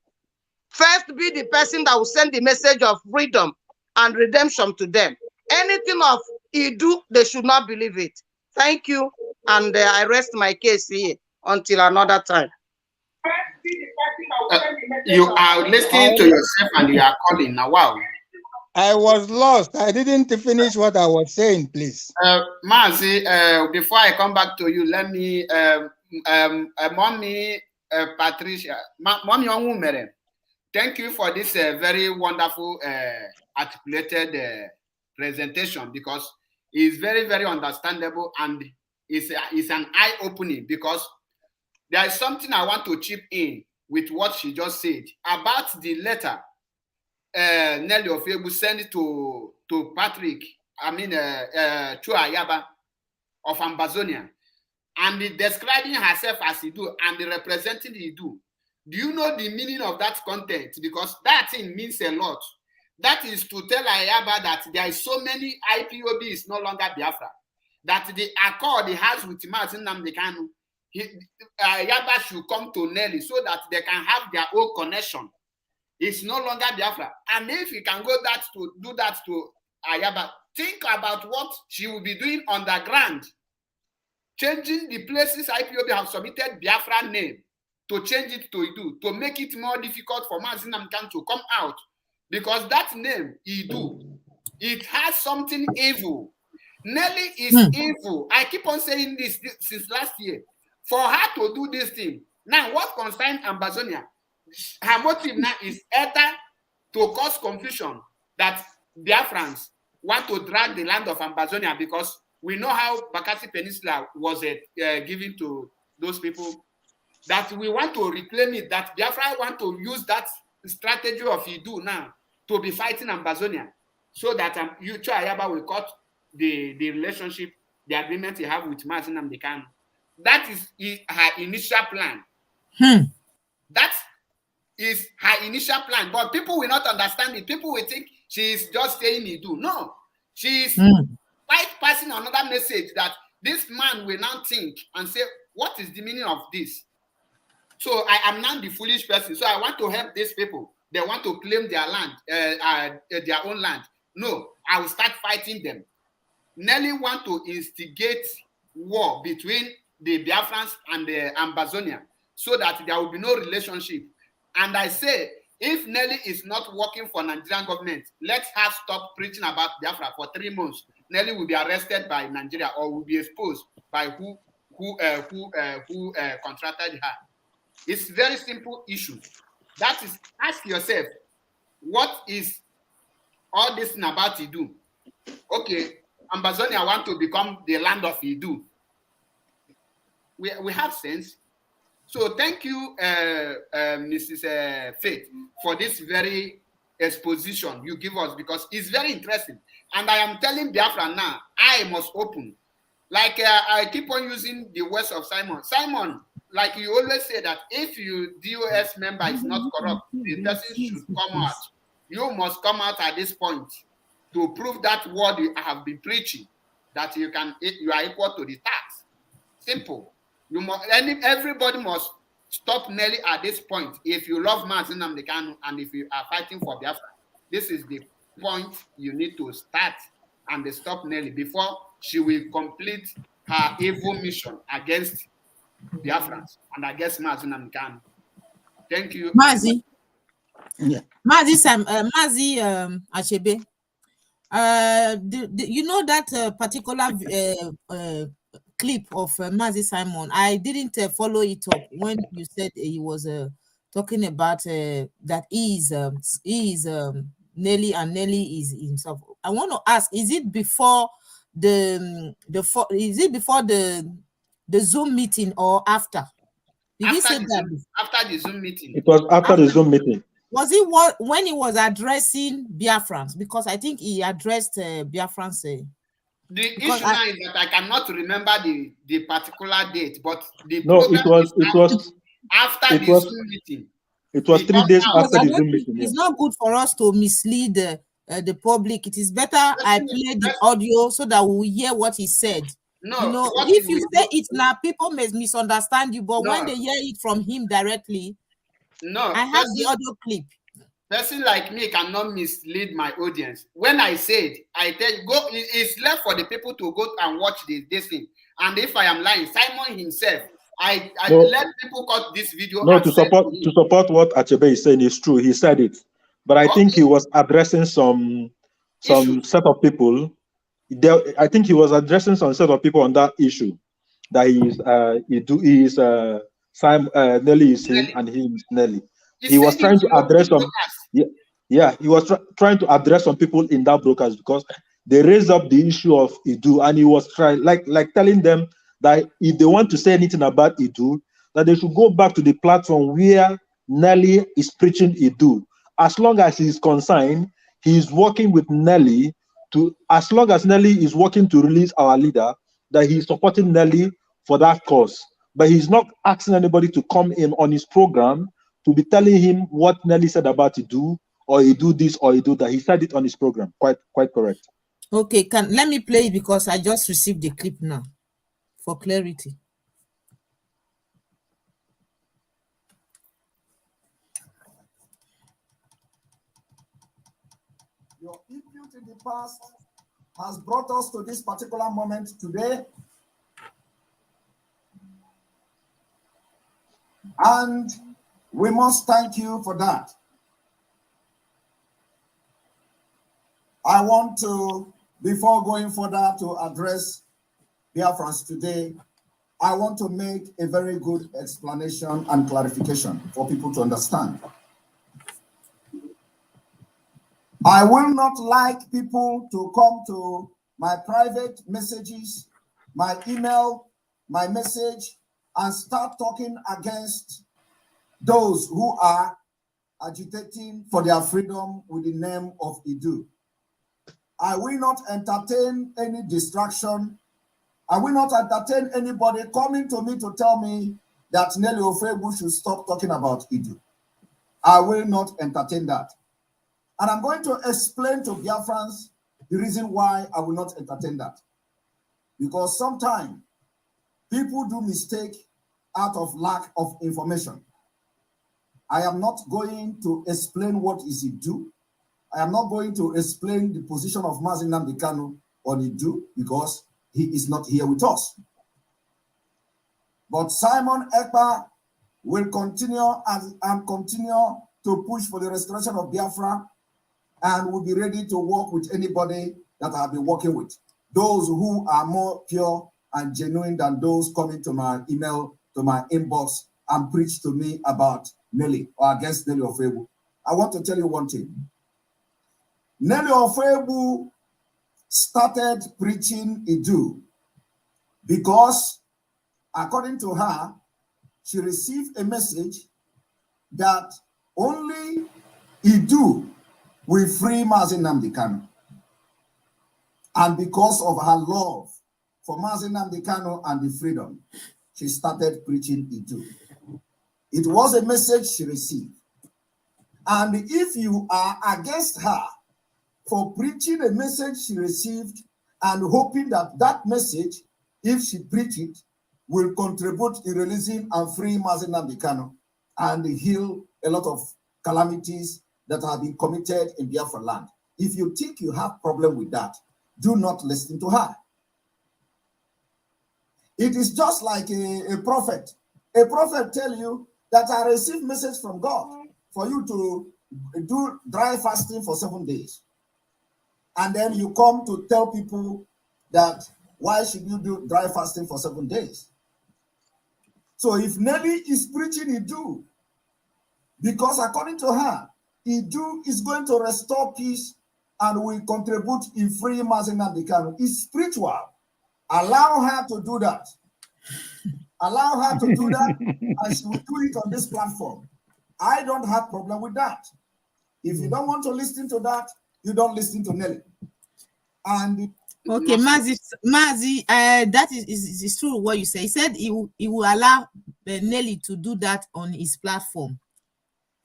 S9: First, be the person that will send the message of freedom and redemption to them. Anything of Iduu, they should not believe it. Thank you, and I rest my case here until another time.
S1: You are listening to yourself and you are calling now. Wow.
S8: I was lost. I didn't finish what I was saying, please.
S1: Mazi, before I come back to you, let me, Mommy Patricia, Mommy Onwumere, thank you for this very wonderful articulated presentation, because it's very, very understandable, and it's an eye-opening, because there is something I want to chip in with what she just said about the letter Nelly Ofebu sent to Patrick, to Ayaba of Ambazonia, and describing herself as Iduu and representing Iduu. Do you know the meaning of that content? Because that thing means a lot. That is to tell Ayaba that there is so many IPOB is no longer Biafra. That the accord he has with Martin Nnamdi Kanu, Ayaba should come to Nelly so that they can have their own connection. It's no longer Biafra. And if you can do that to Ayaba, think about what she will be doing on the ground. Changing the places IPOB have submitted Biafra name to change it to Iduu, to make it more difficult for Mazi Nnamdi Kanu to come out. Because that name, Iduu, it has something evil. Nelly is evil. I keep on saying this since last year. For her to do this thing, now what concerns Ambazonia, her motive now is either to cause confusion that Biafrans want to drag the land of Ambazonia, because we know how Bakassi Peninsula was given to those people, that we want to reclaim it, that Biafra want to use that strategy of Iduu now to be fighting Ambazonia, so that Ayaba will cut the relationship, the agreement he have with Mazi Nnamdi Kanu. That is her initial plan. That is her initial plan. But people will not understand it. People will think she is just saying Iduu. No. She is quite passing another message that this man will now think and say, what is the meaning of this? So I am now the foolish person. So I want to help these people. They want to claim their land, their own land. No, I will start fighting them. Nelly want to instigate war between the Biafrans and the Ambazonia so that there will be no relationship. And I say, if Nelly is not working for Nigerian government, let her stop preaching about Biafra for 3 months. Nelly will be arrested by Nigeria or will be exposed by who contracted her. It's very simple issue. That is, ask yourself, what is all this thing about Iduu? Okay, Ambazonia want to become the land of Iduu. We have sense. So thank you, Mrs. Faith, for this very exposition you give us, because it's very interesting. And I am telling Biafra now, I must open. Like I keep on using the words of Simon. Simon, like you always say that if your DOS member is not corrupt, the person should come out. You must come out at this point to prove that word you have been preaching, that you are equal to the tax. Simple. You must, everybody must stop Nelly at this point. If you love Mazi Nnamdi Kanu and if you are fighting for Biafra, this is the point you need to start and stop Nelly before she will complete her evil mission against Biafrans and against Mazi Nnamdi Kanu. Thank you.
S3: Mazi. Yeah. Mazi Achebe. You know that particular clip of Mazi Simon? I didn't follow it up when you said he was talking about that he is Nelly and Nelly is himself. I want to ask: is it before the Zoom meeting or after? Did he say that?
S1: After the Zoom meeting.
S20: It was after the Zoom meeting.
S3: Was it when he was addressing Biafrans? Because I think he addressed Biafrans.
S1: The issue now is that I cannot remember the particular date, but it
S20: was
S1: after the Zoom meeting.
S20: It was 3 days after the Zoom meeting.
S3: It's not good for us to mislead the public. It is better I play the audio so that we hear what he said.
S1: No,
S3: you know, if you say it now, people may misunderstand you, but when they hear it from him directly, I have the audio clip.
S1: Person like me cannot mislead my audience. When I said, I tell you, go. It's left for the people to go and watch this thing. And if I am lying, Simon himself, I let people cut this video.
S20: No, to support what Achebe is saying is true. He said it, but I think he was addressing some set of people. I think he was addressing some set of people on that issue. That Nelly is him and he is Nelly. He was trying to address some. Yeah, he was trying to address some people in that broadcast because they raised up the issue of Iduu, and he was trying, like telling them that if they want to say anything about Iduu, that they should go back to the platform where Nelly is preaching Iduu. As long as he is concerned, he is working with Nelly to, as long as Nelly is working to release our leader, that he is supporting Nelly for that cause. But he's not asking anybody to come in on his program to be telling him what Nelly said about Iduu, or Iduu this, or Iduu that. He said it on his program. Quite correct.
S3: Okay, let me play it because I just received the clip now for clarity.
S15: Your input in the past has brought us to this particular moment today. And we must thank you for that. I want to, before going further to address Biafrans today, I want to make a very good explanation and clarification for people to understand. I will not like people to come to my private messages, my email, my message, and start talking against those who are agitating for their freedom with the name of Iduu. I will not entertain any distraction. I will not entertain anybody coming to me to tell me that Nelly Ofebu should stop talking about Iduu. I will not entertain that. And I'm going to explain to Biafrans the reason why I will not entertain that. Because sometimes people do mistake out of lack of information. I am not going to explain what is Iduu. I am not going to explain the position of Mazi Nnamdi Kanu on Iduu because he is not here with us. But Simon Ekpa will continue and continue to push for the restoration of Biafra, and will be ready to work with anybody that I've been working with. Those who are more pure and genuine than those coming to my email, to my inbox, and preach to me about Nelly or against Nelly Ofebu. I want to tell you one thing. Nelly Ofebu started preaching Iduu because, according to her, she received a message that only Iduu will free Mazi Nnamdi Kanu. And because of her love for Mazi Nnamdi Kanu and the freedom, she started preaching Iduu. It was a message she received. And if you are against her for preaching a message she received and hoping that that message, if she preach it, will contribute in releasing and freeing Mazi Nnamdi Kanu and heal a lot of calamities that have been committed in Biafra land. If you think you have problem with that, do not listen to her. It is just like a prophet. A prophet tell you that I received message from God for you to do dry fasting for 7 days. And then you come to tell people that why should you do dry fasting for 7 days? So if Nelly is preaching Iduu, because according to her, Iduu is going to restore peace and will contribute in freeing Mazi Nnamdi Kanu. It's spiritual. Allow her to do that. Allow her to do that, and she will do it on this platform. I don't have problem with that. If you don't want to listen to that, you don't listen to Nelly. And
S3: okay, Mazi, that is true what you say. He said he will allow Nelly to do that on his platform.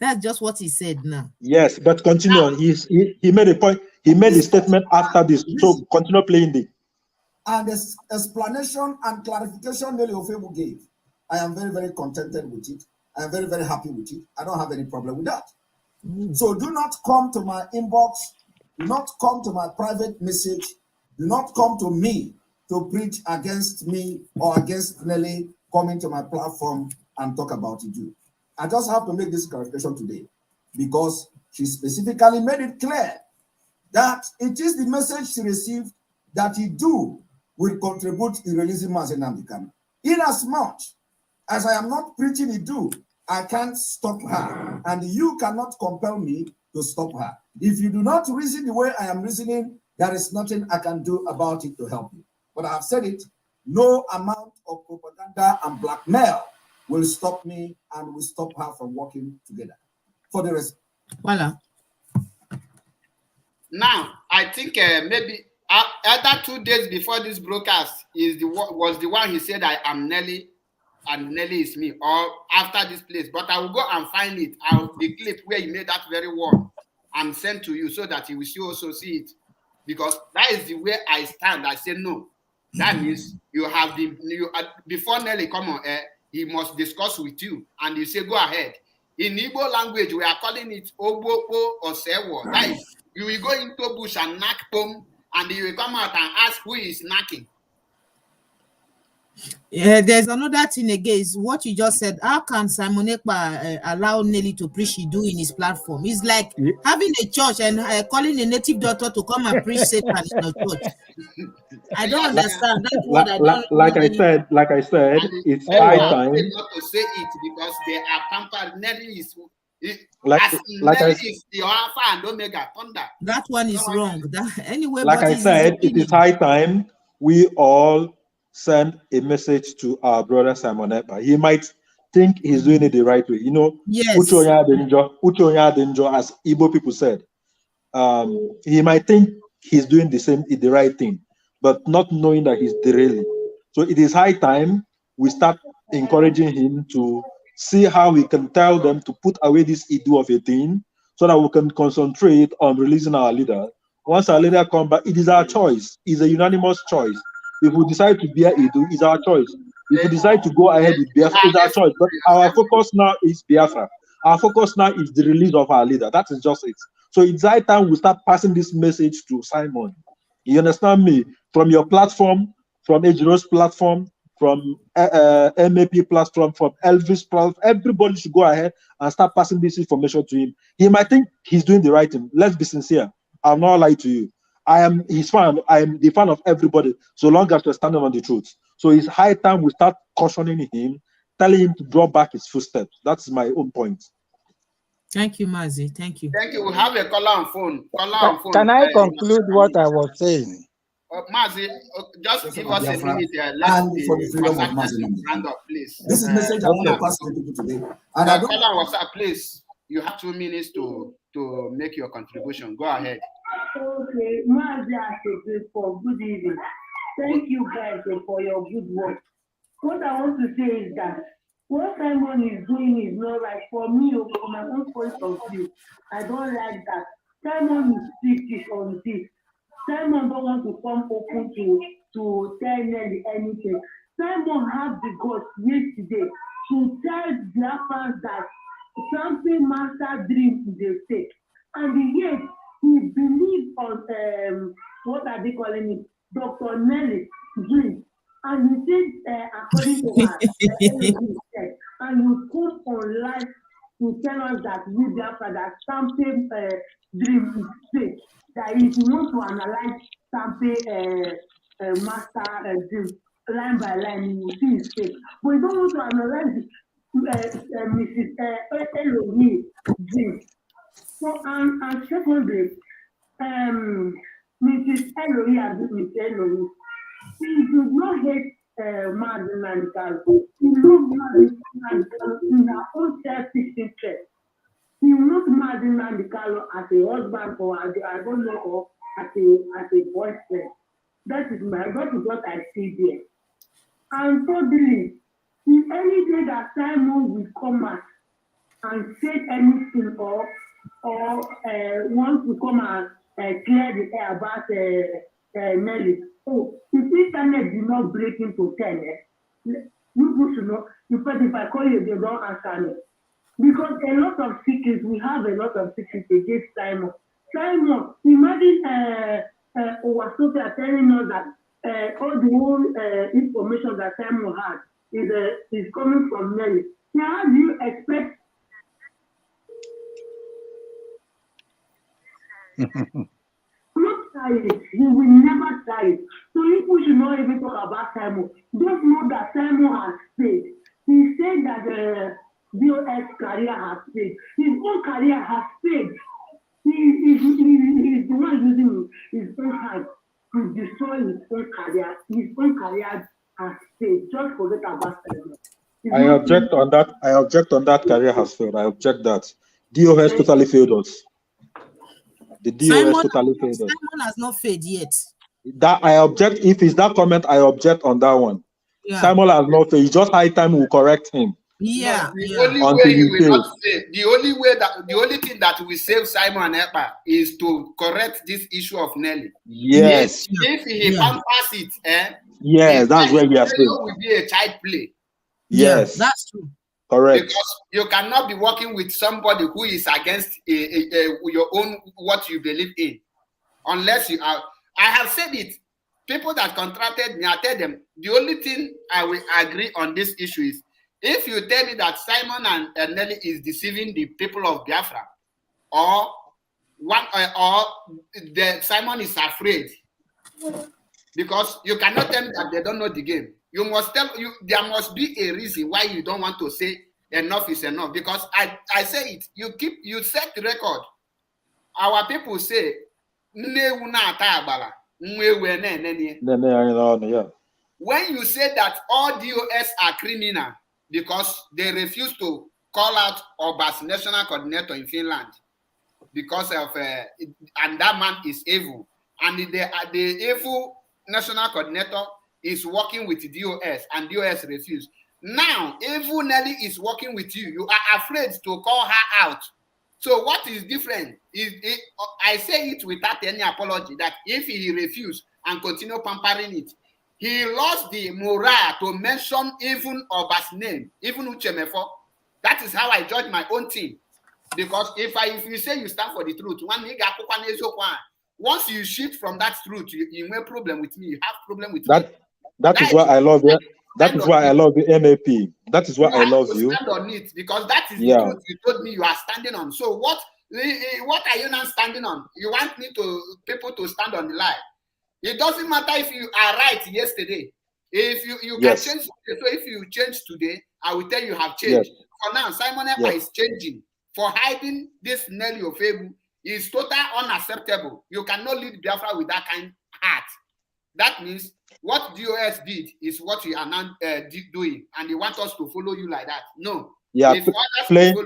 S3: That's just what he said now.
S20: Yes, but continue on. He made a point. He made a statement after this. So continue playing the.
S15: And this explanation and clarification Nelly Ofebu gave, I am very, very contented with it. I am very, very happy with it. I don't have any problem with that. So do not come to my inbox. Do not come to my private message. Do not come to me to preach against me or against Nelly coming to my platform and talk about Iduu. I just have to make this clarification today because she specifically made it clear that it is the message she received that Iduu will contribute in releasing Mazi Nnamdi Kanu. Inasmuch as I am not preaching Iduu, I can't stop her, and you cannot compel me to stop her. If you do not reason the way I am reasoning, there is nothing I can do about it to help you. But I have said it, no amount of propaganda and blackmail will stop me and will stop her from working together. For the rest.
S3: Voila.
S1: Now, I think maybe either 2 days before this broadcast was the one he said I am Nelly and Nelly is me, or after this place. But I will go and find it. The clip where he made that very word and send to you so that you will also see it. Because that is the way I stand. I say no. That means you have before Nelly come on air, he must discuss with you. And you say, go ahead. In Igbo language, we are calling it Ogboko or Sewo. That is, you will go into bush and knock them, and you will come out and ask who is knocking.
S3: Yeah, there's another thing again, is what you just said. How can Simon Ekpa allow Nelly to preach Iduu in his platform? It's like having a church and calling a native doctor to come and preach Satan in a church. I don't understand. That's what I don't
S20: like I said, it's high time.
S1: Not to say it because they are pampered. Nelly is is the Alpha and Omega, thunder.
S3: That one is wrong. Anyway,
S20: like I said, it is high time we all send a message to our brother Simon Ekpa. He might think he's doing it the right way. You know,
S3: yes.
S20: Uchonya Denjo, as Igbo people said. He might think he's doing the right thing, but not knowing that he's derailing. So it is high time we start encouraging him to see how we can tell them to put away this Iduu of a thing so that we can concentrate on releasing our leader. Once our leader comes back, it is our choice. It's a unanimous choice. If we decide to bear Iduu, it's our choice. If we decide to go ahead with Biafra, it's our choice. But our focus now is Biafra. Our focus now is the release of our leader. That is just it. So it's high time we start passing this message to Simon. You understand me? From your platform, from Ejiro's platform, from MAP platform, from Elvis platform, everybody should go ahead and start passing this information to him. He might think he's doing the right thing. Let's be sincere. I'll not lie to you. I am his fan. I am the fan of everybody, so long as we're standing on the truth. So it's high time we start cautioning him, telling him to draw back his footsteps. That's my own point.
S3: Thank you, Mazi. Thank you.
S1: Thank you. We have a caller on phone.
S8: Can I conclude what I was saying?
S1: Mazi, just give us a minute.
S15: And for the freedom of Mazi,
S1: stand up, please.
S15: This is message I want to pass to people today. And I don't.
S1: Caller, what's up, please? You have 2 minutes to make your contribution. Go ahead.
S13: Okay, Mazi, for good evening. Thank you guys for your good work. What I want to say is that what Simon is doing is not right for me, from my own point of view. I don't like that. Simon is speaking on this. Simon don't want to come open to tell Nelly anything. Simon had the guts yesterday to tell their fans that something master dream is a fake. And yet, he believes on, what are they calling it? Dr. Nelly's dream. And he said, according to her, and you come on live to tell us that we therefore that something dream is fake. That if you want to analyze something master dream line by line, you will see it's fake. But you don't want to analyze Mrs. Elohim dream. So and secondly, Mrs. Elohim and Mrs. Elohim, she does not hate Martin and Carlo. She loves Martin and Carlo in her own selfish interest. She loves Martin and Carlo as a husband or as I don't know, or as a boyfriend. That is what I see there. And thirdly, if any day that Simon will come out and say anything or want to come and clear the air about Nelly. Oh, if internet did not break into 10, you should know. If I call you, they don't answer me. Because a lot of secrets, we have a lot of secrets against Simon. Simon, imagine Owasofia telling us that all the whole information that Simon had is coming from Nelly. Now, how do you expect? Not try it. He will never try it. So people should not even talk about Simon. Just know that Simon has failed. He said that BOS career has failed. His own career has failed. He is the one using his own hand to destroy his own career. His own career has failed. Just forget about Simon.
S20: I object on that. I object on that. Career has failed. I object that. DOS totally failed us. The DOS totally failed us.
S3: Simon has not failed yet.
S20: That I object. If it's that comment, I object on that one.
S3: Yeah.
S20: Simon has not failed. It's just high time we correct him.
S3: Yeah.
S1: No, the only way he will not save, the only thing that will save Simon Ekpa is to correct this issue of Nelly.
S20: Yes.
S1: If he pampers it,
S20: yes, that's where we are failed.
S1: Will be a child play.
S20: Yes,
S3: that's true.
S20: Correct.
S1: Because you cannot be working with somebody who is against your own what you believe in, unless you are. I have said it. People that contracted me, I tell them the only thing I will agree on this issue is if you tell me that Simon and Nelly is deceiving the people of Biafra, or Simon is afraid, because you cannot tell me that they don't know the game. You must tell you there must be a reason why you don't want to say enough is enough. Because I say it, you set the record. Our people say when you say that all DOS are criminal because they refuse to call out Oba's national coordinator in Finland because of and that man is evil, and the evil national coordinator is working with DOS and DOS refuse. Now evil Nelly is working with you. You are afraid to call her out. So what is different is I say it without any apology that if he refused and continue pampering it, he lost the morale to mention even Oba's name, even Uchemefo. That is how I judge my own team. Because if you say you stand for the truth, once you shift from that truth, you have problem with me. You have problem with me.
S20: That is why I love you. That is why I love the MAP. That is why I love you.
S1: Stand on it because that is the truth you told me you are standing on. So what are you now standing on? You want people to stand on the lie. It doesn't matter if you are right yesterday. If you can change. So if you change today, I will tell you have changed. For now, Simon Ekpa is changing. For hiding this Nelly Ofebu is totally unacceptable. You cannot lead Biafra with that kind of heart. That means what DOS did is what you are now doing, and they want us to follow you like that. No.
S20: Yeah, playing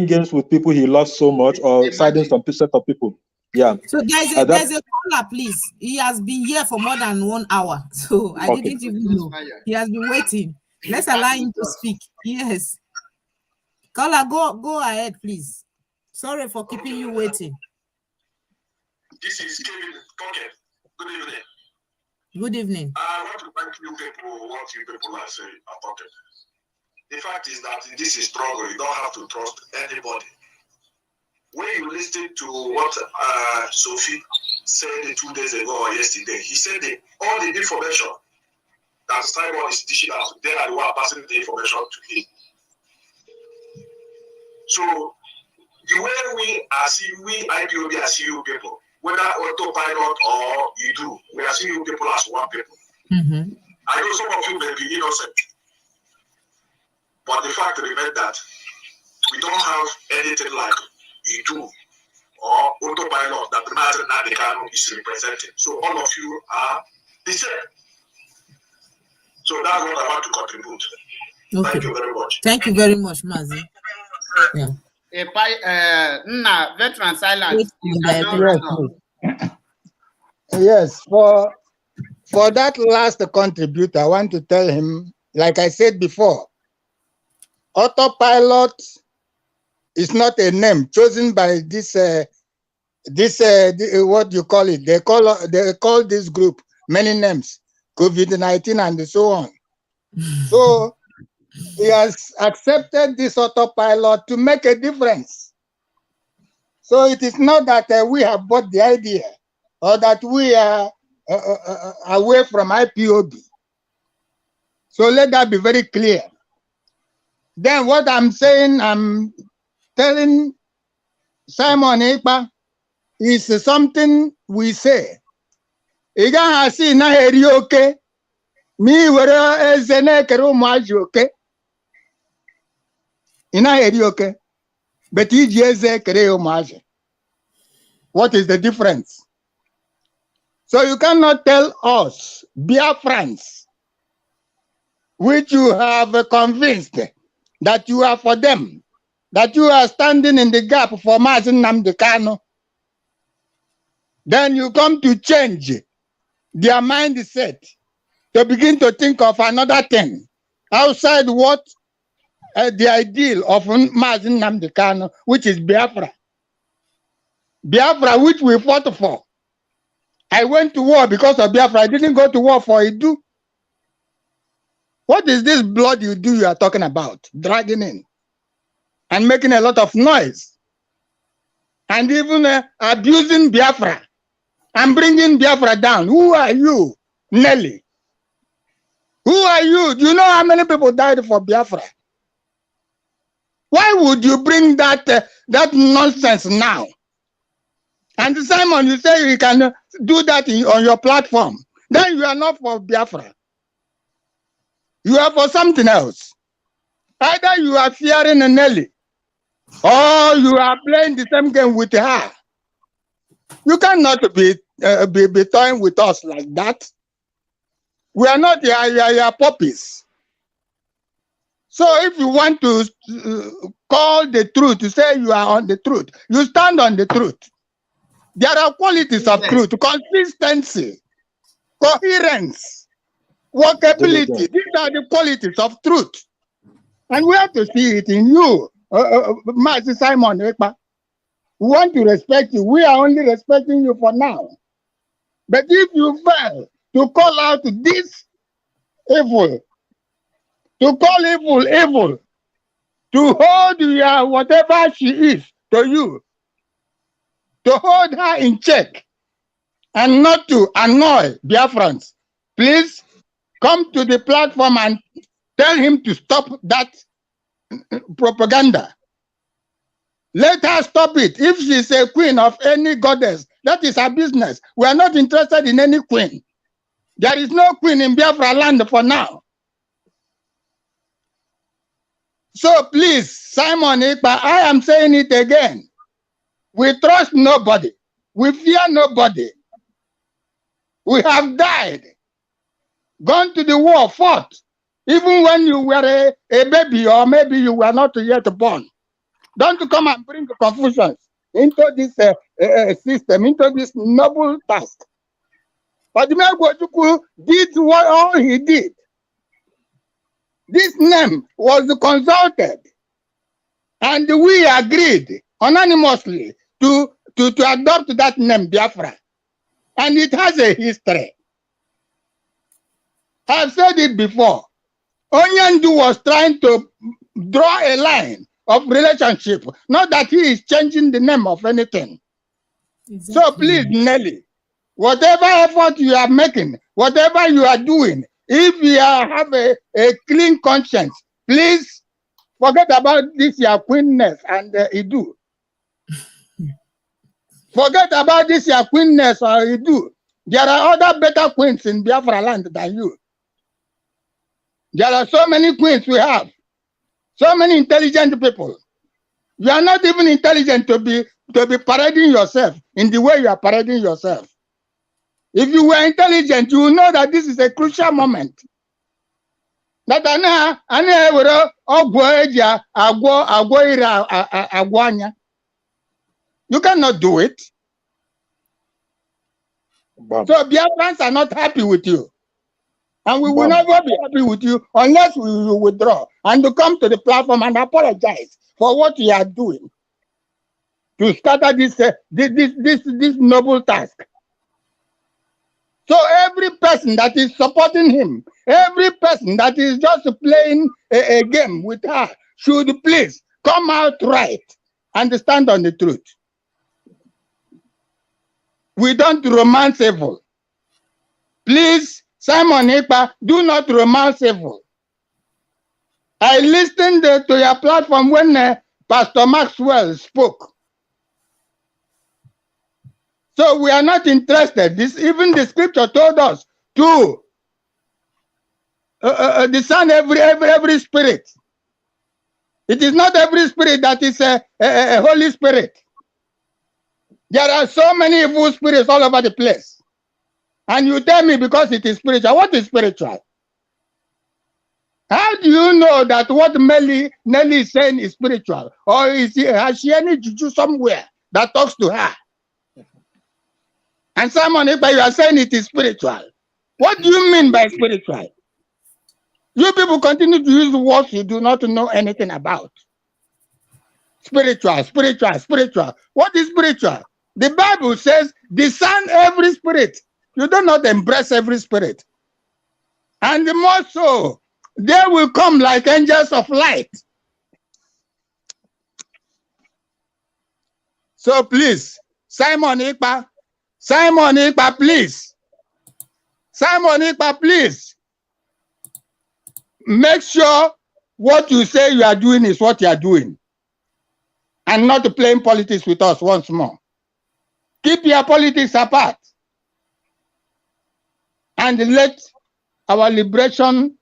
S20: games with people he loves so much, or siding some set of people. Yeah.
S3: So there's a caller, please. He has been here for more than 1 hour, so I didn't even know. He has been waiting. Let's allow him to speak. Yes. Caller, go ahead, please. Sorry for keeping you waiting.
S18: This is Kevin Pocket. Good evening.
S3: Good evening.
S18: I want to thank you people, what you people are saying are talking. The fact is that in this struggle, you don't have to trust anybody. When you listen to what Sophie said 2 days ago or yesterday, he said all the information that Simon is dishing out, they are the one passing the information to him. So the way we IPOB are seeing you people, whether autopilot or Iduu, we are seeing you people as one people.
S3: Mm-hmm.
S18: I know some of you may be innocent, but the fact remains that we don't have anything like Iduu or autopilot that the Master Nadekano is representing. So all of you are the same. So that's what I want to contribute.
S3: Okay.
S18: Thank you very much.
S3: Thank you very much, Mazi. Yeah.
S1: Veteran silence.
S8: Yes, for that last contributor, I want to tell him, like I said before, autopilot is not a name chosen by this what you call it. They call this group many names, COVID-19 and so on. So he has accepted this autopilot to make a difference. So it is not that we have bought the idea or that we are away from IPOB. So let that be very clear. Then what I'm saying, I'm telling Simon Ekpa is something we say. Iga hasi na heri oke. Mi were ezene kero maji oke. Ina heri oke. But iji eze kere maji. What is the difference? So you cannot tell us, Biafrans, which you have convinced that you are for them, that you are standing in the gap for Mazi Nnamdi Kanu, then you come to change their mindset to begin to think of another thing outside what the ideal of Mazi Nnamdi Kanu, which is Biafra. Biafra, which we fought for. I went to war because of Biafra. I didn't go to war for Iduu. What is this blood you are talking about? Dragging in and making a lot of noise and even abusing Biafra and bringing Biafra down. Who are you, Nelly? Who are you? Do you know how many people died for Biafra? Why would you bring that that nonsense now? And Simon, you say you can do that on your platform. Then you are not for Biafra. You are for something else. Either you are fearing Nelly or you are playing the same game with her. You cannot be toying with us like that. We are not your puppies. So if you want to call the truth, to say you are on the truth, you stand on the truth. There are qualities of truth: consistency, coherence, workability. These are the qualities of truth. And we have to see it in you, Master Simon Ekpa. We want to respect you. We are only respecting you for now. But if you fail to call out this evil, to call evil evil, to hold your whatever she is to you, to hold her in check and not to annoy Biafrans, please come to the platform and tell him to stop that propaganda. Let her stop it. If she's a queen of any goddess, that is her business. We are not interested in any queen. There is no queen in Biafra land for now. So please, Simon Ekpa, I am saying it again. We trust nobody. We fear nobody. We have died, gone to the war, fought, even when you were a baby or maybe you were not yet born. Don't come and bring confusion into this system, into this noble task. But the man did what all he did. This name was consulted, and we agreed unanimously to adopt that name, Biafra. And it has a history. I've said it before. Onyandu was trying to draw a line of relationship, not that he is changing the name of anything. Exactly. So please, Nelly, whatever effort you are making, whatever you are doing, if you have a clean conscience, please forget about this your queenness and Iduu. Forget about this your queenness or Iduu. There are other better queens in Biafra land than you. There are so many queens we have. So many intelligent people. You are not even intelligent to be parading yourself in the way you are parading yourself. If you were intelligent, you will know that this is a crucial moment. That you cannot do it. So Biafrans are not happy with you. And we will never be happy with you unless you withdraw and to come to the platform and apologize for what you are doing to scatter this noble task. So every person that is supporting him, every person that is just playing a game with her, should please come out right and stand on the truth. We don't romance evil. Please, Simon Ekpa, do not romance evil. I listened to your platform when Pastor Maxwell spoke. So we are not interested. Even the scripture told us to discern every spirit. It is not every spirit that is a Holy Spirit. There are so many evil spirits all over the place. And you tell me because it is spiritual. What is spiritual? How do you know that what Nelly is saying is spiritual? Or has she any juju somewhere that talks to her? And Simon, if you are saying it is spiritual, what do you mean by spiritual? You people continue to use words you do not know anything about. Spiritual. What is spiritual? The Bible says, discern every spirit. You do not embrace every spirit. And the more so, they will come like angels of light. So please, Simon Ikpa, please. Simon Ikpa, please. Make sure what you say you are doing is what you are doing. And not playing politics with us once more. Keep your politics apart. And let our liberation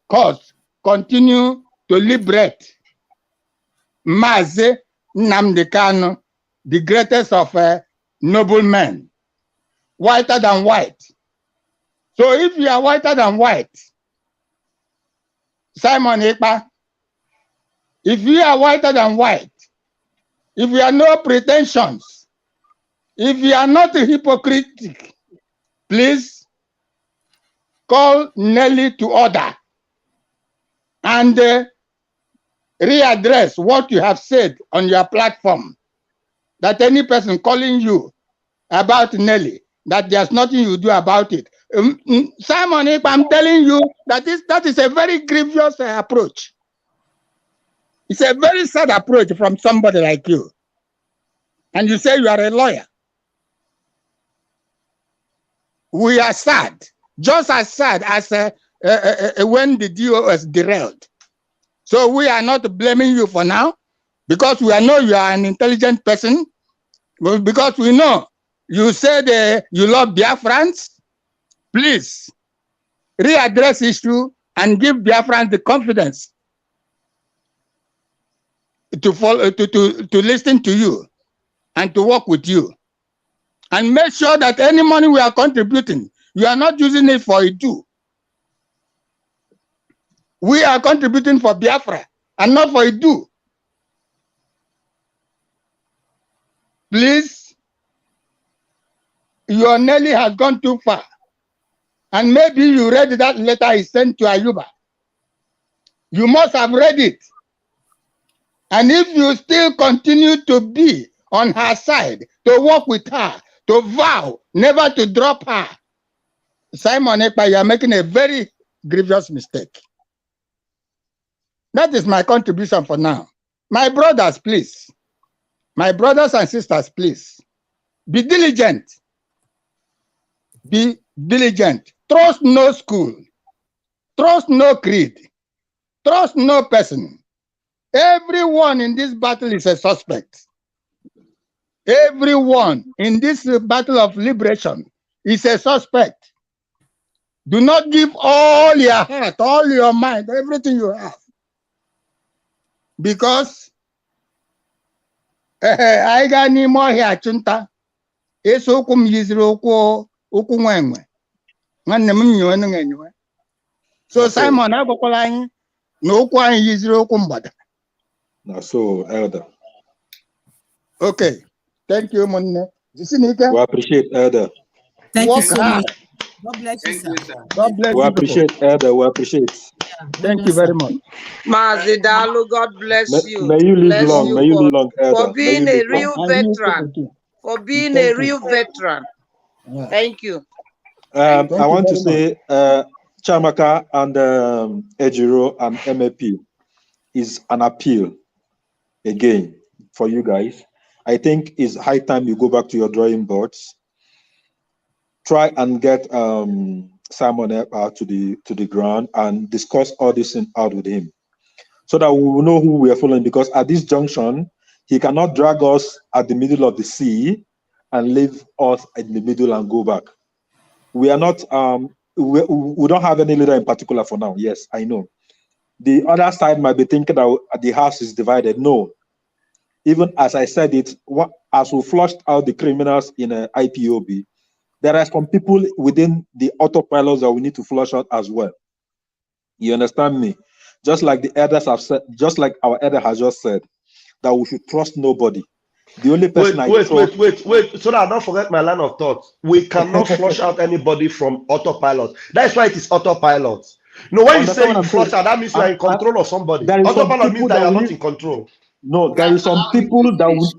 S8: cause continue to liberate Mazi Nnamdi Kanu, the greatest of noble men, whiter than white. So if you are whiter than white, Simon Ikpa, if you are whiter than white, if you have no pretensions, if you are not hypocritic, please call Nelly to order and readdress what you have said on your platform. That any person calling you about Nelly, that there's nothing you do about it. Simon, if I'm telling you that is a very grievous approach. It's a very sad approach from somebody like you. And you say you are a lawyer. We are sad, just as sad as when the deal was derailed. So we are not blaming you for now, because we know you are an intelligent person, because we know you said you love Biafrans. Please readdress issue and give Biafrans the confidence to follow, to listen to you and to work with you. And make sure that any money we are contributing, you are not using it for Iduu. We are contributing for Biafra and not for Iduu. Please, your Nelly has gone too far. And maybe you read that letter he sent to Ayuba. You must have read it. And if you still continue to be on her side, to work with her, to vow never to drop her, Simon Ikpa, you are making a very grievous mistake. That is my contribution for now. My brothers, please. My brothers and sisters, please. Be diligent. Be diligent. Trust no school. Trust no creed. Trust no person. Everyone in this battle is a suspect. Everyone in this battle of liberation is a suspect. Do not give all your heart, all your mind, everything you have. Because I got any more here, Chunta. It's okum yizro okumwenwe. So Simon, I go calling no kwa yizro kumbada.
S20: Now, so Elder.
S8: Okay. Thank you, Monne.
S20: We appreciate Elder.
S3: Thank you so much. God bless you, sir.
S8: God bless
S20: We
S8: you.
S20: appreciate Elder. We appreciate.
S8: Thank you very much.
S9: Mazi Dalu, God bless you.
S20: May you live
S9: Bless
S20: long.
S9: you
S20: May you live long, Elder.
S9: for being
S20: May you
S9: a
S20: live long.
S9: real veteran. For being a real veteran. Thank you.
S20: I want to say Chamaka and Ejiro and MAP is an appeal again for you guys. I think it's high time you go back to your drawing boards. Try and get Simon out to the ground and discuss all this thing out with him, so that we will know who we are following. Because at this junction, he cannot drag us at the middle of the sea and leave us in the middle and go back. We are not. We don't have any leader in particular for now. Yes, I know. The other side might be thinking that the house is divided. No. Even as I said it, as we flushed out the criminals in IPOB, there are some people within the autopilots that we need to flush out as well. You understand me? just like the elders have said, just like our elder has just said, that we should trust nobody. The only person
S2: Wait, so that I don't forget my line of thought. We cannot flush out anybody from autopilot. That's why it is autopilot. No, when you say you flush out, that means you are in control of somebody. Autopilot means that you are not in control.
S20: No, there is some people that will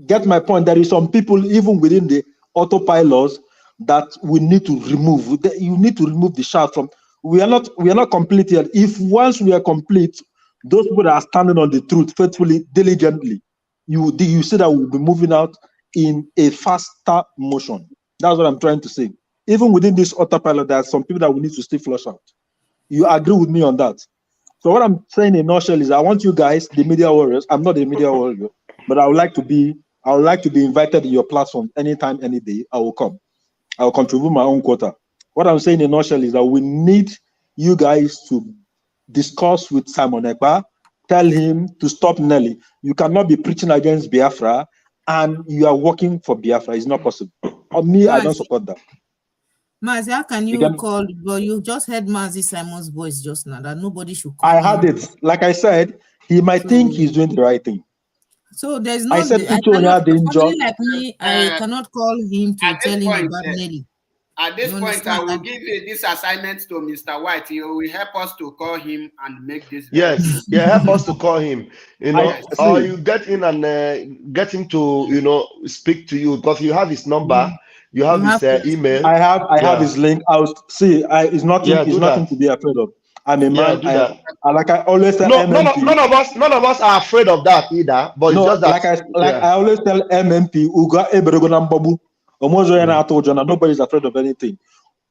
S20: get my point. There is some people even within the autopilots that we need to remove. You need to remove the shaft from. We are not complete yet. If once we are complete, those people that are standing on the truth faithfully, diligently, you see that we'll be moving out in a faster motion. That's what I'm trying to say. Even within this autopilot, there are some people that we need to still flush out. You agree with me on that? So what I'm saying in a nutshell is I want you guys, the media warriors. I'm not a media warrior, but I would like to be invited to your platform anytime, any day. I will come. I will contribute my own quota. What I'm saying in a nutshell is that we need you guys to discuss with Simon Ekpa, tell him to stop Nelly. You cannot be preaching against Biafra and you are working for Biafra. It's not possible. On me, I don't support that.
S3: Mazi, how can you call? But you just heard Mazi Simon's voice just now that nobody should call.
S20: I heard it. Like I said, he might think he's doing the right thing.
S3: So there's no.
S20: I said,
S3: somebody like me, I cannot call him to tell him about Nelly.
S1: At this point, I will give this assignment to Mr. White. He will help us to call him and make this.
S2: Yes, help us to call him. You know, or you get in and get him to speak to you because you have his number, you have his email.
S20: I have his link. It's nothing to be afraid of. I'm a man. Like I always tell MMP.
S2: None of us are afraid of that either. But it's just that,
S20: I always tell MMP, nobody's afraid of anything.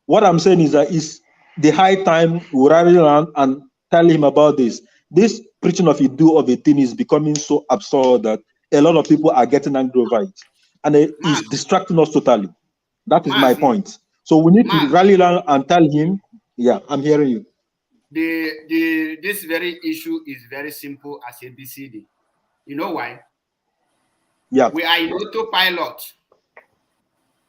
S20: What I'm saying is that it's the high time we rally around and tell him about this. This preaching of Iduu of a thing is becoming so absurd that a lot of people are getting angry over it, and it is distracting us totally. That is my point. So we need to rally around and tell him. Yeah, I'm hearing you.
S1: This very issue is very simple as ABCD. You know why?
S20: Yeah.
S1: We are in autopilot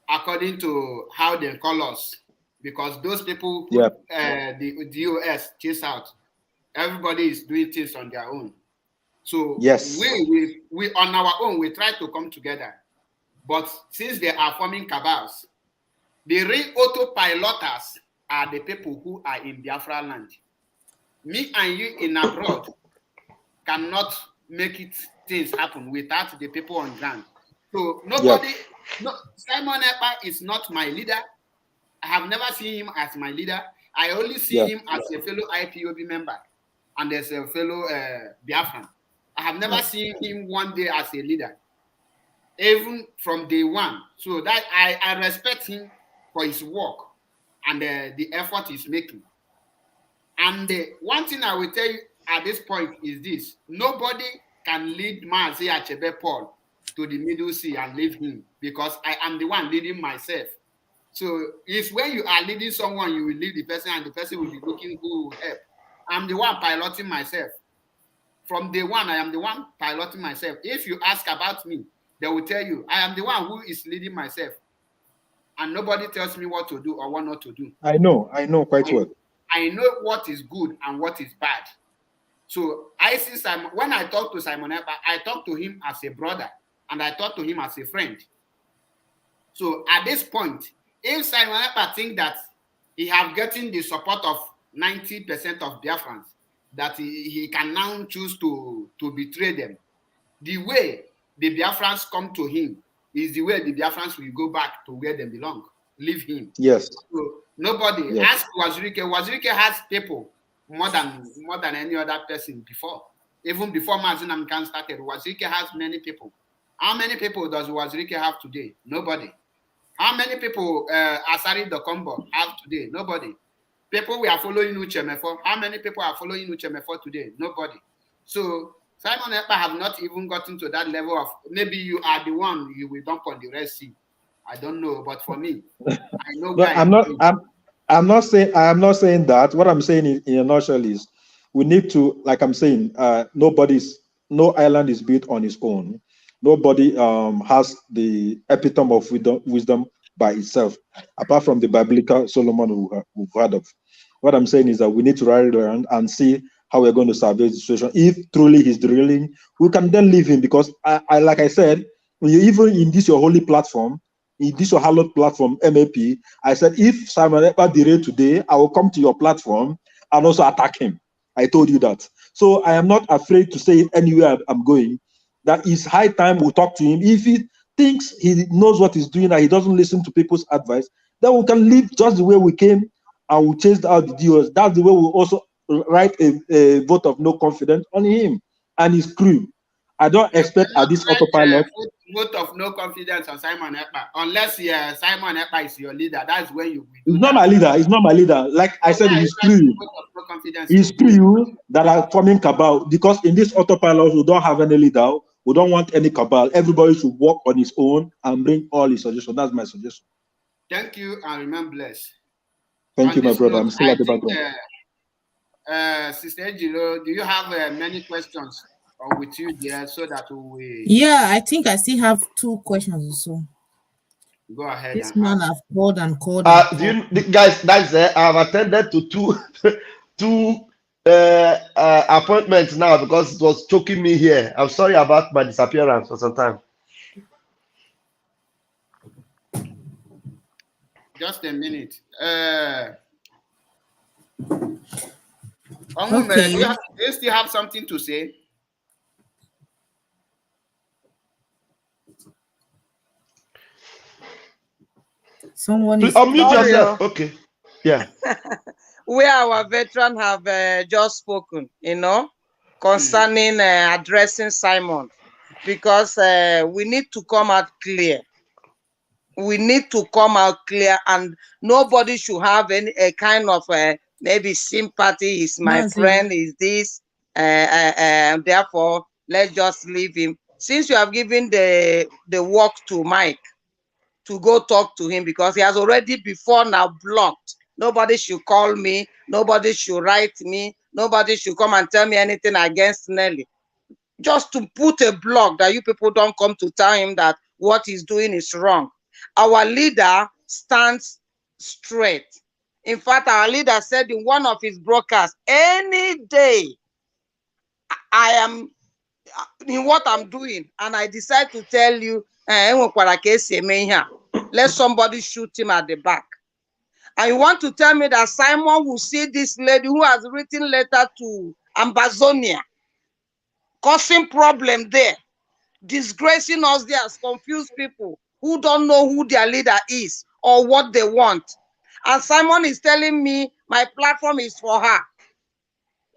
S1: according to how they call us, because those people who the DOS chase out, everybody is doing things on their own. So
S20: yes,
S1: we on our own, we try to come together. But since they are forming cabals, the real autopiloters are the people who are in Biafra land. Me and you in abroad cannot make things happen without the people on ground. So nobody, Simon Ekpa is not my leader. I have never seen him as my leader. I only see him as a fellow IPOB member and as a fellow Biafran. I have never seen him one day as a leader, even from day one. So that I respect him for his work and the effort he's making. And one thing I will tell you at this point is this: nobody can lead Mazi Achebe Paul to the Middle Sea and leave him, because I am the one leading myself. So it's when you are leading someone, you will lead the person and the person will be looking who will help. I'm the one piloting myself. From day one, I am the one piloting myself. If you ask about me, they will tell you, I am the one who is leading myself. And nobody tells me what to do or what not to do.
S20: I know quite well.
S1: I know what is good and what is bad. So I see Simon, when I talk to Simon Ekpa, I talk to him as a brother and I talk to him as a friend. So at this point, if Simon Ekpa thinks that he have gotten the support of 90% of Biafrans, that he can now choose to betray them, the way the Biafrans come to him is the way the Biafrans will go back to where they belong. Leave him.
S20: Yes.
S1: So nobody. Ask Wazirike. Wazirike has people more than any other person before. Even before Mazinam Khan started, Wazirike has many people. How many people does Wazirike have today? Nobody. How many people Asari the Combo have today? Nobody. People we are following Uchemefo. How many people are following Uchemefo today? Nobody. So Simon Ekpa have not even gotten to that level of, maybe you are the one you will dump on the Red Sea. I don't know, but for me, I know.
S20: No, I'm not saying that. What I'm saying in a nutshell is we need to, like I'm saying, no island is built on its own. Nobody has the epitome of wisdom by itself, apart from the biblical Solomon we've heard of. What I'm saying is that we need to rally around and see how we're going to salvage the situation. If truly he's drilling, we can then leave him, because I like I said, when you even in this your holy platform, in this your hallowed platform, MAP, I said, if Simon Ekpa derail today, I will come to your platform and also attack him. I told you that. So I am not afraid to say it anywhere I'm going. That is high time we talk to him. If he thinks he knows what he's doing and he doesn't listen to people's advice, then we can leave just the way we came and we chased out the deals. That's the way we also write a vote of no confidence on him and his crew. I don't expect at this autopilot.
S1: Vote of no confidence on Simon Ekpa, unless Simon Ekpa is your leader. That's when you.
S20: He's not my leader. He's not my leader. Like I said, his crew. His crew that are forming cabal. Because in this autopilot, we don't have any leader. We don't want any cabal. Everybody should work on his own and bring all his suggestions. That's my suggestion.
S1: Thank you and remain blessed.
S20: Thank you, my brother. I'm still at the background.
S1: Sister Ejiro, do you have many questions with you there so that we?
S3: Yeah, I think I still have 2 questions or so.
S1: Go ahead.
S3: This man have called and called.
S2: Do you guys? That's I've attended to two appointments now because it was choking me here. I'm sorry about my disappearance for some time.
S1: Just a minute.
S3: Okay.
S1: Do you still have something to say?
S3: Someone is
S2: unmute yourself. Okay. Yeah.
S9: Where our veterans have just spoken, concerning addressing Simon, because we need to come out clear. We need to come out clear, and nobody should have any kind of maybe sympathy. He's my friend. Is this? Therefore, let's just leave him. Since you have given the work to Mike to go talk to him, because he has already before now blocked. Nobody should call me. Nobody should write me. Nobody should come and tell me anything against Nelly. Just to put a block that you people don't come to tell him that what he's doing is wrong. Our leader stands straight. In fact, our leader said in one of his broadcasts, any day I am in what I'm doing and I decide to tell you, let somebody shoot him at the back. And you want to tell me that Simon will see this lady who has written letter to Ambazonia, causing problem there, disgracing us there as confused people who don't know who their leader is or what they want. And Simon is telling me my platform is for her.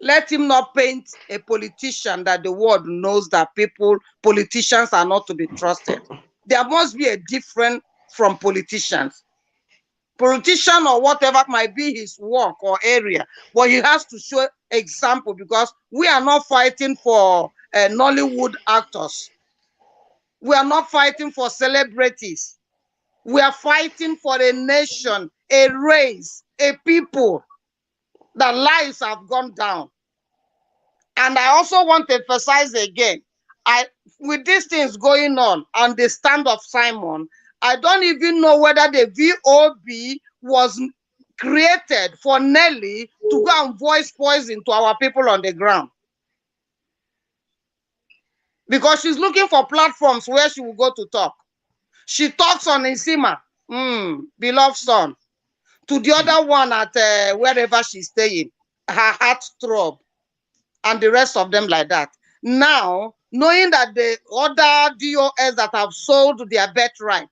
S9: Let him not paint a politician that the world knows that politicians are not to be trusted. There must be a difference from politicians. Politician or whatever might be his work or area, but he has to show example, because we are not fighting for Nollywood actors. We are not fighting for celebrities. We are fighting for a nation, a race, a people that lives have gone down. And I also want to emphasize again, with these things going on and the stand of Simon, I don't even know whether the VOB was created for Nelly to go and voice poison to our people on the ground. Because she's looking for platforms where she will go to talk. She talks on Isima, beloved son, to the other one at wherever she's staying, her heart throb, and the rest of them like that. Now, knowing that the other DOS that have sold their birthright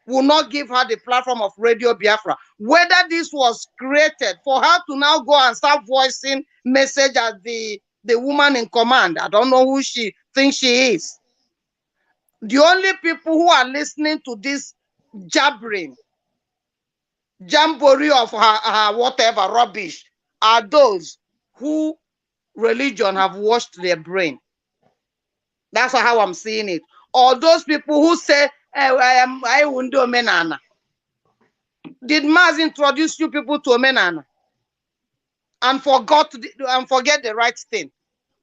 S9: will not give her the platform of Radio Biafra, whether this was created for her to now go and start voicing message as the woman in command. I don't know who she thinks she is. The only people who are listening to this jabbering, jamboree of her whatever rubbish, are those who religion have washed their brain. That's how I'm seeing it. Or those people who say, I won't do Omenana. Did Maz introduce you people to Omenana and forget the right thing?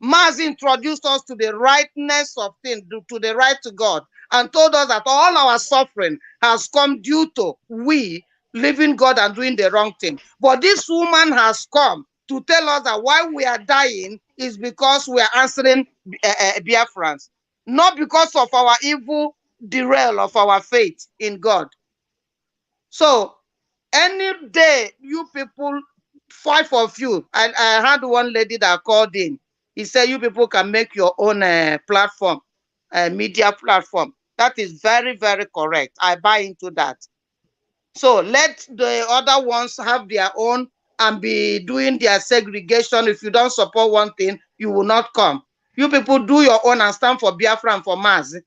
S9: Maz introduced us to the rightness of things, to the right to God, and told us that all our suffering has come due to we living God and doing the wrong thing. But this woman has come to tell us that while we are dying, is because we are answering Biafrans, not because of our evil derail of our faith in God. So any day you people, 5 of you, and I had one lady that called in. He said you people can make your own platform, media platform. That is very, very correct. I buy into that. So let the other ones have their own and be doing their segregation. If you don't support one thing, you will not come. You people do your own and stand for Biafra and for Mazi.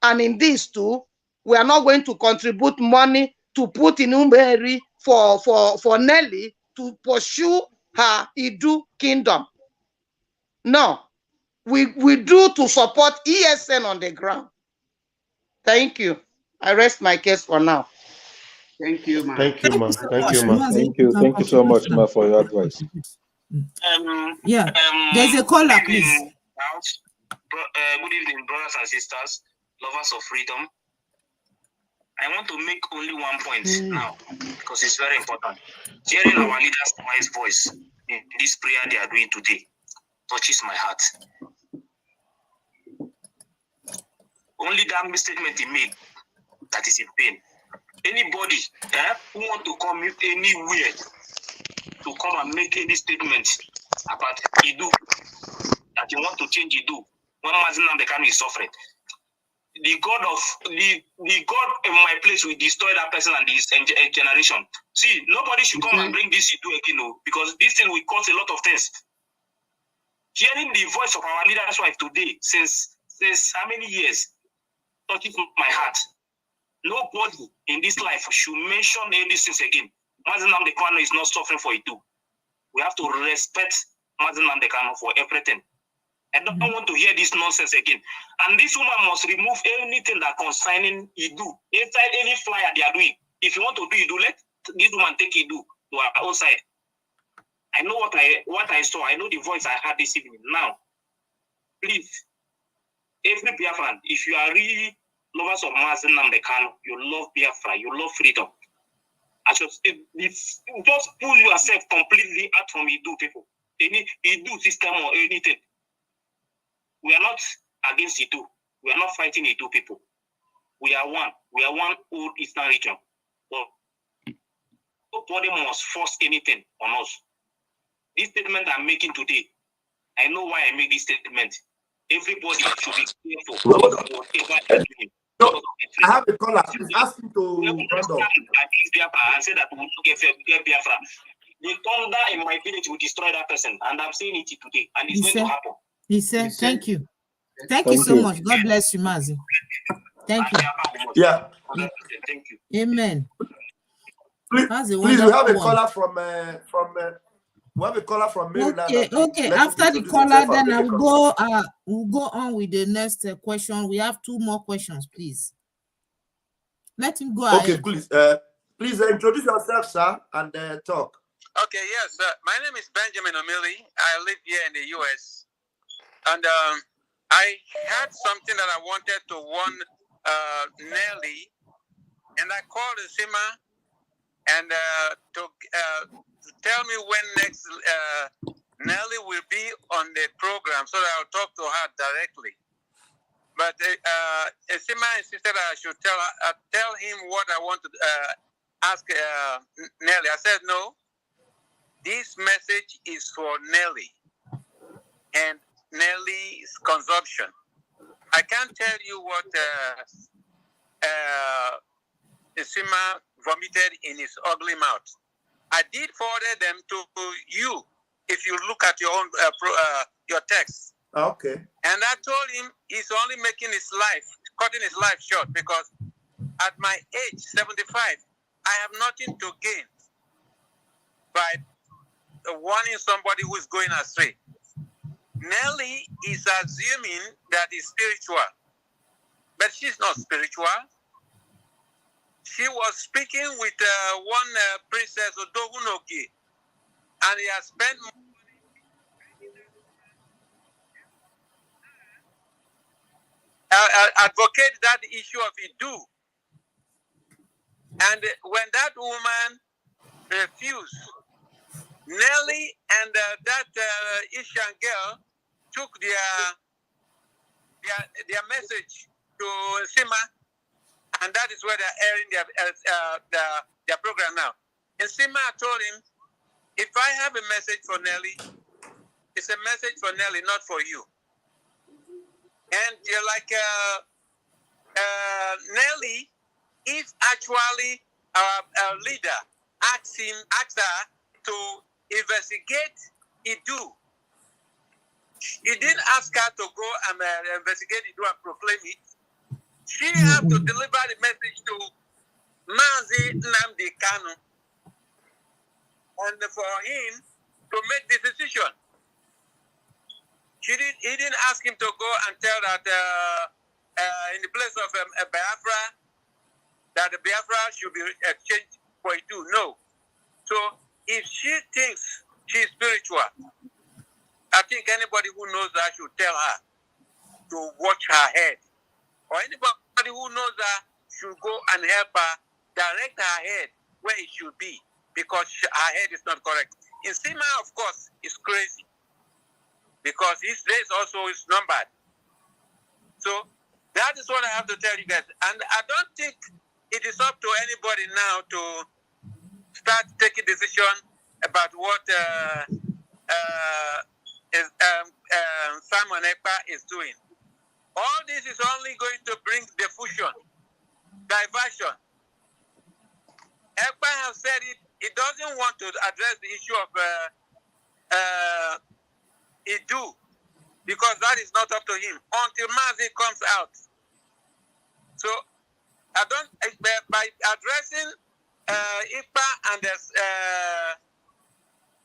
S9: And in these two, we are not going to contribute money to put in Umeri for Nelly to pursue her Iduu kingdom. No, we do to support ESN on the ground. Thank you. I rest my case for now.
S1: Thank you, ma.
S2: Thank you, ma. Thank you, ma.
S20: Thank you. Thank you so much, ma, for your advice.
S3: Yeah. There's a caller, please.
S10: Good evening, brothers and sisters, lovers of freedom. I want to make only one point now, because it's very important. Hearing our leaders' wise voice in this prayer they are doing today touches my heart. Only that statement he made that is in pain. Anybody who want to come anywhere to come and make any statement about Iduu, that you want to change Iduu, when Mazinam the country is suffering, the God in my place will destroy that person and his generation. See, nobody should come and bring this Iduu again, because this thing will cause a lot of things. Hearing the voice of our leaders' wife today, since how many years, touches my heart. Nobody in this life should mention any things again. Mazinam the Kano is not suffering for Iduu. We have to respect Mazinam the Kano for everything. I don't want to hear this nonsense again. And this woman must remove anything that concerning Iduu. Inside any flyer they are doing. If you want to do Iduu, let this woman take Iduu to her own side. I know what I saw. I know the voice I had this evening. Now, please, every Biafran, if you are really lovers of Mazinam the Kano, you love Biafra, you love freedom. Just pull yourself completely out from Iduu people. Any Iduu system or anything. We are not against Iduu. We are not fighting Iduu people. We are one. We are one old Eastern region. But nobody must force anything on us. This statement I'm making today, I know why I make this statement. Everybody should be careful of whatever they're doing.
S19: No, I have a caller. Please ask him to round up.
S10: I said that we will get Biafra. The thunder in my village will destroy that person. And I'm saying it today. And it's going to happen.
S3: He said, thank you. Thank you so much. God bless you, Mazi. Thank you.
S19: Yeah.
S10: Thank you.
S3: Amen.
S19: Please, we have a caller from we have a caller from Maryland.
S3: Okay. After the caller, then we'll go on with the next question. We have 2 more questions, please. Let him go ahead.
S19: Okay, please. Please introduce yourself, sir, and talk.
S22: Okay, yes. My name is Benjamin Omili. I live here in the U.S. And I had something that I wanted to warn Nelly, and I called Sima and to tell me when next Nelly will be on the program so that I'll talk to her directly. But Sima insisted I should tell him what I want to ask Nelly. I said, no, this message is for Nelly and Nelly's consumption. I can't tell you what Sima vomited in his ugly mouth. I did forward them to you if you look at your own your text.
S19: Okay.
S22: And I told him he's only making cutting his life short, because at my age, 75, I have nothing to gain by warning somebody who is going astray. Nelly is assuming that he's spiritual, but she's not spiritual. She was speaking with one princess, Odogunoki, and he has spent advocate that issue of Iduu. And when that woman refused Nelly and that Ishan girl took their message to Nsima, and that is where they're airing their program now. Nsima told him, if I have a message for Nelly, it's a message for Nelly, not for you. And you're like, Nelly, if actually our leader asked her to investigate Iduu, he didn't ask her to go and investigate Iduu and proclaim it. She have to deliver the message to Mazi Nnamdi Kanu, and for him to make the decision. He didn't ask him to go and tell that in the place of Biafra, that the Biafra should be exchanged for Iduu. No. So if she thinks she's spiritual, I think anybody who knows her should tell her to watch her head. Or anybody who knows her should go and help her direct her head where it should be, because her head is not correct. Nsima, of course, is crazy, because his days also is numbered. So that is what I have to tell you guys. And I don't think it is up to anybody now to start taking decision about what Simon Ekpa is doing. All this is only going to bring diffusion, diversion. Ekpa has said he doesn't want to address the issue of Iduu, because that is not up to him until Mazi comes out. So I don't, by addressing Ekpa and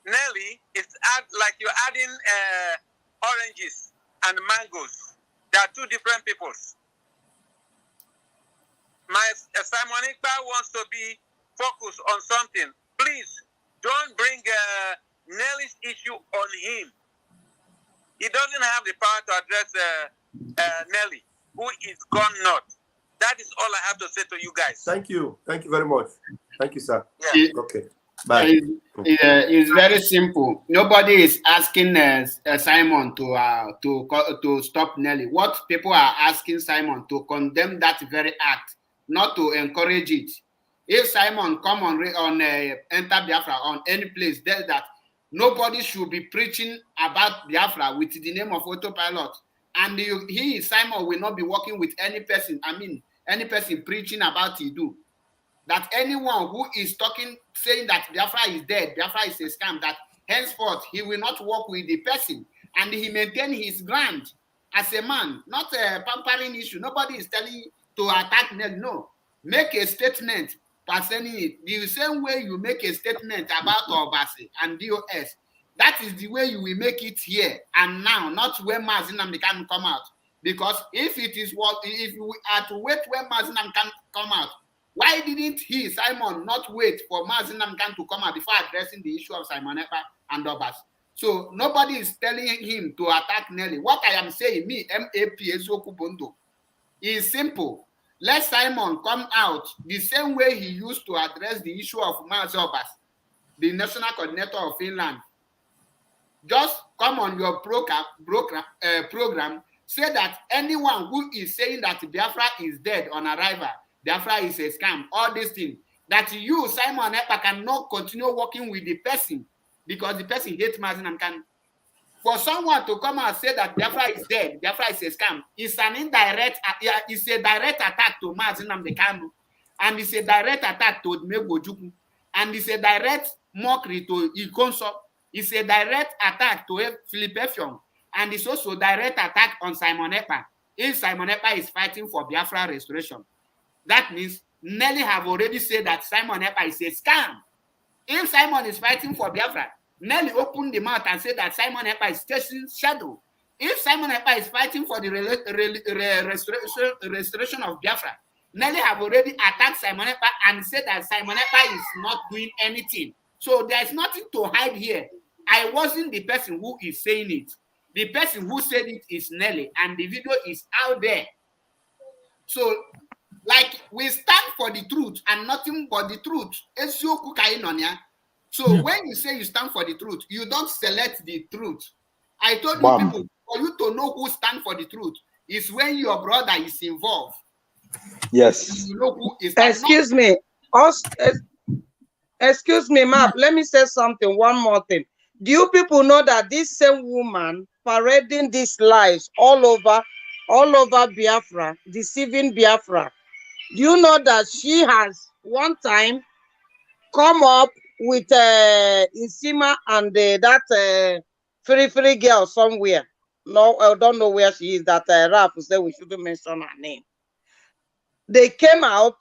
S22: Nelly, it's like you're adding oranges and mangoes. They are two different peoples. Simon Ekpa wants to be focused on something. Please don't bring Nelly's issue on him. He doesn't have the power to address Nelly, who is gone north. That is all I have to say to you guys.
S19: Thank you. Thank you very much. Thank you, sir.
S22: Yeah.
S19: Okay. Bye.
S1: It's very simple. Nobody is asking Simon to stop Nelly. What people are asking Simon to condemn that very act, not to encourage it. If Simon come on enter Biafra on any place, there that nobody should be preaching about Biafra with the name of autopilot, and Simon will not be working with any person. I mean, any person preaching about Iduu. That anyone who is talking, saying that Biafra is dead, Biafra is a scam, that henceforth he will not work with the person, and he maintain his ground as a man, not a pampering issue. Nobody is telling you to attack Nelly. No, make a statement concerning it. The same way you make a statement about Obasi and DOS, that is the way you will make it here and now, not when Mazi Nnamdi can come out. Because if we are to wait when Mazi Nnamdi can come out, why didn't Simon, not wait for Mazi Nnamdi to come out before addressing the issue of Simon Ekpa and Obas? So nobody is telling him to attack Nelly. What I am saying, me, MAP, Ezoku Bondo, is simple. Let Simon come out the same way he used to address the issue of Mazi Obas, the national coordinator of Finland. Just come on your program, say that anyone who is saying that Biafra is dead on arrival, Biafra is a scam, all these things, that you, Simon Ekpa, cannot continue working with the person because the person hates Mazi Nnamdi. For someone to come and say that Biafra is dead, Biafra is a scam, it's an indirect, it's a direct attack to Mazi Nnamdi Kanu, and it's a direct attack to Odumegwu, and it's a direct mockery to Ikonso. It's a direct attack to Philip Effiong, and it's also a direct attack on Simon Ekpa. If Simon Ekpa is fighting for Biafra restoration, that means Nelly have already said that Simon Ekpa is a scam. If Simon is fighting for Biafra, Nelly opened the mouth and said that Simon Ekpa is chasing shadow. If Simon Ekpa is fighting for the restoration of Biafra, Nelly have already attacked Simon Ekpa and said that Simon Ekpa is not doing anything. So there's nothing to hide here. I wasn't the person who is saying it. The person who said it is Nelly, and the video is out there. So, like, we stand for the truth and nothing but the truth. So when you say you stand for the truth, you don't select the truth. I told you
S2: Bam.
S1: people, for you to know who stand for the truth is when your brother is involved.
S20: Yes.
S1: You know who is.
S9: Excuse me. Excuse me, ma'am. Let me say something. One more thing. Do you people know that this same woman parading these lies all over Biafra, deceiving Biafra? Do you know that she has one time come up with Isima and that free girl somewhere? No, I don't know where she is. That Ralph said we shouldn't mention her name. They came out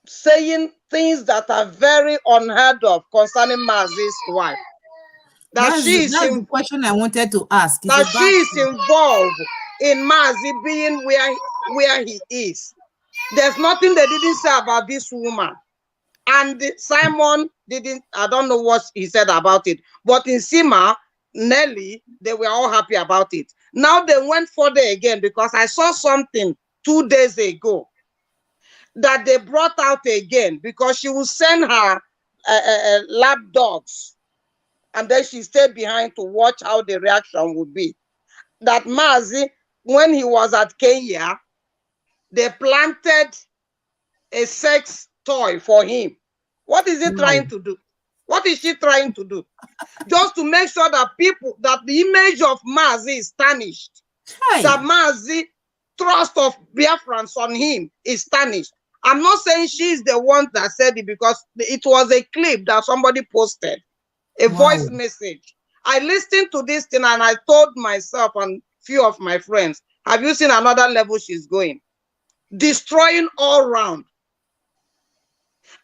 S9: saying things that are very unheard of concerning Mazi's wife.
S3: That's the question I wanted to ask.
S9: That she is involved in Mazi being where he is. There's nothing they didn't say about this woman. And Simon didn't, I don't know what he said about it. But in Sima, Nelly, they were all happy about it. Now they went further again because I saw something 2 days ago that they brought out again because she will send her lap dogs and then she stayed behind to watch how the reaction would be. That Mazi, when he was at Kenya, they planted a sex toy for him. What is he trying to do? What is she trying to do? Just to make sure that that the image of Mazi is tarnished. That Mazi trust of Biafrans on him is tarnished. I'm not saying she's the one that said it because it was a clip that somebody posted, a voice message. I listened to this thing and I told myself and few of my friends, have you seen another level she's going? Destroying all round.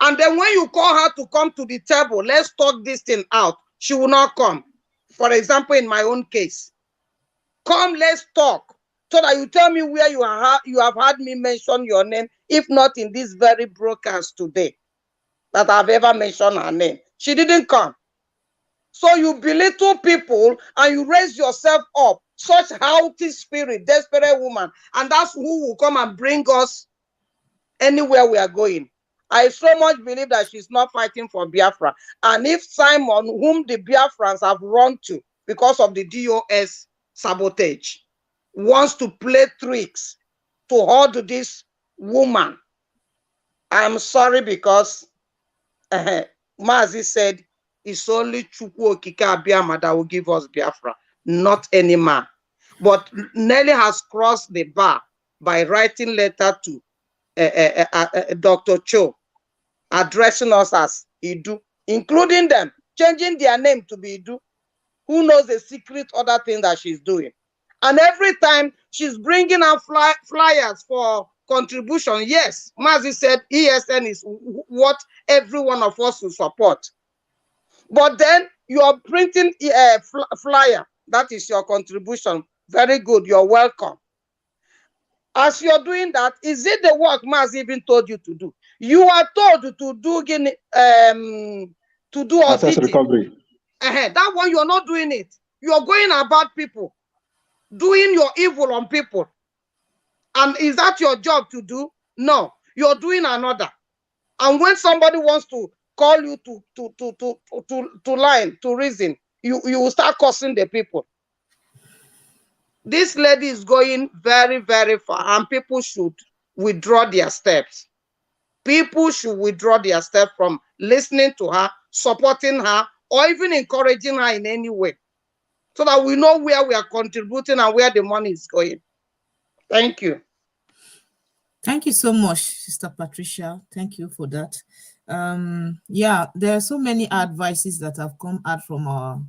S9: And then when you call her to come to the table, let's talk this thing out, she will not come. For example, in my own case, come, let's talk. So that you tell me where you have had me mention your name, if not in this very broadcast today, that I've ever mentioned her name. She didn't come. So you belittle people and you raise yourself up, such haughty spirit, desperate woman, and that's who will come and bring us anywhere we are going. I so much believe that she's not fighting for Biafra. And if Simon, whom the Biafrans have run to because of the DOS sabotage, wants to play tricks to hold this woman, I'm sorry because Mazi said it's only Chukwu Okike Abiyama that will give us Biafra, not any man. But Nelly has crossed the bar by writing letter to Dr. Cho, addressing us as Iduu, including them, changing their name to be Iduu. Who knows the secret other thing that she's doing? And every time she's bringing out flyers for contribution, yes, Mazi said ESN is what every one of us will support. But then you are printing a flyer, that is your contribution. Very good, you're welcome. As you're doing that, is it the work Mazi even told you to do? You are told to do
S20: Access recovery.
S9: That one, you're not doing it. You're going about people, doing your evil on people. And is that your job to do? No, you're doing another. And when somebody wants to call you to line, to reason, you will start cursing the people. This lady is going very, very far, and people should withdraw their steps. People should withdraw their steps from listening to her, supporting her, or even encouraging her in any way, so that we know where we are contributing and where the money is going. Thank you.
S3: Thank you so much, Sister Patricia. Thank you for that. Yeah, there are so many advices that have come out from our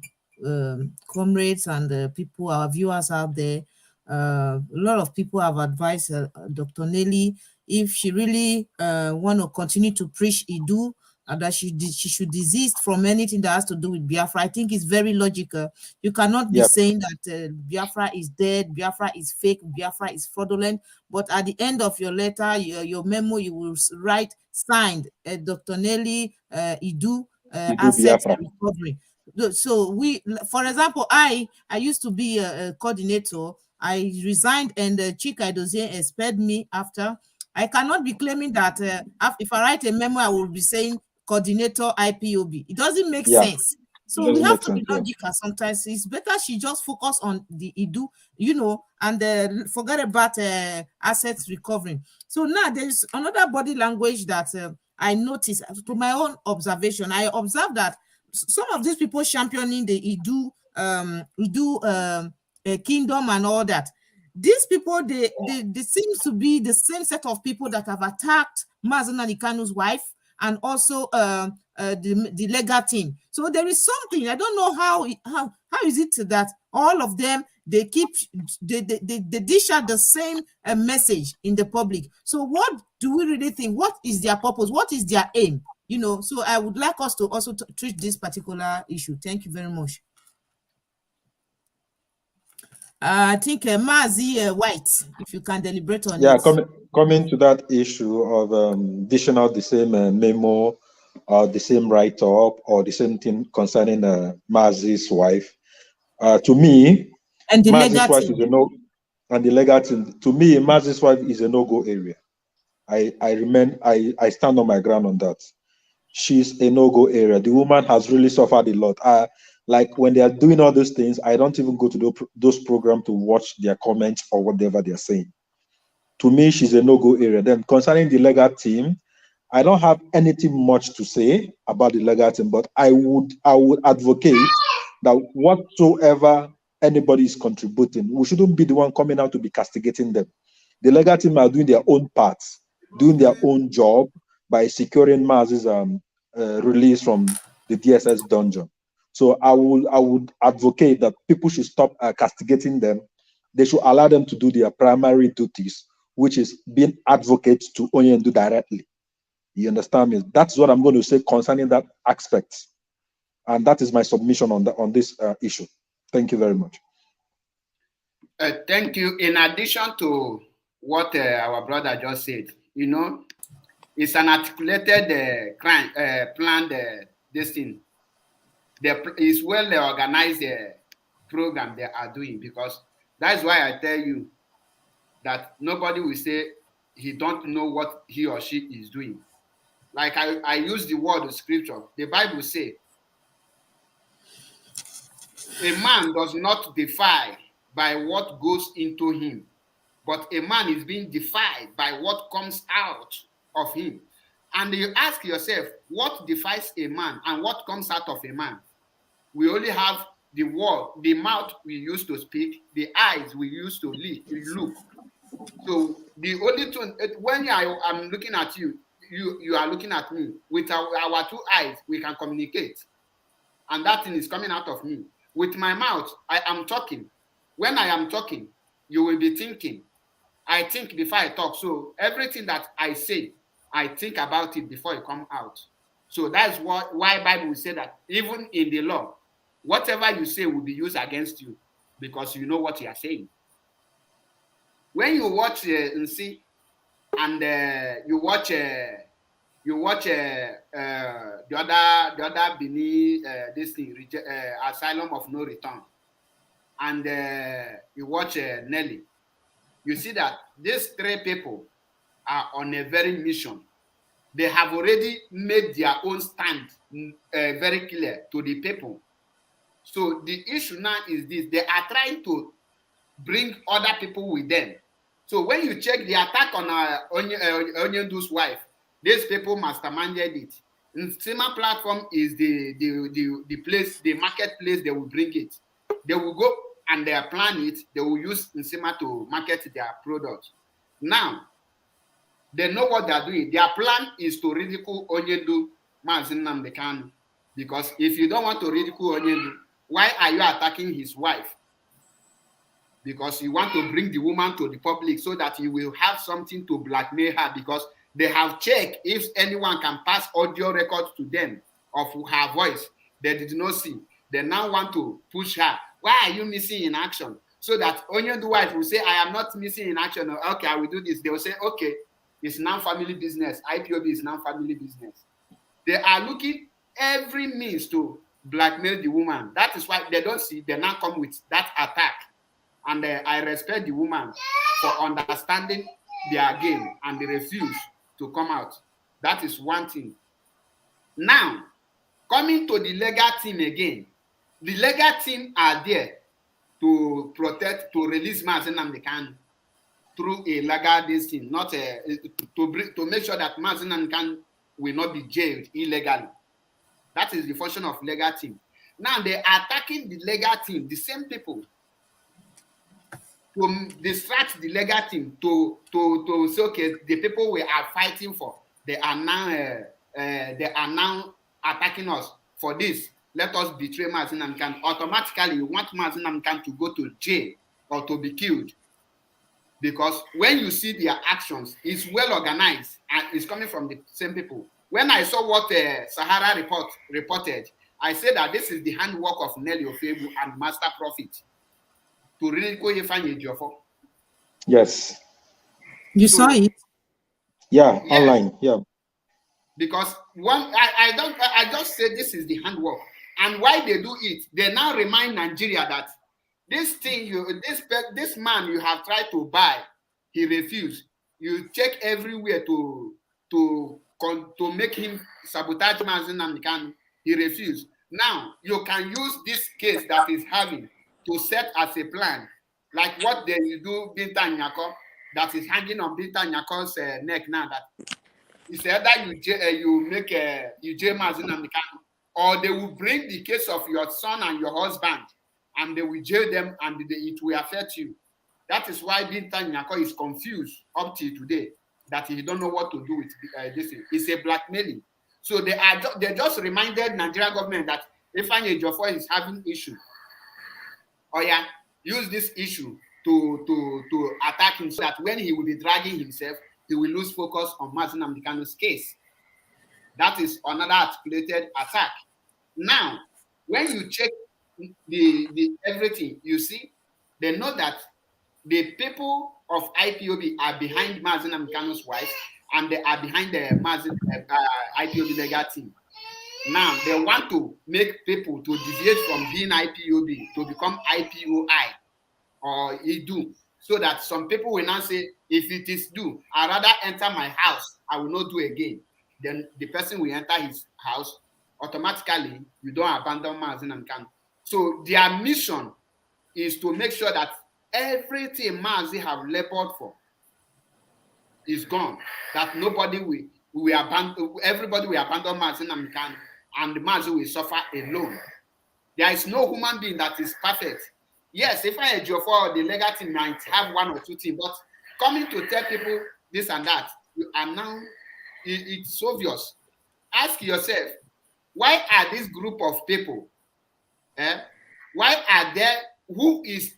S3: comrades and people, our viewers out there. A lot of people have advised Dr. Nelly, if she really want to continue to preach Iduu, that she should desist from anything that has to do with Biafra. I think it's very logical. You cannot be saying that Biafra is dead, Biafra is fake, Biafra is fraudulent, but at the end of your letter, your memo, you will write signed Dr. Nelly Iduu Asset Recovery. So we, for example, I used to be a coordinator. I resigned and Chika Edozie expelled me after. I cannot be claiming that if I write a memo, I will be saying coordinator IPOB. It doesn't make
S20: Yeah.
S3: sense. So
S20: It
S3: we
S20: doesn't
S3: have
S20: make
S3: to be
S20: sense, yeah.
S3: logical sometimes. It's better she just focus on the Iduu, you know, and forget about assets recovering. So now there's another body language that I noticed to my own observation. I observed that some of these people championing the Iduu kingdom and all that, these people, they seem to be the same set of people that have attacked Mazen Ali Kanu's wife and also the legal team. So there is something, I don't know how is it that all of them, they dish out the same message in the public. So what do we really think? What is their purpose? What is their aim? You know, so I would like us to also treat this particular issue. Thank you very much. I think Mazi White, if you can deliberate on it.
S20: Coming to that issue of dishing out the same memo or the same write-up or the same thing concerning Mazi's wife, to me,
S3: and the
S20: Mazi's wife
S3: team.
S20: is a no, and the legal team. To me, Mazi's wife is a no-go area. I stand on my ground on that. She's a no-go area. The woman has really suffered a lot. Like when they are doing all those things, I don't even go to those programs to watch their comments or whatever they're saying. To me, she's a no-go area. Then concerning the legal team, I don't have anything much to say about the legal team, but I would advocate that whatsoever anybody is contributing, we shouldn't be the one coming out to be castigating them. The legal team are doing their own parts, doing their own job by securing Maz's release from the DSS dungeon. So I would advocate that people should stop castigating them. They should allow them to do their primary duties, which is being advocates to Onyendu directly. You understand me? That's what I'm going to say concerning that aspect. And that is my submission on this issue. Thank you very much.
S1: Thank you. In addition to what our brother just said, you know, it's an articulated planned this thing. It's well organized program they are doing, because that's why I tell you that nobody will say he don't know what he or she is doing. Like I use the word of scripture. The Bible says, a man does not defy by what goes into him, but a man is being defied by what comes out of him. And you ask yourself, what defies a man and what comes out of a man? We only have the word, the mouth we use to speak, the eyes we use to look. So the only thing, when I'm looking at you, you are looking at me. With our two eyes, we can communicate. And that thing is coming out of me. With my mouth, I am talking. When I am talking, you will be thinking. I think before I talk. So everything that I say, I think about it before it comes out. So that's why Bible will say that even in the law, whatever you say will be used against you, because you know what you are saying. When you watch Nsi and you watch the other Bini this thing, Asylum of No Return, and you watch Nelly, you see that these three people are on a very mission. They have already made their own stand very clear to the people. So the issue now is this: they are trying to bring other people with them. So when you check the attack on Onyendu's wife, these people masterminded it. Nsima platform is the place, the marketplace they will bring it. They will go and they plan it. They will use Nsima to market their product. Now, they know what they are doing. Their plan is to ridicule Onyendu Mazen Nnamdi Kanu. Because if you don't want to ridicule Onyendu, why are you attacking his wife? Because you want to bring the woman to the public so that you will have something to blackmail her, because they have checked if anyone can pass audio records to them of her voice. They did not see. They now want to push her. Why are you missing in action? So that Onyendu wife will say, I am not missing in action. Okay, I will do this. They will say, okay, it's now family business. IPOB is now family business. They are looking every means to blackmail the woman. That is why they don't see, they now come with that attack. And I respect the woman for understanding their game, and they refuse to come out. That is one thing. Now, coming to the legal team again, the legal team are there to protect, to release Mazi Nnamdi Kanu through a legal this thing, not to make sure that Mazi Nnamdi Kanu will not be jailed illegally. That is the function of legal team. Now they are attacking the legal team, the same people, to distract the legal team, to say, okay, the people we are fighting for, they are now attacking us for this. Let us betray Mazi Nnamdi Kanu. Automatically, you want Mazi Nnamdi Kanu to go to jail or to be killed. Because when you see their actions, it's well organized and it's coming from the same people. When I saw what Sahara reported, I said that this is the handwork of Nelly Ofebu and Master Prophet to really go Ifeanyi Ejiofor.
S20: Yes.
S3: You saw it?
S20: Yeah, online. Yeah.
S1: Because I just said this is the handwork. And why they do it, they now remind Nigeria that this thing this man you have tried to buy, he refused. You check everywhere to make him sabotage Mazi Nnamdi Kanu. He refused. Now you can use this case that is having to set as a plan, like what they do Binta Nyako, that is hanging on Binta Nyako's neck now. That it's either you jail Mazi Nnamdi Kanu, or they will bring the case of your son and your husband, and they will jail them, and it will affect you. That is why Binta Nyako is confused up till today, that he don't know what to do with this. It's a blackmailing. So they just reminded Nigerian government that Ifeanyi Ejiofor is having issue. Oh yeah, use this issue to attack him, so that when he will be dragging himself, he will lose focus on Mazi Nnamdi Kanu's case. That is another articulated attack. Now, when you check the everything, you see, they know that the people of IPOB are behind Mazi Nnamdi Kanu's wife, and they are behind the IPOB legal team. Now, they want to make people to deviate from being IPOB to become IPOI or Iduu, so that some people will now say, if it is due, I'd rather enter my house, I will not do again. Then the person will enter his house, automatically, you don't abandon Mazi Nnamdi Kanu. So their mission is to make sure that everything Mazi have labored for is gone. That nobody will abandon, everybody will abandon Mazi Nnamdi Kanu, and Mazi will suffer alone. There is no human being that is perfect. Yes, if I Ejiofor, the legal team might have one or two things, but coming to tell people this and that, you are now, it's obvious. Ask yourself, why are this group of people, why are there, who is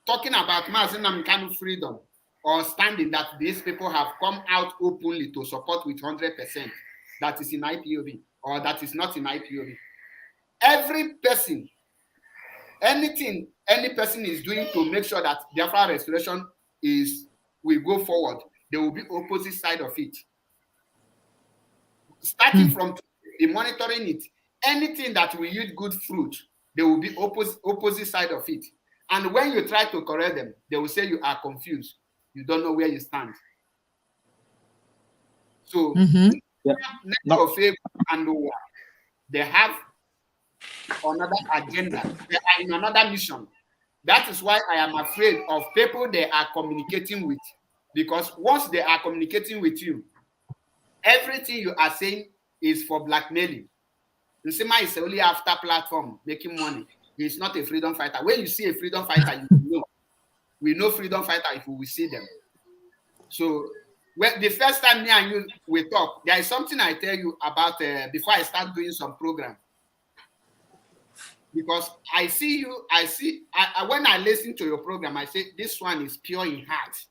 S1: talking about Mazi Nnamdi Kanu freedom or standing, that these people have come out openly to support with 100%, that is in IPOB or that is not in IPOB? Every person, anything any person is doing to make sure that Biafra restoration will go forward, there will be opposite side of it. Starting from the monitoring it, anything that will yield good fruit, there will be opposite side of it. And when you try to correct them, they will say you are confused. You don't know where you stand. So, they have another agenda. They are in another mission. That is why I am afraid of people they are communicating with. Because once they are communicating with you, everything you are saying is for blackmailing. Nsima is only after platform, making money. He's not a freedom fighter. When you see a freedom fighter, you know. We know freedom fighter if we see them. So, when the first time me and you we talk, there is something I tell you about before I start doing some program. Because I see you, when I listen to your program, I say this one is pure in heart.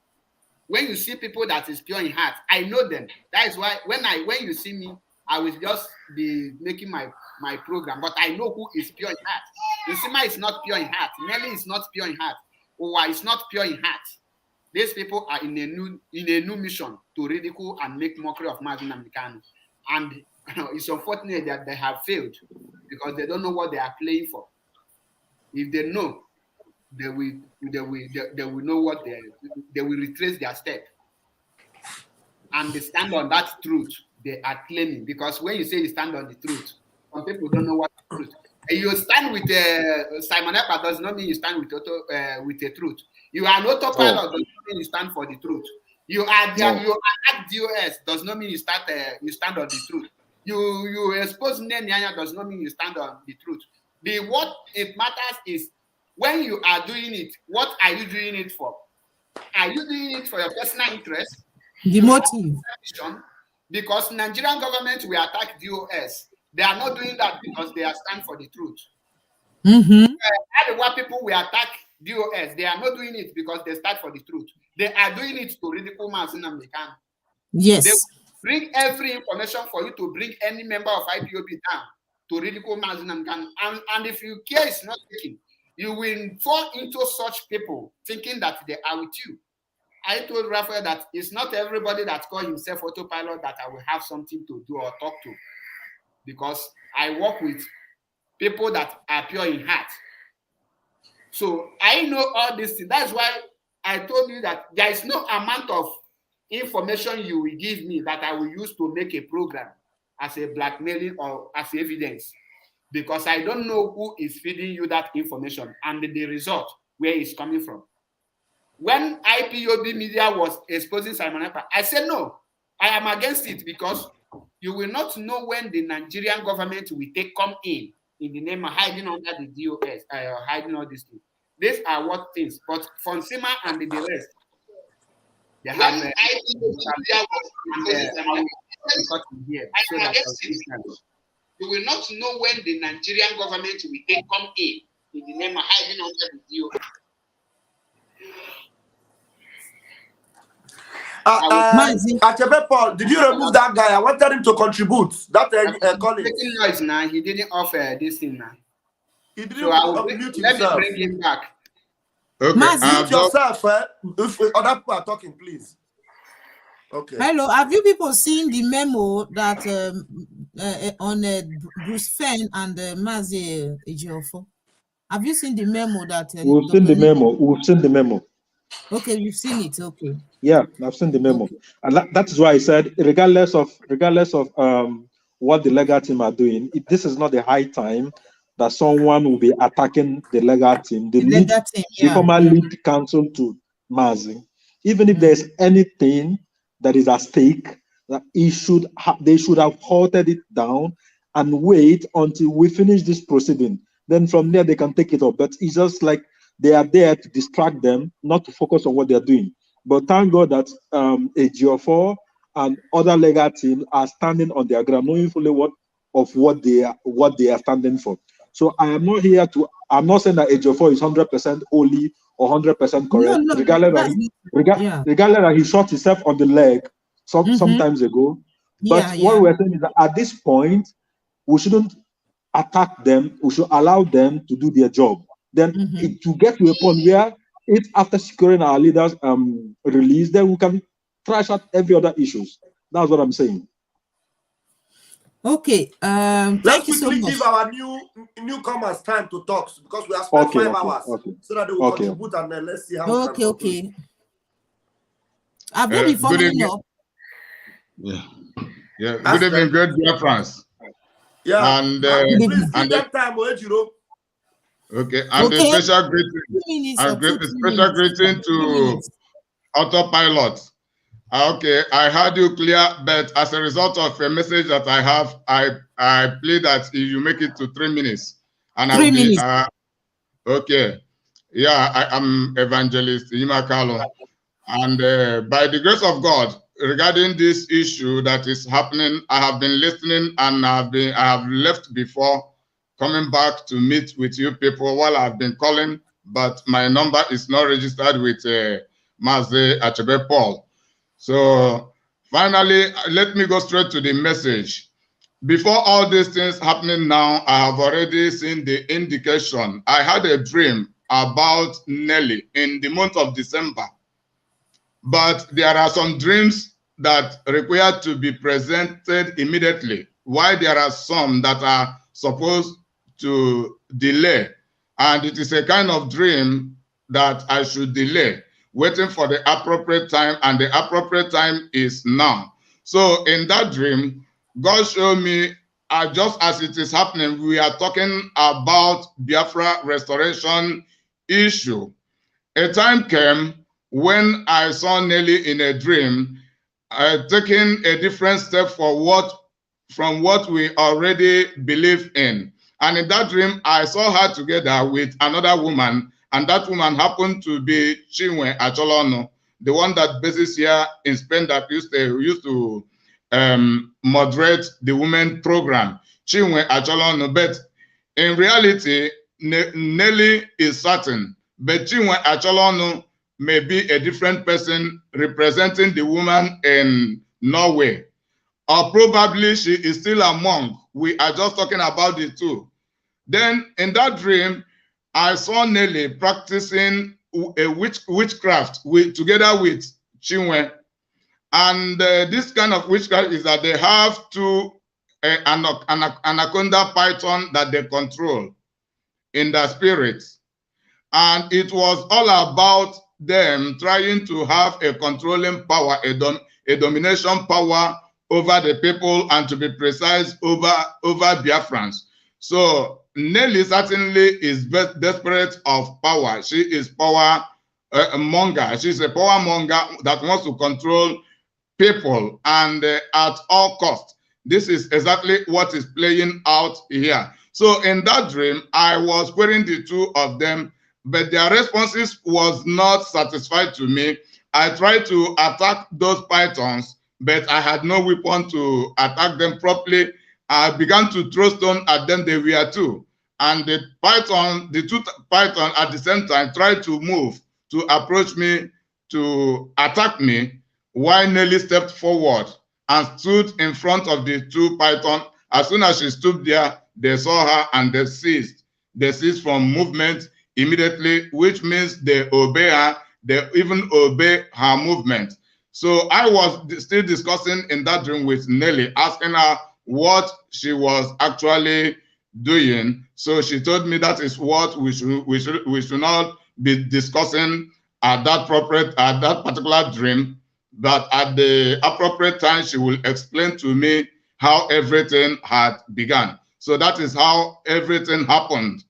S1: When you see people that is pure in heart, I know them. That is why when you see me, I will just be making my program, but I know who is pure in heart. Nsima is not pure in heart. Nelly is not pure in heart. Owa is not pure in heart. These people are in a new mission to ridicule and make mockery of Mazi Nnamdi Kanu. And it's unfortunate that they have failed because they don't know what they are playing for. If they know, they will know what they will retrace their step. And they stand on that truth, they are claiming. Because when you say you stand on the truth, some people don't know what the truth. You stand with Simon Ekpa does not mean you stand with the truth. You are an autopilot does not mean you stand for the truth. You are you are at DOS does not mean you stand on the truth. You expose Nyanya does not mean you stand on the truth. What it matters is when you are doing it, what are you doing it for? Are you doing it for your personal interest?
S3: The motive.
S1: Because Nigerian government will attack DOS. They are not doing that because they are stand for the truth. What people will attack DOS, they are not doing it because they stand for the truth. They are doing it to ridicule Mazin and Mekan.
S3: Yes.
S1: They bring every information for you to bring any member of IPOB down to ridicule Mazin and Mekan. And if your care is not taken, you will fall into such people thinking that they are with you. I told Raphael that it's not everybody that calls himself autopilot that I will have something to do or talk to. Because I work with people that are pure in heart. So I know all these things. That's why I told you that there is no amount of information you will give me that I will use to make a program as a blackmailing or as evidence. Because I don't know who is feeding you that information and the result, where it's coming from. When IPOB media was exposing Simon Ekpa, I said, no, I am against it because you will not know when the Nigerian government will come in the name of hiding under the DOS, hiding all these things. These are what things. But Fonsima and the rest, they have you will not know when the Nigerian government will come in the name of hiding under the DOS.
S19: Achebe Paul, did you remove that guy? I wanted him to contribute. That
S1: making noise now. He didn't offer this thing now.
S19: He didn't
S1: mute himself. Let me bring him back.
S19: Okay. Mute yourself. If other people are talking, please. Okay.
S3: Hello, have you people seen the memo that on Bruce Fenn and Mazi Ejiofor? Have you seen the memo that?
S20: We've seen the memo. We've seen the memo.
S3: Okay, you've seen it. Okay.
S20: Yeah, I've seen the memo, and that is why I said, regardless of what the legal team are doing, this is not the high time that someone will be attacking the legal team, the former lead counsel to Mazi. Even if there's anything that is at stake, that they should have halted it down and wait until we finish this proceeding. Then from there they can take it up. But it's just like they are there to distract them, not to focus on what they are doing. But thank God that Ejiofor and other legal teams are standing on their ground, knowing fully what they are standing for. So I am not here to. I'm not saying that Ejiofor is 100% holy or 100% correct.
S3: No,
S20: regardless that he shot himself on the leg some times ago. But what we're saying is that at this point, we shouldn't attack them. We should allow them to do their job. Then to get to a point where, if after securing our leaders' release, then we can trash out every other issues. That's what I'm saying.
S3: Okay.
S19: Let's quickly give our newcomers time to talk because we have spent 5 hours so that they will contribute and then let's see how.
S3: Okay. I've been following up.
S11: Yeah. Good evening, great dear friends.
S19: Yeah.
S11: And
S19: please give them time, Ojiro.
S11: Okay, and a special greeting to autopilot. Okay, I heard you clear, but as a result of a message that I have, I plead that you make it to 3 minutes. And
S3: 3 minutes.
S11: Okay, yeah, I am Evangelist Imakalo, and by the grace of God, regarding this issue that is happening, I have been listening, and I have left before coming back to meet with you people while I've been calling, but my number is not registered with Mazi Achebe Paul. So finally, let me go straight to the message. Before all these things happening now, I have already seen the indication. I had a dream about Nelly in the month of December, but there are some dreams that require to be presented immediately, while there are some that are supposed to delay, and it is a kind of dream that I should delay, waiting for the appropriate time, and the appropriate time is now. So in that dream, God showed me, just as it is happening, we are talking about Biafra restoration issue. A time came when I saw Nelly in a dream, taking a different step from what we already believe in. And in that dream, I saw her together with another woman, and that woman happened to be Chinwe Acholono, the one that bases here in Spain that used to moderate the women program. Chinwe Acholono, but in reality, Nelly is certain, but Chinwe Acholono may be a different person representing the woman in Norway. Or probably she is still a monk. We are just talking about the two. Then in that dream, I saw Nelly practicing a witchcraft together with Chinwe. And this kind of witchcraft is that they have two anaconda python that they control in their spirits. And it was all about them trying to have a controlling power, a domination power over the people, and to be precise, over Biafrans. So Nelly certainly is desperate of power. She is power monger. She's a power monger that wants to control people, and at all costs. This is exactly what is playing out here. So in that dream, I was querying the two of them, but their responses was not satisfied to me. I tried to attack those pythons, but I had no weapon to attack them properly. I began to throw stone at them. They were two. And the two python at the same time tried to move to approach me, to attack me, while Nelly stepped forward and stood in front of the two python. As soon as she stood there, they saw her and they ceased. They ceased from movement immediately, which means they obey her. They even obey her movement. So I was still discussing in that dream with Nelly, asking her what she was actually doing. So she told me that is what we should not be discussing at that particular dream. But at the appropriate time, she will explain to me how everything had begun. So that is how everything happened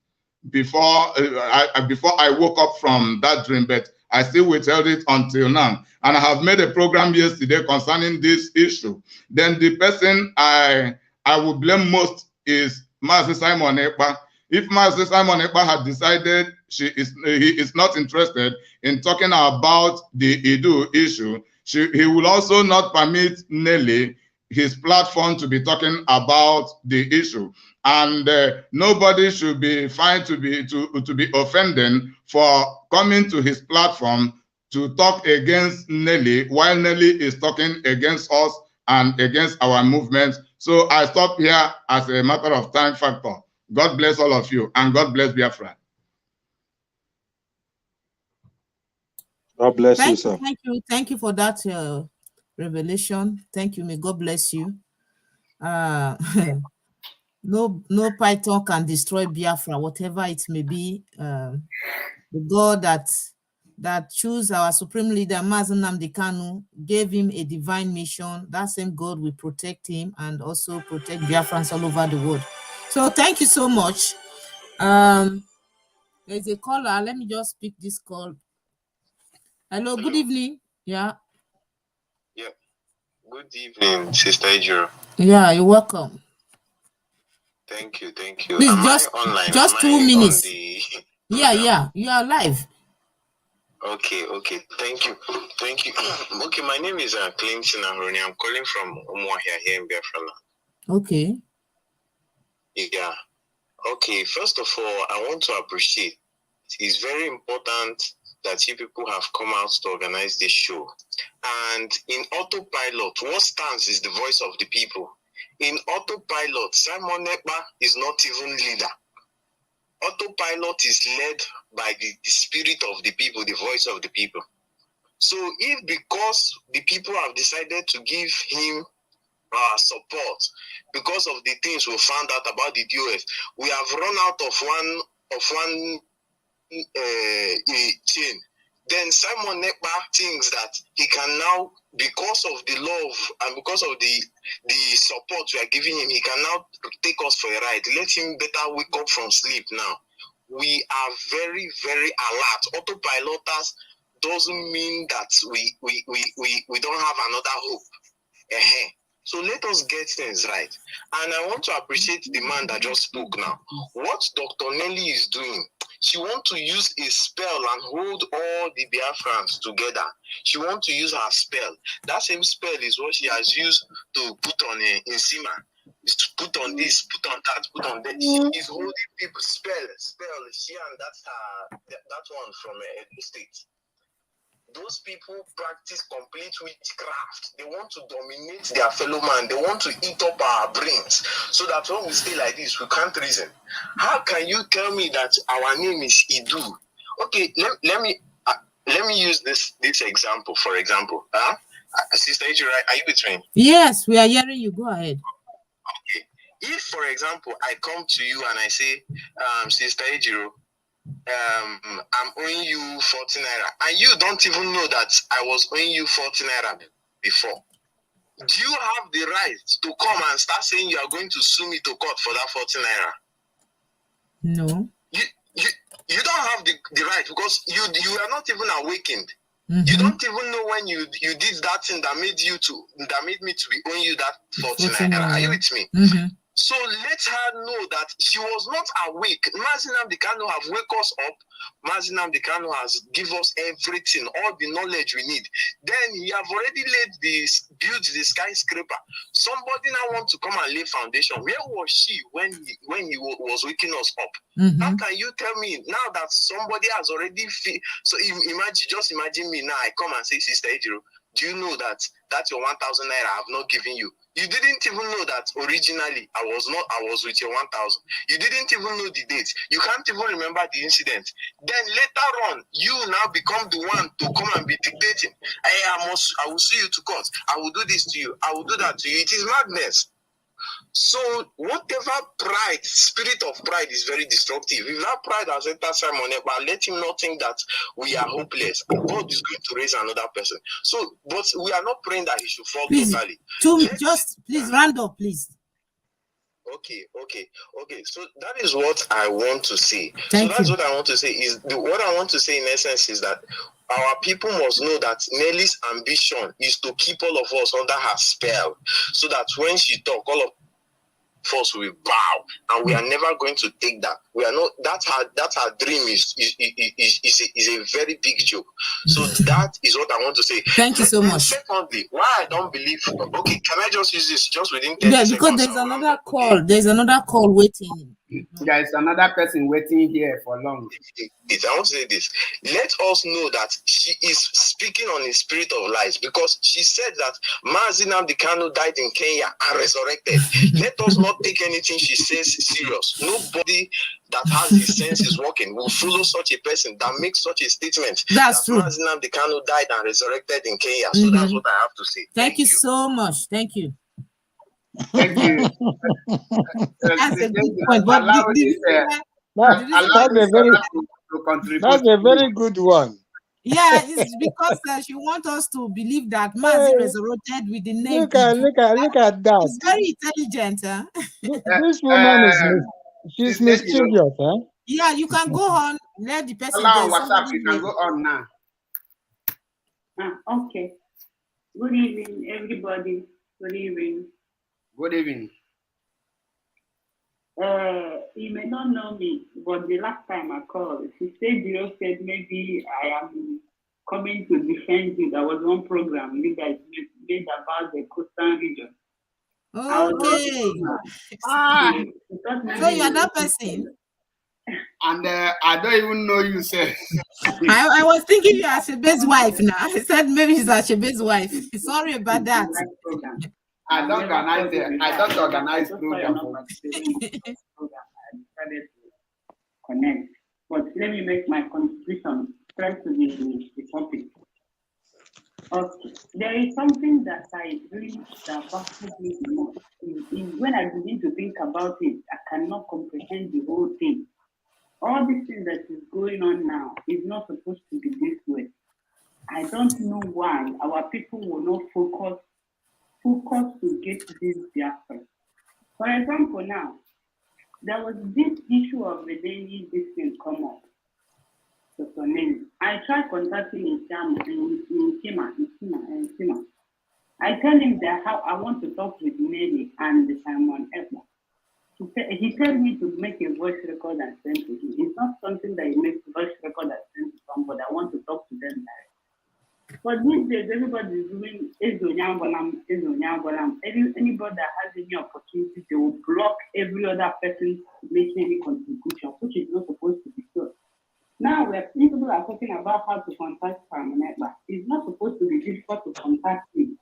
S11: before I woke up from that dream, but I still withheld it until now. And I have made a program yesterday concerning this issue. Then the person I would blame most is Master Simon Ekpa. If Master Simon Ekpa had decided he is not interested in talking about the Iduu issue, he will also not permit Nelly his platform to be talking about the issue. And nobody should be fined to be offended for coming to his platform to talk against Nelly while Nelly is talking against us and against our movement. So I stop here as a matter of time factor. God bless all of you, and God bless Biafra.
S20: God bless you, sir.
S3: Thank you for that revelation. Thank you. May God bless you. No python can destroy Biafra, whatever it may be. The God that chose our supreme leader, Mazen Nnamdi Kanu, gave him a divine mission. That same God will protect him and also protect Biafrans all over the world. So thank you so much. There's a caller. Let me just pick this call. Hello, good evening. Yeah.
S6: Yeah. Good evening, Sister Iduu.
S3: Yeah, you're welcome.
S6: Thank you.
S3: Please,
S6: Am I online?
S3: just 2 minutes. Yeah, you are live.
S6: Okay. Thank you. Okay, my name is Clinton Ahroni. I'm calling from Umuahia here in Biafra.
S3: Okay.
S6: Yeah. Okay, first of all, I want to appreciate. It's very important that you people have come out to organize this show. And in autopilot, what stands is the voice of the people. In autopilot, Simon Ekpa is not even leader. Autopilot is led by the spirit of the people, the voice of the people. So if because the people have decided to give him support because of the things we found out about the DOS, we have run out of one chain. then Simon Ekpa thinks that he can now, because of the love and because of the support we are giving him, he can now take us for a ride. Let him better wake up from sleep now. We are very, very alert. Autopiloters doesn't mean that we don't have another hope. So let us get things right. And I want to appreciate the man that just spoke now. What Dr. Nelly is doing, she wants to use a spell and hold all the Biafrans together. She wants to use her spell. That same spell is what she has used to put on Nsima. Is to put on this, put on that, put on that. She is holding people spell. She and that one from Edo State. Those people practice complete witchcraft. They want to dominate their fellow man. They want to eat up our brains so that when we stay like this, we can't reason. How can you tell me that our name is Iduu? Okay, let me use this example. For example, Sister Ejira, are you with me?
S3: Yes, we are hearing you. Go ahead.
S6: Okay. If, for example, I come to you and I say, Sister Ejiro, I'm owing you 40 naira, and you don't even know that I was owing you 40 naira before. Do you have the right to come and start saying you are going to sue me to court for that 40 naira?
S3: No.
S6: You don't have the right, because you are not even awakened.
S3: Mm-hmm.
S6: You don't even know when you did that thing that made me to be owing you that 40 naira. Are you with me?
S3: Mm-hmm.
S6: So let her know that she was not awake. Mazi Nnamdi Kanu have wake us up. Mazi Nnamdi Kanu has give us everything, all the knowledge we need. Then he have already built the skyscraper. Somebody now want to come and lay foundation. Where was she when he was waking us up?
S3: Mm-hmm.
S6: How can you tell me now that somebody has already so imagine me now. I come and say, Sister Ejiro, do you know that your 1,000 naira I have not given you? You didn't even know that originally I was with your 1,000. You didn't even know the date. You can't even remember the incident. Then later on, you now become the one to come and be dictating. I will sue you to court. I will do this to you. I will do that to you. It is madness. So whatever pride, spirit of pride is very destructive. If that pride has entered Simon Ekpa, let him not think that we are hopeless. God is going to raise another person. So, but we are not praying that he should fall totally.
S3: Please round up, please.
S6: Okay. So that is what I want to say. What I want to say is what I want to say in essence is that our people must know that Nelly's ambition is to keep all of us under her spell, so that when she talk, all of us will bow, and we are never going to take that. We are not. That's her dream is a very big joke. So that is what I want to say.
S3: Thank you so much.
S6: Secondly, why I don't believe. Okay, can I just use this just within 30
S3: seconds? Because there's another call. There's another call waiting.
S1: There is another person waiting here for long.
S6: I want to say this. Let us know that she is speaking on the spirit of lies, because she said that Mazi Nnamdi Kanu died in Kenya and resurrected. Let us not take anything she says serious. Nobody that has his senses working will follow such a person that makes such a statement.
S3: That's true.
S6: Mazi Nnamdi Kanu died and resurrected in Kenya. So that's what I have to say.
S3: Thank you so much. Thank you.
S1: Thank you.
S3: That's a good point. But
S8: that's a very good one.
S3: Yeah, it's because she wants us to believe that Mazi resurrected with the name.
S8: Look at that.
S3: It's very intelligent, huh?
S8: This woman she's mischievous, huh?
S3: Yeah, you can go on. Let the person
S1: WhatsApp, you can go on now.
S12: Okay. Good evening, everybody. Good evening.
S1: Good evening.
S12: You may not know me, but the last time I called, Sister said maybe I am coming to defend you. There was one program you guys made about the coastal region.
S3: Okay. So you are that person?
S1: And I don't even know you, sir.
S3: I was thinking you are Ashebe's wife now. I said maybe she's Ashebe's wife. Sorry about that.
S1: I don't organize program.
S12: I decided to connect. But let me make my contribution straight to the topic. Okay. There is something that I really baffles me the most. When I begin to think about it, I cannot comprehend the whole thing. All these things that is going on now is not supposed to be this way. I don't know why our people will not focus to get this Biafra. For example, now, there was this issue of the daily this thing come up. So I tried contacting Nsima. I tell him that how I want to talk with Nelly and Simon Edna. He tells me to make a voice record and send to him. It's not something that he makes a voice record and send to somebody. I want to talk to them direct. But these days, everybody is doing Anybody that has any opportunity, they will block every other person making any contribution, which is not supposed to be so. Now, people are talking about how to contact Pamanetba. It's not supposed to be difficult to contact him.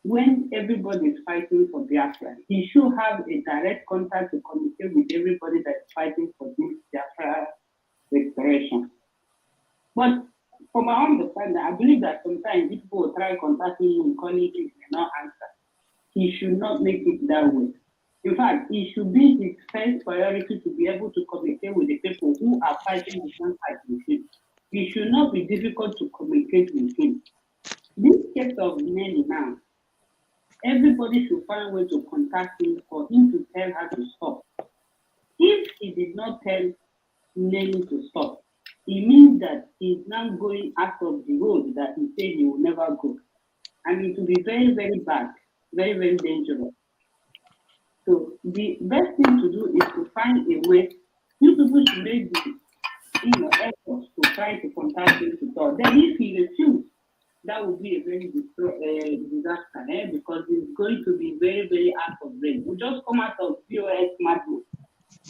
S12: When everybody is fighting for Biafra, he should have a direct contact to communicate with everybody that is fighting for this Biafra restoration. But from my understanding, I believe that sometimes people will try contacting him, calling him, he will not answer. He should not make it that way. In fact, it should be his first priority to be able to communicate with the people who are fighting the same fight with him. It should not be difficult to communicate with him. This case of Nelly now, everybody should find a way to contact him for him to tell her to stop. If he did not tell Nelly to stop, it means that he's now going out of the road that he said he will never go. And it will be very, very bad, very, very dangerous. So the best thing to do is to find a way. You people should make the efforts to try to contact him to talk. Then if he refuses, that would be a very disaster, because it's going to be very, very out of range. We just come out of POS madness.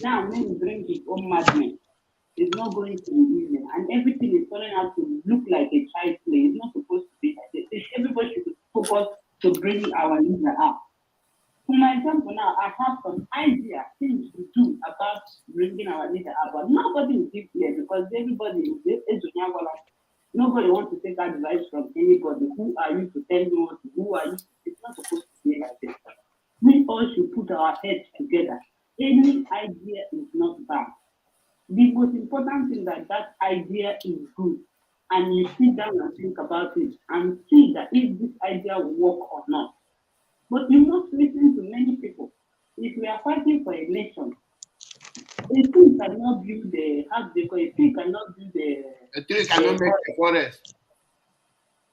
S12: Now, when we bring his own madness, it's not going to be easy. And everything is turning out to look like a child play. It's not supposed to be like this. Everybody should focus to bring our leader up. For my example, now, I have some idea, things to do about bringing our leader up. But nobody will give here because everybody is nobody wants to take advice from anybody. Who are you to tell me what to do? Who are you? It's not supposed to be like this. We all should put our heads together. Any idea is not bad. The most important thing that idea is good. And you sit down and think about it and see that if this idea will work or not. But you must listen to many people. If we are fighting for a nation, a tree cannot build the house, a tree cannot build
S1: a tree cannot make the forest.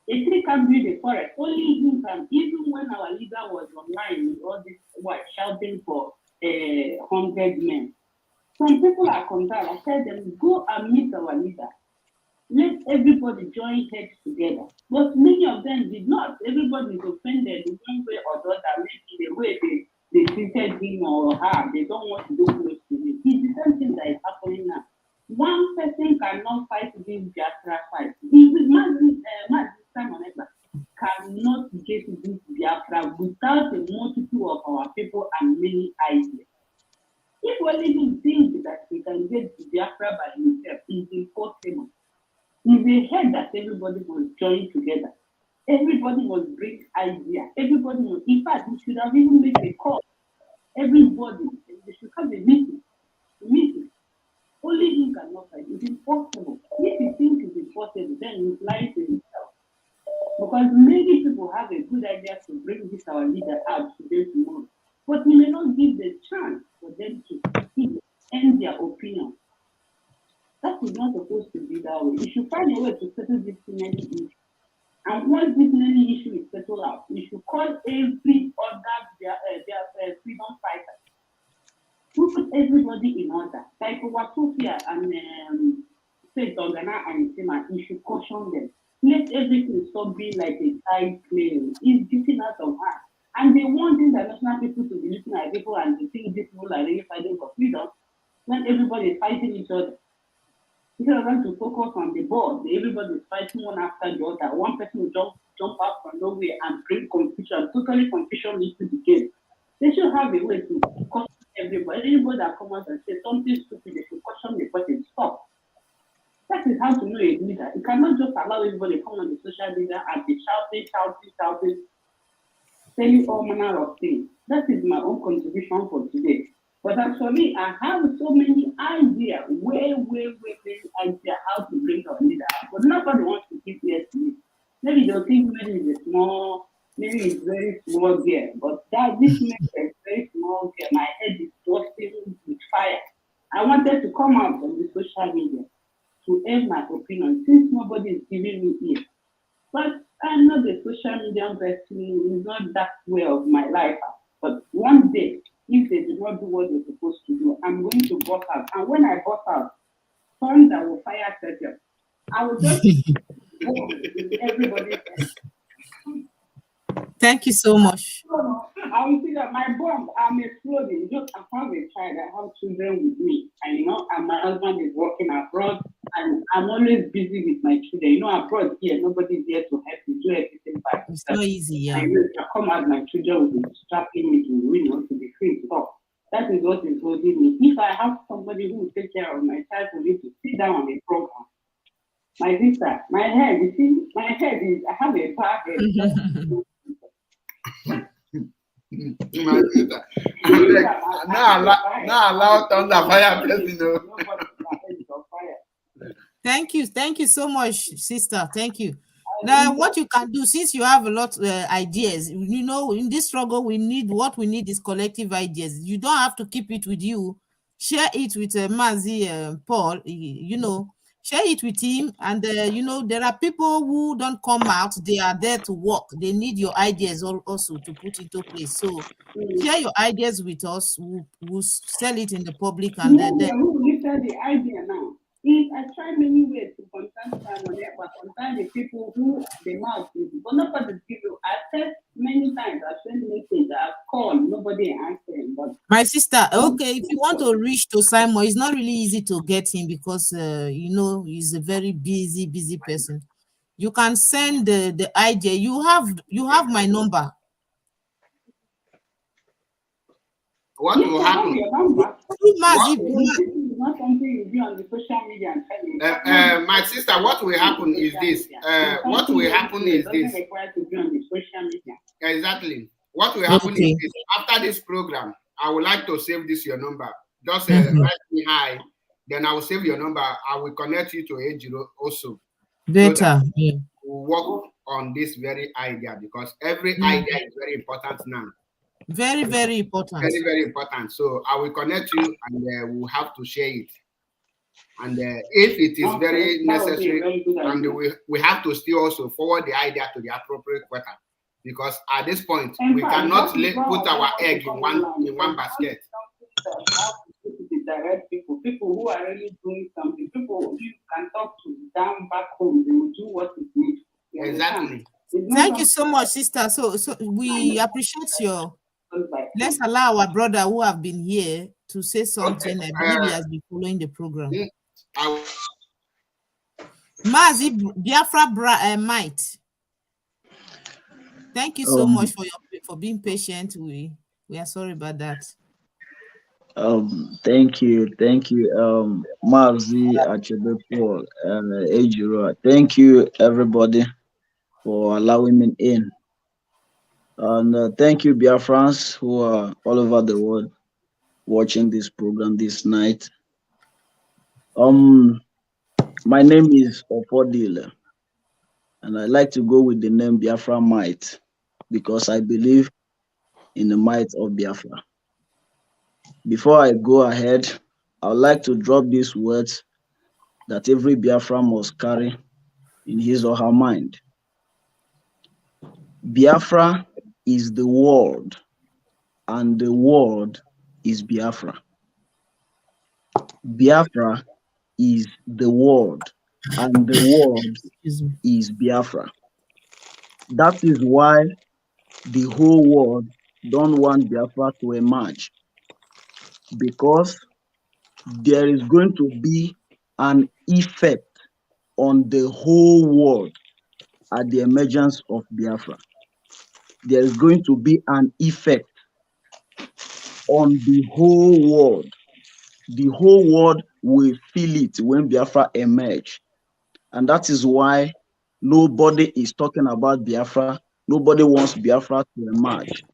S12: A tree can build a forest. Only him can. Even when our leader was online with all this shouting for 100 men, some people are concerned. I tell them, go and meet our leader. Let everybody join heads together. But many of them did not. Everybody is offended in one way or the other, maybe the way they treated him or her. They don't want to do close to him. It's the same thing that is happening now. One person cannot fight this Biafra fight. Cannot get this Biafra without a multitude of our people and many ideas. If only he thinks that he can get Biafra by himself, it's impossible. It's a head that everybody will join together. Everybody will bring ideas. Everybody will, in fact, we should have even made a call. Everybody, they should have a meeting. Only he cannot fight. It's impossible. If he thinks it's impossible, then he's lying to himself. Because many people have a good idea to bring this our leader out today tomorrow. But we may not give the chance for them to end their opinion. That is not supposed to be that way. We should find a way to settle this Nelly issue. And once this Nelly issue is settled out, we should call every other freedom fighter. Put everybody in order. Like Sofia and State Organa and Sima, we should caution them. Let everything stop being like a child play. It's getting out of hand. And they want international people to be looking at people and to think these people are really fighting for freedom when everybody is fighting each other. Instead of them to focus on the board, everybody is fighting one after the other. One person will jump out from nowhere and bring confusion, totally confusion into the game. They should have a way to caution everybody. Anybody that comes out and says something stupid, they should caution the person, stop. That is how to know a leader. You cannot just allow everybody to come on the social media and be shouting, saying all manner of things. That is my own contribution for today. But actually, I have so many idea, way idea how to bring our leader out. But nobody wants to keep here to me. Maybe they'll think maybe it's a small, maybe it's very small gear, but that this makes a very small gear. My head is bursting with fire. I wanted to come out on the social media to air my opinion since nobody is giving me ear. But I'm not a social media person, it's not that way of my life. But one day, if they do not do what they're supposed to do, I'm going to bust out. And when I bust out, thunder will fire settle. I will just go with everybody.
S3: Thank you so much.
S12: I will see that my bomb, I'm exploding. Just I have a child, I have children with me, and and my husband is working abroad, and I'm always busy with my children. Abroad here, nobody's there to help me do everything by myself.
S3: It's not easy, yeah.
S12: I come out, my children will be strapping me to be free to talk. That is what is holding me. If I have somebody who will take care of my child for me to sit down on a program, my sister, my head, you see, my head is, I have a bad head.
S1: Now allow thunder fire.
S3: Thank you so much, sister. Thank you. Now, what you can do, since you have a lot of ideas, in this struggle, we need is collective ideas. You don't have to keep it with you. Share it with Mazi Paul. Share it with him. And there are people who don't come out. They are there to work. They need your ideas also to put into place. So share your ideas with us. We'll sell it in the public, and then
S12: who lifted the idea now? I tried many ways to contact someone, but sometimes the people who the mouth is, but nobody give you. I said many times, I sent messages, I've called, nobody answering. But
S3: my sister, okay, if you want to reach to Simon, it's not really easy to get him because he's a very busy person. You can send the idea. You have my number.
S1: What will happen?
S12: Not something you do on the social media and tell me.
S1: My sister, what will happen is this. What will happen is this. Exactly. What will happen is this. After this program, I would like to save this your number. Just write me hi. Then I will save your number. I will connect you to Iduu also.
S3: Better.
S1: So we'll work on this very idea because every idea is very important now.
S3: Very, very important.
S1: Very, very important. So I will connect you and we'll have to share it. And if it is very necessary, and we have to still also forward the idea to the appropriate quarter. Because at this point, we cannot put our egg in one basket.
S12: Direct people who are really doing something, people you can talk to down back home, they will do what it needs.
S1: Exactly.
S3: Thank you so much, sister. So we appreciate your. Let's allow our brother who have been here to say something. Okay. I believe he has been following the program. Mazi Biafra Might. Thank you so much for being patient. We are sorry about that.
S5: Thank you, Mazi Achebe Paul and Iduu. Thank you, everybody, for allowing me in. And thank you, Biafrans, who are all over the world watching this program this night. My name is Opodile, and I like to go with the name Biafra Might because I believe in the might of Biafra. Before I go ahead, I would like to drop these words that every Biafra must carry in his or her mind. Biafra is the world, and the world is Biafra. Biafra is the world, and the world is Biafra. That is why the whole world don't want Biafra to emerge, because there is going to be an effect on the whole world at the emergence of Biafra. There is going to be an effect on the whole world. The whole world will feel it when Biafra emerge. And that is why nobody is talking about Biafra. Nobody wants Biafra to emerge.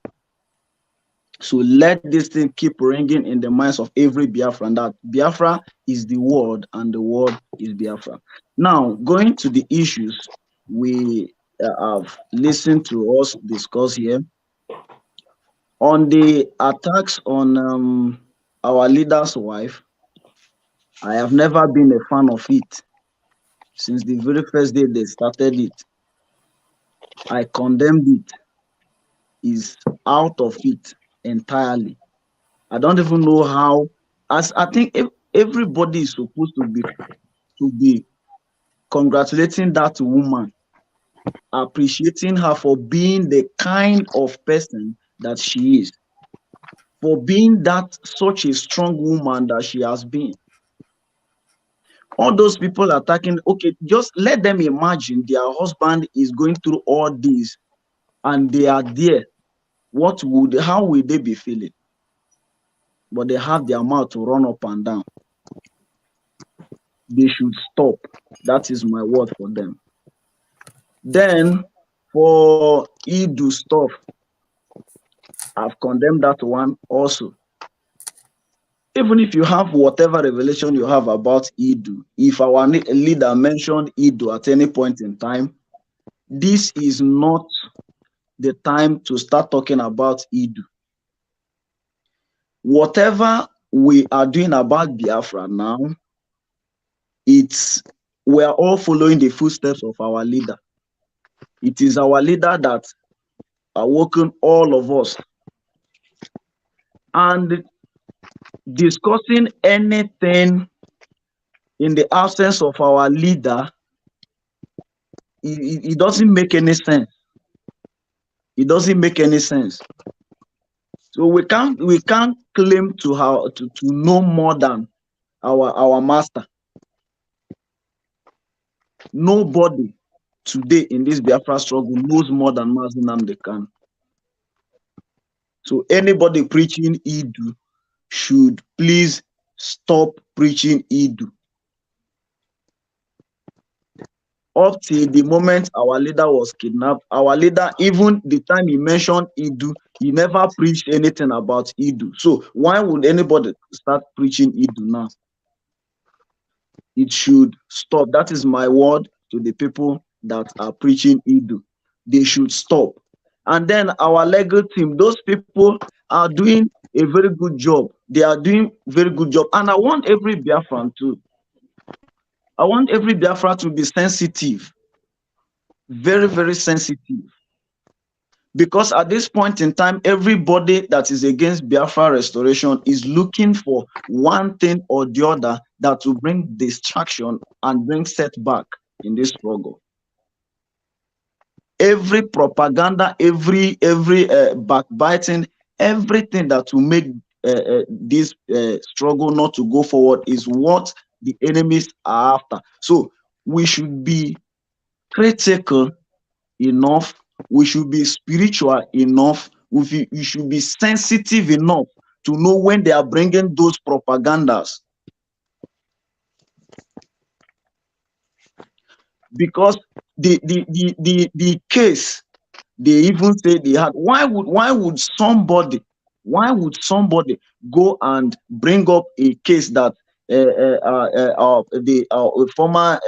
S5: So let this thing keep ringing in the minds of every Biafran that Biafra is the word and the word is Biafra. Now, going to the issues we have listened to us discuss here. On the attacks on our leader's wife, I have never been a fan of it. Since the very first day they started it, I condemned it. Is out of it entirely. I don't even know how. As I think everybody is supposed to be congratulating that woman, appreciating her for being the kind of person that she is, for being that such a strong woman that she has been. All those people attacking, okay, just let them imagine their husband is going through all this and they are there. How will they be feeling? But they have their mouth to run up and down. They should stop. That is my word for them. Then for Iduu stuff, I've condemned that one also. Even if you have whatever revelation you have about Iduu, if our leader mentioned Iduu at any point in time, this is not the time to start talking about Iduu. Whatever we are doing about Biafra now, we are all following the footsteps of our leader. It is our leader that awoken all of us. And discussing anything in the absence of our leader, it doesn't make any sense. It doesn't make any sense. So we can't claim to know more than our master. Nobody today in this Biafra struggle knows more than Mazi Nnamdi Kanu. So anybody preaching Iduu should please stop preaching Iduu. Up till the moment our leader was kidnapped, our leader, even the time he mentioned Iduu, he never preached anything about Iduu. So why would anybody start preaching Iduu now? It should stop. That is my word to the people that are preaching Iduu. They should stop. And then our legal team, those people are doing a very good job. They are doing very good job. And I want every Biafran to be sensitive. Very, very sensitive. Because at this point in time, everybody that is against Biafra restoration is looking for one thing or the other that will bring distraction and bring setback in this struggle. Every propaganda, every backbiting, everything that will make this struggle not to go forward is what the enemies are after. So we should be critical enough. We should be spiritual enough. We should be sensitive enough to know when they are bringing those propagandas. Because the case, they even say they had. Why would somebody go and bring up a case that the former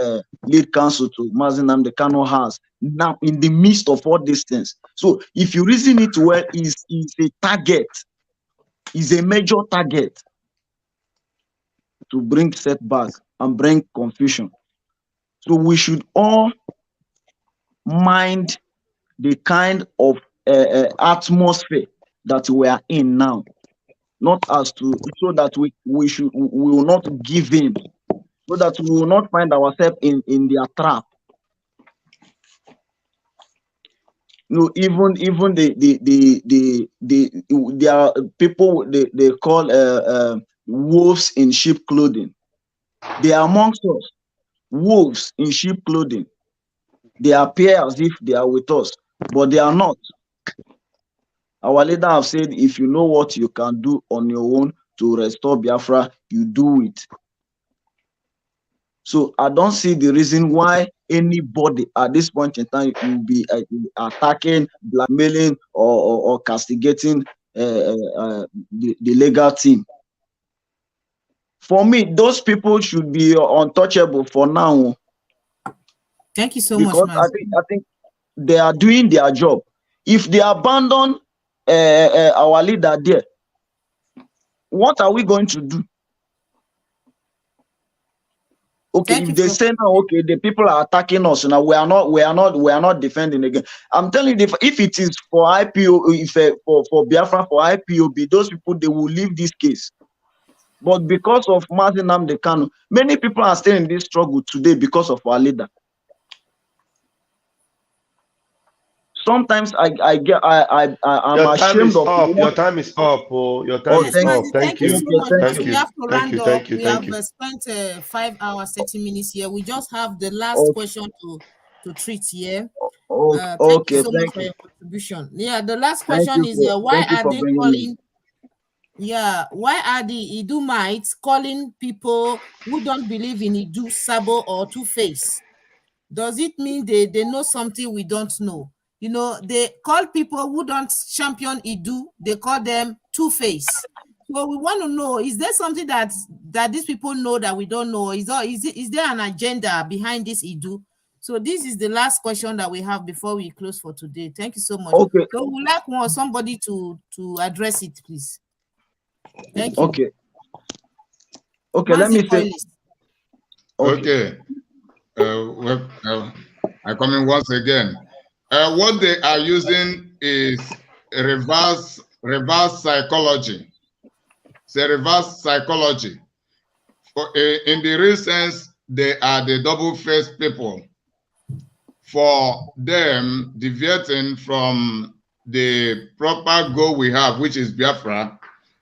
S5: lead counsel to Mazi Nnamdi Kanu has now in the midst of all these things? So if you reason it well, is a target, is a major target to bring setback and bring confusion. So we should all mind the kind of atmosphere that we are in now, not as to, so that we will not give in, so that we will not find ourselves in their trap. No, even there are people they call wolves in sheep clothing. They are amongst us, wolves in sheep clothing. They appear as if they are with us, but they are not. Our leader have said, if you know what you can do on your own to restore Biafra, you do it. So I don't see the reason why anybody at this point in time will be attacking, blackmailing, or castigating the legal team. For me, those people should be untouchable for now.
S3: Thank you so
S5: because
S3: much,
S5: I think they are doing their job. If they abandon our leader there, what are we going to do? Okay, if they say now, okay, the people are attacking us now, we are not defending again. I'm telling you, if it is for IPO, for Biafra, for IPOB, those people, they will leave this case. But because of Mazi Nnamdi Kanu, many people are still in this struggle today because of our leader. Sometimes I'm ashamed of
S2: your time is up. Oh, your time is up. Thank you.
S3: So much,
S2: Thank
S3: we
S2: you.
S3: have to
S2: Thank
S3: round
S2: you.
S3: up.
S2: Thank you.
S3: We
S2: Thank
S3: have
S2: you.
S3: spent 5 hours, 30 minutes here. We just have the last question to treat here. Thank you so much for your contribution. Yeah, the last question is why are they calling? Yeah, why are the Idumites calling people who don't believe in Iduu Sabo or Two-Face? Does it mean they know something we don't know? You know, they call people who don't champion Iduu, they call them Two-Face. So we want to know, is there something that these people know that we don't know? Is there an agenda behind this Iduu? So this is the last question that we have before we close for today. Thank you so much.
S5: Okay.
S3: So we'd like somebody to address it, please. Thank you.
S5: Okay, let me say.
S11: Okay. I come in once again. What they are using is reverse psychology. It's a reverse psychology. In the real sense, they are the double-faced people. For them, deviating from the proper goal we have, which is Biafra,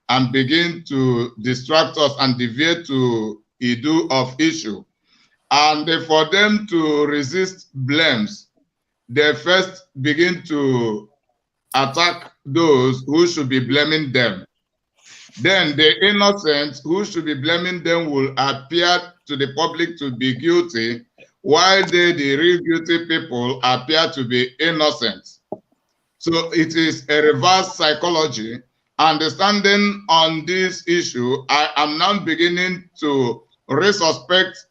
S11: and begin to distract us and deviate to Iduu of issue. And for them to resist blames, they first begin to attack those who should be blaming them. Then the innocent who should be blaming them will appear to the public to be guilty, while the real guilty people appear to be innocent. So it is a reverse psychology. Understanding on this issue, I am now beginning to resuspect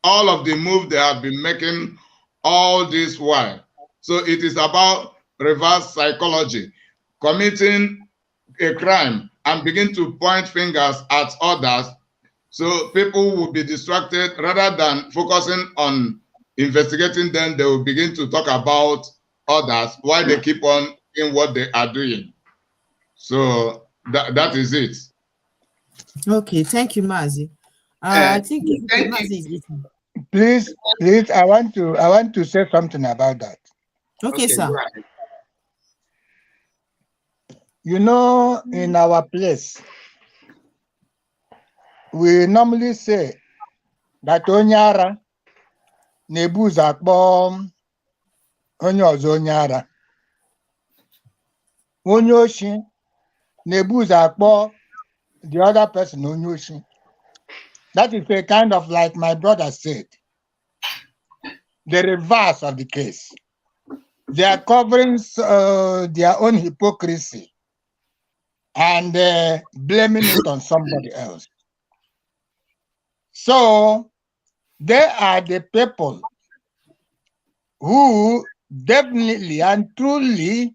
S11: all of the moves they have been making all this while. So it is about reverse psychology, committing a crime and begin to point fingers at others. So people will be distracted rather than focusing on investigating them. They will begin to talk about others while they keep on doing what they are doing. So that is it.
S3: Okay, thank you, Mazi. I think Mazi is listening.
S8: Please, I want to say something about that.
S3: Okay, sir.
S8: You know, in our place, we normally say that Onyara nebuza akpọ onye ọzọ Onyara. Onye oshi nebuza akpọ the other person onye oshi. That is a kind of like my brother said, the reverse of the case. They are covering their own hypocrisy and blaming it on somebody else. So they are the people who definitely and truly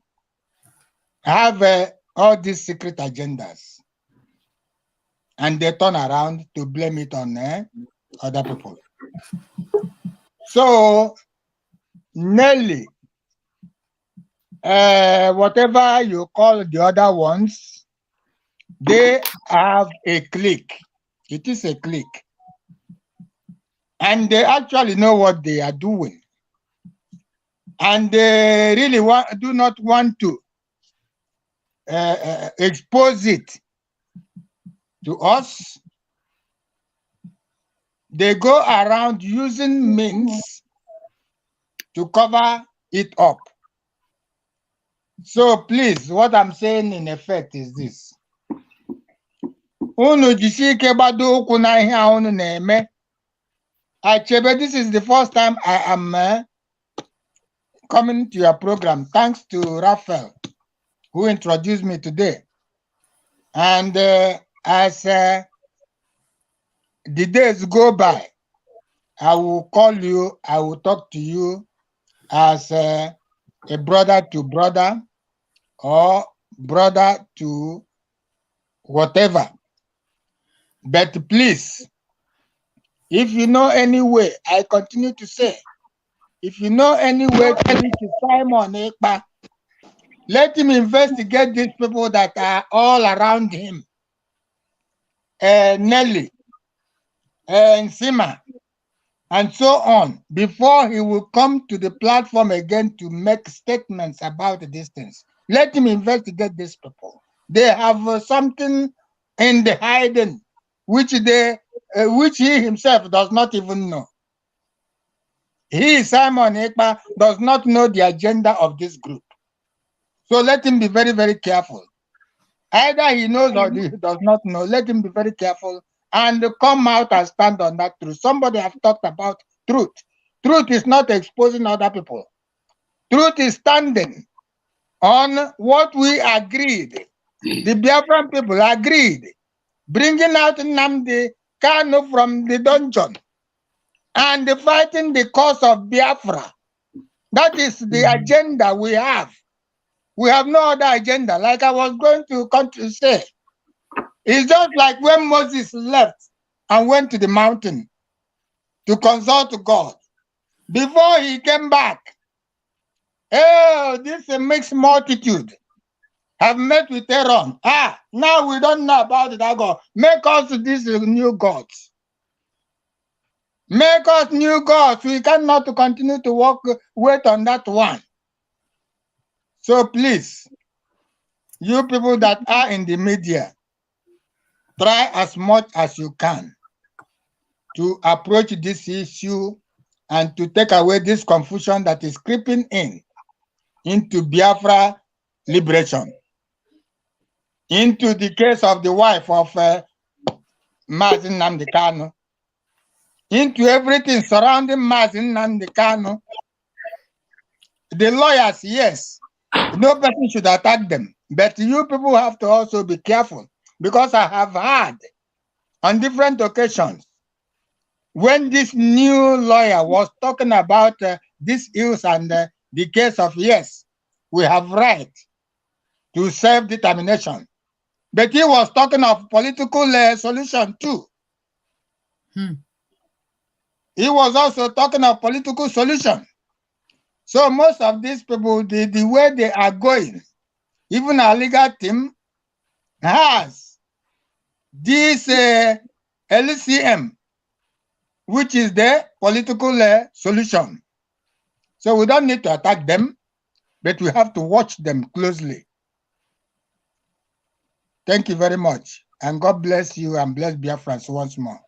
S8: have all these secret agendas, and they turn around to blame it on other people. So Nelly, whatever you call the other ones, they have a clique. It is a clique. And they actually know what they are doing. And they really do not want to expose it to us. They go around using means to cover it up. So please, what I'm saying in effect is this. Achebe, this is the first time I am coming to your program. Thanks to Raphael, who introduced me today. And as the days go by, I will call you, I will talk to you as a brother to brother or brother to whatever. But please, if you know any way, I continue to say, if you know any way to reach Simon Ekpa, let him investigate these people that are all around him. Nelly, and Sima, and so on, before he will come to the platform again to make statements about these things. Let him investigate these people. They have something in the hiding, which he himself does not even know. He, Simon Ekpa, does not know the agenda of this group. So let him be very, very careful. Either he knows or he does not know. Let him be very careful and come out and stand on that truth. Somebody have talked about truth. Truth is not exposing other people. Truth is standing on what we agreed. The Biafran people agreed, bringing out Nnamdi Kanu from the dungeon and fighting the cause of Biafra. That is the agenda we have. We have no other agenda. Like I was going to say, it's just like when Moses left and went to the mountain to consult God. Before he came back, oh, this mixed multitude have met with Aaron. Now we don't know about that God. Make us these new gods. Make us new gods. We cannot continue to wait on that one. So please, you people that are in the media, try as much as you can to approach this issue and to take away this confusion that is creeping into Biafra liberation. Into the case of the wife of Mazi Nnamdi Kanu, into everything surrounding Mazi Nnamdi Kanu. The lawyers, yes, no person should attack them, but you people have to also be careful, because I have heard on different occasions when this new lawyer was talking about these issues and the case of, yes, we have right to self-determination. But he was talking of political solution too. He was also talking of political solution. So most of these people, the way they are going, even our legal team has this LCM, which is the political solution. So we don't need to attack them, but we have to watch them closely. Thank you very much. And God bless you and bless Biafrans once more.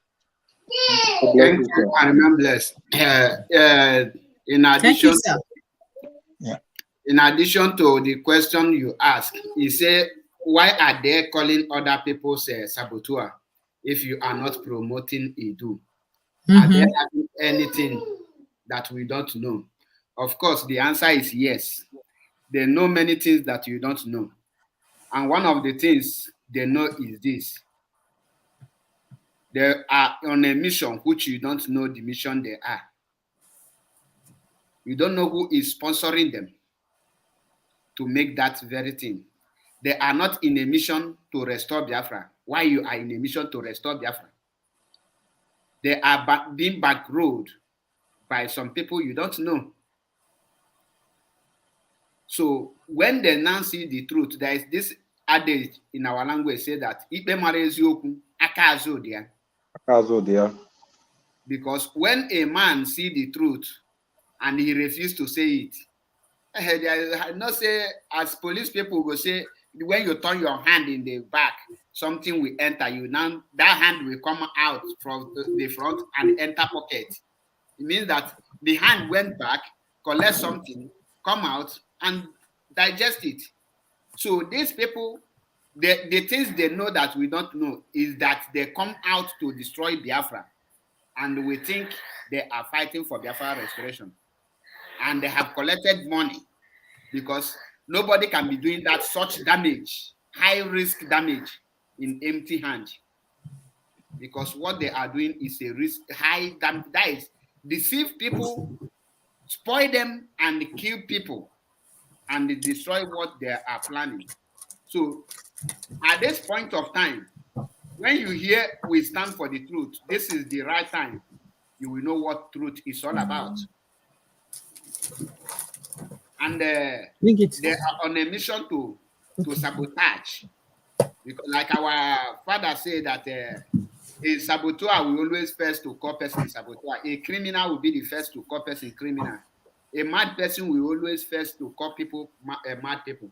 S1: Thank you, and I'm blessed. In addition, in addition to the question you asked, he said, why are they calling other people saboteur if you are not promoting Iduu? Are they having anything that we don't know? Of course, the answer is yes. They know many things that you don't know. And one of the things they know is this. They are on a mission which you don't know the mission they are. You don't know who is sponsoring them to make that very thing. They are not in a mission to restore Biafra. Why you are in a mission to restore Biafra? They are being backroad by some people you don't know. So when they now see the truth, there is this adage in our language say that because when a man see the truth and he refuses to say it, I not say as police people go say, when you turn your hand in the back, something will enter you. Now that hand will come out from the front and enter pocket. It means that the hand went back, collect something, come out and digest it. So these people, the things they know that we don't know is that they come out to destroy Biafra, and we think they are fighting for Biafra restoration, and they have collected money, because nobody can be doing that such damage, high risk damage in empty hand, because what they are doing is a risk high. That is deceive people, spoil them, and kill people, and destroy what they are planning. So at this point of time, when you hear we stand for the truth, this is the right time. You will know what truth is all about. And they are on a mission to sabotage. Because like our father said that a saboteur will always first to call person saboteur. A criminal will be the first to call person criminal. A mad person will always first to call people mad people.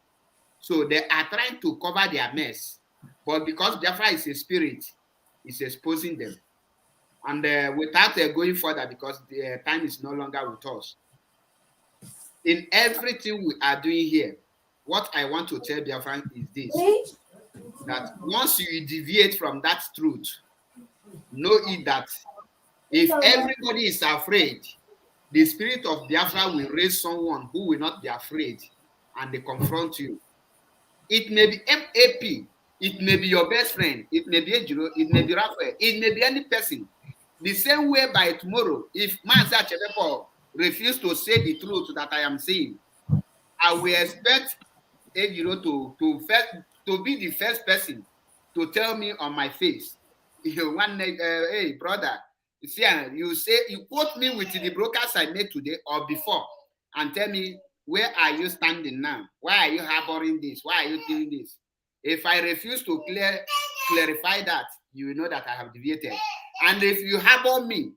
S1: So they are trying to cover their mess. But because Biafra is a spirit, it's exposing them. And without going further, because the time is no longer with us, in everything we are doing here, what I want to tell Biafra is this, that once you deviate from that truth, know it that if everybody is afraid, the spirit of Biafra will raise someone who will not be afraid, and they confront you. It may be MAP, it may be your best friend, it may be Iduu, it may be Raphael, it may be any person. The same way by tomorrow, if Master Chebepo refuse to say the truth that I am saying, I will expect Iduu to be the first person to tell me on my face, hey brother, you see, you quote me with the brokers I made today or before, and tell me, where are you standing now? Why are you harboring this? Why are you doing this? If I refuse to clarify that, you will know that I have deviated. And if you harbor me,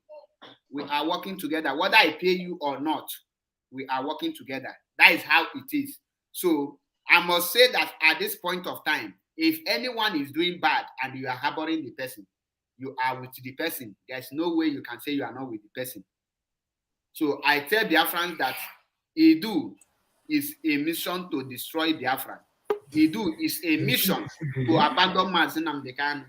S1: we are working together. Whether I pay you or not, we are working together. That is how it is. So I must say that at this point of time, if anyone is doing bad and you are harboring the person, you are with the person. There's no way you can say you are not with the person. So I tell Biafrans that Iduu is a mission to destroy Biafra. Iduu is a mission to abandon Mazi Nnamdi Kanu.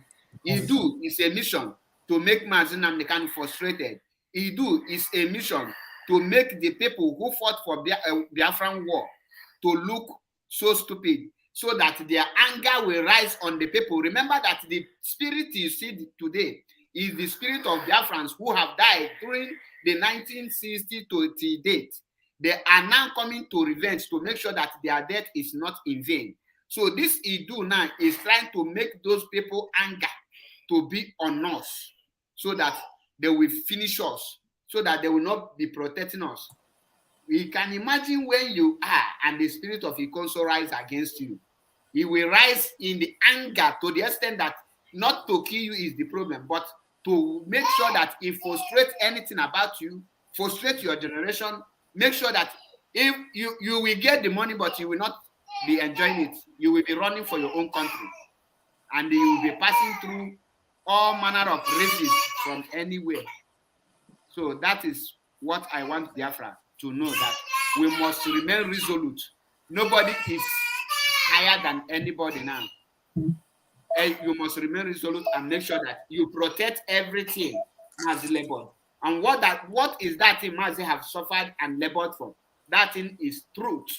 S1: Iduu is a mission to make Mazi Nnamdi Kanu frustrated. Iduu is a mission to make the people who fought for Biafran war to look so stupid, so that their anger will rise on the people. Remember that the spirit you see today is the spirit of Biafrans who have died during the 1960 to date. They are now coming to revenge to make sure that their death is not in vain. So this Iduu now is trying to make those people anger to be on us, so that they will finish us, so that they will not be protecting us. We can imagine when you are and the spirit of Ikonso rise against you. He will rise in the anger to the extent that not to kill you is the problem, but to make sure that he frustrates anything about you, frustrate your generation, make sure that if you will get the money, but you will not be enjoying it. You will be running for your own country, and you will be passing through all manner of races from anywhere. So that is what I want Biafra to know, that we must remain resolute. Nobody is higher than anybody now. And you must remain resolute and make sure that you protect everything Mazi labored. And what is that thing Mazi have suffered and labored for? That thing is truth.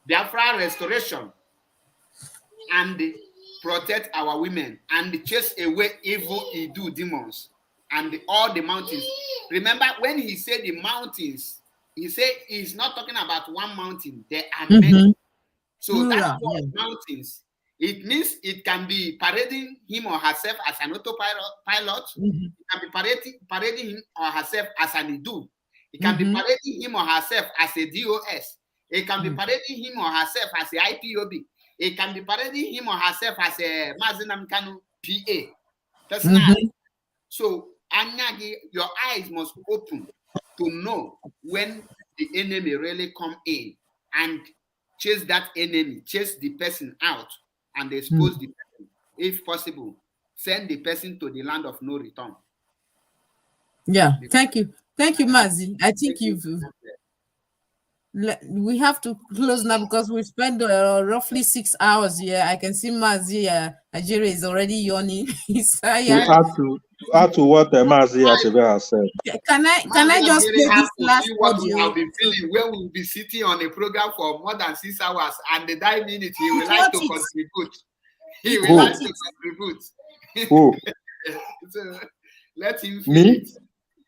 S1: Biafra restoration, and protect our women and chase away evil Iduu demons and all the mountains. Remember when he said the mountains, he said he's not talking about one mountain. There are many. So that's what mountains. It means it can be parading him or herself as an autopilot. It can be parading him or herself as an Iduu. It can be parading him or herself as a DOS. It can be parading him or herself as a IPOB. It can be parading him or herself as a Mazi Nnamdi Kanu PA. That's not. So, Anyagi, your eyes must open to know when the enemy really come in and chase that enemy, chase the person out and expose the person. If possible, send the person to the land of no return.
S3: Yeah, thank you. Thank you, Mazi. I think we have to close now because we spent roughly 6 hours here. I can see Mazi Nigeria is already yawning. He's tired.
S20: To add to what Mazi Achebe has said.
S3: Can I just play this last audio?
S1: I'll be feeling when we'll be sitting on a program for more than 6 hours, and the 9 minutes he will like to contribute. He will like to contribute.
S20: Who?
S1: So let him feel
S20: Me?
S1: it.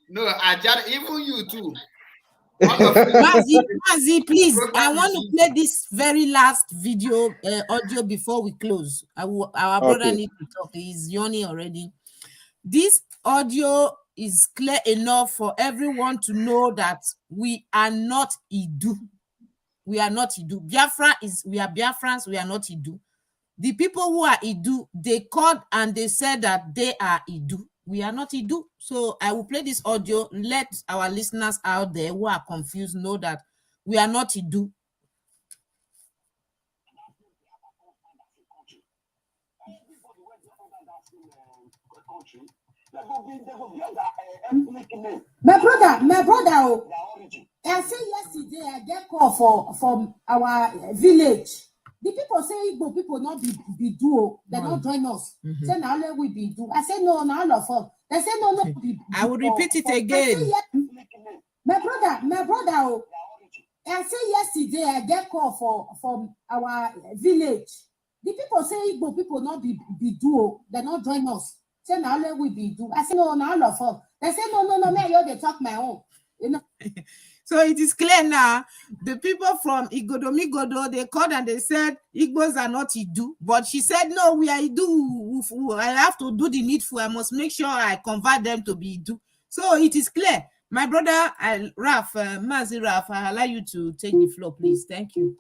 S1: No, Ajad, even you too.
S3: Mazi, please, I want to play this very last video audio before we close. Our brother
S20: Okay.
S3: needs to talk. He's yawning already. This audio is clear enough for everyone to know that we are not Iduu. We are not Iduu. We are Biafrans, we are not Iduu. The people who are Iduu, they called and they said that they are Iduu. We are not Iduu. So I will play this audio. Let our listeners out there who are confused know that we are not Iduu.
S14: My brother, I say yesterday I get call from our village. The people say Igbo people not be Iduu, they not join us. Say now let we be Iduu. I say no, all of us. They say no, be.
S3: I will repeat it again.
S14: My brother, I say yesterday I get call from our village. The people say Igbo people not be Iduu, they not join us. Say now let we be Iduu. I say no, all of us. They say no, me they talk my own. You know.
S3: So it is clear now. The people from Igodomigodo, they called and they said Igbos are not Iduu. But she said, no, we are Iduu. I have to do the needful. I must make sure I convert them to be Iduu. So it is clear. My brother, Mazi Raf, I allow you to take the floor, please. Thank you.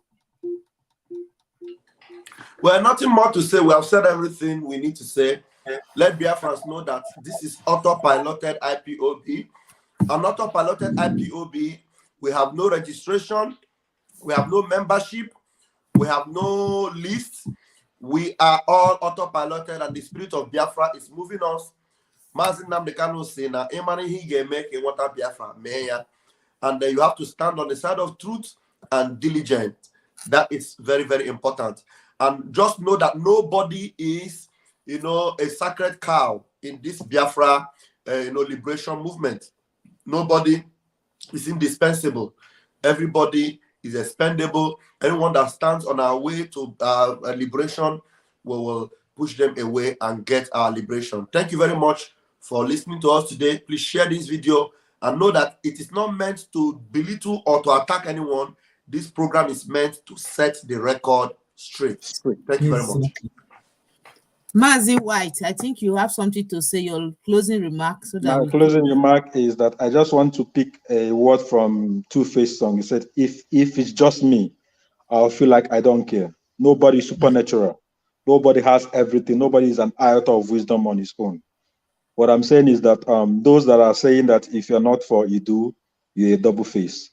S19: Well, nothing more to say. We have said everything we need to say. Let Biafrans know that this is auto-piloted IPOB. An auto-piloted IPOB, we have no registration, we have no membership, we have no list. We are all auto-piloted, and the spirit of Biafra is moving us. Mazinam Dekano say na Emani Hige make a water Biafra mayor, and you have to stand on the side of truth and diligent. That is very, very important. And just know that nobody is, a sacred cow in this Biafra, liberation movement. Nobody is indispensable. Everybody is expendable. Anyone that stands on our way to liberation, we will push them away and get our liberation. Thank you very much for listening to us today. Please share this video and know that it is not meant to belittle or to attack anyone. This program is meant to set the record straight. Thank you very much.
S3: Mazi White, I think you have something to say, your closing remarks. So that
S20: My closing remark is that I just want to pick a word from Two-Face song. He said, if it's just me, I'll feel like I don't care. Nobody is supernatural. Nobody has everything. Nobody is an iota of wisdom on his own. What I'm saying is that those that are saying that if you're not for Iduu, you're a double face.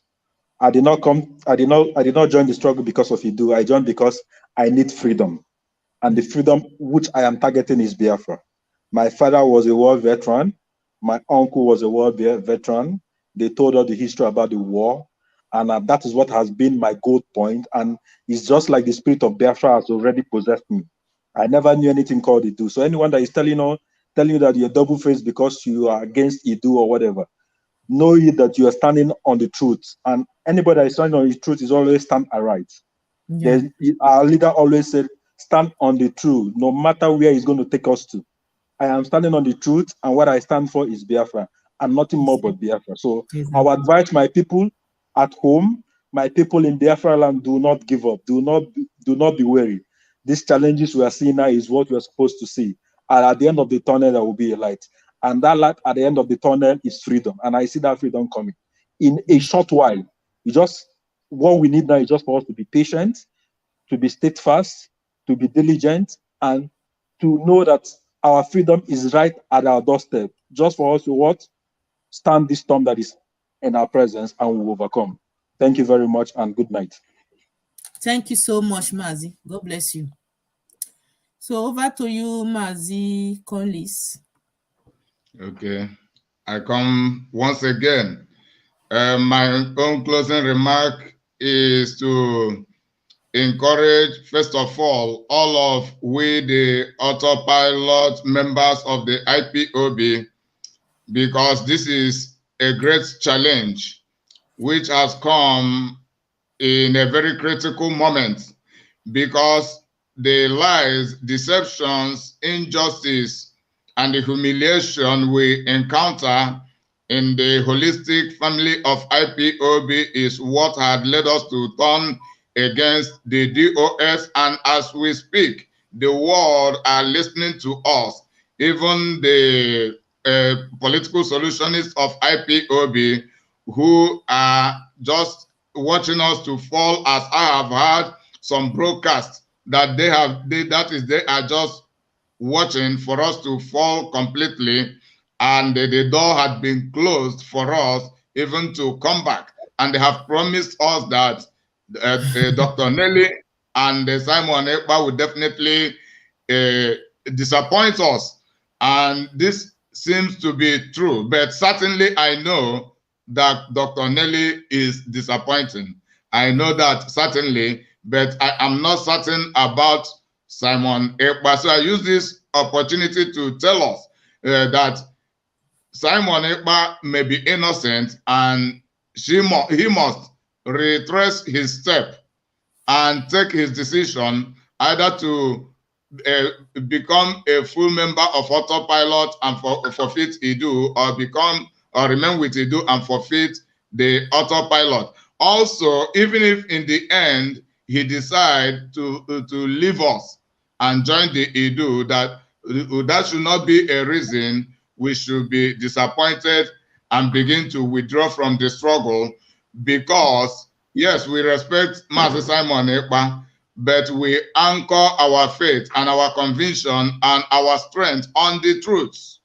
S20: I did not join the struggle because of Iduu. I joined because I need freedom. And the freedom which I am targeting is Biafra. My father was a war veteran. My uncle was a war veteran. They told us the history about the war. And that is what has been my goal point. And it's just like the spirit of Biafra has already possessed me. I never knew anything called Iduu. So anyone that is telling you that you're double-faced because you are against Iduu or whatever, know that you are standing on the truth. And anybody that is standing on the truth is always stand aright. Yeah. Our leader always said, stand on the truth, no matter where it's going to take us to. I am standing on the truth, and what I stand for is Biafra, and nothing more but Biafra. So I would advise my people at home, my people in Biafra land, do not give up. Do not be weary. These challenges we are seeing now is what we are supposed to see. And at the end of the tunnel, there will be a light. And that light at the end of the tunnel is freedom. And I see that freedom coming. In a short while, what we need now is just for us to be patient, to be steadfast, to be diligent, and to know that our freedom is right at our doorstep. Just for us to stand this storm that is in our presence, and we will overcome. Thank you very much, and good night.
S3: Thank you so much, Mazi. God bless you. So over to you, Mazi Conlis.
S11: Okay. I come once again. My own closing remark is to encourage, first of all of we, the autopilot members of the IPOB, because this is a great challenge which has come in a very critical moment, because the lies, deceptions, injustice, and the humiliation we encounter in the holistic family of IPOB is what had led us to turn against the DOS. And as we speak, the world are listening to us. Even the political solutionists of IPOB who are just watching us to fall, as I have heard some broadcasts that they are just watching for us to fall completely, and the door had been closed for us even to come back. And they have promised us that Dr. Nelly and Simon Ekpa will definitely disappoint us. And this seems to be true, but certainly I know that Dr. Nelly is disappointing. I know that certainly, but I am not certain about Simon Ekpa. So I use this opportunity to tell us that Simon Ekpa may be innocent, and he must retrace his step and take his decision either to become a full member of autopilot and forfeit Iduu, or remain with Iduu and forfeit the autopilot. Also, even if in the end he decides to leave us and join the Iduu, that should not be a reason we should be disappointed and begin to withdraw from the struggle, because yes, we respect Master Simon Ekpa, but we anchor our faith and our conviction and our strength on the truth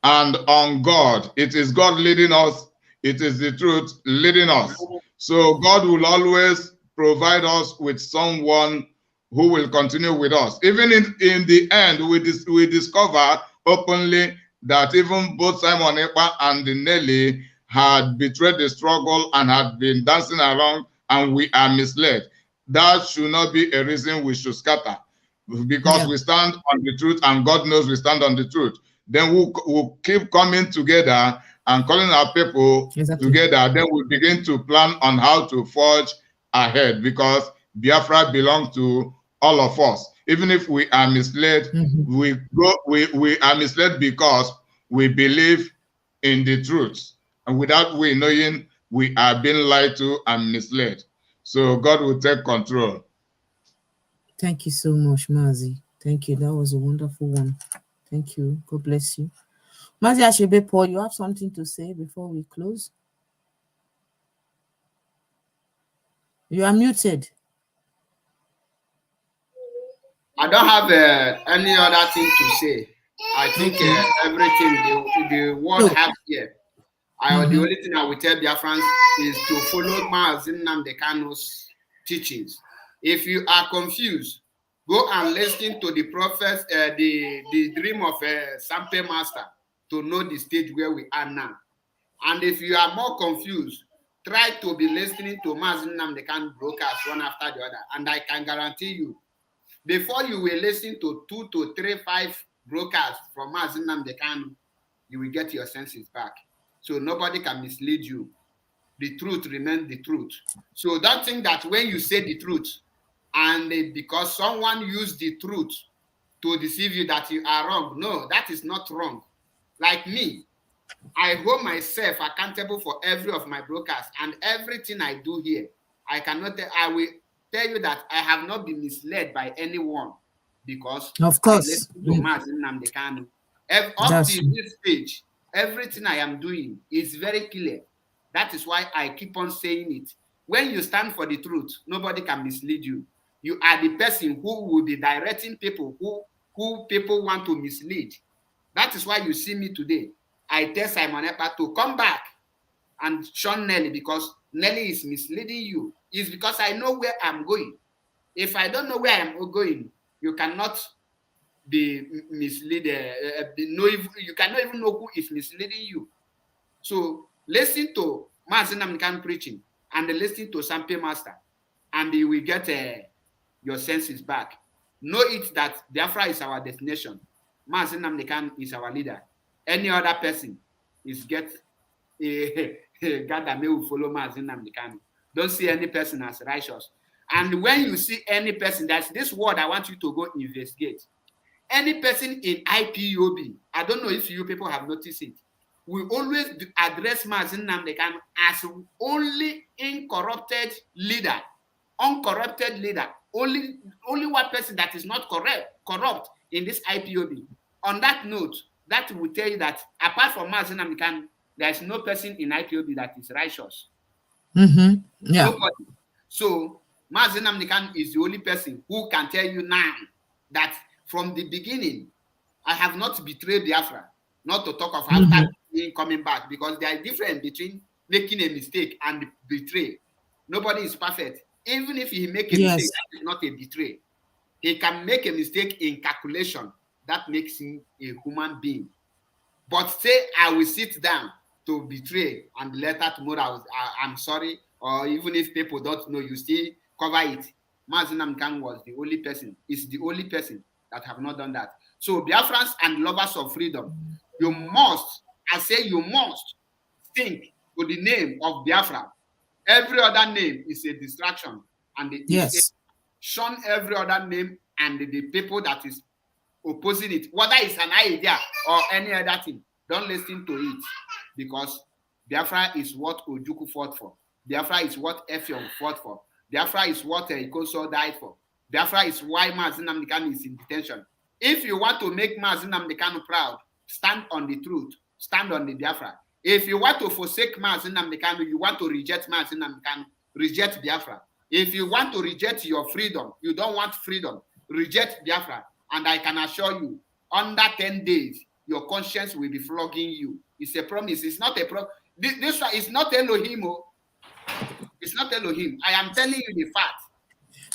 S11: and on God. It is God leading us. It is the truth leading us. So God will always provide us with someone who will continue with us. Even in the end, we discover openly that even both Simon Ekpa and Nelly had betrayed the struggle and had been dancing around, and we are misled. That should not be a reason we should scatter, because we stand on the truth, and God knows we stand on the truth. Then we'll keep coming together and calling our people together. Then we begin to plan on how to forge ahead, because Biafra belongs to all of us. Even if we are misled, we are misled because we believe in the truth, and without we knowing, we are being lied to and misled. So God will take control.
S3: Thank you so much, Mazi. Thank you. That was a wonderful one. Thank you. God bless you. Mazi Ashebe Paul, you have something to say before we close? You are muted.
S1: I don't have any other thing to say. I think everything the world have here. The only thing I will tell Biafrans is to follow Mazi Nnamdi Kanu's teachings. If you are confused, go and listen to the prophets, the dream of Sampe Master, to know the stage where we are now. And if you are more confused, try to be listening to Mazi Nnamdi Kanu broadcasts one after the other. And I can guarantee you, before you will listen to 2 to 3, 5 broadcasts from Mazi Nnamdi Kanu, you will get your senses back. So nobody can mislead you. The truth remains the truth. So don't think that when you say the truth, and because someone used the truth to deceive you, that you are wrong. No, that is not wrong. Like me, I hold myself accountable for every of my broadcasts and everything I do here. I will tell you that I have not been misled by anyone, because
S3: of course,
S1: I listen to Mazi Nnamdi Kanu. Up to this stage, everything I am doing is very clear. That is why I keep on saying it. When you stand for the truth, nobody can mislead you. You are the person who will be directing people who people want to mislead. That is why you see me today. I tell Simon Ekpa to come back and shun Nelly, because Nelly is misleading you. It's because I know where I'm going. If I don't know where I'm going, you cannot be misleaded. You cannot even know who is misleading you. So listen to Mazi Nnamdi Kanu preaching and listen to Sampe Master, and you will get your senses back. Know it that Biafra is our destination. Mazi Nnamdi Kanu is our leader. Any other person is God that may will follow Mazi Nnamdi Kanu. Don't see any person as righteous. And when you see any person, that's this word I want you to go investigate. Any person in IPOB, I don't know if you people have noticed it, we always address Mazi Nnamdi Kanu as only incorrupted leader, uncorrupted leader, only one person that is not corrupt in this IPOB. On that note, that will tell you that apart from Mazi Nnamdi Kanu, there is no person in IPOB that is righteous.
S3: Yeah.
S1: Nobody. So Mazi Nnamdi Kanu is the only person who can tell you now that from the beginning, I have not betrayed Biafra, not to talk of after coming back, because there is difference between making a mistake and betray. Nobody is perfect. Even if he make a mistake, that is not a betray. He can make a mistake in calculation. That makes him a human being. But say, I will sit down to betray, and later tomorrow I'm sorry, or even if people don't know, you still cover it. Mazi Nnamdi Kanu was the only person, is the only person that have not done that. So Biafrans and lovers of freedom, you must, I say you must think to the name of Biafra. Every other name is a distraction, and shun every other name and the people that is opposing it, whether it's an idea or any other thing. Don't listen to it, because Biafra is what Ojukwu fought for. Biafra is what Effiong fought for. Biafra is what Ikoso died for. Biafra is why Mazi Nnamdi Kanu is in detention. If you want to make Mazi Nnamdi Kanu proud, stand on the truth, stand on the Biafra. If you want to forsake Mazi Nnamdi Kanu, you want to reject Mazi Nnamdi Kanu, reject Biafra. If you want to reject your freedom, you don't want freedom, reject Biafra. And I can assure you, under 10 days, your conscience will be flogging you. It's a promise. It's not a promise. This one is not Elohim. It's not Elohim. I am telling you the fact.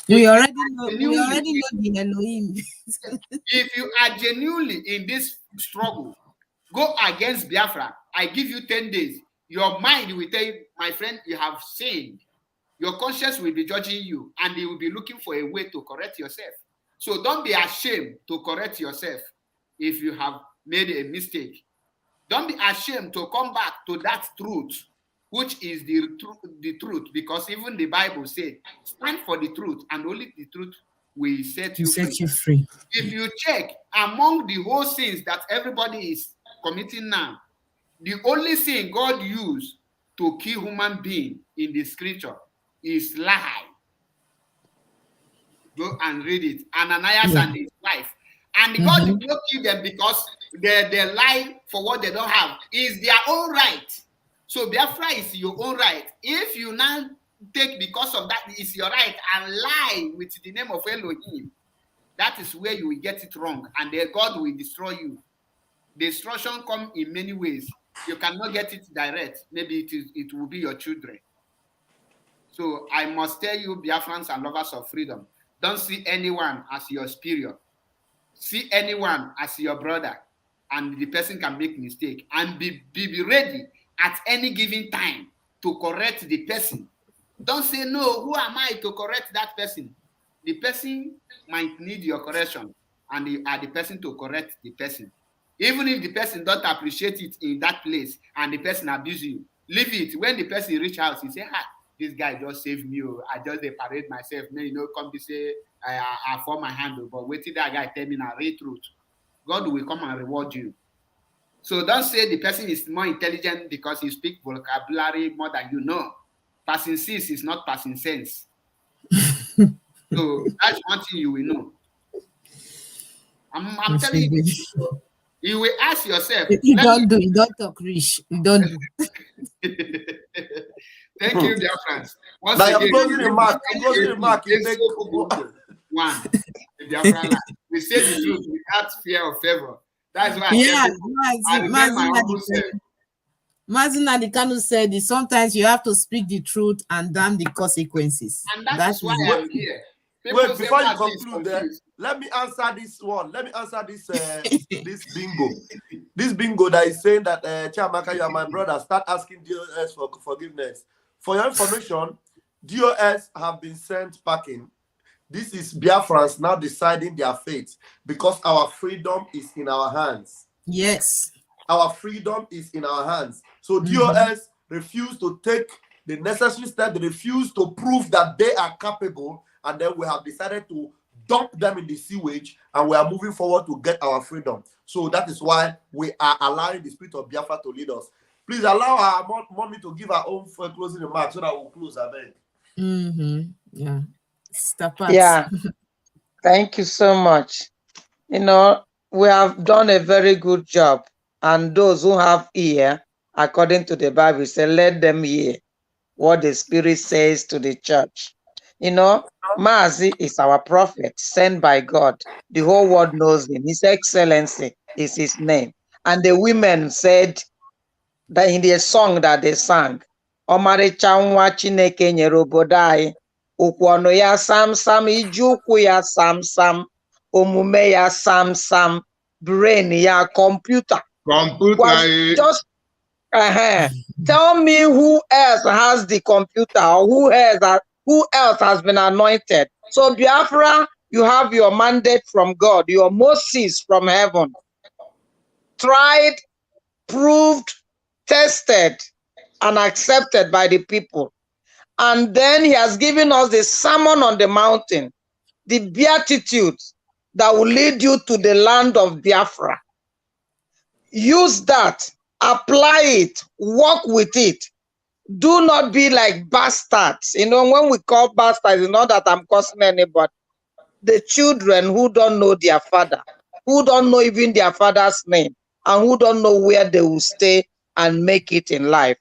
S3: We already know the Elohim.
S1: If you are genuinely in this struggle, go against Biafra. I give you 10 days. Your mind will tell you, my friend, you have sinned. Your conscience will be judging you, and you will be looking for a way to correct yourself. So don't be ashamed to correct yourself if you have made a mistake. Don't be ashamed to come back to that truth, which is the truth, because even the Bible said, stand for the truth, and only the truth will set you free. If you check among the whole sins that everybody is committing now, the only sin God used to kill human being in the scripture is lie. Go and read it. Ananias and his wife. And God did not kill them because they lie for what they don't have. It's their own right. So Biafra is your own right. If you now take because of that, it's your right, and lie with the name of Elohim, that is where you will get it wrong, and then God will destroy you. Destruction comes in many ways. You cannot get it direct. Maybe it will be your children. So I must tell you, Biafrans and lovers of freedom, don't see anyone as your superior. See anyone as your brother, and the person can make mistake, and be ready at any given time to correct the person. Don't say, no, who am I to correct that person? The person might need your correction, and you are the person to correct the person. Even if the person don't appreciate it in that place and the person abuse you, leave it. When the person reach house, he say, this guy just saved me. I just parade myself. No, come to say, I form my hand, but wait till that guy tell me the real truth. God will come and reward you. So don't say the person is more intelligent because he speaks vocabulary more than you know. Passing sense is not passing sense. So that's one thing you will know. I'm telling you. You will ask yourself.
S3: You don't talk rich. You don't do.
S1: Thank you, dear friends. Once
S19: now
S1: again,
S19: closing remark.
S1: One. We say the truth without fear of favor. That's why.
S3: Mazi Nnamdi Kanu said it, sometimes you have to speak the truth and damn the consequences.
S1: And that's why I'm here.
S19: Wait, before you conclude, let me answer this one. Let me answer this this bingo. This bingo that is saying that Chiamaka, you are my brother. Start asking DOS for forgiveness. For your information, DOS have been sent packing. This is Biafrans now deciding their fate, because our freedom is in our hands.
S3: Yes.
S19: Our freedom is in our hands. So DOS refused to take the necessary steps. They refuse to prove that they are capable, and then we have decided to dump them in the sewage, and we are moving forward to get our freedom. So that is why we are allowing the spirit of Biafra to lead us. Please allow our mommy to give her own closing remarks so that we'll close our bed.
S3: Yeah.
S9: Yeah. Thank you so much. You know, we have done a very good job. And those who have ear, according to the Bible, say, let them hear what the Spirit says to the church. You know, Mazi is our prophet sent by God. The whole world knows him. His Excellency is his name. And the women said that in the song that they sang, Ọmarịcha nwa Chineke nyere obodo anyị, okwu ọnụ ya sam sam, iji ụkwụ ya sam sam, omume ya sam sam, brain ya computer. Just tell me who else has the computer, or who else has been anointed. So Biafra, you have your mandate from God, your Moses from heaven, tried, proved, tested, and accepted by the people. And then he has given us the Sermon on the Mountain, the Beatitudes that will lead you to the land of Biafra. Use that, apply it, work with it. Do not be like bastards. You know, when we call bastards, it's not that I'm cursing anybody. The children who don't know their father, who don't know even their father's name, and who don't know where they will stay and make it in life.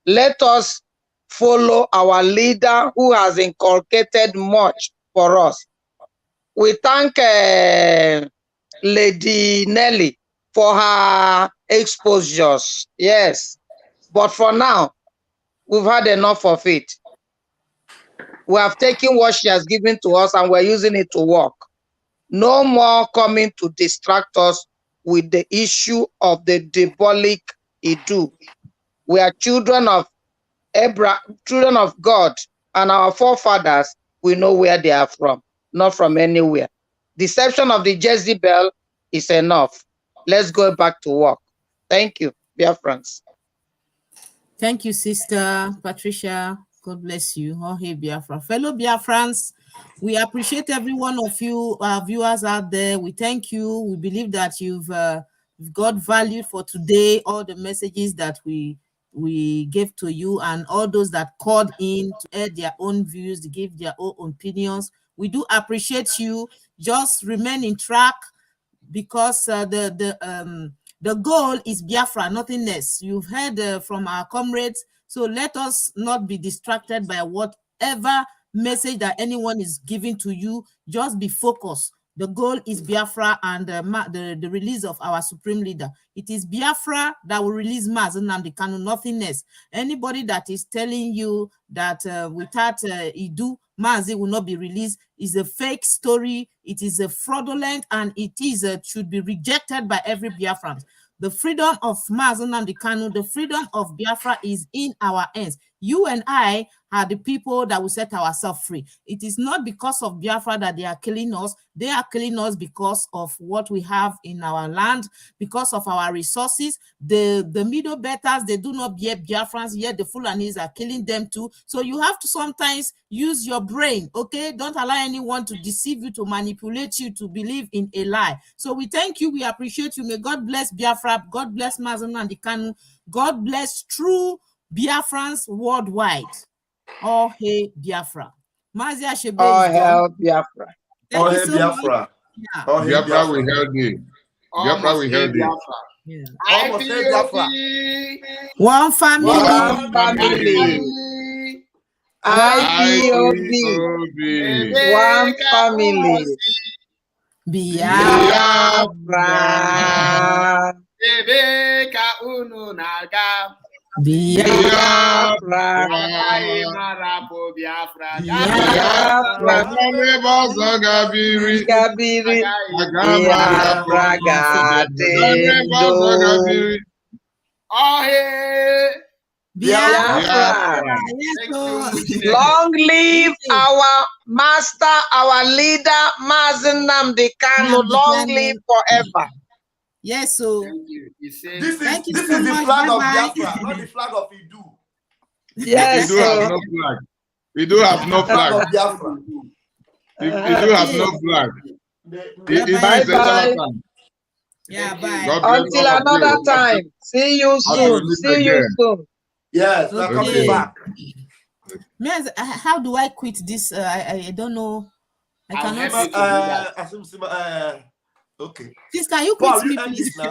S9: Let us follow our leader who has inculcated much for us. We thank Lady Nelly for her exposures. Yes. But for now, we've had enough of it. We have taken what she has given to us and we're using it to work. No more coming to distract us with the issue of the diabolic Iduu. We are children of Abraham, children of God, and our forefathers, we know where they are from, not from anywhere. Deception of the Jezebel is enough. Let's go back to work. Thank you, dear friends.
S3: Thank you, Sister Patricia. God bless you. Oh, hey, Biafra. Fellow Biafrans, we appreciate every one of you, our viewers out there. We thank you. We believe that you've got value for today, all the messages that we gave to you, and all those that called in to add their own views, to give their own opinions. We do appreciate you. Just remain in track, because the goal is Biafra, nothing less. You've heard from our comrades, so let us not be distracted by whatever message that anyone is giving to you. Just be focused. The goal is Biafra and the release of our supreme leader. It is Biafra that will release Mazi Nnamdi Kanu, nothing less. Anybody that is telling you that without Iduu, Mazi will not be released is a fake story. It is a fraudulent, and it is should be rejected by every Biafran. The freedom of Mazi Nnamdi Kanu, the freedom of Biafra is in our hands. You and I are the people that will set ourselves free. It is not because of Biafra that they are killing us. They are killing us because of what we have in our land, because of our resources. The Middle Betters, they do not bear Biafrans, yet the Fulanis are killing them too. So you have to sometimes use your brain, okay? Don't allow anyone to deceive you, to manipulate you, to believe in a lie. So we thank you. We appreciate you. May God bless Biafra. God bless Mazi Nnamdi Kanu. God bless true Biafrans worldwide. Oh, hey, Biafra. Mazi Ashebe
S9: Oh,
S3: is
S9: hell,
S3: gone.
S9: Biafra.
S3: Thank
S19: Oh,
S3: you
S19: hey,
S3: so
S19: Biafra.
S3: much. Yeah.
S19: Oh, hey,
S11: Biafra, we
S19: Biafra.
S11: held thee. Biafra, we held thee.
S3: Yeah.
S19: Almost hey, Biafra.
S3: One family.
S9: One family. IPOB. One family. Biafra.
S1: Ebeka unu naga.
S9: Biafra.
S1: Biafra.
S9: Gabiri. Biafra Gadindo.
S1: Oh, hey.
S9: Biafra. Long live our master, our leader, Mazi Nnamdi Kanu. Long live forever.
S3: Yes, so
S19: This is the flag of Biafra, not the flag of Iduu.
S11: We do have no flag. We do have no flag. We do have no flag. Iduu is a charlatan.
S3: Yeah, bye.
S11: God bless
S9: Until
S11: all of
S9: another
S11: you.
S9: time. See you
S11: Until
S9: soon.
S11: we meet
S9: See you
S11: again.
S9: soon.
S19: Yes, we're coming
S3: Okay.
S19: back.
S3: How do I quit this? I don't know. I
S1: I'll
S3: cannot.
S1: help you to do that.
S19: Okay.
S3: Please, can you
S19: Paul,
S3: quit me,
S19: you end
S3: please?
S19: this now.